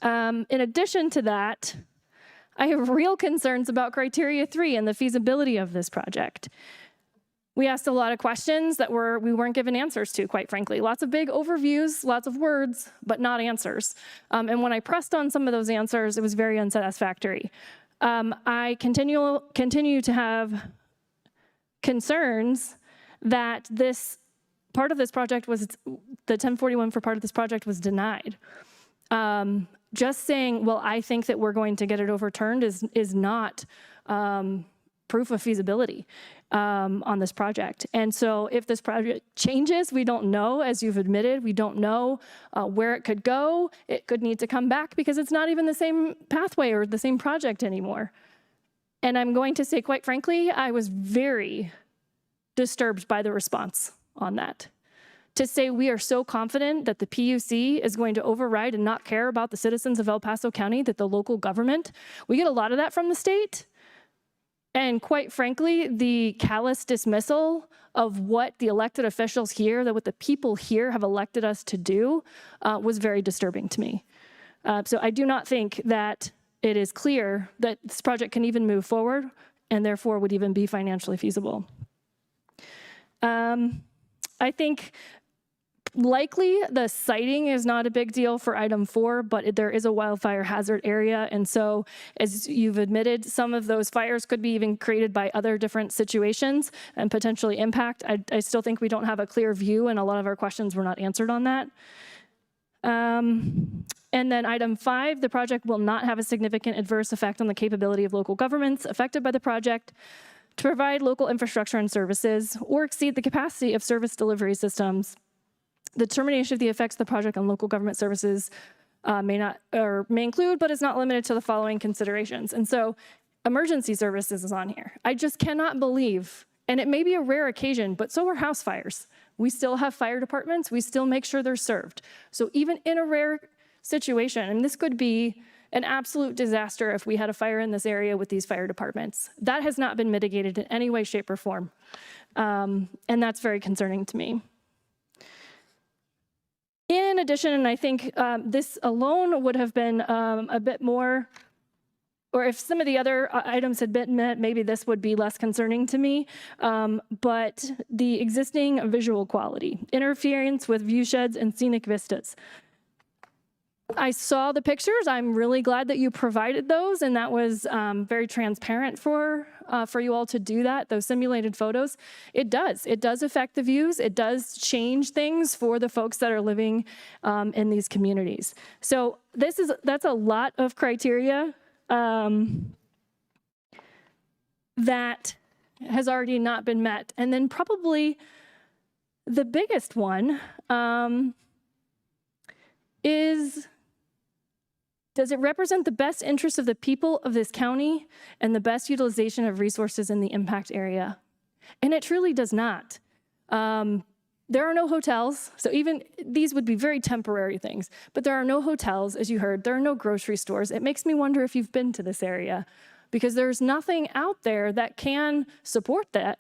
In addition to that, I have real concerns about criteria 3 and the feasibility of this project. We asked a lot of questions that we weren't given answers to, quite frankly. Lots of big overviews, lots of words, but not answers. And when I pressed on some of those answers, it was very unsatisfactory. I continue to have concerns that this part of this project was, the 1041 for part of this project was denied. Just saying, well, I think that we're going to get it overturned is not proof of feasibility on this project. And so if this project changes, we don't know, as you've admitted, we don't know where it could go. It could need to come back because it's not even the same pathway or the same project anymore. And I'm going to say, quite frankly, I was very disturbed by the response on that. To say we are so confident that the PUC is going to override and not care about the citizens of El Paso County, that the local government, we get a lot of that from the state. And quite frankly, the callous dismissal of what the elected officials here, that what the people here have elected us to do, was very disturbing to me. So I do not think that it is clear that this project can even move forward and therefore would even be financially feasible. I think likely the siting is not a big deal for item 4, but there is a wildfire hazard area. And so as you've admitted, some of those fires could be even created by other different situations and potentially impact. I still think we don't have a clear view, and a lot of our questions were not answered on that. And then item 5, the project will not have a significant adverse effect on the capability of local governments affected by the project to provide local infrastructure and services or exceed the capacity of service delivery systems. The determination of the effects of the project on local government services may include, but is not limited to the following considerations. And so emergency services is on here. I just cannot believe, and it may be a rare occasion, but so are house fires. We still have fire departments. We still make sure they're served. So even in a rare situation, and this could be an absolute disaster if we had a fire in this area with these fire departments, that has not been mitigated in any way, shape, or form. And that's very concerning to me. In addition, and I think this alone would have been a bit more or if some of the other items had been met, maybe this would be less concerning to me. But the existing visual quality, interference with view sheds and scenic vistas. I saw the pictures. I'm really glad that you provided those, and that was very transparent for you all to do that, those simulated photos. It does affect the views. It does change things for the folks that are living in these communities. So that's a lot of criteria that has already not been met. And then probably the biggest one is, does it represent the best interests of the people of this county and the best utilization of resources in the impact area? And it truly does not. There are no hotels, so even these would be very temporary things, but there are no hotels, as you heard. There are no grocery stores. It makes me wonder if you've been to this area, because there's nothing out there that can support that,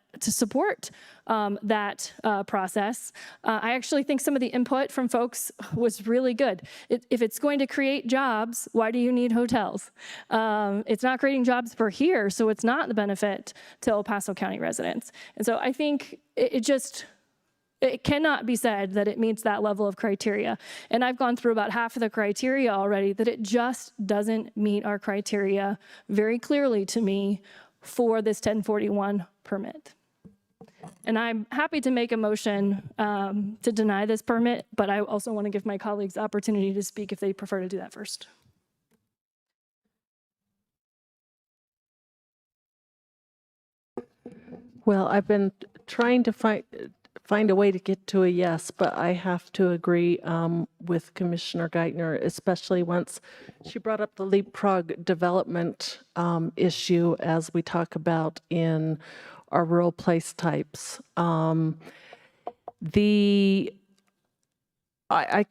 process. I actually think some of the input from folks was really good. If it's going to create jobs, why do you need hotels? It's not creating jobs for here, so it's not the benefit to El Paso County residents. And so I think it cannot be said that it meets that level of criteria. And I've gone through about half of the criteria already, that it just doesn't meet our criteria very clearly to me for this 1041 permit. And I'm happy to make a motion to deny this permit, but I also want to give my colleagues the opportunity to speak if they prefer to do that first. Well, I've been trying to find a way to get to a yes, but I have to agree with Commissioner Geithner, especially once she brought up the leapfrog development issue as we talk about in our rural place types. I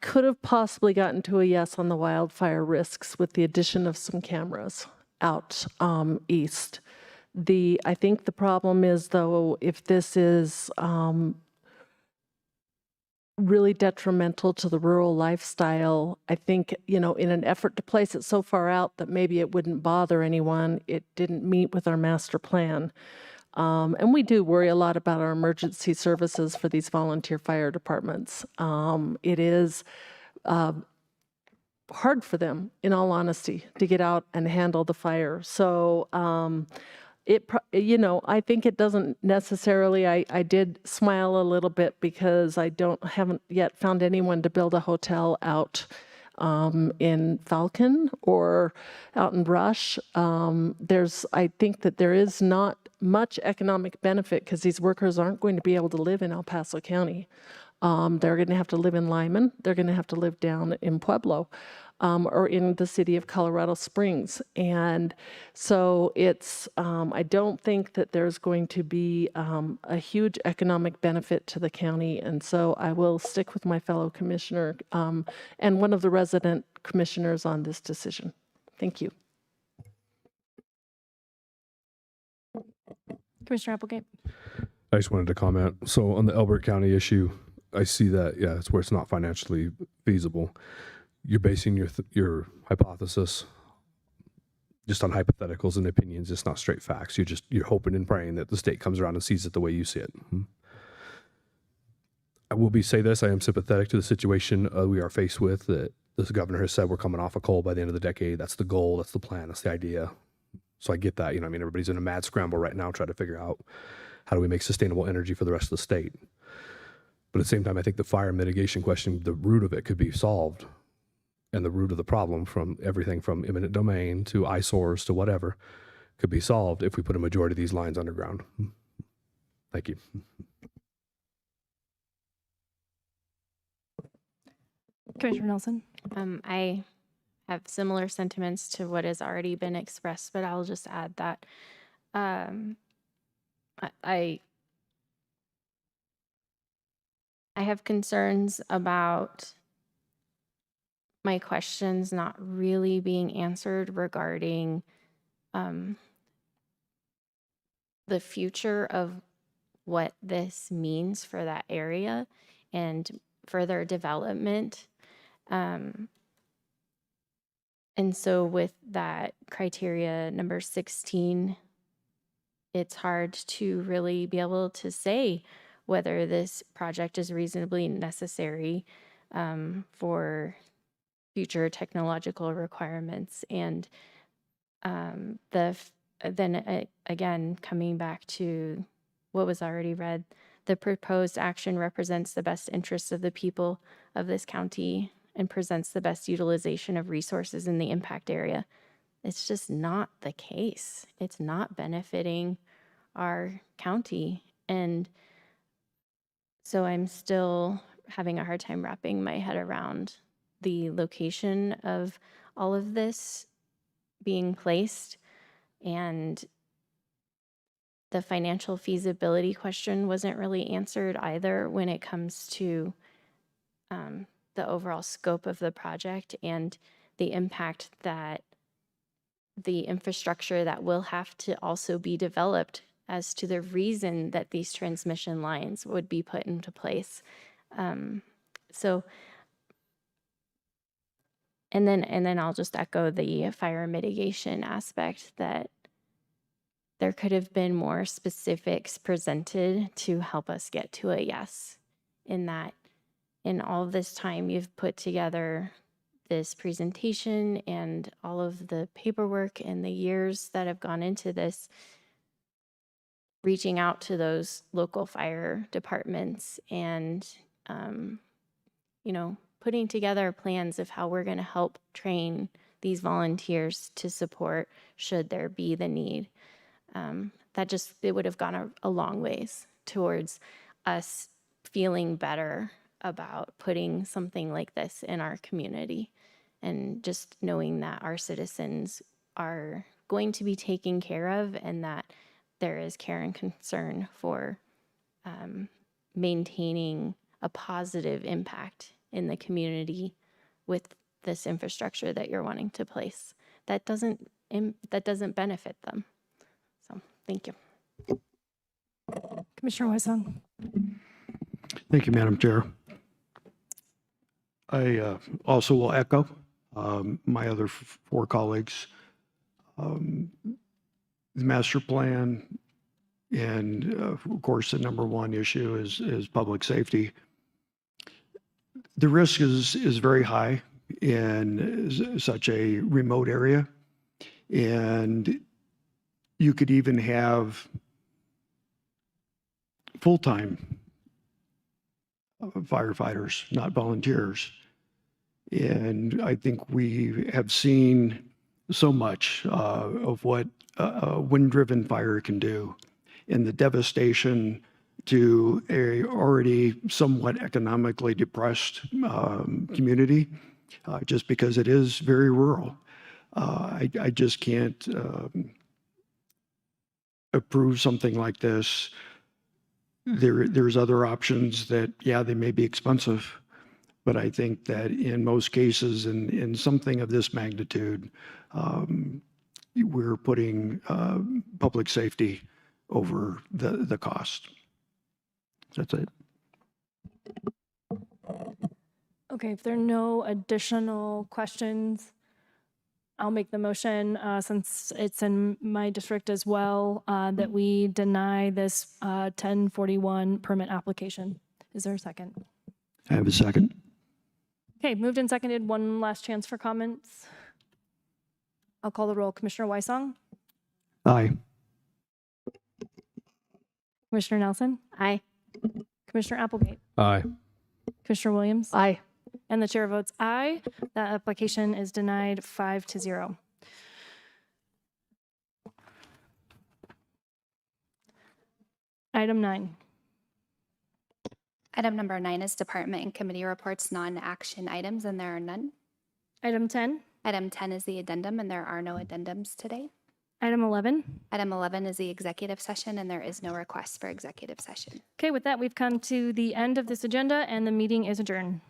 could have possibly gotten to a yes on the wildfire risks with the addition of some cameras out east. I think the problem is, though, if this is really detrimental to the rural lifestyle, I think, in an effort to place it so far out that maybe it wouldn't bother anyone, it didn't meet with our master plan. And we do worry a lot about our emergency services for these volunteer fire departments. It is hard for them, in all honesty, to get out and handle the fire. So, I think it doesn't necessarily, I did smile a little bit because I haven't yet found anyone to build a hotel out in Falcon or out in Rush. I think that there is not much economic benefit because these workers aren't going to be able to live in El Paso County. They're going to have to live in Lyman. They're going to have to live down in Pueblo. Or in the city of Colorado Springs. And so I don't think that there's going to be a huge economic benefit to the county. And so I will stick with my fellow commissioner and one of the resident commissioners on this decision. Thank you. Commissioner Applegate. I just wanted to comment. So on the Elbert County issue, I see that, it's where it's not financially feasible. You're basing your hypothesis just on hypotheticals and opinions. It's not straight facts. You're hoping and praying that the state comes around and sees it the way you see it. I will say this: I am sympathetic to the situation we are faced with. That this governor has said we're coming off of coal by the end of the decade. That's the goal. That's the plan. That's the idea. So I get that. Everybody's in a mad scramble right now trying to figure out how do we make sustainable energy for the rest of the state. But at the same time, I think the fire mitigation question, the root of it could be solved. And the root of the problem, from everything from eminent domain to eyesores to whatever, could be solved if we put a majority of these lines underground. Thank you. Commissioner Nelson. I have similar sentiments to what has already been expressed, but I'll just add that I have concerns about my questions not really being answered regarding the future of what this means for that area and further development. And so with that criteria number 16, it's hard to really be able to say whether this project is reasonably necessary for future technological requirements. And again, coming back to what was already read, the proposed action represents the best interests of the people of this county and presents the best utilization of resources in the impact area. It's just not the case. It's not benefiting our county. And so I'm still having a hard time wrapping my head around the location of all of this being placed. And the financial feasibility question wasn't really answered either when it comes to the overall scope of the project and the impact that the infrastructure that will have to also be developed as to the reason that these transmission lines would be put into place. And then I'll just echo the fire mitigation aspect that there could have been more specifics presented to help us get to a yes. In that, in all this time you've put together this presentation and all of the paperwork and the years that have gone into this, reaching out to those local fire departments and, putting together plans of how we're going to help train these volunteers to support should there be the need. It would have gone a long ways towards us feeling better about putting something like this in our community, and just knowing that our citizens are going to be taken care of and that there is care and concern for maintaining a positive impact in the community with this infrastructure that you're wanting to place. That doesn't benefit them. So thank you. Commissioner Wysong. Thank you, Madam Chair. I also will echo my other four colleagues. The master plan and, of course, the number one issue is public safety. The risk is very high in such a remote area, and you could even have full-time firefighters, not volunteers. And I think we have seen so much of what a wind-driven fire can do, and the devastation to a already somewhat economically depressed community, just because it is very rural. I just can't approve something like this. There's other options that, yeah, they may be expensive, but I think that in most cases, in something of this magnitude, we're putting public safety over the cost. That's it. Okay, if there are no additional questions, I'll make the motion since it's in my district as well that we deny this 1041 permit application. Is there a second? I have a second. Okay, moved and seconded. One last chance for comments. I'll call the roll. Commissioner Wysong? Aye. Commissioner Nelson? Aye. Commissioner Applegate? Aye. Commissioner Williams? Aye. And the chair votes aye. That application is denied 5-0. Item 9. Item number 9 is department and committee reports, non-action items, and there are none. Item 10. Item 10 is the addendum, and there are no addendums today. Item 11. Item 11 is the executive session, and there is no request for executive session. Okay, with that, we've come to the end of this agenda, and the meeting is adjourned.